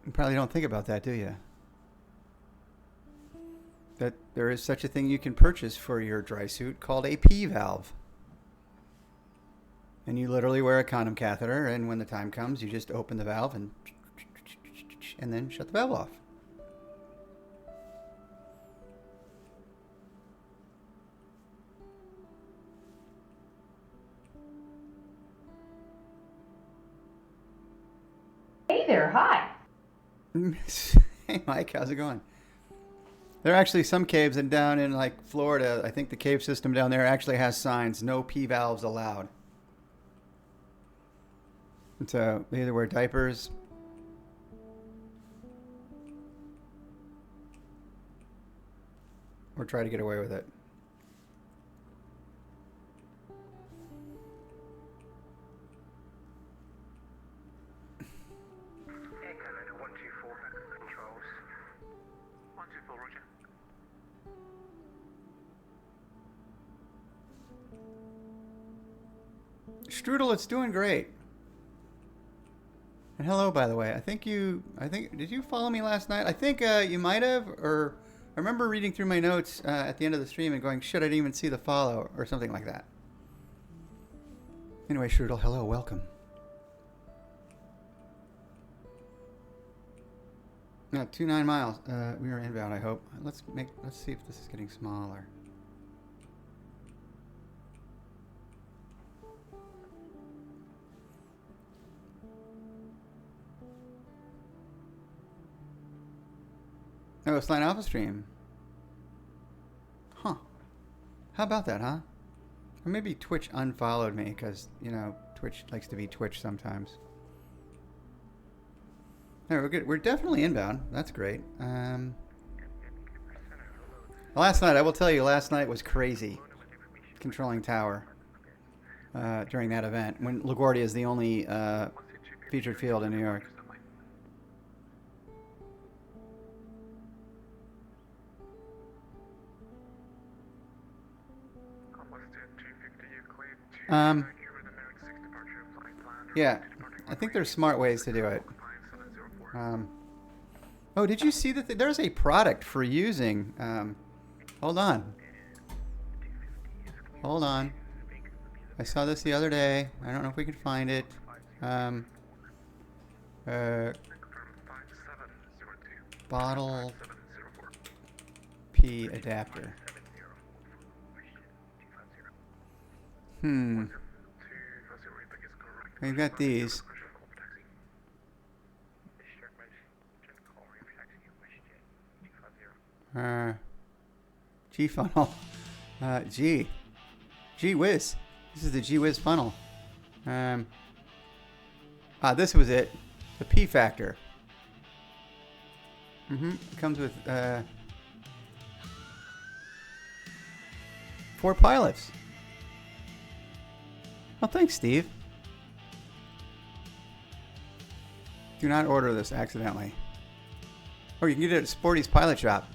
C: You probably don't think about that, do you? That there is such a thing you can purchase for your dry suit called a P valve. And you literally wear a condom catheter, and when the time comes, you just open the valve and then shut the valve off.
N: Hey there, hi.
C: Hey Mike, how's it going? There are actually some caves down in like Florida. I think the cave system down there actually has signs, no P valves allowed. And so they either wear diapers or try to get away with it. Strudel, it's doing great. And hello, by the way. Did you follow me last night? I think you might have, or I remember reading through my notes at the end of the stream and going, shit, I didn't even see the follow, or something like that. Anyway, Strudel, hello, welcome. No, 29 miles. We are inbound, I hope. Let's see if this is getting smaller. Oh, Slant Alpha stream. Huh. How about that, huh? Or maybe Twitch unfollowed me because, you know, Twitch likes to be Twitch sometimes. No, we're good. We're definitely inbound. That's great. Last night, I will tell you, last night was crazy. Controlling tower. During that event. When LaGuardia is the only featured field in New York. Yeah, I think there's smart ways to do it. Oh, did you see that there's a product for using? Hold on. Hold on. I saw this the other day. I don't know if we can find it. Bottle P adapter. We've got these. G funnel. G whiz. This is the G whiz funnel. This was it. The P factor. It comes with 4 pilots. Oh, thanks, Steve. Do not order this accidentally. Oh, you can get it at Sporty's Pilot Shop.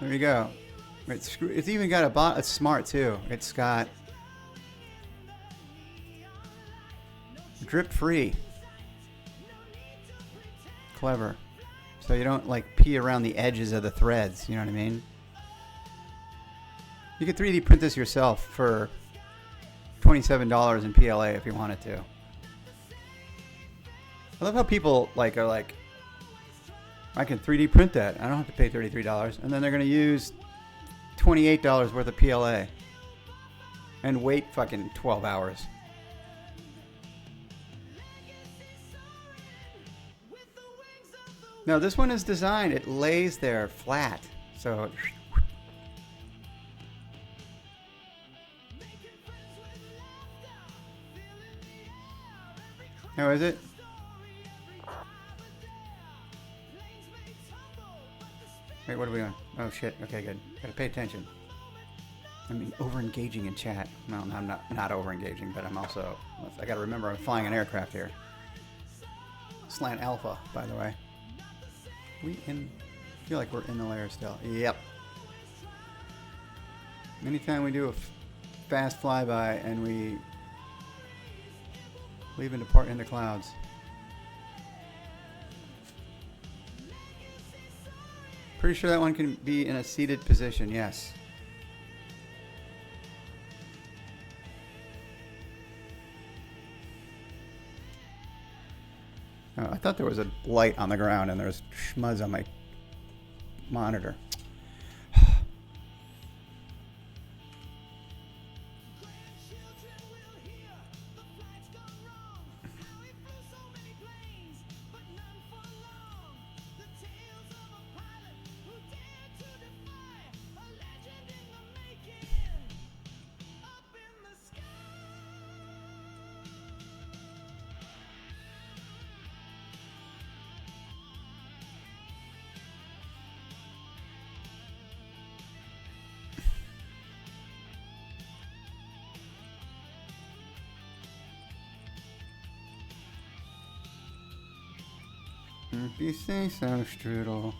C: There you go. It's even got it's smart too. It's got drip free. Clever. So you don't like pee around the edges of the threads, you know what I mean? You could 3D print this yourself for $27 in PLA if you wanted to. I love how people are like, I can 3D print that. I don't have to pay $33. And then they're going to use $28 worth of PLA and wait fucking 12 hours. No, this one is designed. It lays there flat. So how is it? Wait, what are we doing? Oh shit. Okay, good. Gotta pay attention. I mean, over-engaging in chat. No, I'm not over-engaging, but I'm also... I gotta remember I'm flying an aircraft here. Slant Alpha, by the way. I feel like we're in the layer still. Yep. Anytime we do a fast flyby and we leave and depart into clouds. Pretty sure that one can be in a seated position, yes. Oh, I thought there was a light on the ground and there's schmuzz on my monitor. If you say so, Strudel.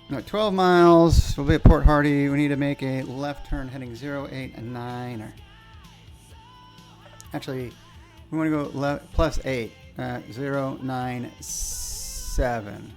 C: No, 12 miles. We'll be at Port Hardy. We need to make a left turn heading 089. Or actually, we want to go plus 8. 097.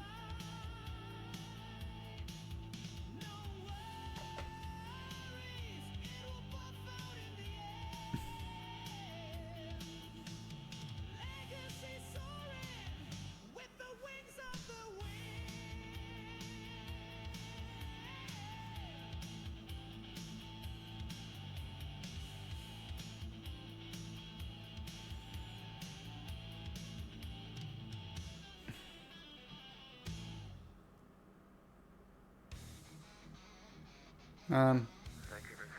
E: Vancouver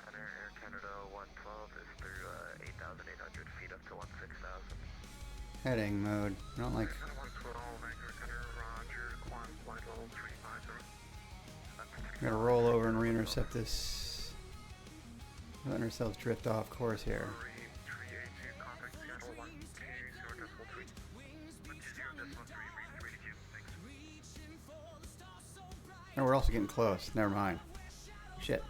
E: Center, Air Canada 112 is through 8,800 feet up to 16,000.
C: Heading mode. I don't like.
E: 112, Vancouver Center, Roger, Quant, flight level 350.
C: I'm gonna roll over and re-intercept this. Letting ourselves drift off course here.
E: Contact Seattle 120.3.
C: 0.3, oh, we're also getting close. Never mind. Shit.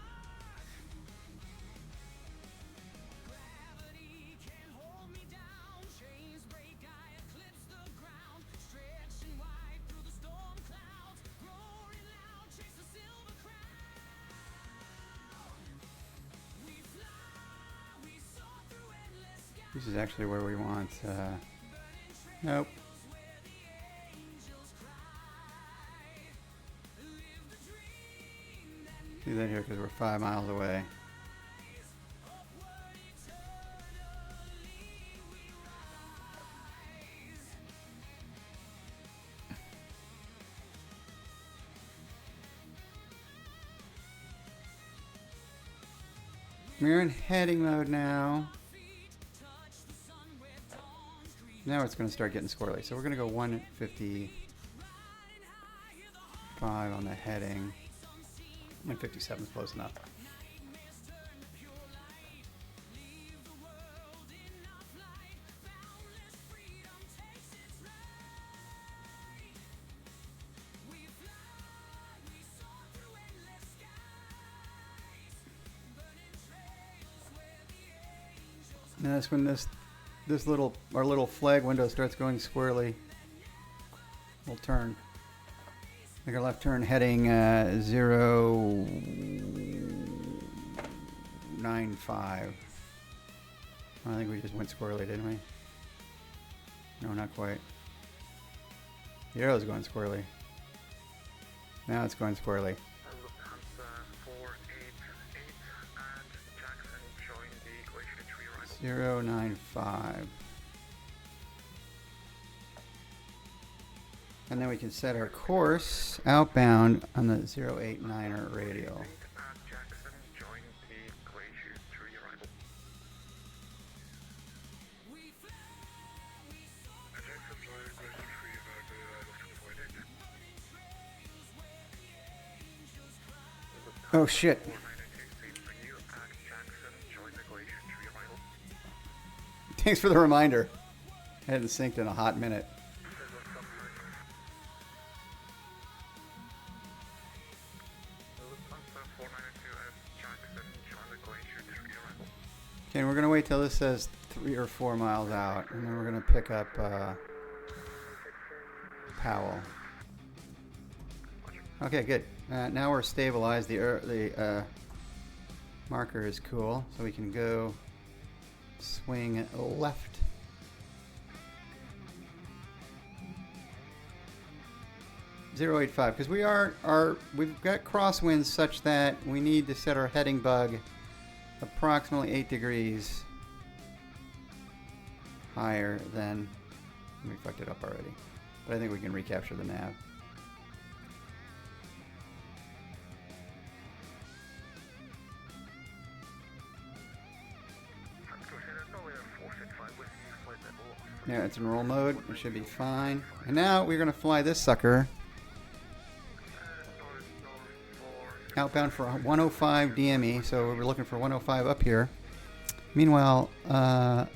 C: This is actually where we want, nope. Do that here because we're 5 miles away. We're in heading mode now. Now it's going to start getting squirrely. So we're going to go 155 on the heading. 157 is close enough. And that's when our little flag window starts going squirrely. We'll turn. Make our left turn heading 095. I think we just went squirrely, didn't we? No, not quite. The arrow's going squirrely. Now it's going squirrely. 095. And then we can set our course outbound on the 089er radial. Oh shit. Thanks for the reminder. I hadn't synced in a hot minute. Okay, we're going to wait till this says 3 or 4 miles out, and then we're going to pick up Powell. Okay, good. Now we're stabilized. The marker is cool, so we can go swing left. .085, because we've got crosswinds such that we need to set our heading bug approximately 8 degrees higher than we fucked it up already. But I think we can recapture the nav. Yeah, it's in roll mode. It should be fine. And now we're going to fly this sucker outbound for 105 DME. So we're looking for 105 up here. Meanwhile, 15.9.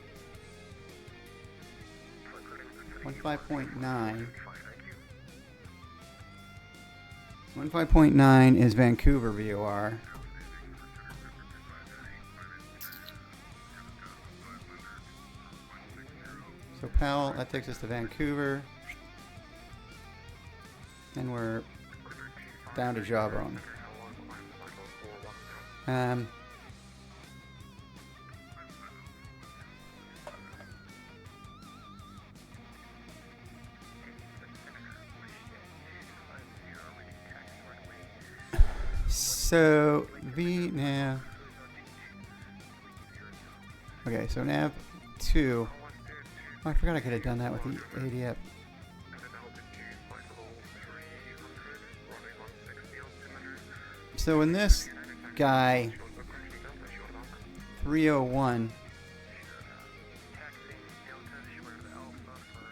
C: 15.9 is Vancouver VOR. So Powell, that takes us to Vancouver. And we're down to Jawbone. So V nav. Okay, so nav 2. Oh, I forgot I could have done that with the ADF. So in this guy 301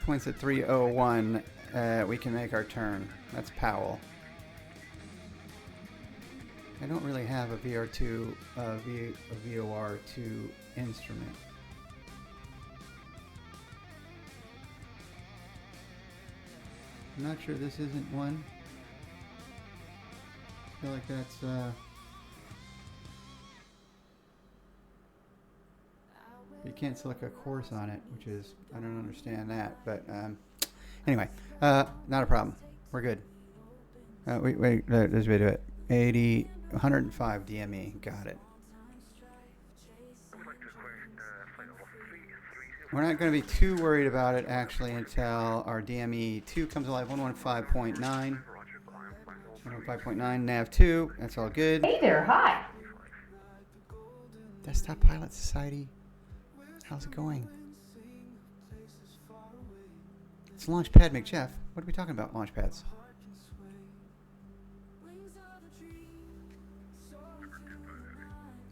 C: points at 301, we can make our turn. That's Powell. I don't really have a VR2 a VOR2 instrument. I'm not sure this isn't one. I feel like that's you can't select a course on it, which is, I don't understand that, but anyway, not a problem. We're good. Wait, there's a way to do it. 80, 105 DME, got it.
E: I would like to request flight level 330
C: we're not going to be too worried about it actually until our DME 2 comes alive. 115.9. 115.9 nav 2. That's all good.
N: Hey there, hi.
C: Desktop Pilot Society. How's it going? It's Launchpad McJeff. What are we talking about, Launchpads?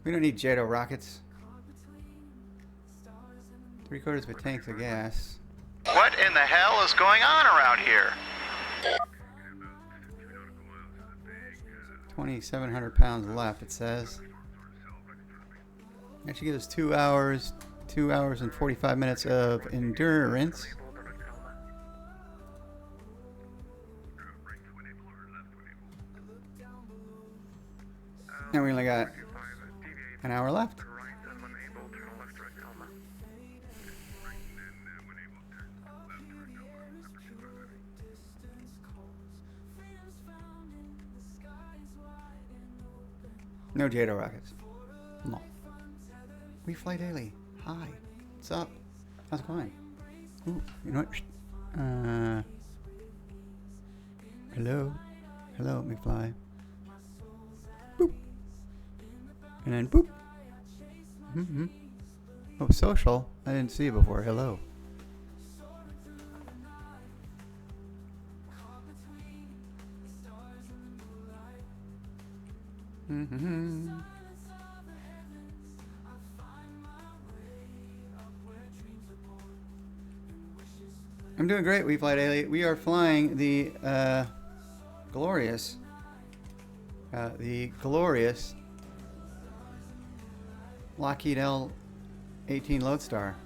C: We don't need JETO rockets. 3/4 of a tank of gas.
D: What in the hell is going on around here?
C: 2,700 pounds left, it says. That should give us 2 hours and 45 minutes of endurance. And we only got an hour left. No JATO rockets. No. We fly daily. Hi. What's up? How's it going? Ooh, you know what? Hello. Hello, McFly. Boop. And then boop. Mm-hmm. Oh, social. I didn't see you before. Hello. Mm-hmm. I'm doing great, We Fly Daily. We are flying the glorious Lockheed L18 Lodestar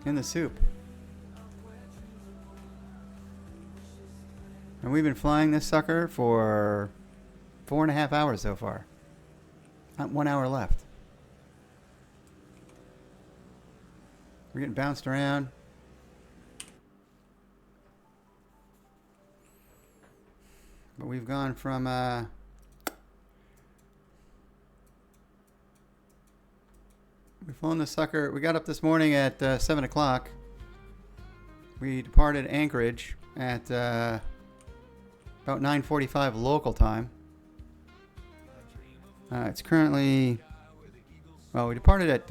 C: in the soup. And we've been flying this sucker for 4.5 hours so far. Not 1 hour left. We're getting bounced around. But we've gone from we've flown the sucker. We got up this morning at 7 o'clock. We departed Anchorage at about 9:45 local time. It's currently, well, we departed at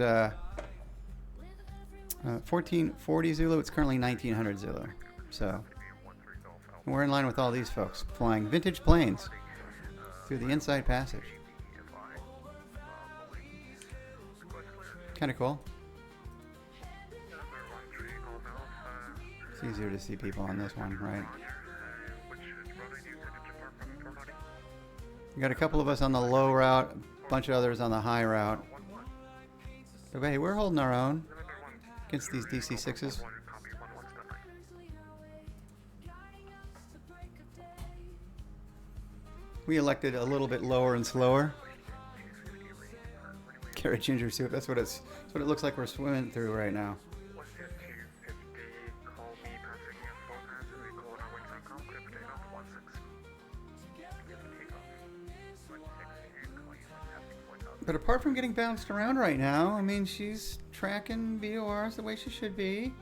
C: 1440 Zulu. It's currently 1900 Zulu. So we're in line with all these folks flying vintage planes through the inside passage. Kind of cool. It's easier to see people on this one, right? We got a couple of us on the low route, a bunch of others on the high route. But hey, we're holding our own against these DC-6s. We elected a little bit lower and slower. Carrot ginger soup, that's what it looks like we're swimming through right now. But apart from getting bounced around right now, I mean, she's tracking VORs the way she should be.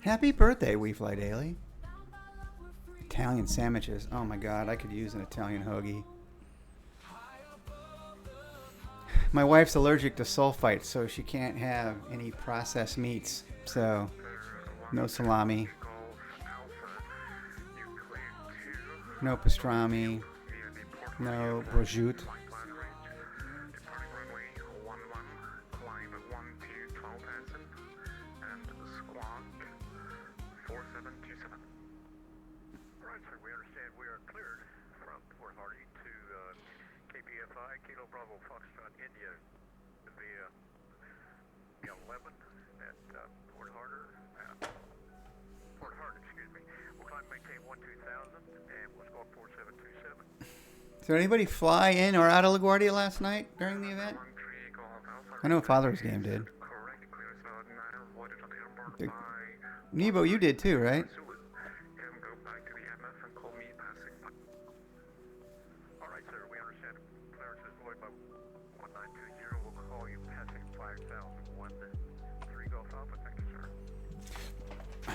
C: Happy birthday, We Fly Daily. Italian sandwiches. Oh my God, I could use an Italian hoagie. My wife's allergic to sulfite, so she can't have any processed meats. So, no salami. No pastrami, no prosciutto.
E: Right, sir, we understand we are cleared from Port Hardy to KPFI, Kilo Bravo Foxtrot, India, via the 11 at Port Hart, excuse me. We'll climb maintain 12000 and we'll score 4727.
C: Did anybody fly in or out of LaGuardia last night during the event? I know Father's Game did. Nebo, you did too, right?
E: 3 Golf Alpha, thank you, sir.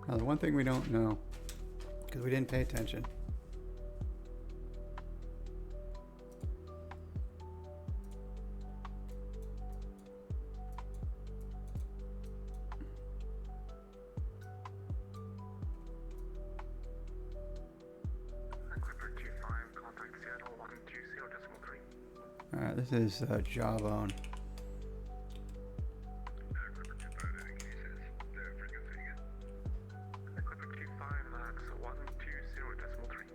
C: Now, the one thing we don't know, because we didn't pay attention.
E: Clipper 25, contact Seattle 120.3.
C: Alright, this is Jawbone.
E: Clipper 25, any cases, the frequency again. Clipper 25, max 120.3.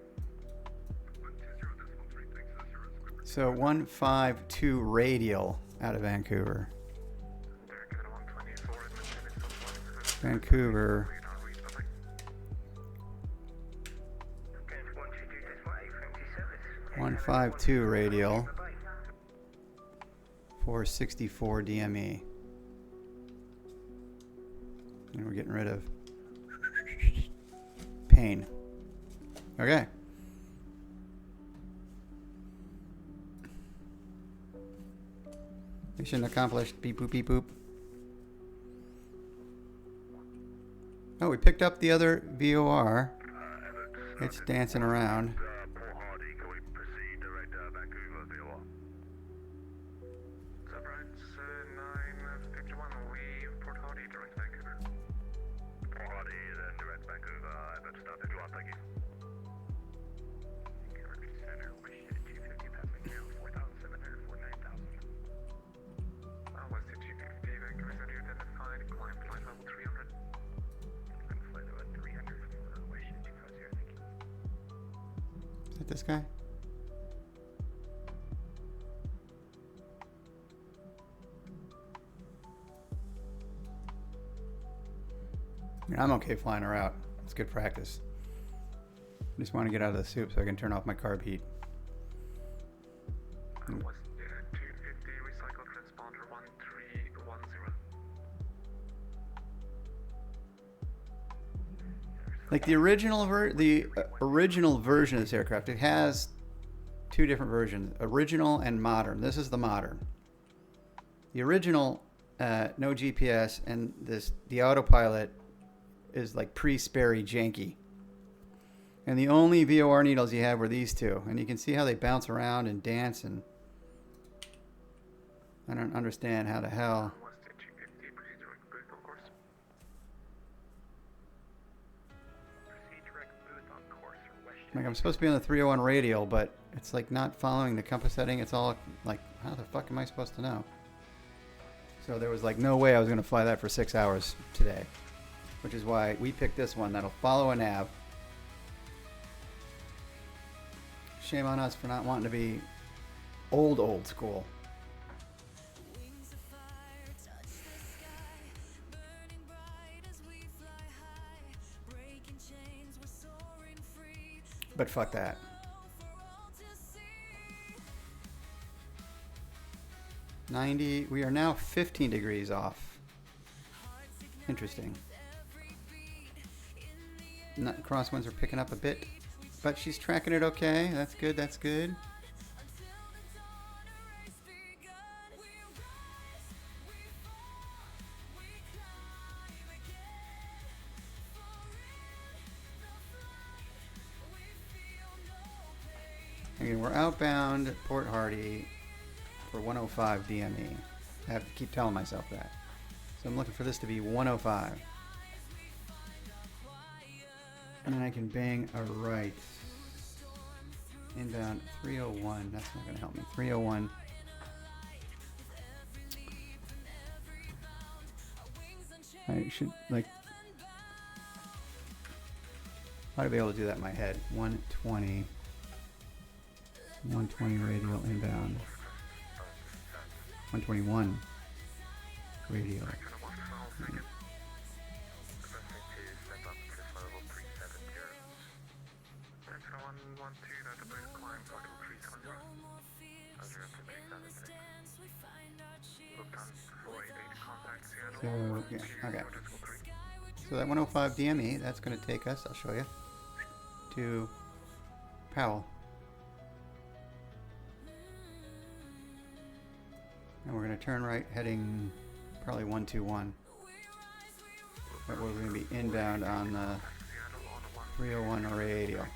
E: 120.3, thanks for the service, Clipper.
C: So 152 radial out of Vancouver.
E: Derek at 124, Edmonton is on 1.
C: Vancouver.
E: Okay, 122.5,
C: 152 radial. 464 DME. And we're getting rid of pain. Okay. Mission accomplished. Beep boop beep boop. Oh, we picked up the other VOR. It's dancing around.
E: Port Hardy, can we proceed direct Vancouver VOR? Subrights 951, we Port Hardy direct Vancouver. Port Hardy, then direct Vancouver, Everett start 51, thank you. Cambridge Center, wish 250 passing now, 4,700, 49,000. West 250, Vancouver Center identified, climb flight level 300. And flight level 300, wish 250, thank you.
C: Is that this guy? I mean, I'm okay flying her out. It's good practice. I just want to get out of the soup so I can turn off my carb heat.
E: West 250, recycle transponder 1310.
C: Like the original original version of this aircraft, it has two different versions: original and modern. This is the modern. The original, no GPS, and the autopilot is like pre-Sperry janky. And the only VOR needles you had were these two, and you can see how they bounce around and dance, and I don't understand how the hell.
E: West 250, proceed direct booth on course. Proceed direct booth on course for West.
C: Like I'm supposed to be on the 301 radial, but it's like not following the compass setting. It's all like, how the fuck am I supposed to know? So there was like no way I was going to fly that for 6 hours today, which is why we picked this one that'll follow a nav. Shame on us for not wanting to be old school. But fuck that. $90. We are now 15 degrees off. Interesting. Crosswinds are picking up a bit, but she's tracking it okay. That's good. That's good. Again, we're outbound Port Hardy for 105 DME. I have to keep telling myself that. So I'm looking for this to be 105. And then I can bang a right. Inbound 301. That's not going to help me. 301. I should, like, I ought to be able to do that in my head. 120. 120 radial inbound. 121 radial. So, yeah, okay. So that 105 DME, that's going to take us, I'll show you, to Powell. And we're going to turn right heading probably 121. But we're going to be inbound on the 301 or radial.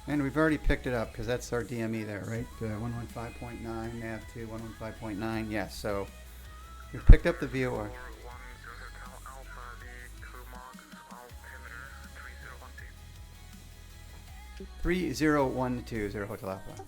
C: And we've already picked it up because that's our DME there, right? 115.9, nav2, 115.9. Yes, so we've picked up the VOR. 3012 Hotel Alpha.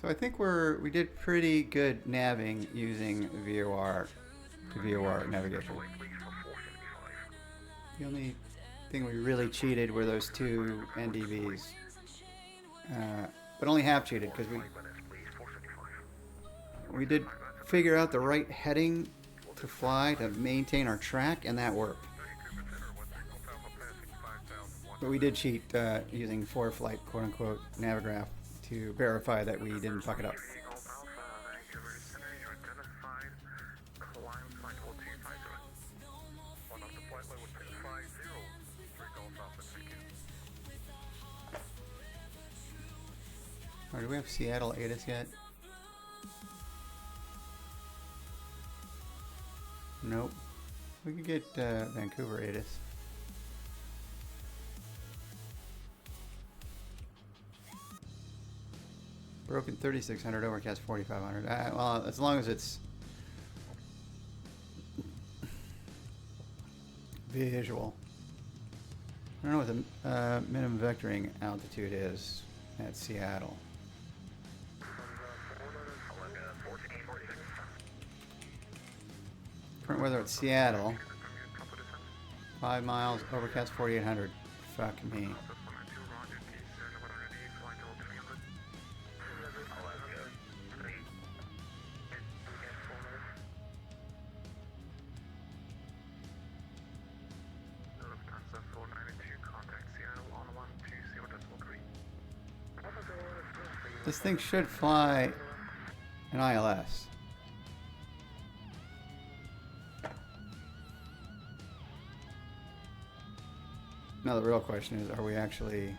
C: So I think we did pretty good navving using VOR to VOR navigation. The only thing we really cheated were those two NDVs, but only half cheated because we did figure out the right heading to fly to maintain our track, and that worked. But we did cheat using ForeFlight, quote-unquote, Navigraph to verify that we didn't fuck it up. Alright, do we have Seattle ATIS yet? Nope. We could get Vancouver ATIS. Broken 3600, overcast 4500. Well, as long as it's visual. I don't know what the minimum vectoring altitude is at Seattle. Current weather at Seattle. 5 miles, overcast 4800. Fuck me. This thing should fly an ILS. Now the real question is, are we actually...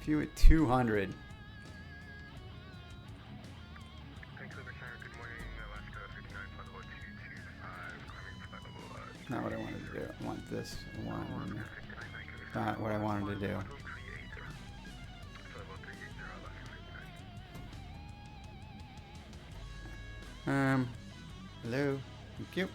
C: View at 200. Not what I wanted to do. I want this one. Not what I wanted to do. Hello. Thank you.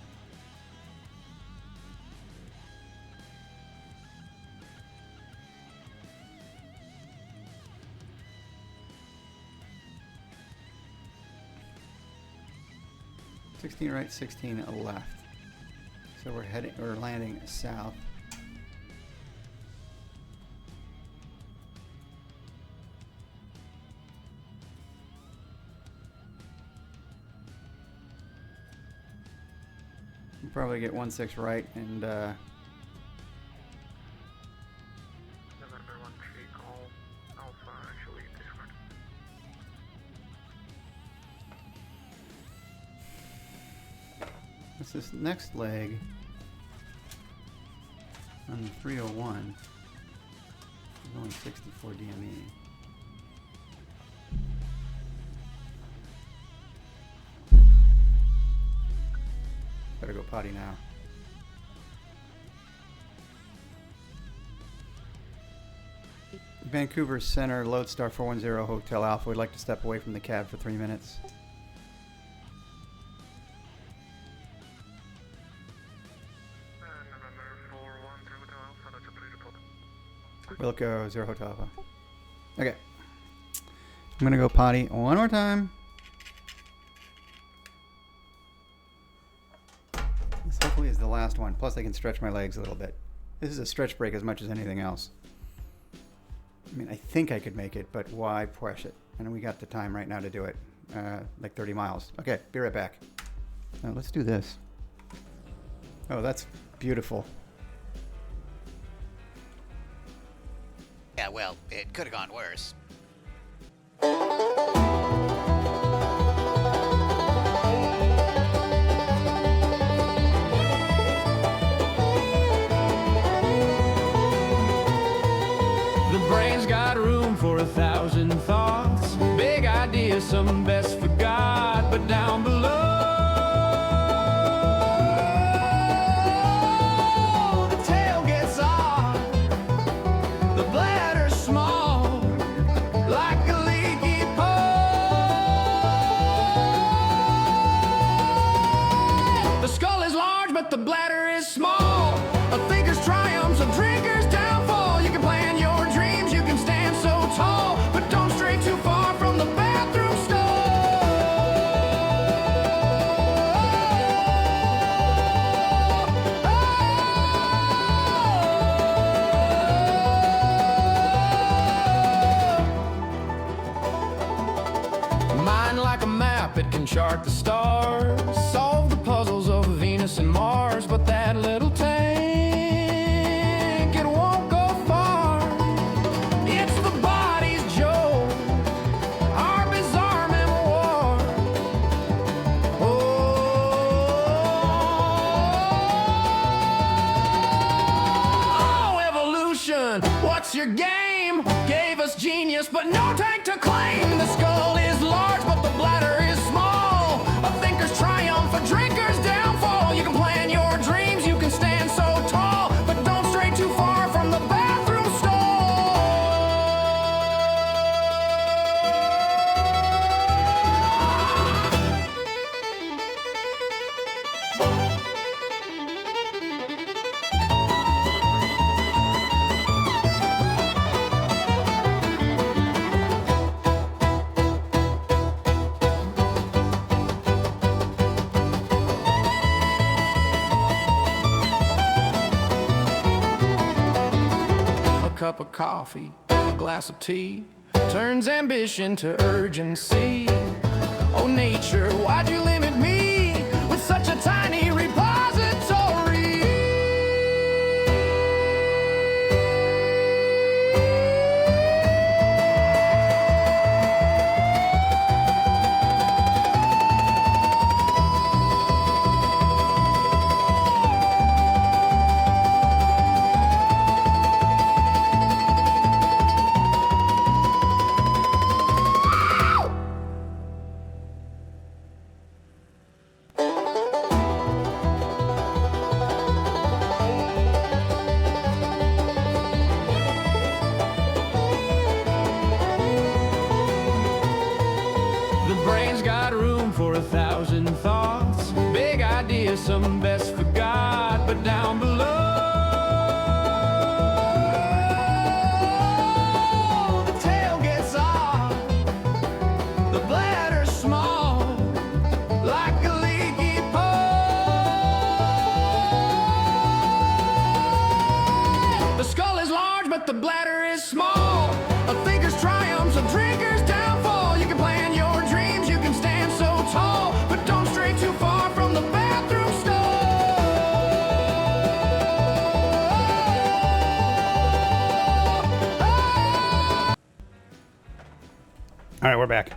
C: $16 right, 16 left. So we're landing south. We'll probably get 16 right and
E: November 1 tree call Alpha actually discard.
C: What's this next leg on the 301? There's only 64 DME. Better go potty now. Vancouver Center, Lodestar 410 Hotel Alpha. We'd like to step away from the cab for 3 minutes. Wilco 0 Hotel Alpha. Okay. I'm gonna go potty one more time. This hopefully is the last one. Plus I can stretch my legs a little bit. This is a stretch break as much as anything else. I mean, I think I could make it, but why push it? And we got the time right now to do it. Like 30 miles. Okay, be right back. Let's do this. Oh, that's beautiful.
K: Yeah, well, it could have gone worse.
H: The brain's got room for 1,000 thoughts. Big ideas, some best forgot, but down below, the tail gets off. The bladder's small, like a leaky pole. The skull is large, but the bladder is small. A thinker's triumphs, a drinker's downfall. You can plan your dreams, you can stand so tall, but don't stray too far from the bathroom stall. Mind like a map, it can chart the stars, solve the puzzles of Venus and Mars, but that little tank, it won't go far. It's the body's joke, our bizarre memoir. Oh, evolution, what's your game? Gave us genius, but no tank to claim. The skull is large, but the bladder is small. A thinker's triumph, a drinker's downfall. You can plan your dreams, you can stand so tall, but don't stray too far from the bathroom cup of coffee, a glass of tea, turns ambition to urgency. Oh, nature, why'd you limit me with such a tiny repository? For 1,000 thoughts, big ideas, some best forgot, but down below, the tail gets off, the bladder's small, like a leaky pole. The skull is large, but the bladder is small. A thinker's triumphs, a drinker's downfall. You can plan your dreams, you can stand so tall, but don't stray too far from the bathroom stall.
C: All right, we're back.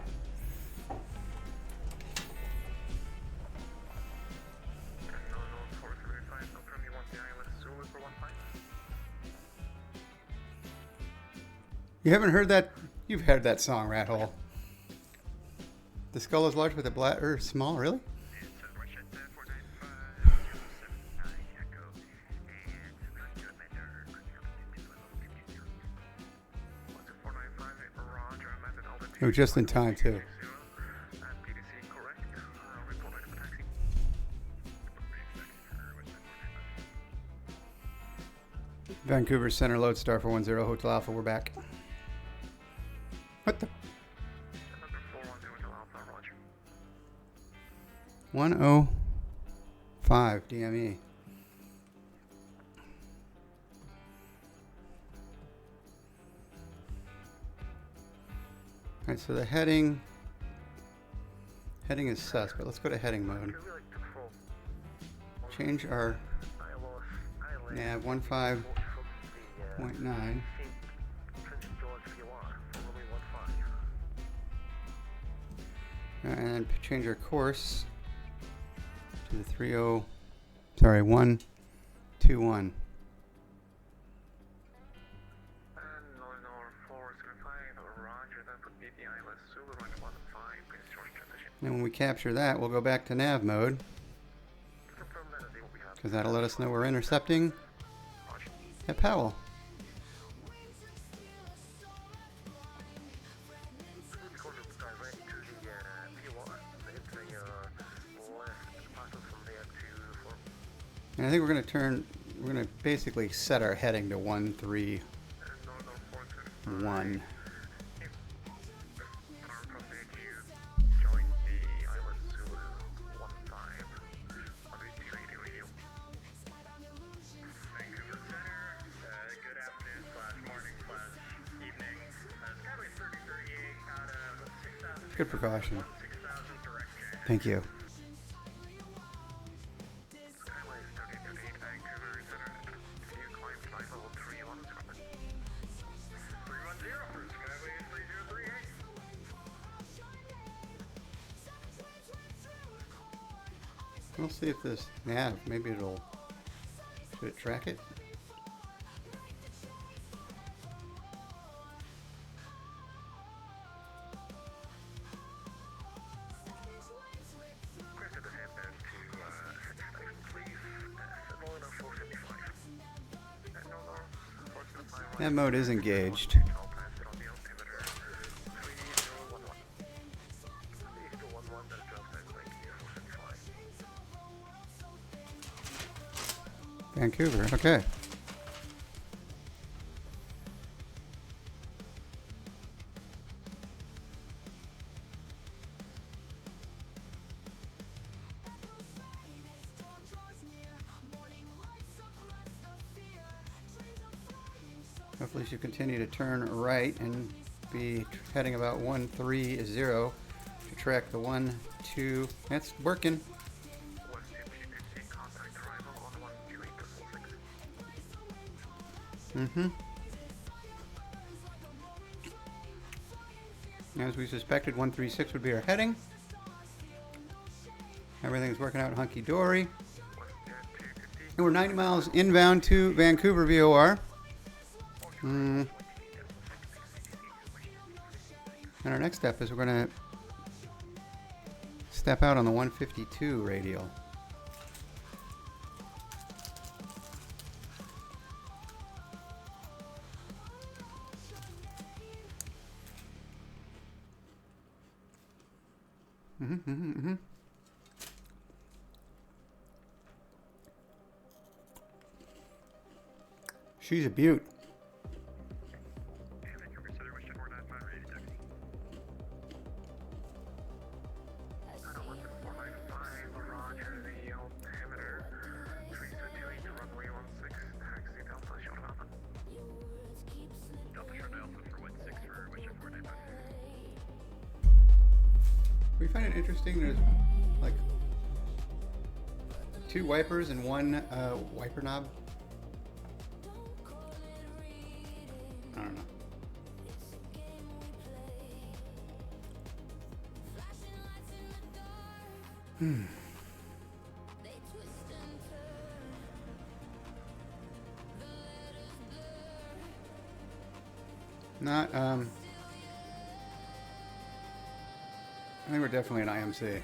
C: You haven't heard that? You've heard that song, Rat Hole. The skull is large, but the bladder is small. Really? It was just in time, too. Vancouver Center Lodestar for 10 Hotel Alpha. We're back. What the? 105 DME. Alright, so the heading is sus, but let's go to heading mode. Change our Nav 15.9. And then change our course to the 121. And when we capture that, we'll go back to nav mode, because that'll let us know we're intercepting at Powell. And I think we're going to basically set our heading to 131. Good precaution. Thank you. We'll see if this nav, maybe should it track it? Nav mode is engaged. Vancouver, okay. Hopefully she'll continue to turn right and be heading about 130 to track the 12. That's working. As we suspected, 136 would be our heading. Everything's working out hunky-dory. And we're 90 miles inbound to Vancouver VOR. And our next step is we're going to step out on the 152 radial. She's a beaut. We find it interesting. There's like 2 wipers and 1 wiper knob. I don't know. Not, I think we're definitely an IMC.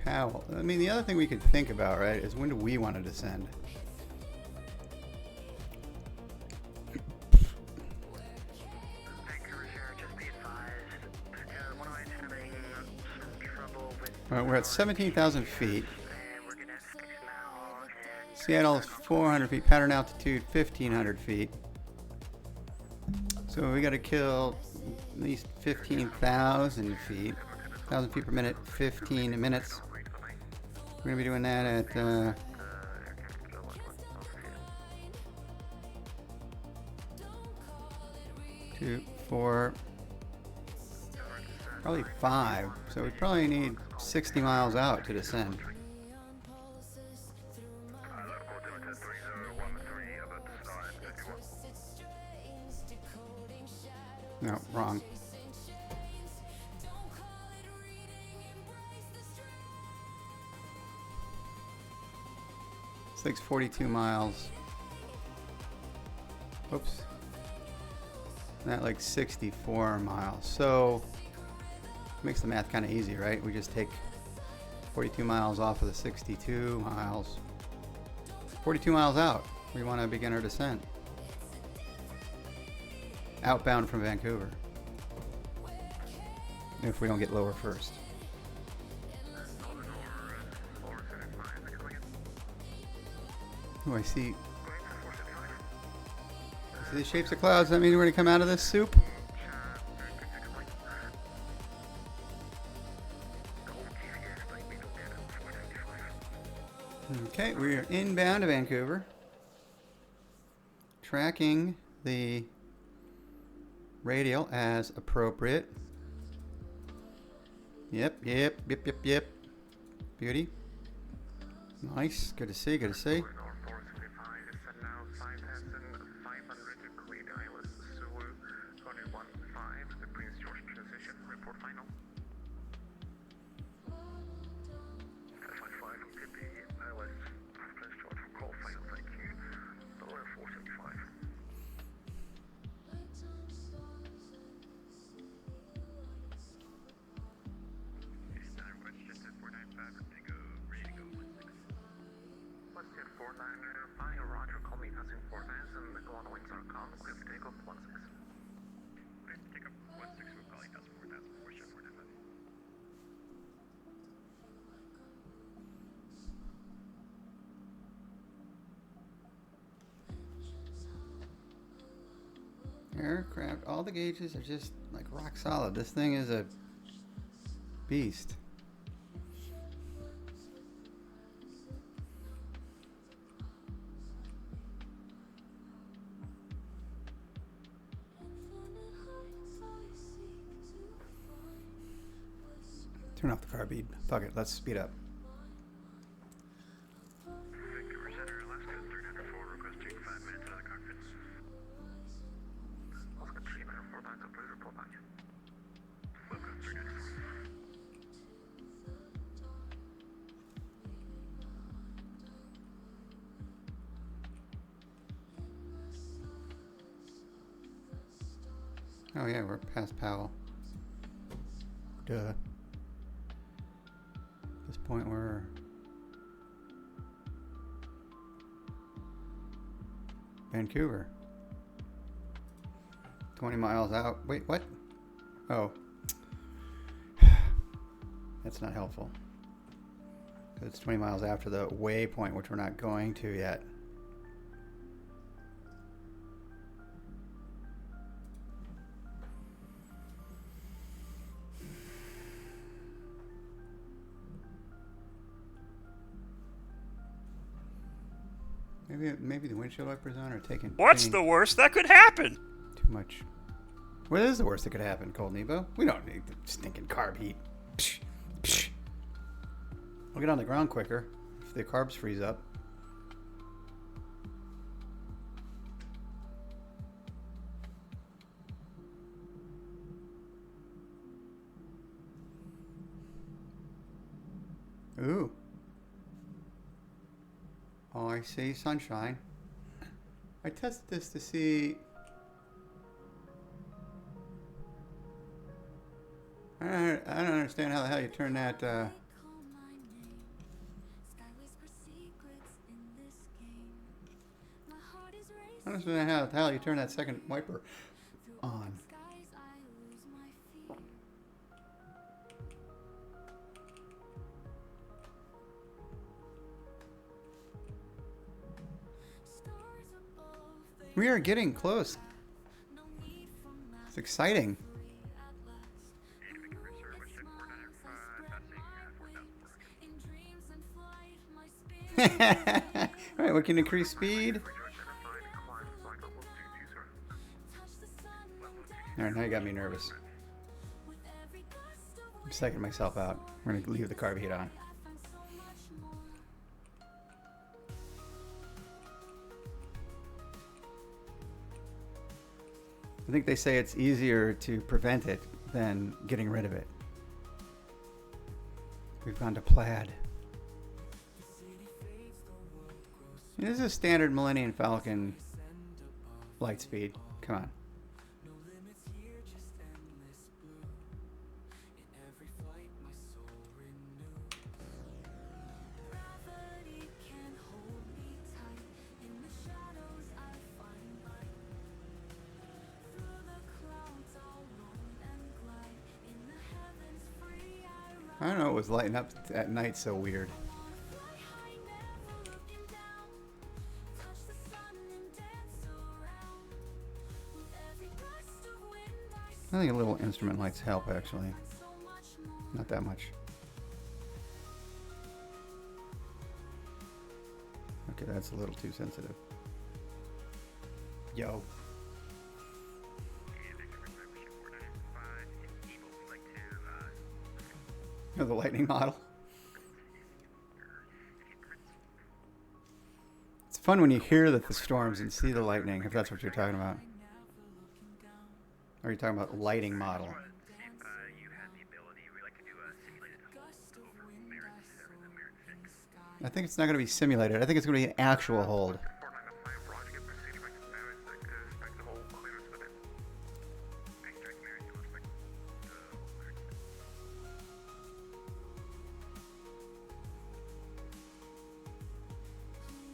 C: How? I mean, the other thing we could think about, right, is when do we want to descend? We're at 17,000 feet. Seattle is 400 feet. Pattern altitude 1,500 feet. So we got to kill at least 15,000 feet. 1,000 feet per minute, 15 minutes. We're going to be doing that at 2, 4, probably 5. So we probably need 60 miles out to descend. No, wrong. This thing's 42 miles. Oops. That like 64 miles. So makes the math kind of easy, right? We just take 42 miles off of the 62 miles. 42 miles out. We want to begin our descent. Outbound from Vancouver. If we don't get lower first. Oh, I see. See the shapes of clouds? That mean we're going to come out of this soup? Okay, we are inbound to Vancouver. Tracking the radial as appropriate. Yep. Beauty. Nice. Good to see, good to see. Aircraft, all the gauges are just like rock solid. This thing is a beast. Turn off the car bead. Fuck it, let's speed up. Oh yeah, we're past Powell. Duh. At this point we're Vancouver. 20 miles out. Wait, what? Oh. That's not helpful. Because it's 20 miles after the waypoint, which we're not going to yet. Maybe the windshield wipers on are taking.
M: What's the worst that could happen?
C: Too much. What is the worst that could happen, Cold Nevo? We don't need the stinking carb heat. Psh, psh. We'll get on the ground quicker if the carbs freeze up. Ooh. Oh, I see sunshine. I tested this to see. I don't understand how the hell you turn that. I don't understand how the hell you turn that second wiper on. We are getting close. It's exciting. Alright, we can increase speed. All right, now you got me nervous. I'm psyching myself out. We're gonna leave the carb heat on. I think they say it's easier to prevent it than getting rid of it. We've gone to plaid. This is a standard Millennium Falcon light speed. Come on. I don't know, it was lighting up at night so weird. I think a little instrument lights help actually. Not that much. Okay, that's a little too sensitive. Yo. Oh, the lightning model. It's fun when you hear the storms and see the lightning, if that's what you're talking about. Or are you talking about lighting model? I think it's not going to be simulated. I think it's going to be an actual hold.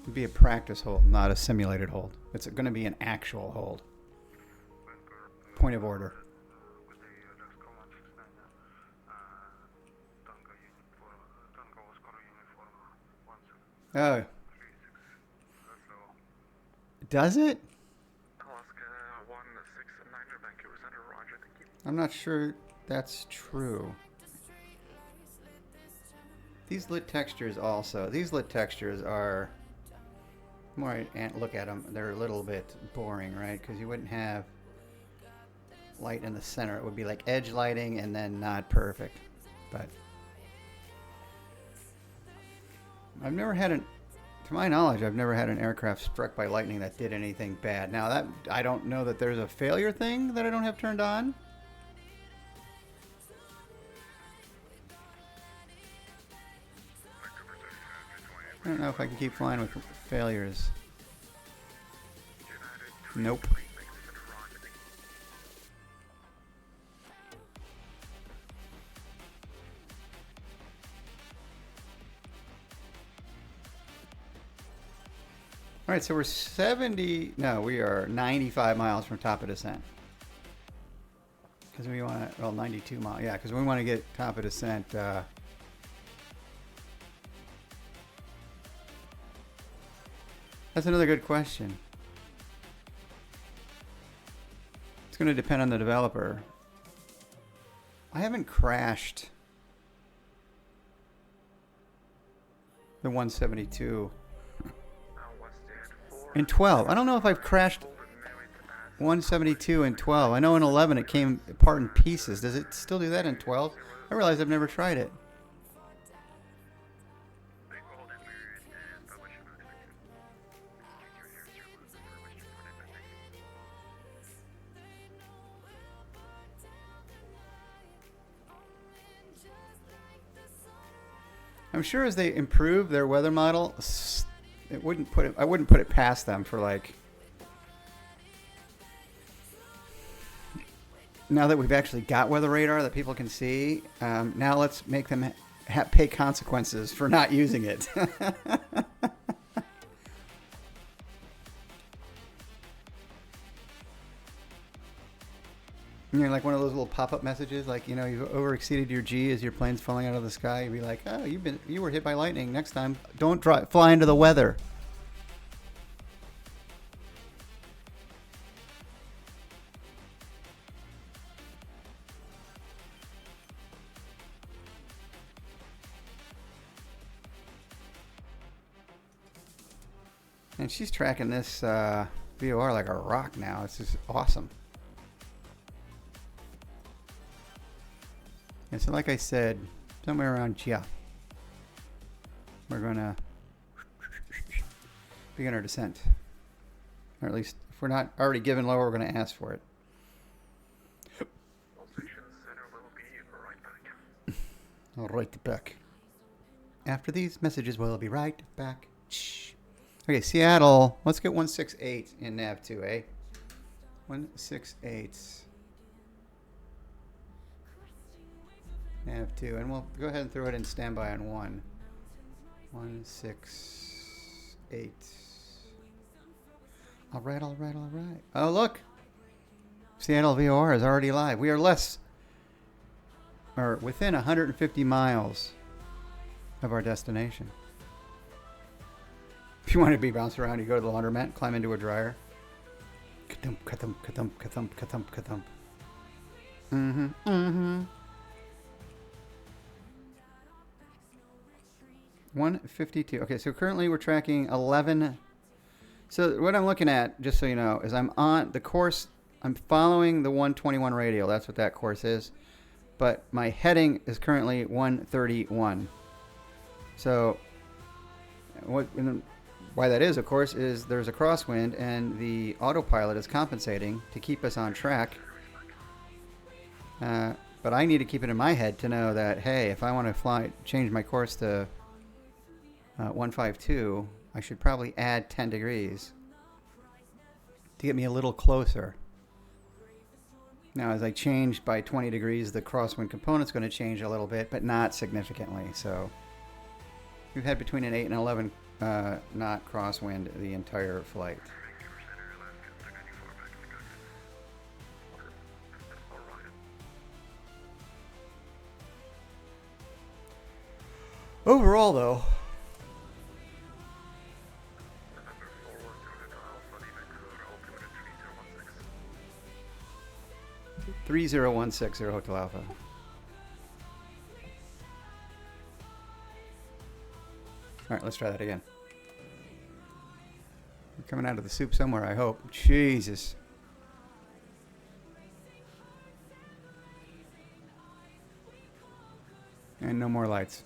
C: It'd be a practice hold, not a simulated hold. It's going to be an actual hold. Point of order. Oh. Does it? I'm not sure that's true. These lit textures also. These lit textures are... The more I look at them, they're a little bit boring, right? Because you wouldn't have light in the center. It would be like edge lighting and then not perfect. But I've never had an, to my knowledge, I've never had an aircraft struck by lightning that did anything bad. Now that, I don't know that there's a failure thing that I don't have turned on. I don't know if I can keep flying with failures. Nope. All right, so we're 70, no, we are 95 miles from top of descent. Because we want to, well, 92 miles, yeah, because we want to get top of descent. That's another good question. It's going to depend on the developer. I haven't crashed the 172 in 12. I don't know if I've crashed 172 in 12. I know in 11 it came apart in pieces. Does it still do that in 12? I realize I've never tried it. I'm sure as they improve their weather model, it wouldn't put it. I wouldn't put it past them for like. Now that we've actually got weather radar that people can see, now let's make them pay consequences for not using it. You know, like one of those little pop-up messages, like, you know, you've over-exceeded your G as your plane's falling out of the sky. You'd be like, oh, you were hit by lightning. Next time, don't fly into the weather. And she's tracking this VOR like a rock now. It's just awesome. And so like I said, somewhere around here, we're going to begin our descent. Or at least, if we're not already given lower, we're going to ask for it. All right back. After these messages, we'll be right back. Shh. Okay, Seattle. Let's get 168 in nav 2, eh? 168. Nav 2. And we'll go ahead and throw it in standby on 1. 168. All right. Oh, look. Seattle VOR is already live. We are within 150 miles of our destination. If you want to be bounced around, you go to the laundromat, climb into a dryer. Ka-thump, ka-thump, ka-thump, ka-thump, ka-thump, ka-thump. 152. Okay, so currently we're tracking 11. So what I'm looking at, just so you know, is I'm on the course. I'm following the 121 radial. That's what that course is. But my heading is currently 131. So why that is, of course, is there's a crosswind and the autopilot is compensating to keep us on track. But I need to keep it in my head to know that, hey, if I want to change my course to 152, I should probably add 10 degrees to get me a little closer. Now, as I change by 20 degrees, the crosswind component's going to change a little bit, but not significantly. So we've had between an 8 and 11 knot crosswind the entire flight. Overall, though, (3016) Hotel Alpha. All right, let's try that again. We're coming out of the soup somewhere, I hope. Jesus. And no more lights.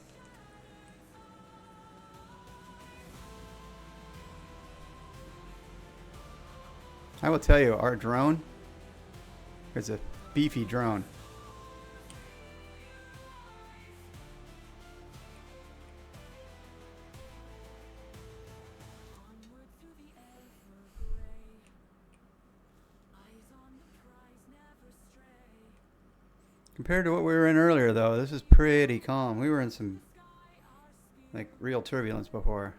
C: I will tell you, our drone is a beefy drone. Compared to what we were in earlier, though, this is pretty calm. We were in some, like, real turbulence before.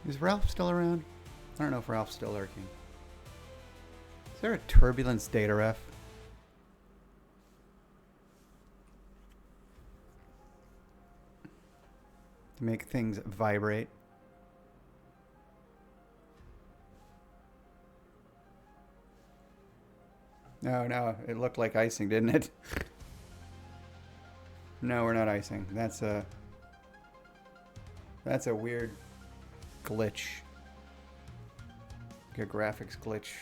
C: Is Ralph still around? I don't know if Ralph's still lurking. Is there a turbulence data ref? To make things vibrate. No, it looked like icing, didn't it? No, we're not icing. That's a weird glitch. Like a graphics glitch.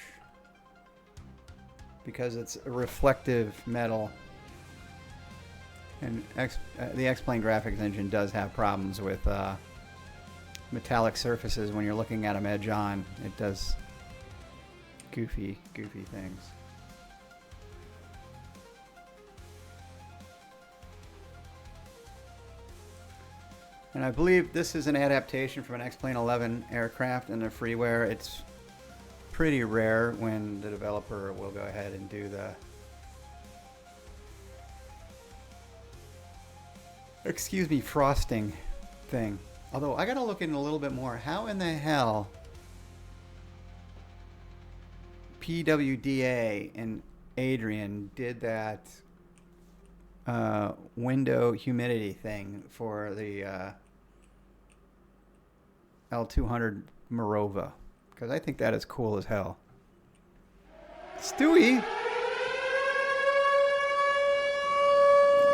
C: Because it's a reflective metal. And the X-Plane graphics engine does have problems with metallic surfaces when you're looking at them edge on. It does goofy things. And I believe this is an adaptation from an X-Plane 11 aircraft and the Freeware. It's pretty rare when the developer will go ahead and do the frosting thing. Although I gotta look in a little bit more. How in the hell PWDA and Adrian did that window humidity thing for the L200 Morova, because I think that is cool as hell. Stewie,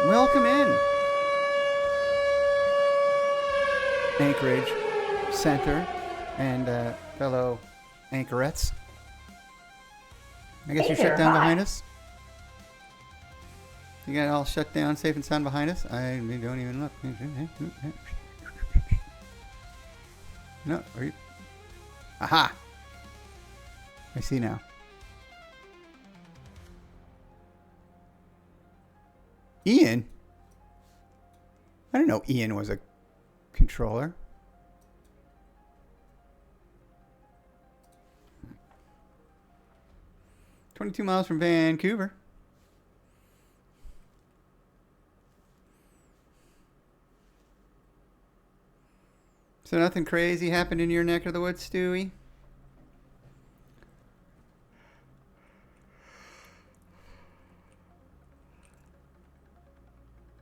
C: welcome in. Anchorage Center and fellow anchorettes. I guess
N: Hey
C: you're
N: there,
C: shut down
N: hi.
C: behind us? You got it all shut down, safe and sound behind us? I don't even look. No, are you? Aha! I see now. Ian? I didn't know Ian was a controller. "22 miles from Vancouver." So nothing crazy happened in your neck of the woods, Stewie?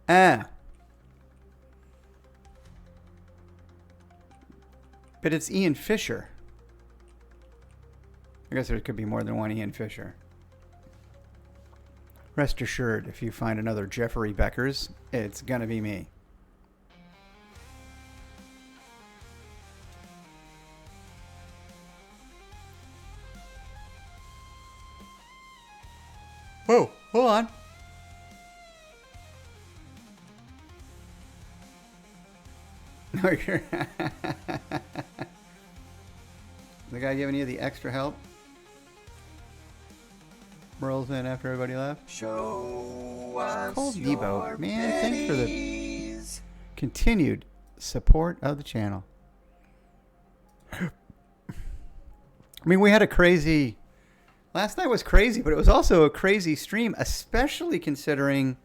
C: Ah. But it's Ian Fisher. I guess there could be more than one Ian Fisher. Rest assured, if you find another Jeffrey Beckers, it's gonna be me. Whoa, hold on. No, you're... The guy giving you the extra help? Merle's in after everybody left?
H: Show us
C: Cold
H: your
C: Debo. Man, thanks for the
H: pennies.
C: continued support of the channel. I mean, we had a crazy... Last night was crazy, but it was also a crazy stream, especially considering,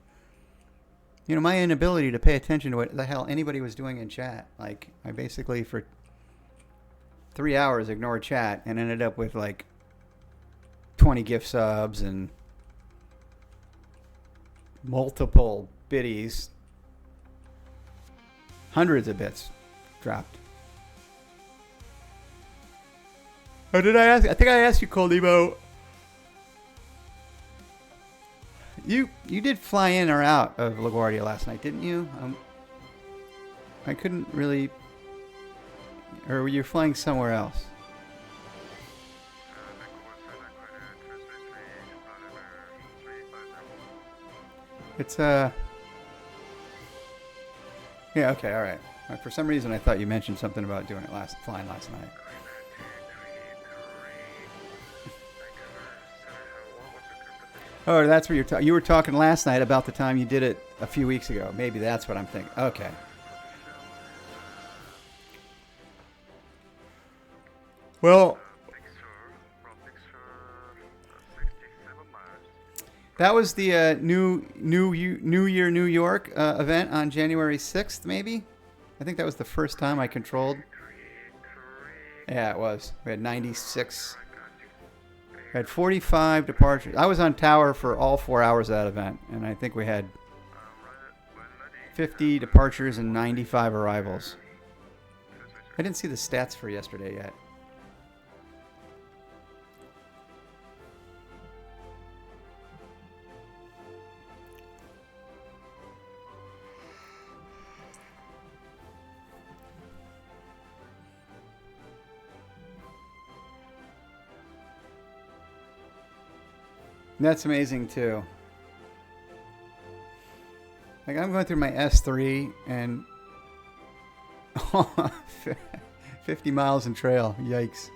C: you know, my inability to pay attention to what the hell anybody was doing in chat. Like, I basically, for 3 hours, ignored chat and ended up with, like, 20 gift subs and multiple biddies. Hundreds of bits dropped. Oh, did I ask? I think I asked you, Cold Evo. You did fly in or out of LaGuardia last night, didn't you? I couldn't really... Or were you flying somewhere else? It's, Yeah, okay, alright. For some reason I thought you mentioned something about doing it flying last night. Oh, that's what you were talking last night about the time you did it a few weeks ago. Maybe that's what I'm thinking. Okay. Well, that was the New Year New York event on January 6th, maybe? I think that was the first time I controlled. Yeah, it was. We had 96. We had 45 departures. I was on tower for all 4 hours of that event, and I think we had 50 departures and 95 arrivals. I didn't see the stats for yesterday yet. That's amazing too. Like, I'm going through my S3 and 50 miles in trail. Yikes.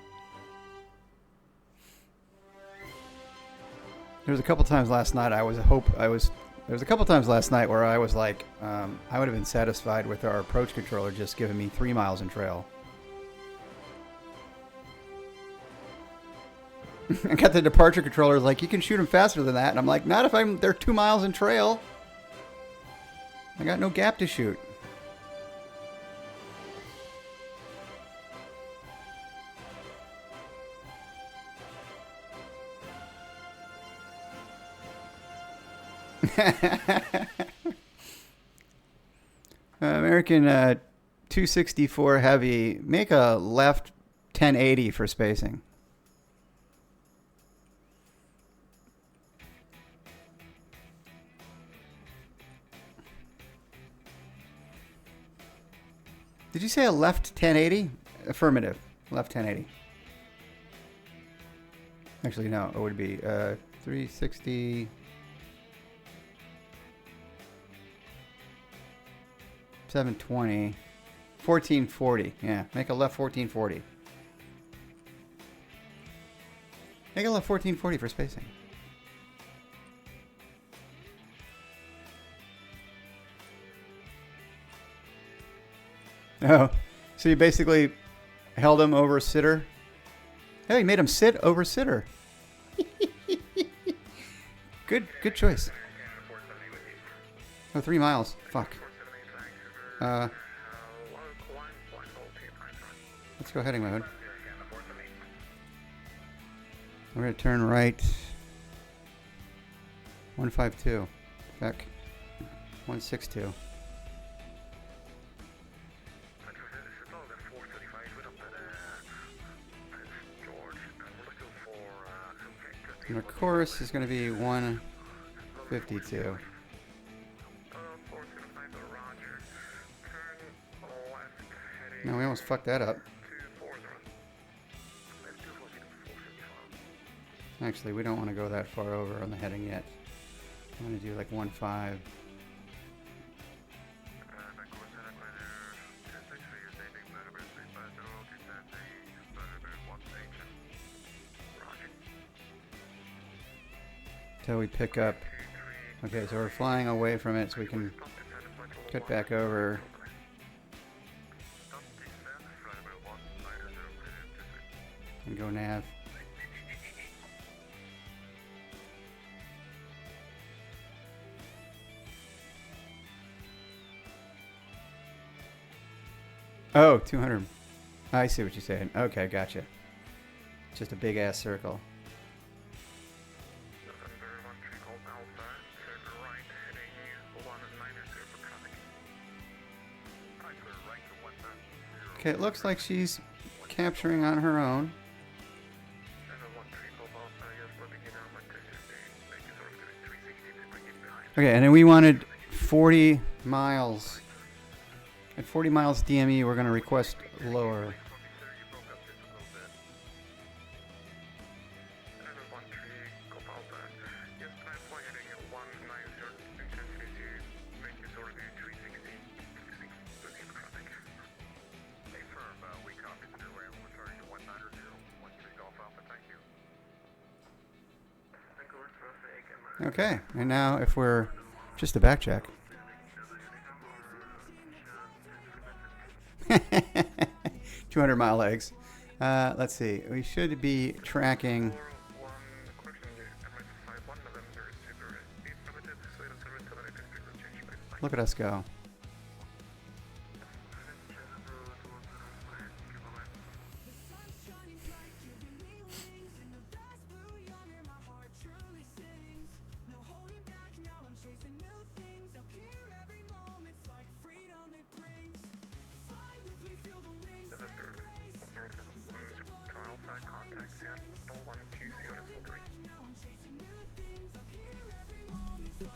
C: There was a couple times last night there was a couple times last night where I was like, I would have been satisfied with our approach controller just giving me 3 miles in trail. I got the departure controller like, you can shoot them faster than that, and I'm like, not if they're 2 miles in trail. I got no gap to shoot. American 264 heavy, make a left 1080 for spacing. Did you say a left 1080? Affirmative. Left 1080. Actually, no, it would be 360. 720. 1440. Yeah, make a left 1440. Make a left 1440 for spacing. Oh, so you basically held him over sitter? Hey, you made him sit over sitter. Good choice. Oh, 3 miles. Fuck. Let's go heading mode. We're going to turn right. 152. Back. 162. And our course is going to be 152. No, we almost fucked that up. Actually, we don't want to go that far over on the heading yet. I'm going to do like 1.5. Till we pick up. Okay, so we're flying away from it so we can cut back over. And go nav. Oh, 200. I see what you're saying. Okay, gotcha. Just a big ass circle. Okay, it looks like she's capturing on her own. Okay, and then we wanted 40 miles. At 40 miles DME, we're going to request lower. Okay, and now if we're just a back check. 200-mile legs. Let's see. We should be tracking. Look at us go.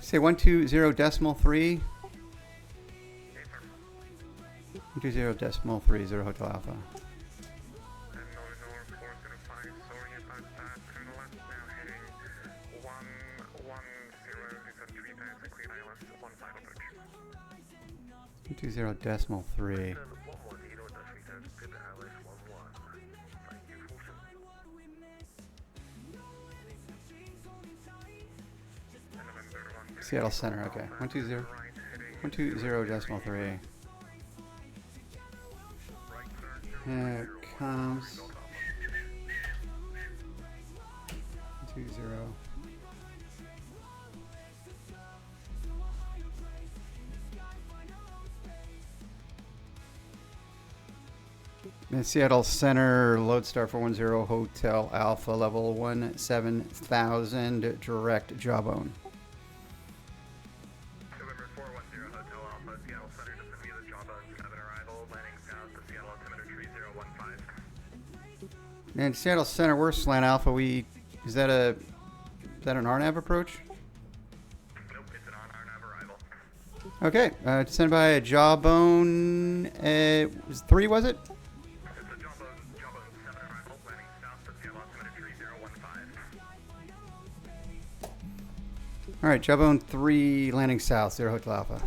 C: Say 120.3. 120.30 Hotel Alpha. Two zero decimal three. Seattle Center, okay. 120.3. Here it comes. 120. And Seattle Center, Lodestar 410 Hotel Alpha, level 17,000, direct jawbone.
E: November 410 Hotel Alpha, Seattle Center, just via the jawbone, 7 arrival, landing south to Seattle altimeter 3015.
C: And Seattle Center, we're slant alpha. Is that an RNAV approach?
E: Nope, it's an on-RNAV arrival.
C: Okay, send by a jawbone. Was 3, was it?
E: It's a jawbone 7 arrival, landing south to Seattle altimeter 3015.
C: All right, Jawbone 3 landing south, 0 Hotel Alpha.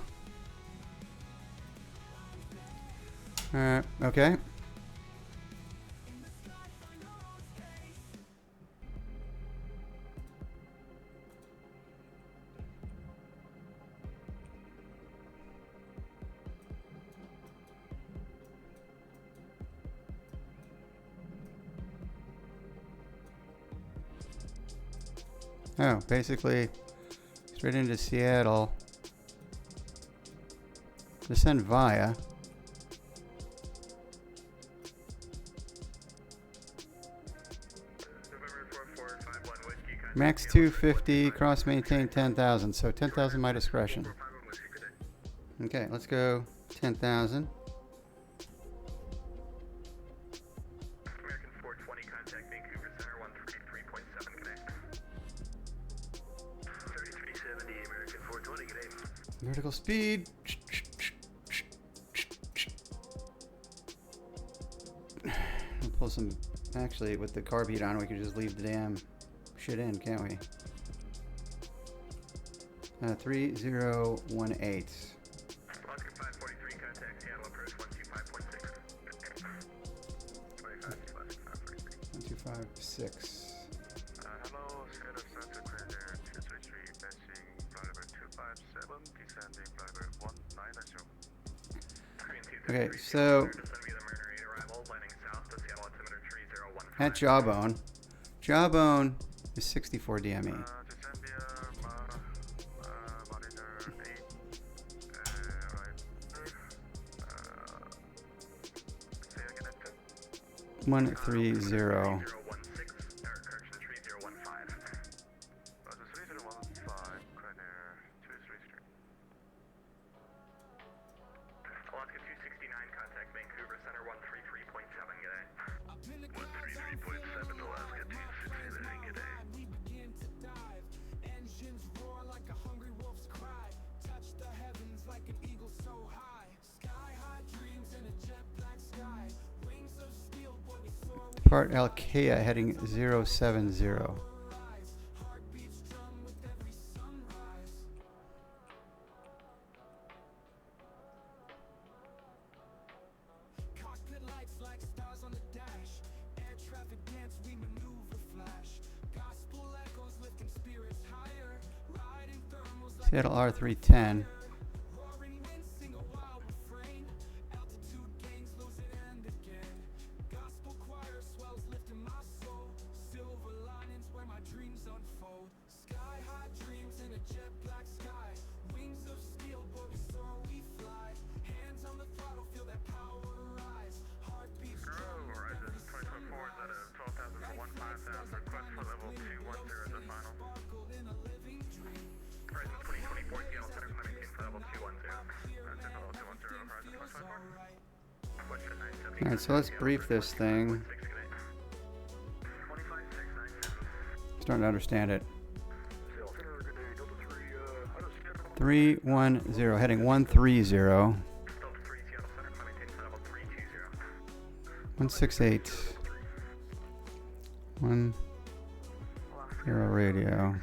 C: All right, okay. Oh, basically straight into Seattle. Descend via. Max 250, cross maintain 10,000. So 10,000 my discretion. Okay, let's go 10,000.
E: American 420, contact Vancouver Center 133.7, connect. 3370, American 420, good day.
C: Vertical speed. We'll pull some. Actually, with the carb heat on, we could just leave the damn shit in, can't we? 3018.
E: Oscar 543, contact Seattle approach 125.6.
C: 125.6.
E: Hello, Seattle Santa Clara 233, passing flight level 257, descending flight level 19
C: Okay, so at Jawbone, Jawbone is 64 DME. One 30.
E: Alaska 269, contact Vancouver Center 133.7, good day. 133.7, Alaska 269, good day.
H: Engines roar like a hungry wolf's cry. Touch the heavens like an eagle so high. Sky high dreams in a jet black sky. Wings of steel, boy, we soar.
C: Part PANC-KSEA heading 070.
H: Heartbeats drum with every sunrise. Cockpit lights like stars on the dash. Air traffic dance, we maneuver flash. Gospel echoes lifting spirits higher. Riding thermals like
C: Seattle R310.
H: roaring winds sing a wild refrain. Altitude gains, lose it and again. Gospel choir swells lifting my soul. Silver linings where my dreams unfold. Sky high dreams in a jet black sky. Wings of steel, boy, we soar, we fly. Hands on the throttle, feel that power rise. Heartbeats drum with every sunrise.
E: Out of 12,000 to 15,000, request for level 210 as a final.
H: Sparkle in a living dream.
E: Horizon 2024, Seattle Center, maintain for level 210. That's level 210, Horizon 2024. Question 970.
C: Alright, so let's brief this thing. Starting to understand it. 310, heading 130. 168. 10 radio.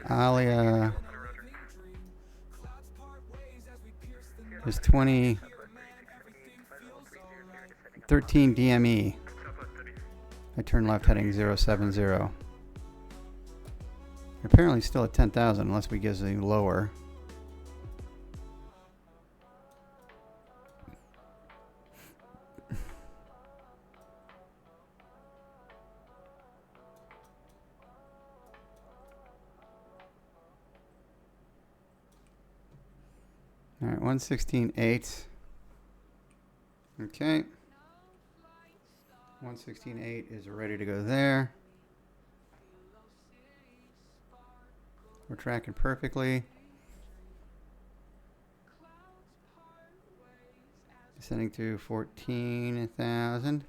C: Alia is 13 DME. I turn left heading 070. Apparently still at 10,000 unless we get any lower. All right, 116.8. Okay. 116.8 is ready to go there. We're tracking perfectly. Descending to 14,000.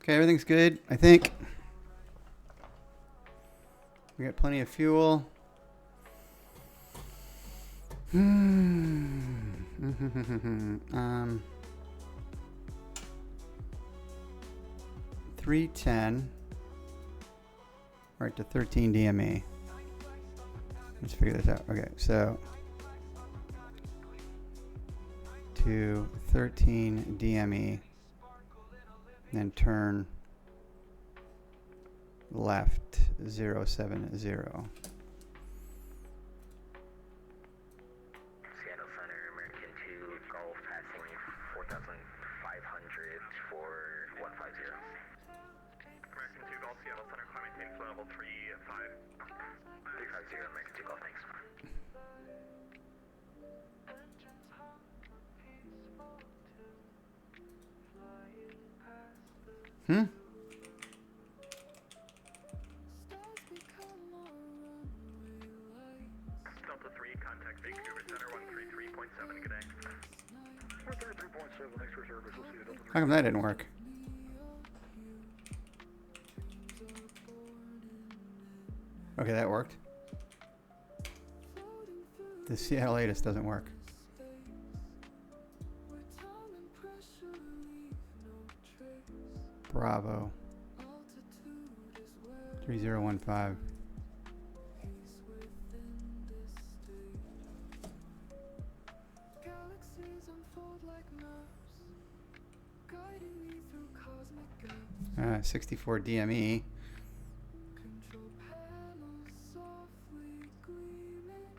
C: Okay, everything's good, I think. We got plenty of fuel. 310. Right to 13 DME. Let's figure this out. Okay, so to 13 DME, then turn left 070.
E: Seattle Center, American 2, Golf passing 4,500 for 150. American 2, Golf, Seattle Center, climb maintain flow level 35. 350, American 2, Golf, thanks. Delta 3, contact Vancouver Center, 133.7, good day.
B: 133.7, thanks for service. We'll see you Delta 3.
C: How come that didn't work? Okay, that worked. The Seattle latest doesn't work. Bravo. 3015.
H: Galaxies unfold like maps, guiding me through cosmic gaps.
C: 64 DME.
H: Control panels softly gleaming.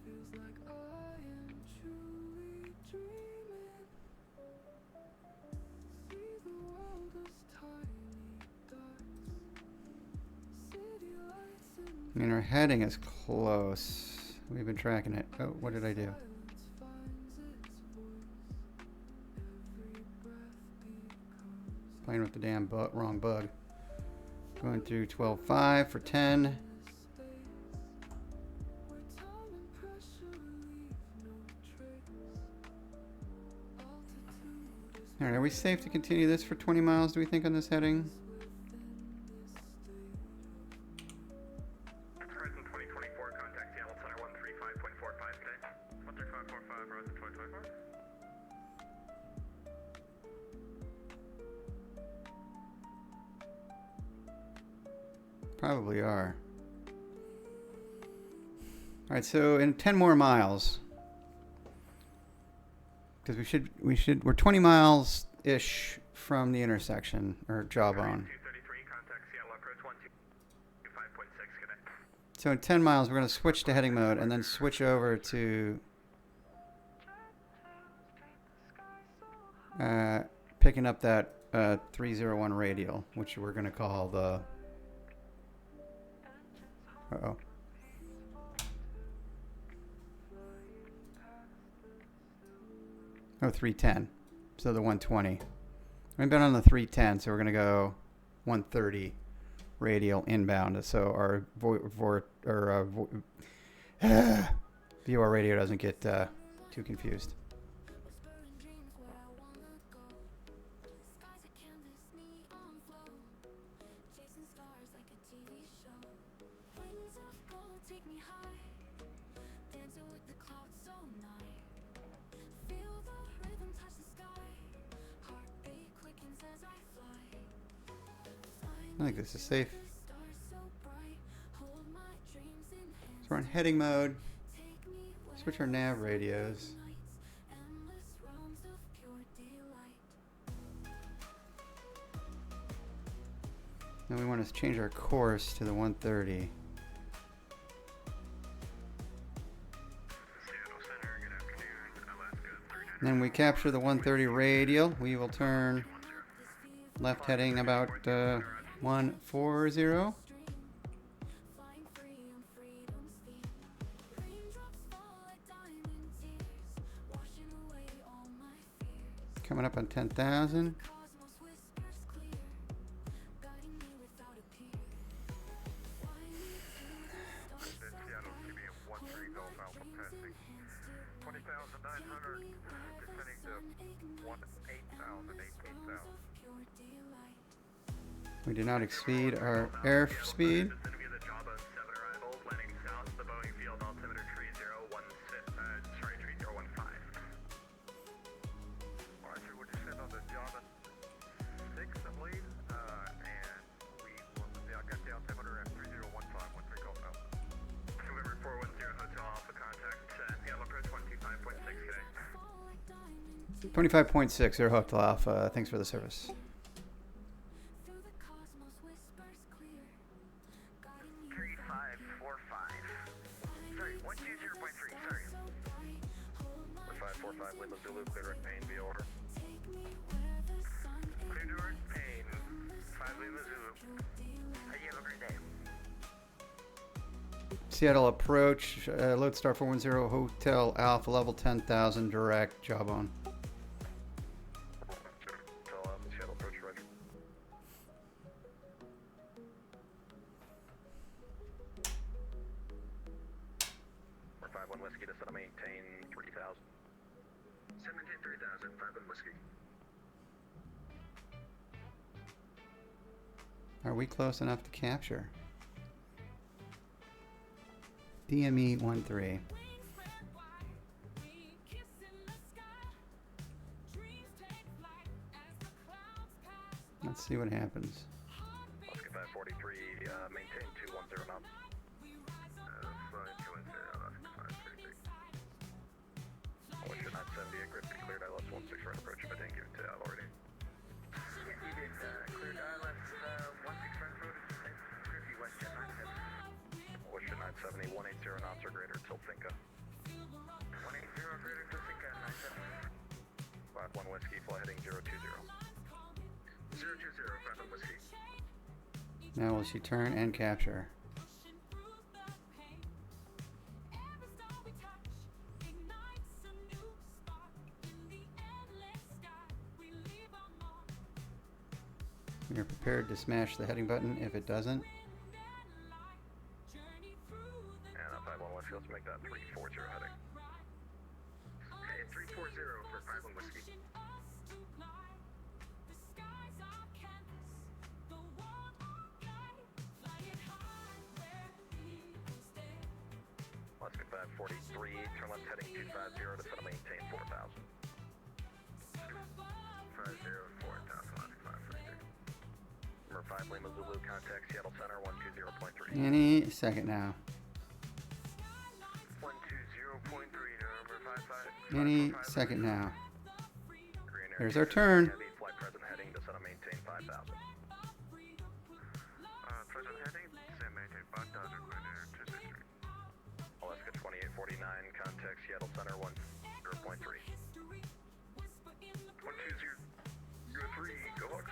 H: Feels like I am truly dreaming. See the world as tiny dots. City lights in
C: And our heading is close. We've been tracking it. Oh, what did I do? Playing with the damn wrong bug. Going through 12.5 for 10. Alright, are we safe to continue this for 20 miles, do we think, on this heading?
E: Horizon 2024, contact Seattle Center, 135.45 today. 135.45, Horizon 2024.
C: Probably are. Alright, so in 10 more miles, because we're 20 miles ish from the intersection or jawbone.
E: 233, contact Seattle approach 125.6, good day.
C: So in 10 miles, we're going to switch to heading mode and then switch over to picking up that 301 radial, which we're going to call the... Uh-oh. Oh, 310. So the 120. We've been on the 310, so we're going to go 130 radial inbound. So our VOR radio doesn't get too confused. I think this is safe. So we're in heading mode. Switch our nav radios. Now we want to change our course to the 130. And then we capture the 130 radial. We will turn left heading about 140. Coming up on 10,000.
E: Seattle, keeping 13 Golf Alpha passing 20,900, descending to 8,000, 18,000.
C: We did not exceed our airspeed. 25.6 Air Hotel Alpha. Thanks for the service.
E: 3545. Sorry, 120.3, sorry. 1545, Lima Zulu, clear direct pain, via order. Clear direct pain, 5 Lima Zulu. You have a great day.
C: Seattle approach, Lodestar 410 Hotel Alpha, level 10,000, direct, jawbone.
E: Hotel Alpha, Seattle approach, roger. We're 5-1 Whiskey to set a maintain 3,000. 17 3,000, 5-1 Whiskey.
C: Are we close enough to capture? DME 13. Let's see what happens.
E: Oscar 543, maintain 210 knots. Flight 210, Oscar 543. Ocean 970, grid be cleared, ILS 16 right approach, but didn't give it to Al already. Yes, you did, cleared ILS 16 right approach, grid be west jet 970. Ocean 970, 180 knots or greater till Finca. 180 greater till Finca, 970. 5-1 Whiskey, fly heading 020. 020, 5-1 Whiskey.
C: Now will she turn and capture? We are prepared to smash the heading button if it doesn't.
E: And 5-1 Whiskey, let's make that 340 heading. Okay, 340 for 5-1 Whiskey. Let's get 543, turn left heading 250 to set a maintain 4,000. 250, 4,000, 543. Number 5 Lima Zulu, contact Seattle Center 120.3.
C: Any second now.
E: 120.3, number 55.
C: Any second now. There's our turn.
E: Heavy flight present heading to set a maintain 5,000. Present heading, set maintain 5,000, clear 263. Alaska 2849, contact Seattle Center 10.3. 120, 3, go Hawks.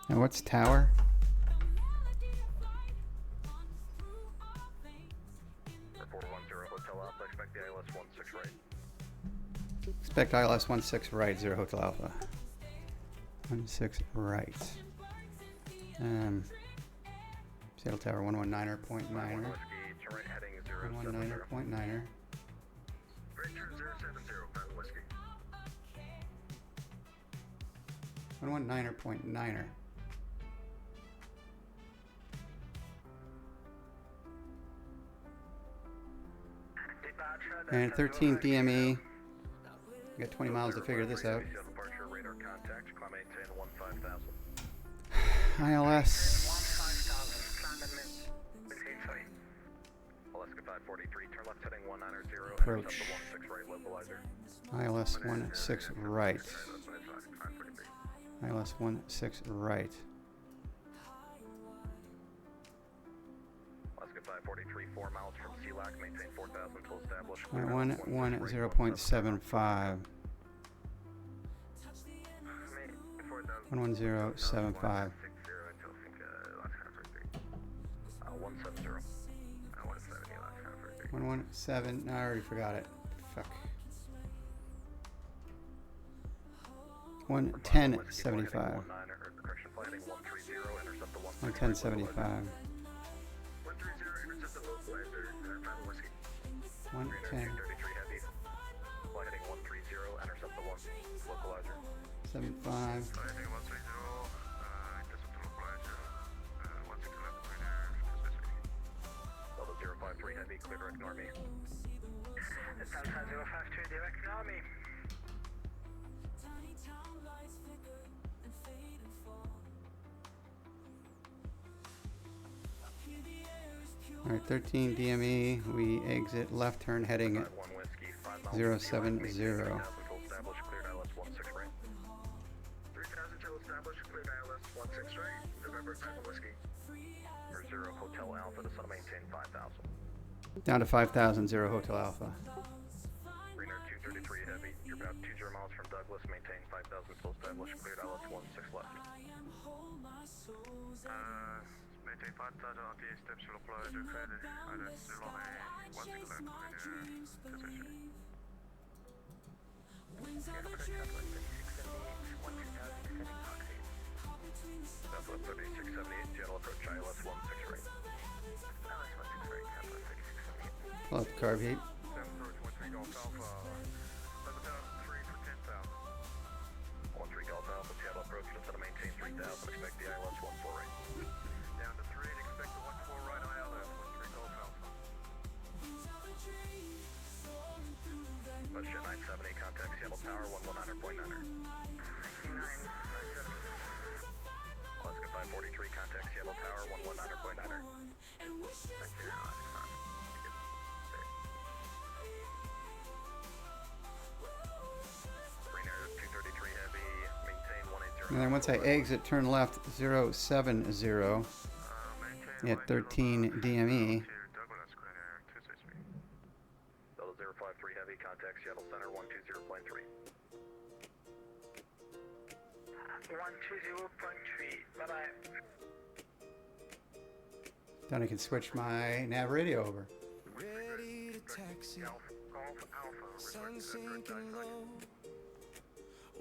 C: And what's tower?
E: Report 10, Hotel Alpha, expect the ILS 16 right.
C: Expect ILS 16 right, 0 Hotel Alpha. 16 right. Seattle Tower 119er, point 9er. 119er, point 9er.
E: Right turn 070, 5 Whiskey.
C: 119er, point 9er. And 13 DME. We got 20 miles to figure this out.
E: Departure, radar contact, climb maintain 15,000.
C: ILS.
E: Alaska 543, turn left heading 190,
C: Approach.
E: intercept the 16 right localizer.
C: ILS 16 right. ILS 16 right.
E: Alaska 543, 4 miles from CLAC, maintain 4,000 until established.
C: 11075. 11075. 117. No, I already forgot it. Fuck. 11075. 11075. 110. 75.
E: Level 053 heavy, clear direct ignore me. Delta 052, direct ignore me.
C: Alright, 13 DME. We exit left turn heading 070.
E: Alpha to maintain 5,000.
C: Down to 5,000, 0 Hotel Alpha.
E: Greener 233 Heavy, you're about 20 miles from Douglas, maintain 5,000, still established, cleared ILS 16 left. Maintain 5,000, RTA steps will apply to credit, ILS 16 left, position. Southwest 3678, gentle approach ILS 16 right. ILS 16 right, Southwest 3678.
C: Left carb heat.
E: 7 Golf Alpha, 11,003 for 10,000. 13 Golf Alpha, Seattle approach, just to maintain 3,000, expect the ILS 14 right. Down to 3, expect the 14 right ILS, 13 Golf Alpha. Bushjet 970, contact Seattle Tower, 119.9er. 997. Alaska 543, contact Seattle Tower, 119.9er.
C: And then once I exit, turn left 070 at 13 DME.
E: Delta 053 Heavy, contact Seattle Center 120.3. 120.3, bye-bye.
C: Then I can switch my nav radio over.
H: Ready to taxi. Sun sinking low.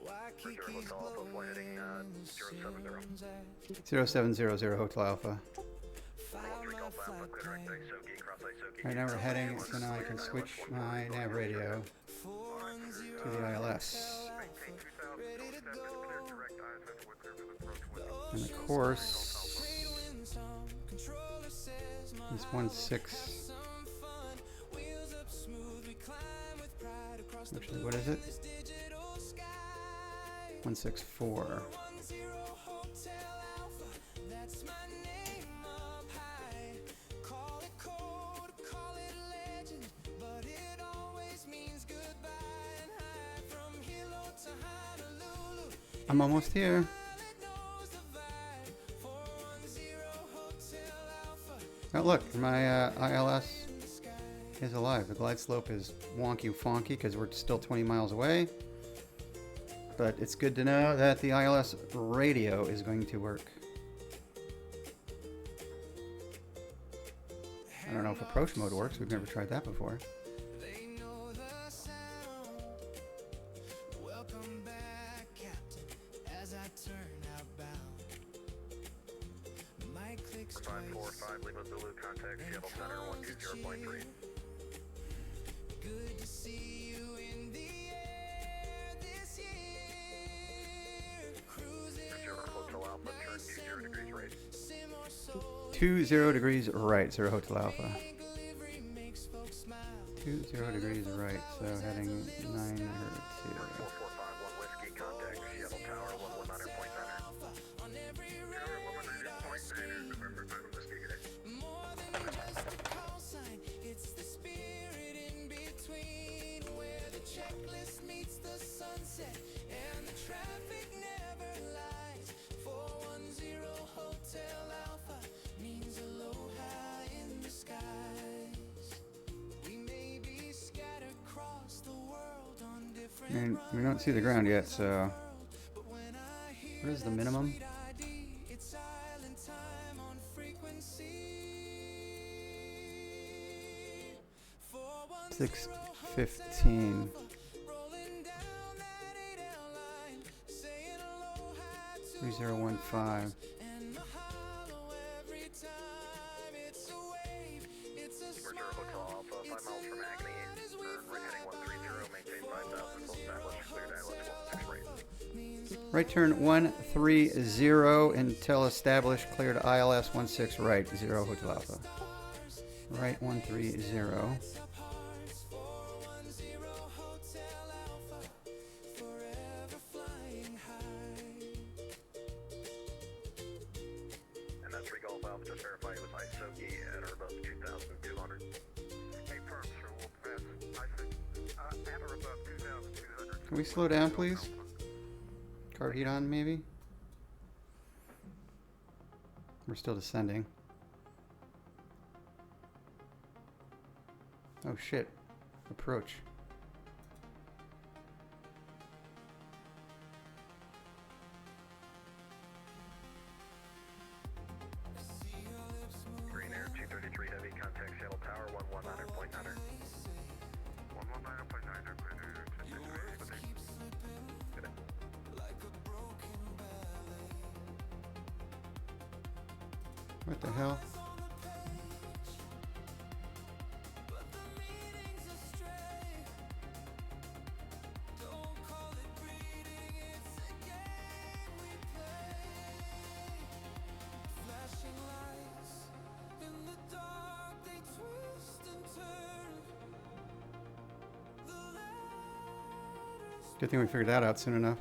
H: Waikiki's glowing in the sun's at
C: 0700 Hotel Alpha.
H: file my flight plan.
C: Right now we're heading, so now I can switch my nav radio to the ILS.
H: Ready to go.
C: And the course
H: Controller says my
C: is 16.
H: wheels up smooth. We climb with pride across the
C: Actually, what is it? 164.
H: 10 Hotel Alpha. That's my name up high. Call it code, call it legend, but it always means goodbye and high. From Hilo to Honolulu,
C: I'm almost here.
H: knows the vibe. 410 Hotel Alpha.
C: Oh look, my ILS is alive. The glide slope is wonky fonky because we're still 20 miles away. But it's good to know that the ILS radio is going to work. I don't know if approach mode works. We've never tried that before.
H: They know the sound. Welcome back, Captain, as I turn outbound. My clicks twice.
E: 545 Lima Zulu, contact Seattle Center 120.3.
H: Good to see you in the air this year. Cruising
E: Hotel Alpha, turn 20 degrees right.
C: 20 degrees right, 0 Hotel Alpha.
H: delivery makes folks smile.
C: 20 degrees right, so heading 902.
E: 4451 Whiskey, contact Seattle Tower 119.9er.
H: On every road,
E: November 5 Whiskey, good day.
H: more than just a call sign. It's the spirit in between, where the checklist meets the sunset and the traffic never lies. 410 Hotel Alpha means aloha in the skies. We may be scattered across the world on different
C: And we don't see the ground yet, so
H: but when I hear
C: what is the minimum?
H: sweet ID, it's silent time on frequency.
C: 615.
H: Rolling down that 8L line, saying aloha to
C: 3015.
H: and mahalo every time. It's a wave, it's a
E: Super Hotel Alpha, 5 miles from Agni. We're heading 130, maintain 5,000, full established, cleared ILS 16 right.
C: Right turn 130 until established, cleared ILS 16 right, 0 Hotel Alpha. Right 130.
H: 410 Hotel Alpha, forever flying high.
E: And that's 3 Golf Alpha, just verify it was ISOGI at or above 2,200. Hey, firm, sure, we'll pass at or above 2,200.
C: Can we slow down, please? Car heat on, maybe? We're still descending. shit. Approach.
E: Green Air 233 Heavy, contact Seattle Tower 119.9. 119.9, Green Air 233. Good day.
C: What the hell? Good thing we figured that out soon enough.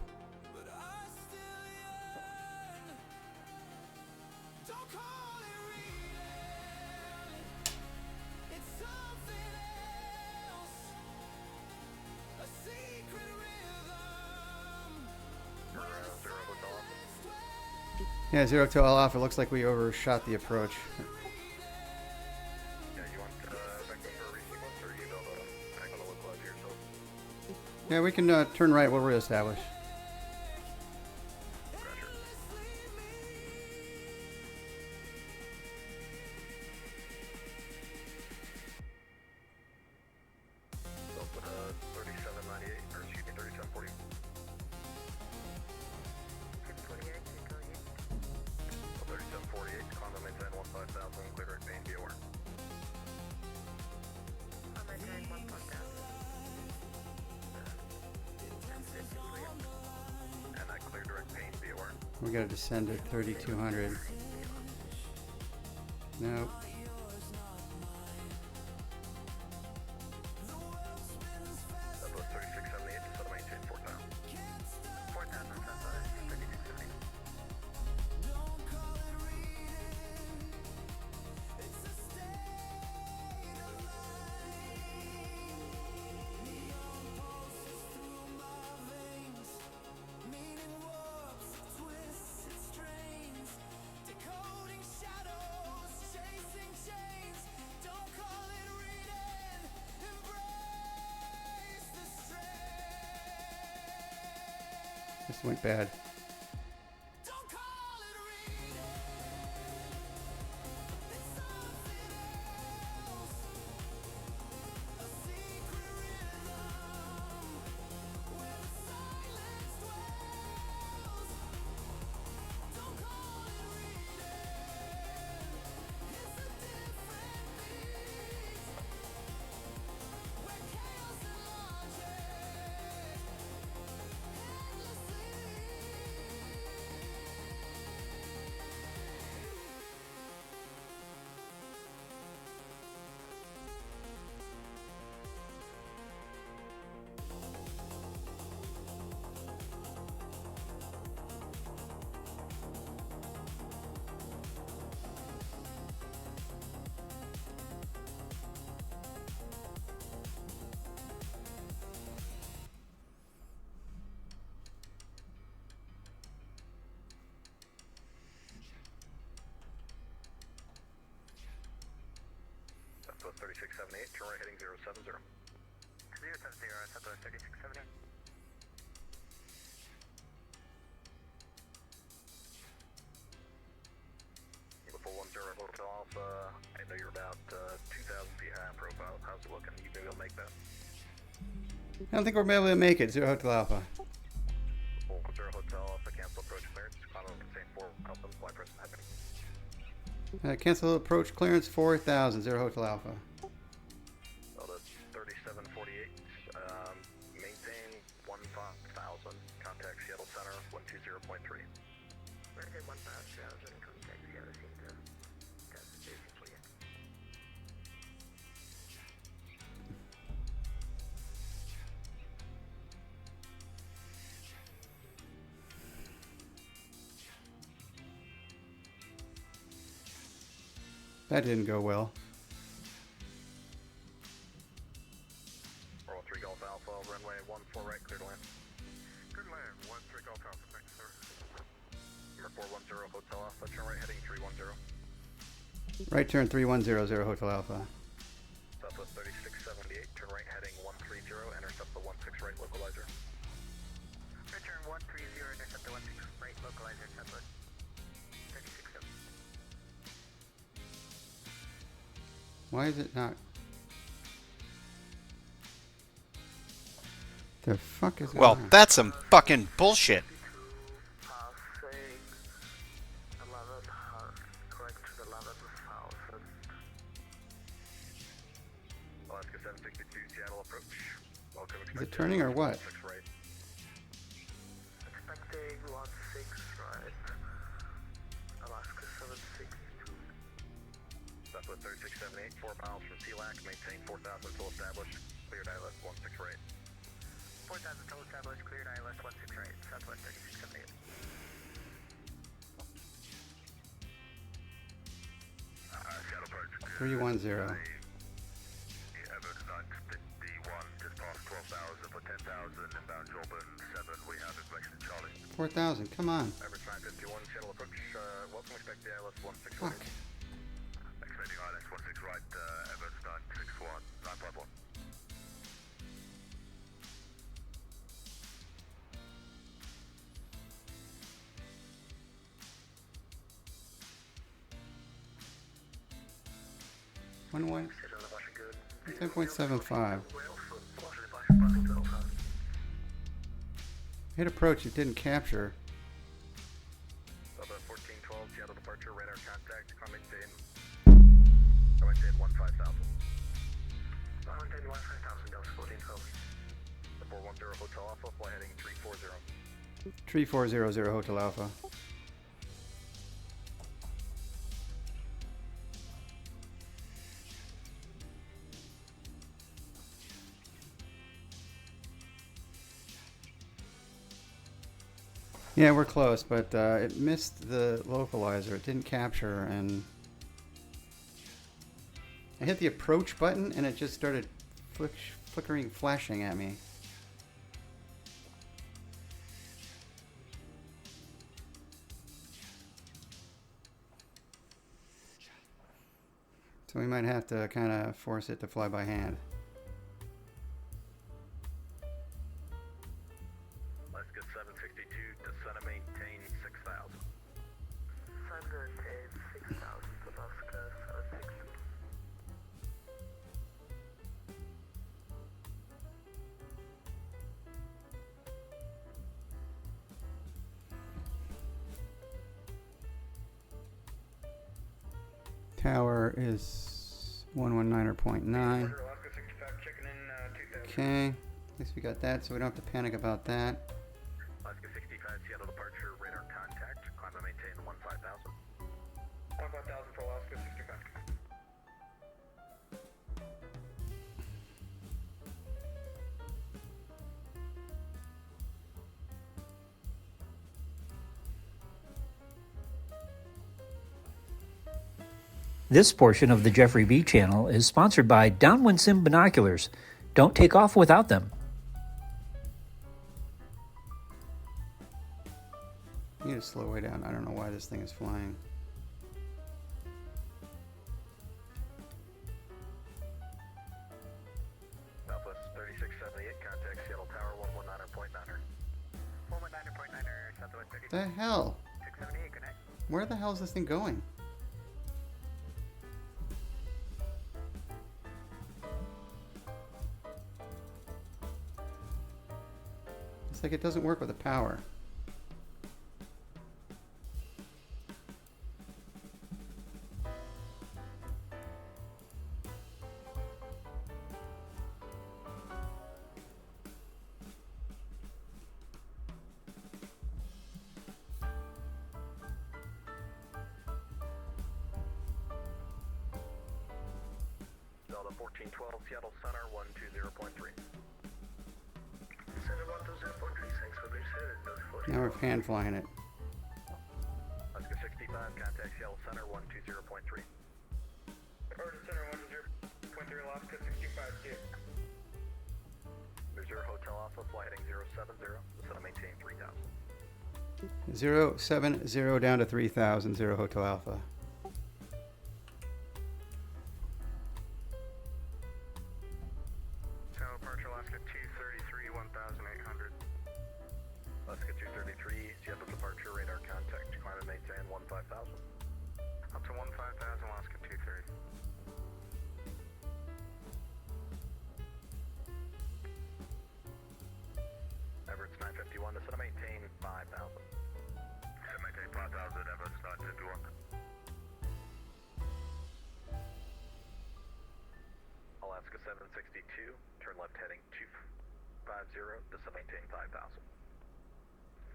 C: Yeah, 0 to all off. It looks like we overshot the approach. Yeah, we can turn right. We'll reestablish.
E: They'll put 3798, or excuse me, 3740. 3748, Condo maintain 15,000, clear direct main, be aware. And that clear direct main, be aware.
C: We gotta descend at 3200. Nope.
E: That was 3678, so to maintain 4,000. 4,000, 3678.
C: This went bad.
E: Southwest 3678, turn right heading 070. 070, Southwest 3678. Before 10 Hotel Alpha, I know you're about 2,000 feet high in profile. How's it looking? You maybe will make that?
C: I don't think we're able to make it. 0 Hotel Alpha.
E: 10 Hotel Alpha, cancel approach clearance. Condo contain 4 Alpha, flight present happening.
C: Cancel approach clearance 4000. 0 Hotel Alpha.
E: So that's 3748. Maintain 15,000. Contact Seattle Center 120.3. Maintain 15,000. Contact Seattle Center. That's basically it.
C: That didn't go well.
E: 413 Golf Alpha, runway 14 right, clear to land. Clear to land, 13 Golf Alpha, thanks sir. Number 410 Hotel Alpha, turn right heading 310.
C: Right turn 310. 0 Hotel Alpha.
E: Southwest 3678, right localizer.
I: Return 130, intercept 16 right localizer, southwest 36 up.
C: Why is it not? The fuck is
K: Well,
C: going on?
K: that's some fucking bullshit.
E: Alaska 762, Seattle approach. Welcome.
C: Is it turning or what?
E: 6 right.
I: Expecting 16 right. Alaska 762.
E: Southwest 3678, 4 miles from TLAC, maintain 4,000 until established. Cleared ILS 16 right.
I: 4,000 until established, cleared ILS 16 right, southwest 3678.
E: Seattle approach.
C: 310.
E: Everett Knox 51, just past 12,000 for 10,000, inbound Jordan 7, we have information Charlie.
C: 4,000. Come on.
E: Everett 951, Seattle approach, welcome, expect the ILS 16
C: Fuck.
E: right. Expecting ILS 16 right, Everett 961, 951.
C: One 10.75. Hit approach. It didn't capture.
E: Delta 1412, Seattle departure, radar contact, maintain 15000.
I: Maintain 15,000, Delta 1412.
E: The 410 Hotel Alpha, fly heading 340.
C: 3400 Hotel Alpha. Yeah, we're close, but it missed the localizer. It didn't capture, and I hit the approach button, and it just started flickering, flashing at me. So we might have to kind of force it to fly by hand.
E: Alaska 762, descend and maintain 6,000.
I: Descend and maintain 6,000, Alaska 762.
C: Tower is 119.9. Okay, at least we got that, so we don't have to panic about that.
E: Alaska 65, Seattle departure, radar contact, climb and maintain 15,000.
I: 15,000 for Alaska 65.
L: This portion of the Jeffrey B channel is sponsored by Downwind Sim Binoculars. Don't take off without them.
C: I need to slow way down. I don't know why this thing is flying.
E: Southwest 3678, contact Seattle Tower 119.9er.
I: 119.9er, southwest 36.
C: The hell?
I: 678, good night.
C: Where the hell is this thing going? It's like it doesn't work with the power.
E: Delta 1412, Seattle Center 120.3.
I: Center 120.3, thanks for this.
C: Now we're hand flying it.
E: Alaska 65, contact Seattle Center 120.3.
I: Order Center 120.3, Alaska 65, Q.
E: Missouri Hotel Alpha, fly heading 070, descend and maintain 3,000.
C: 070 down to 3,000, 0 Hotel Alpha.
I: Tower departure, Alaska 233, 1
E: 1800.
G: Alaska 233, Seattle departure radar contact. Climb and maintain 15,000.
E: Up to 15,000, Alaska 230.
G: Everett's 951, descend to maintain 5,000.
E: Descend maintain 5,000, Everett's 951.
G: Alaska 762, turn left heading 250, descend maintain 5,000.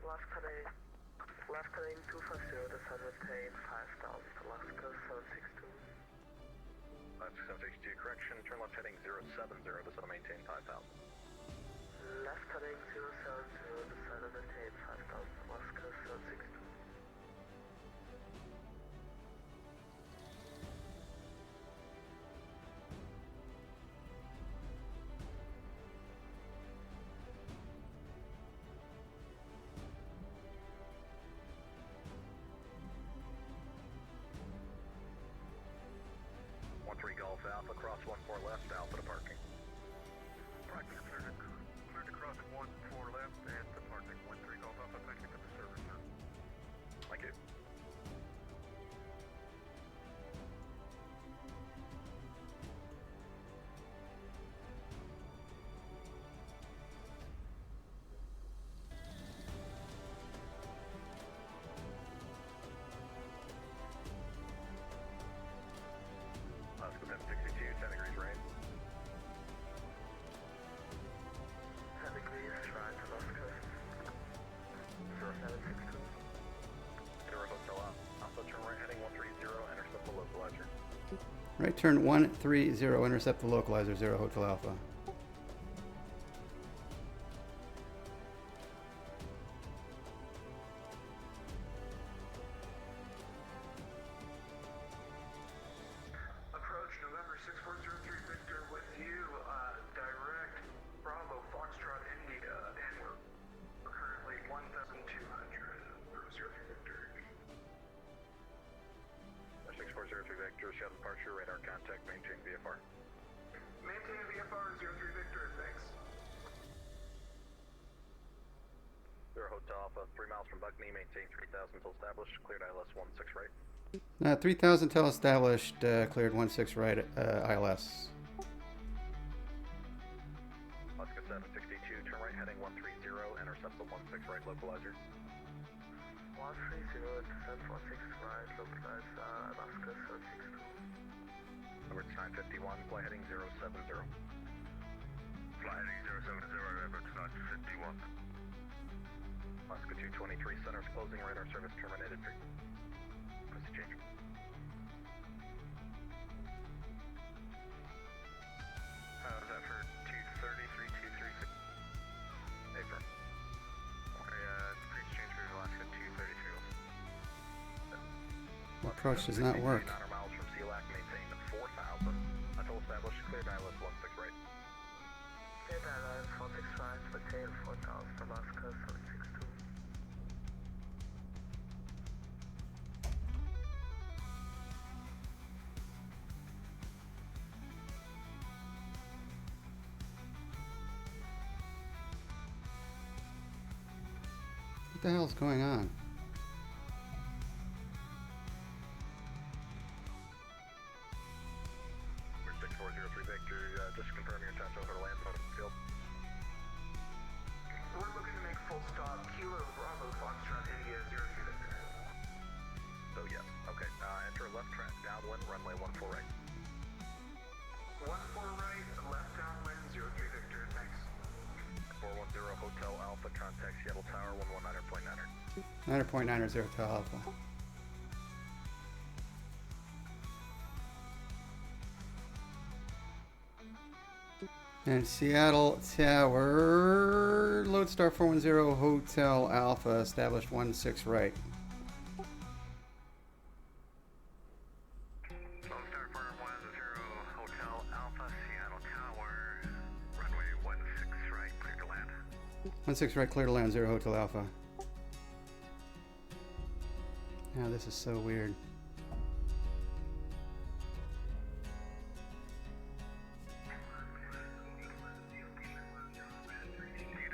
I: Alaska heading 250, descend maintain 5,000, Alaska 762.
G: Alaska 762, correction, turn left heading 070, descend maintain 5,000.
I: Left heading 070, descend maintain 5,000, Alaska 762.
G: Golf Alpha, cross 14 left, Alpha departing.
E: Practice cleared to cross 14 left and departing 13 Golf Alpha. Thank you for the service, sir.
G: Thank you. Alaska 762, 10 degrees right.
I: 10 degrees right, Alaska 0762.
G: Zero Hotel Alpha, turn right heading 130, intercept the localizer.
C: Right turn 130, intercept the localizer, 0 Hotel Alpha.
I: Approach November 6403 Victor with you, direct Bravo Foxtrot India, and we're currently 1,200, 03 Victor.
G: 6403 Victor, shuttle departure, radar contact, maintain VFR.
I: Maintain VFR 03 Victor, thanks.
G: Zero Hotel Alpha, 3 miles from Buckney, maintain 3,000 until established, cleared ILS 16 right.
C: 3,000 till established, cleared 16 right, ILS.
G: Alaska 762, turn right heading 130, intercept the 16 right localizer.
I: 130, descent 16 right, localize Alaska 762.
G: Everett's 951, fly heading 070.
E: Fly heading 070, Everett's 951.
G: Alaska 223, center's closing, radar service terminated. Press change.
E: How's that for 230, 3236?
G: Affirm.
E: Okay, please change for Alaska 232.
C: Approach does not work.
G: 900 miles from CLAC, maintain 4,000 until established, cleared ILS 16 right.
I: Cleared ILS 165, maintain 4,000, Alaska 762.
C: What the hell's going on?
G: We're 6403 Victor, just confirm your intention over to land on the field.
I: We're looking to make full stop, Kilo Bravo Foxtrot India 03 Victor.
G: So yes, okay, enter left track, downwind, runway 14 right.
I: 14 right, left downwind 03 Victor, thanks.
G: 410 Hotel Alpha, contact Seattle Tower 119.9er.
C: 9.9 0 Hotel Alpha. And Seattle Tower, Lodestar 410 Hotel Alpha, established 16 right.
E: Lodestar firm 10 Hotel Alpha, Seattle Tower, runway 16 right, clear to land.
C: 16 right, clear to land, 0 Hotel Alpha. Now this is so weird.
E: Do you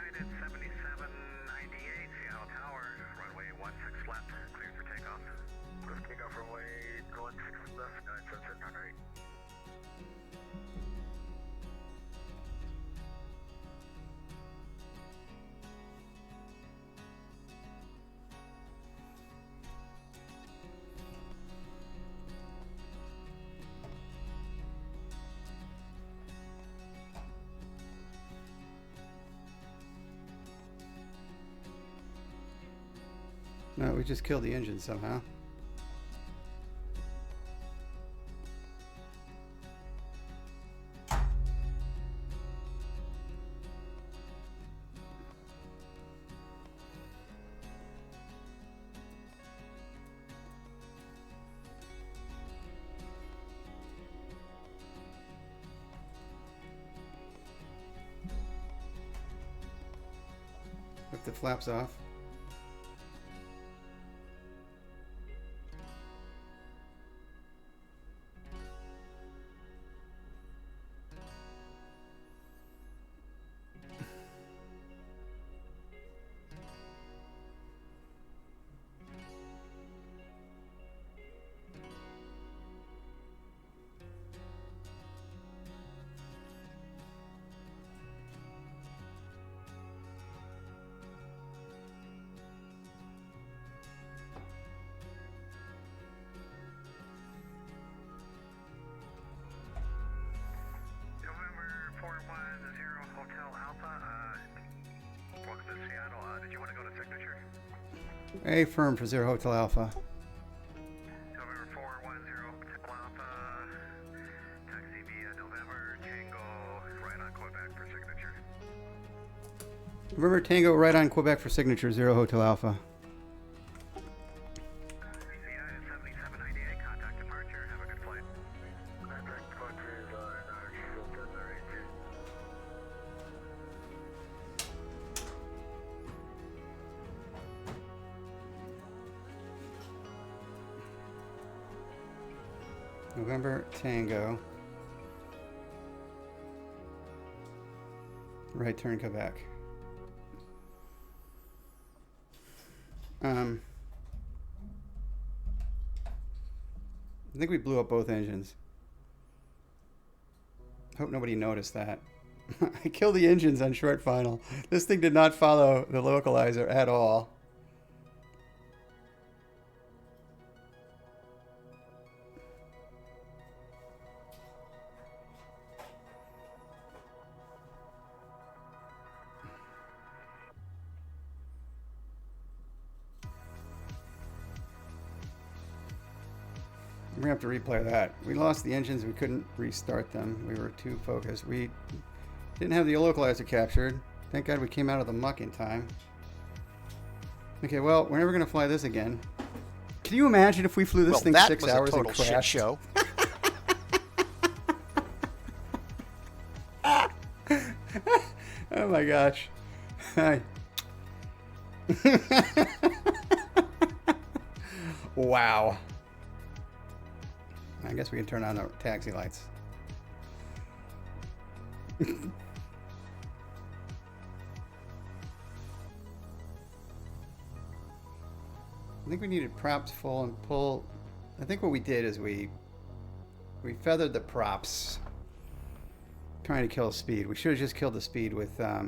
C: No, we just killed the engine somehow. Lift the flaps off.
E: November 410 Hotel Alpha, welcome to Seattle. Did you want to go to signature?
C: A firm for 0 Hotel Alpha.
E: November 410 Hotel Alpha, taxi via November Tango, right on Quebec for signature.
C: November Tango, right on Quebec for signature, 0 Hotel Alpha.
E: VCI 7798, contact departure. Have a good flight. Contact departure is on Filter 18.
C: November Tango. Right turn Quebec. I think we blew up both engines. Hope nobody noticed that. I killed the engines on short final. This thing did not follow the localizer at all. We're gonna have to replay that. We lost the engines, we couldn't restart them. We were too focused. We didn't have the localizer captured. Thank God we came out of the muck in time. Okay, well, we're never gonna fly this again. Can you imagine if we flew this thing 6 hours and crashed?
K: Shit show.
C: Oh my gosh. Wow. I guess we can turn on the taxi lights. I think we needed props full and pull. I think what we did is we feathered the props trying to kill speed. We should have just killed the speed with I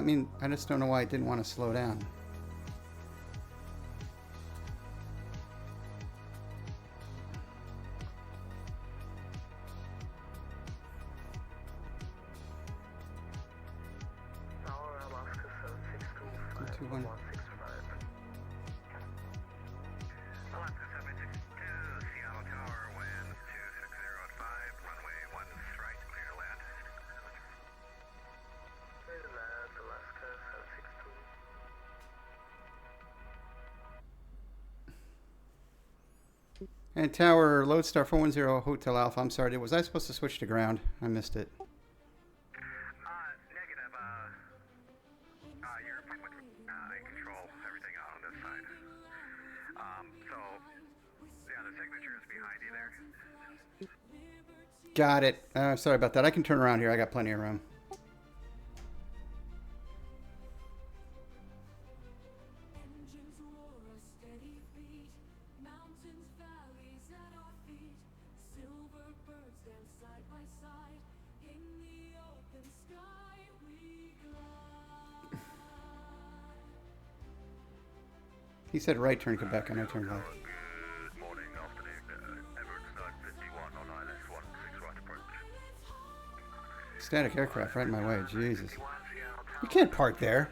C: mean, I just don't know why it didn't want to slow down.
E: Alaska 762
C: 165.
E: Alaska 762, Seattle Tower, winds 2605, runway 1 right, clear to land. Clear to land, Alaska 762.
C: And Tower, Lodestar 410 Hotel Alpha. I'm sorry, was I supposed to switch to ground? I missed it.
E: Negative, you're fine with, I control everything on this side. So, yeah, the signature is behind you there.
C: Got it. Sorry about that. I can turn around here. I got plenty of room. He said right turn Quebec, and I turned left.
E: Good morning, afternoon. Everett Snug 51 on ILS 16 right approach.
C: Static aircraft right in my way. Jesus. You can't park there.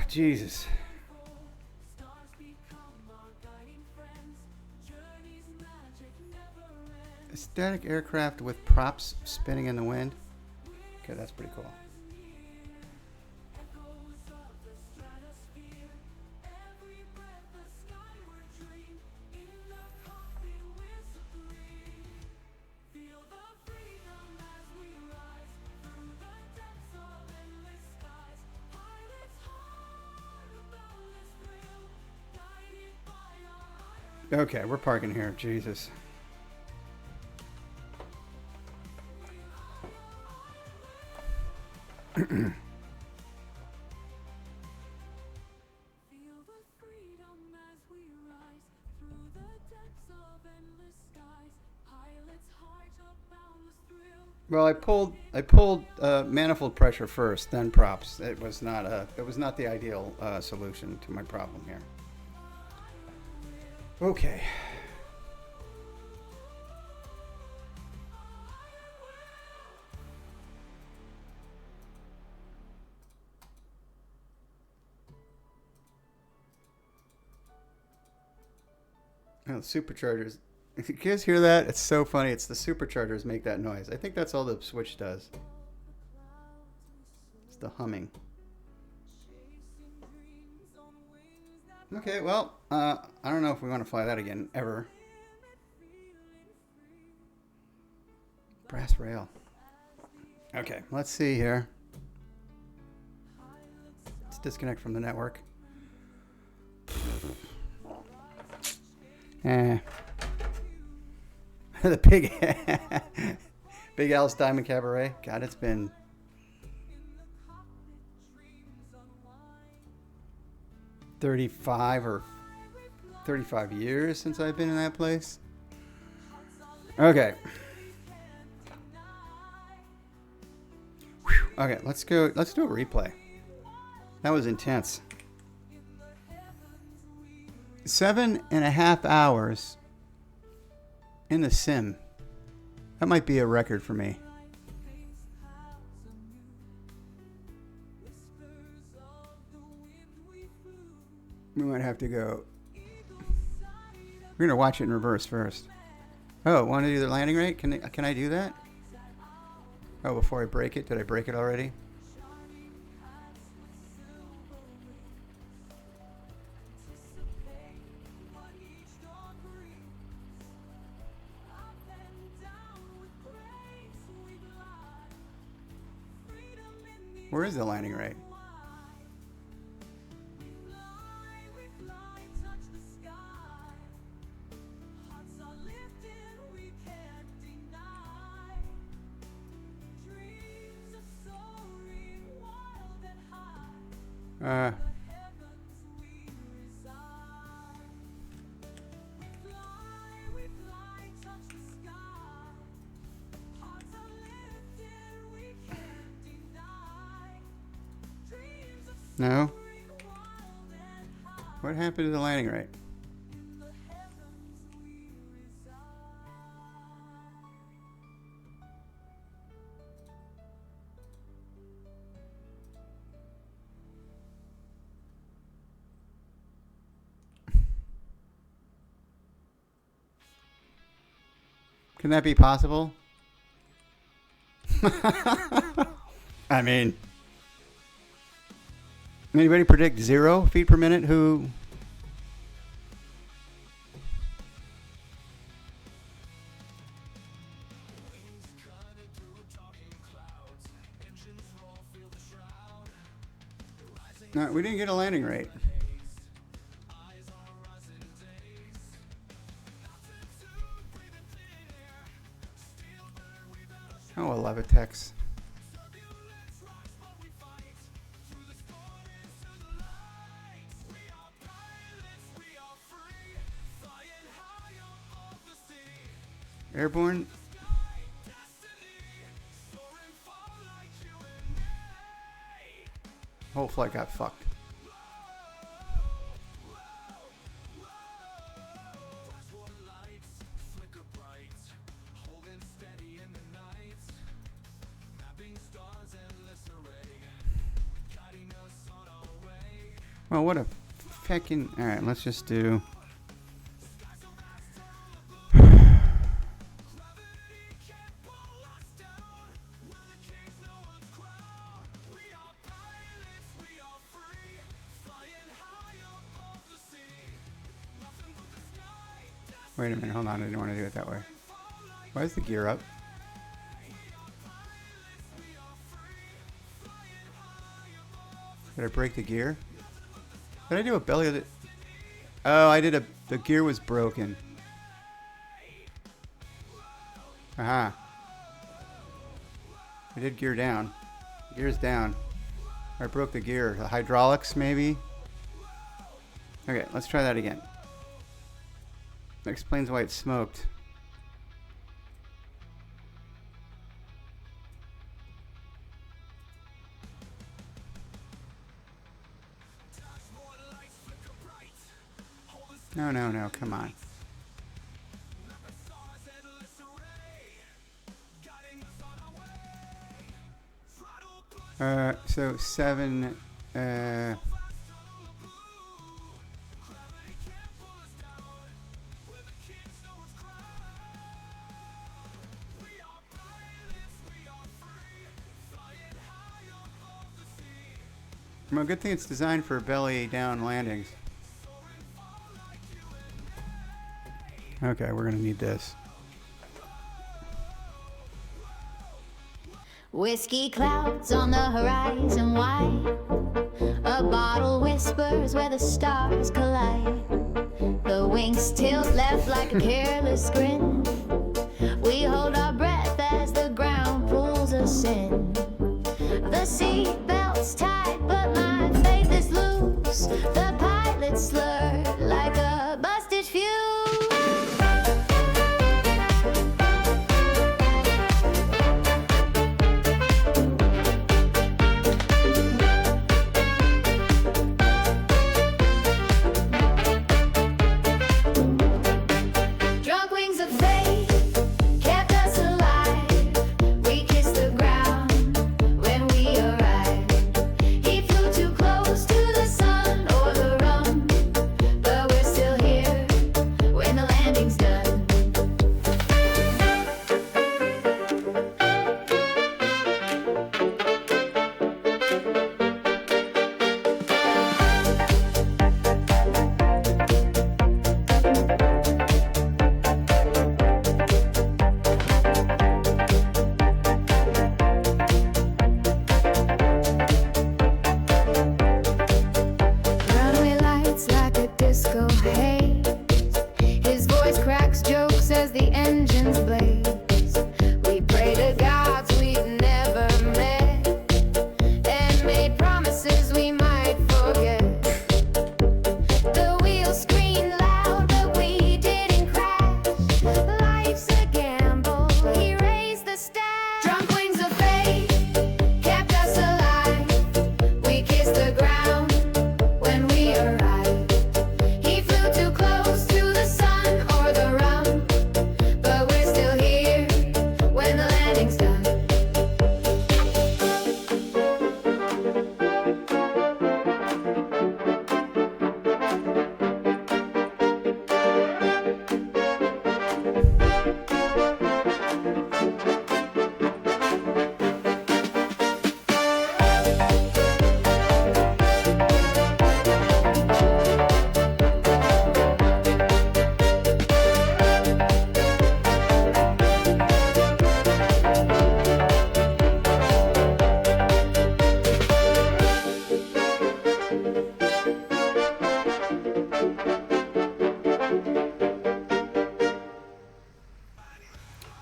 C: Jesus. A static aircraft with props spinning in the wind. Okay, that's pretty cool. Okay, we're parking here. Jesus. Well, I pulled manifold pressure first, then props. It was not the ideal solution to my problem here. Okay. Oh, the superchargers. If you guys hear that, it's so funny. It's the superchargers make that noise. I think that's all the switch does. It's the humming. Okay, well, I don't know if we want to fly that again, ever. Brass rail. Okay, let's see here. Let's disconnect from the network. The Big Al's Diamond Cabaret. God, it's been 35 years since I've been in that place. Okay. Whew. Okay, let's go. Let's do a replay. That was intense. 7.5 hours in the sim. That might be a record for me. We might have to go. We're going to watch it in reverse first. Oh, want to do the landing rate? Can I do that? Oh, before I break it? Did I break it already? Where is the landing rate? No? What happened to the landing rate? Can that be possible? I mean, anybody predict 0 feet per minute? Who? No, we didn't get a landing rate. Oh, I love it, Tex. Airborne. Whole flight got fucked. Well, what a feckin'... Alright, let's just do... Wait a minute, hold on, I didn't want to do it that way. Why is the gear up? Did I break the gear? Did I do a belly of the... Oh, I did a... The gear was broken. Aha. I did gear down. Gear's down. I broke the gear. The hydraulics, maybe? Okay, let's try that again. That explains why it's smoked. No, come on. So 7, well, good thing it's designed for belly down landings. Okay, we're gonna need this.
O: Whiskey clouds on the horizon wide. A bottle whispers where the stars collide. The wings tilt left like a careless grin. We hold our breath as the ground pulls us in. The seat belt's tight, but my faith is loose. The pilot slurred like a busted fuse.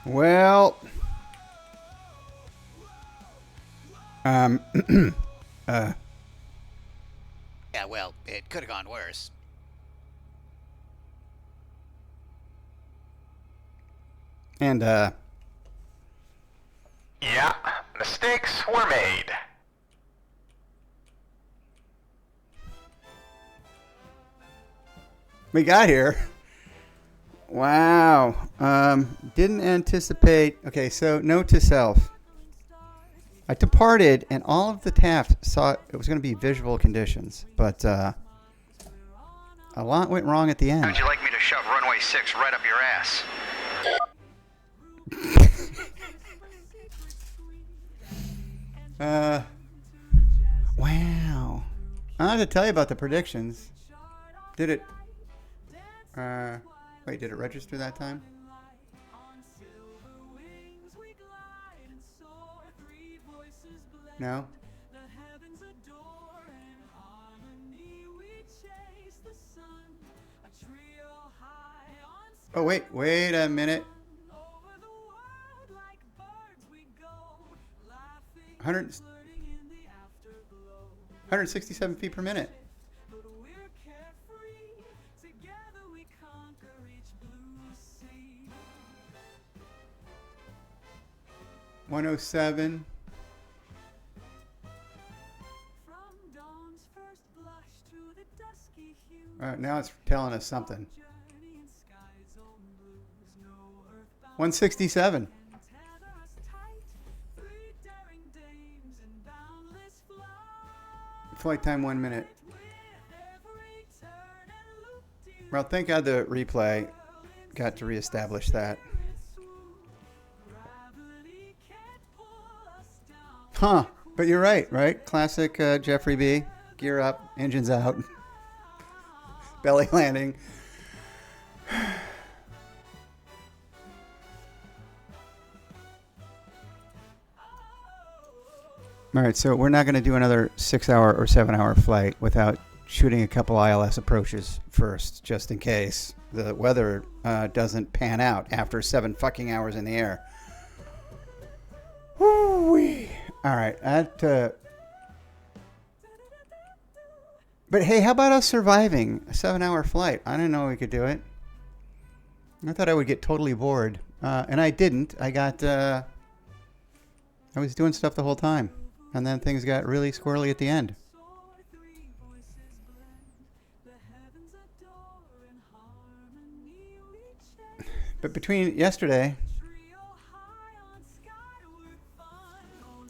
C: Well,
K: Yeah, well, it could have gone worse.
C: and,
P: Yeah, mistakes were made.
C: we got here. Wow. Didn't anticipate. Okay, so note to self. I departed, and all of the Taft saw it was going to be visual conditions, but a lot went wrong at the end.
D: How would you like me to shove runway 6 right up your ass?
C: Wow. I have to tell you about the predictions. Did it? Wait, did it register that time? No. Oh wait a minute. 167 feet per minute. $107. Now it's telling us something. 167. Flight time 1 minute. Well, thank God the replay got to reestablish that. Huh. But you're right? Classic Jeffrey B. Gear up, engines out, belly landing. All right, so we're not going to do another 6-hour or 7-hour flight without shooting a couple ILS approaches first, just in case the weather doesn't pan out after 7 fucking hours in the air. Woo-wee. All right, but hey, how about us surviving a 7-hour flight? I didn't know we could do it. I thought I would get totally bored, and I didn't. I was doing stuff the whole time. And then things got really squirrely at the end. But between yesterday,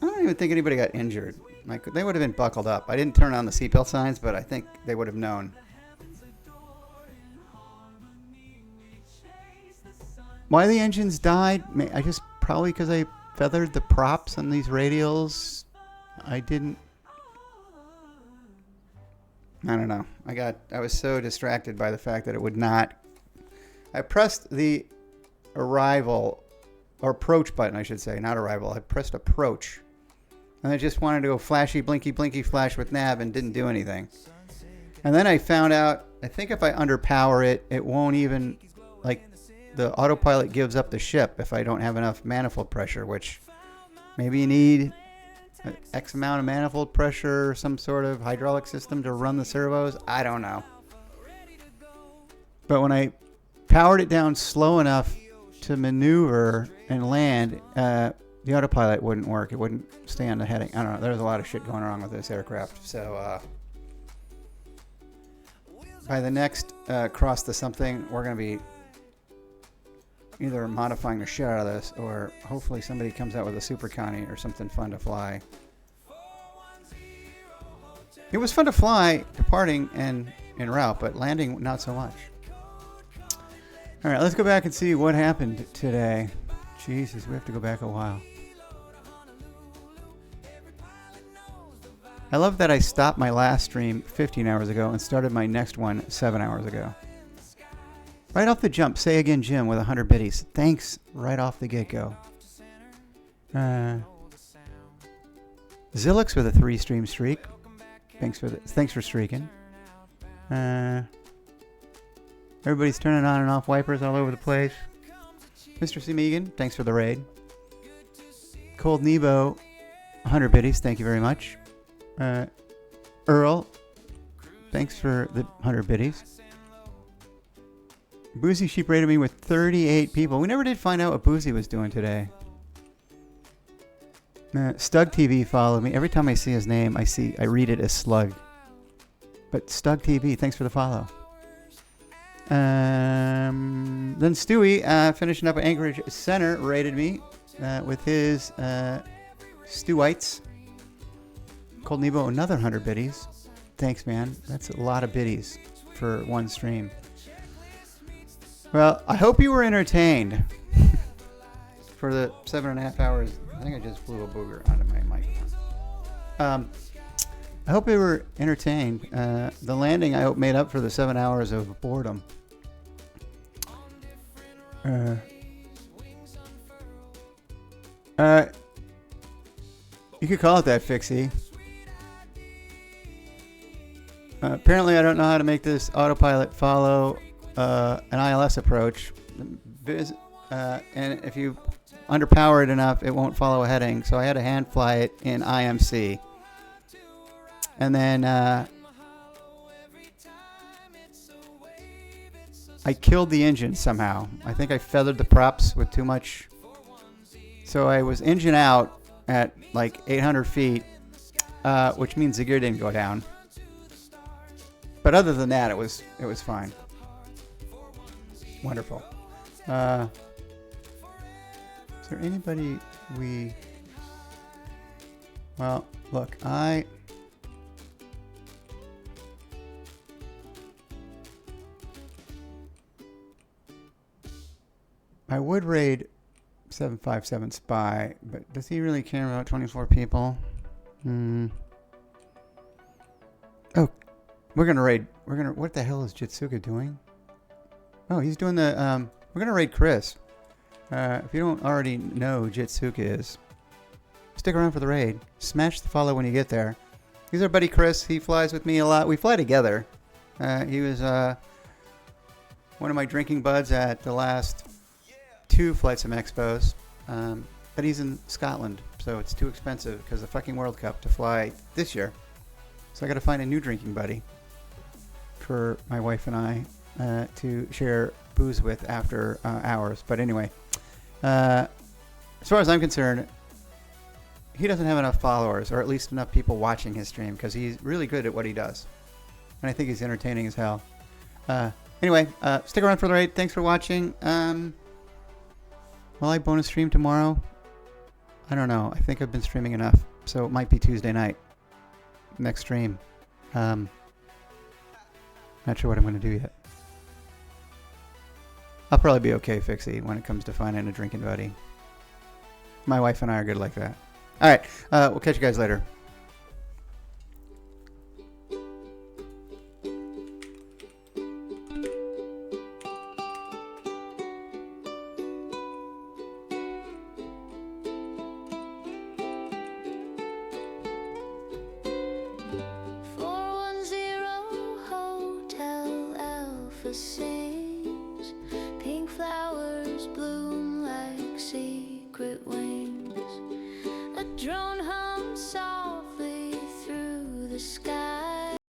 C: I don't even think anybody got injured. Like, they would have been buckled up. I didn't turn on the seatbelt signs, but I think they would have known. Why the engines died? I just probably because I feathered the props on these radials. I don't know. I was so distracted by the fact that it would not. I pressed the arrival or approach button, I should say, not arrival. I pressed approach, and I just wanted to go flashy, blinky, blinky, flash with nav, and didn't do anything. And then I found out, I think if I underpower it, it won't even, like, the autopilot gives up the ship if I don't have enough manifold pressure, which maybe you need X amount of manifold pressure or some sort of hydraulic system to run the servos. I don't know. But when I powered it down slow enough to maneuver and land, the autopilot wouldn't work. It wouldn't stay on the heading. I don't know. There's a lot of shit going wrong with this aircraft. So by the next cross to something, we're going to be either modifying the shit out of this, or hopefully somebody comes out with a Super Connie or something fun to fly. It was fun to fly departing and en route, but landing not so much. All right, let's go back and see what happened today. Jesus, we have to go back a while. I love that I stopped my last stream 15 hours ago and started my next one 7 hours ago. Right off the jump, say again, Jim, with 100 biddies. Thanks, right off the get-go. Zilix with a 3-stream streak. Thanks for streaking. Everybody's turning on and off wipers all over the place. Mr. C. Megan, thanks for the raid. Cold Nebo, 100 biddies. Thank you very much. Earl, thanks for the 100 biddies. Boozy Sheep rated me with 38 people. We never did find out what Boozy was doing today. Stug TV followed me. Every time I see his name, I read it as Slug. But Stug TV, thanks for the follow. Then Stewie, finishing up at Anchorage Center, rated me with his Stu Whites. Cold Nebo, another 100 biddies. Thanks, man. That's a lot of biddies for one stream. Well, I hope you were entertained for the 7.5 hours. I think I just flew a booger onto my microphone. I hope you were entertained. The landing, I hope, made up for the 7 hours of boredom. You could call it that, Fixie. Apparently, I don't know how to make this autopilot follow an ILS approach. And if you underpower it enough, it won't follow a heading. So I had to hand fly it in IMC. And then I killed the engine somehow. I think I feathered the props with too much. So I was engine out at like 800 feet, which means the gear didn't go down. But other than that, it was fine. Wonderful. Is there anybody we... Well, look, I would raid 757 Spy, but does he really care about 24 people? Oh, we're gonna raid. What the hell is Jitsuka doing? Oh, he's doing the. We're gonna raid Chris. If you don't already know who Jitsuka is, stick around for the raid. Smash the follow when you get there. He's our buddy Chris. He flies with me a lot. We fly together. He was one of my drinking buds at the last 2 Flight Sim Expos. But he's in Scotland, so it's too expensive because of the fucking World Cup to fly this year. So I got to find a new drinking buddy for my wife and I to share booze with after hours. But anyway, as far as I'm concerned, he doesn't have enough followers, or at least enough people watching his stream, because he's really good at what he does. And I think he's entertaining as hell. Anyway, stick around for the raid. Thanks for watching. Will I bonus stream tomorrow? I don't know. I think I've been streaming enough, so it might be Tuesday night. Next stream. Not sure what I'm going to do yet. I'll probably be okay, Fixie, when it comes to finding a drinking buddy. My wife and I are good like that. Alright, we'll catch you guys later.
O: Hotel Alpha 6.